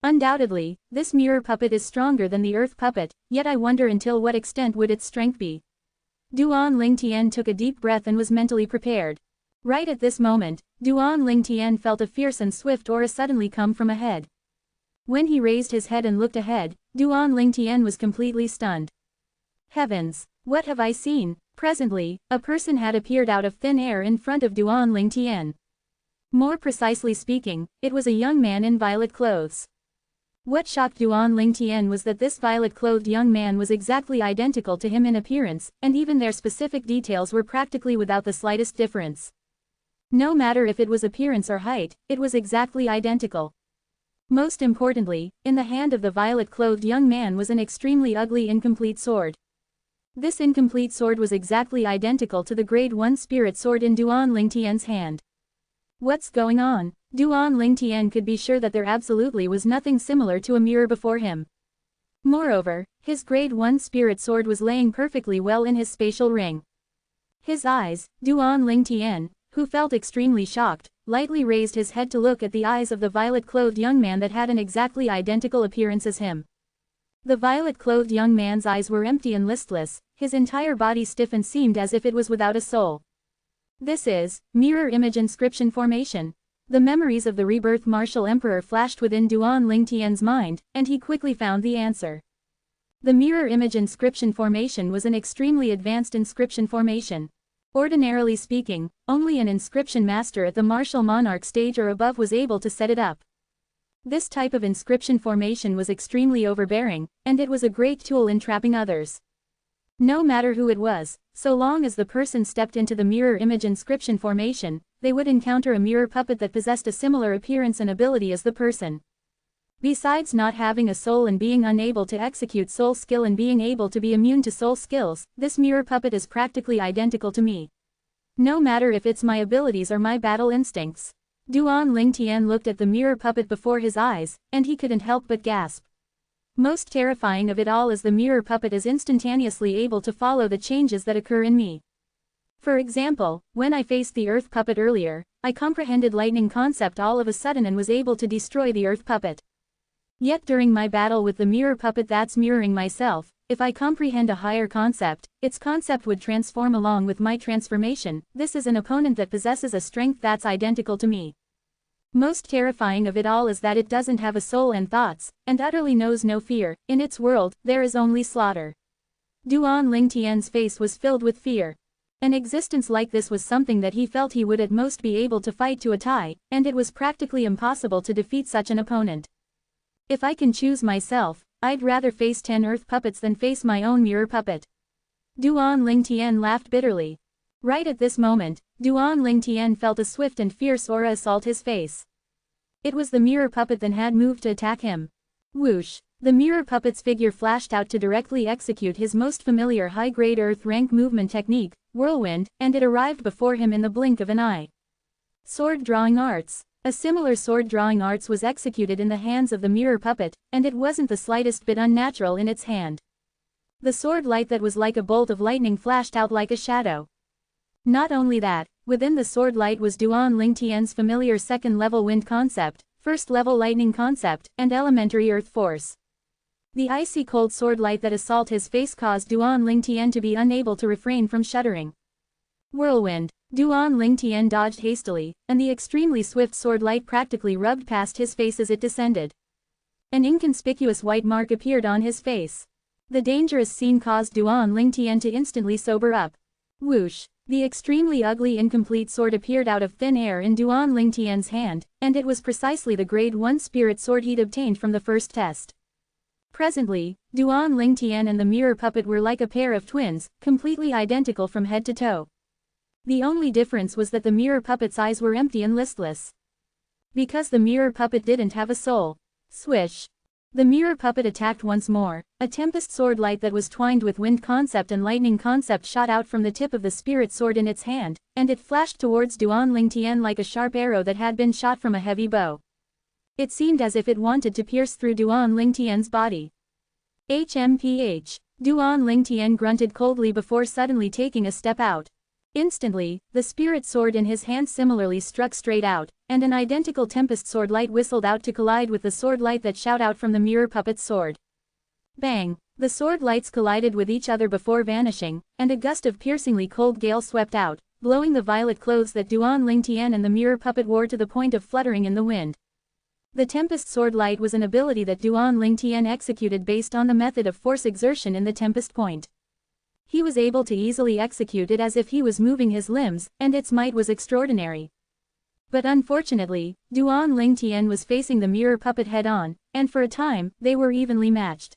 [SPEAKER 1] Undoubtedly, this mirror puppet is stronger than the earth puppet, yet I wonder until what extent would its strength be. Duan Lingtian took a deep breath and was mentally prepared. Right at this moment, Duan Lingtian felt a fierce and swift aura suddenly come from ahead. When he raised his head and looked ahead, Duan Lingtian was completely stunned. Heavens! What have I seen? Presently, a person had appeared out of thin air in front of Duan Lingtian. More precisely speaking, it was a young man in violet clothes. What shocked Duan Lingtian was that this violet-clothed young man was exactly identical to him in appearance, and even their specific details were practically without the slightest difference. No matter if it was appearance or height, it was exactly identical. Most importantly, in the hand of the violet-clothed young man was an extremely ugly incomplete sword. This incomplete sword was exactly identical to the grade 1 spirit sword in Duan Lingtian's hand. What's going on? Duan Lingtian could be sure that there absolutely was nothing similar to a mirror before him. Moreover, his grade 1 spirit sword was laying perfectly well in his spatial ring. His eyes, Duan Lingtian, who felt extremely shocked, lightly raised his head to look at the eyes of the violet-clothed young man that had an exactly identical appearance as him. The violet-clothed young man's eyes were empty and listless, his entire body stiff and seemed as if it was without a soul. This is mirror image inscription formation. The memories of the rebirth martial emperor flashed within Duan Lingtian's mind, and he quickly found the answer. The mirror image inscription formation was an extremely advanced inscription formation. Ordinarily speaking, only an inscription master at the martial monarch stage or above was able to set it up. This type of inscription formation was extremely overbearing, and it was a great tool in trapping others. No matter who it was, so long as the person stepped into the mirror image inscription formation, they would encounter a mirror puppet that possessed a similar appearance and ability as the person. Besides not having a soul and being unable to execute soul skill and being able to be immune to soul skills, this mirror puppet is practically identical to me. No matter if it's my abilities or my battle instincts. Duan Lingtian looked at the mirror puppet before his eyes, and he couldn't help but gasp. Most terrifying of it all is the mirror puppet is instantaneously able to follow the changes that occur in me. For example, when I faced the earth puppet earlier, I comprehended lightning concept all of a sudden and was able to destroy the earth puppet. Yet during my battle with the mirror puppet that's mirroring myself, if I comprehend a higher concept, its concept would transform along with my transformation. This is an opponent that possesses a strength that's identical to me. Most terrifying of it all is that it doesn't have a soul and thoughts, and utterly knows no fear. In its world, there is only slaughter. Duan Lingtian's face was filled with fear. An existence like this was something that he felt he would at most be able to fight to a tie, and it was practically impossible to defeat such an opponent. If I can choose myself, I'd rather face 10 earth puppets than face my own mirror puppet. Duan Lingtian laughed bitterly. Right at this moment, Duan Lingtian felt a swift and fierce aura assault his face. It was the mirror puppet that had moved to attack him. Whoosh! The mirror puppet's figure flashed out to directly execute his most familiar high-grade earth rank movement technique, whirlwind, and it arrived before him in the blink of an eye. Sword drawing arts. A similar sword drawing arts was executed in the hands of the mirror puppet, and it wasn't the slightest bit unnatural in its hand. The sword light that was like a bolt of lightning flashed out like a shadow. Not only that, within the sword light was Duan Lingtian's familiar second-level wind concept, first-level lightning concept, and elementary earth force. The icy cold sword light that assaulted his face caused Duan Lingtian to be unable to refrain from shuddering. Whirlwind. Duan Lingtian dodged hastily, and the extremely swift sword light practically rubbed past his face as it descended. An inconspicuous white mark appeared on his face. The dangerous scene caused Duan Lingtian to instantly sober up. Whoosh! The extremely ugly incomplete sword appeared out of thin air in Duan Lingtian's hand, and it was precisely the grade 1 spirit sword he'd obtained from the first test. Presently, Duan Lingtian and the mirror puppet were like a pair of twins, completely identical from head to toe. The only difference was that the mirror puppet's eyes were empty and listless. Because the mirror puppet didn't have a soul. Swish! The mirror puppet attacked once more. A tempest sword light that was twined with wind concept and lightning concept shot out from the tip of the spirit sword in its hand, and it flashed towards Duan Lingtian like a sharp arrow that had been shot from a heavy bow. It seemed as if it wanted to pierce through Duan Lingtian's body. HMPH. Duan Lingtian grunted coldly before suddenly taking a step out. Instantly, the spirit sword in his hand similarly struck straight out, and an identical tempest sword light whistled out to collide with the sword light that shot out from the mirror puppet's sword. Bang! The sword lights collided with each other before vanishing, and a gust of piercingly cold gale swept out, blowing the violet clothes that Duan Lingtian and the mirror puppet wore to the point of fluttering in the wind. The tempest sword light was an ability that Duan Lingtian executed based on the method of force exertion in the tempest point. He was able to easily execute it as if he was moving his limbs, and its might was extraordinary. But unfortunately, Duan Lingtian was facing the mirror puppet head-on, and for a time, they were evenly matched.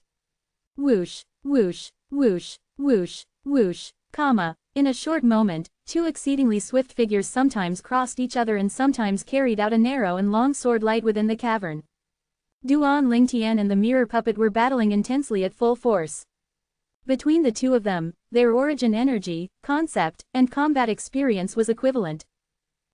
[SPEAKER 1] Whoosh, whoosh, whoosh, whoosh, whoosh, comma. In a short moment, two exceedingly swift figures sometimes crossed each other and sometimes carried out a narrow and long sword light within the cavern. Duan Lingtian and the mirror puppet were battling intensely at full force. Between the two of them, their origin energy, concept, and combat experience was equivalent.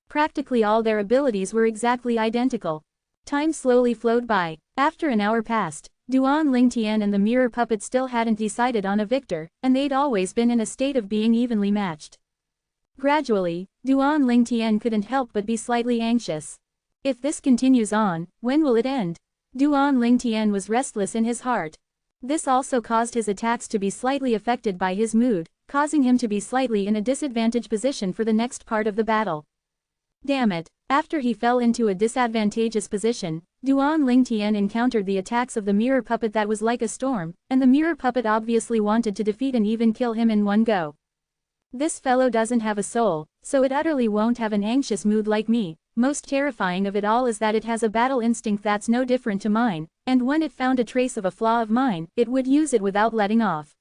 [SPEAKER 1] Practically all their abilities were exactly identical. Time slowly flowed by. After an hour passed, Duan Lingtian and the mirror puppet still hadn't decided on a victor, and they'd always been in a state of being evenly matched. Gradually, Duan Lingtian couldn't help but be slightly anxious. If this continues on, when will it end? Duan Lingtian was restless in his heart. This also caused his attacks to be slightly affected by his mood, causing him to be slightly in a disadvantaged position for the next part of the battle. Damn it. After he fell into a disadvantageous position, Duan Lingtian encountered the attacks of the mirror puppet that was like a storm, and the mirror puppet obviously wanted to defeat and even kill him in one go. This fellow doesn't have a soul, so it utterly won't have an anxious mood like me. Most terrifying of it all is that it has a battle instinct that's no different to mine, and when it found a trace of a flaw of mine, it would use it without letting off.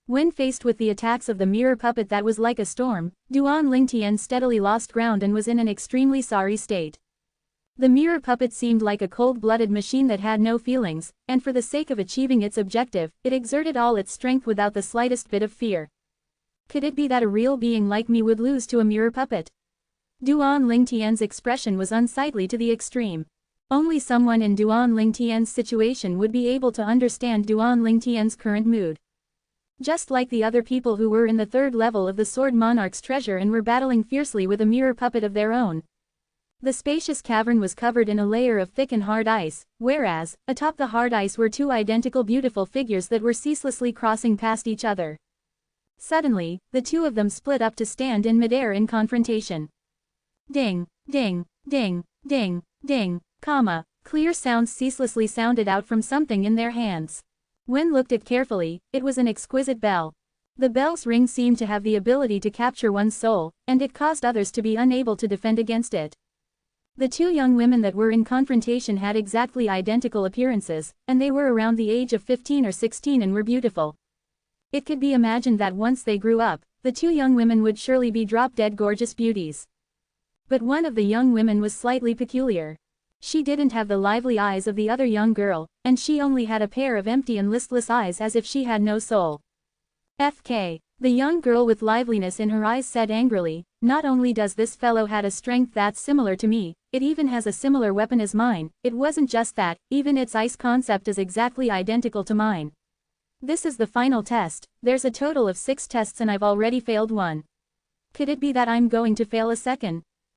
[SPEAKER 1] When faced with the attacks of the mirror puppet that was like a storm, Duan Lingtian steadily lost ground and was in an extremely sorry state. The mirror puppet seemed like a cold-blooded machine that had no feelings, and for the sake of achieving its objective, it exerted all its strength without the slightest bit of fear. Could it be that a real being like me would lose to a mirror puppet? Duan Lingtian's expression was unsightly to the extreme. Only someone in Duan Lingtian's situation would be able to understand Duan Lingtian's current mood. Just like the other people who were in the third level of the Sword Monarch's treasure and were battling fiercely with a mirror puppet of their own. The spacious cavern was covered in a layer of thick and hard ice, whereas, atop the hard ice were two identical beautiful figures that were ceaselessly crossing past each other. Suddenly, the two of them split up to stand in midair in confrontation. Ding, ding, ding, ding, ding, clear sounds ceaselessly sounded out from something in their hands. When looked at carefully, it was an exquisite bell. The bell's ring seemed to have the ability to capture one's soul, and it caused others to be unable to defend against it. The two young women that were in confrontation had exactly identical appearances, and they were around the age of 15 or 16 and were beautiful. It could be imagined that once they grew up, the two young women would surely be drop-dead gorgeous beauties. But one of the young women was slightly peculiar. She didn't have the lively eyes of the other young girl, and she only had a pair of empty and listless eyes as if she had no soul. FK. The young girl with liveliness in her eyes said angrily, "Not only does this fellow had a strength that's similar to me, it even has a similar weapon as mine. It wasn't just that, even its ice concept is exactly identical to mine. This is the final test. There's a total of 6 tests and I've already failed one. Could it be that I'm going to fail a second?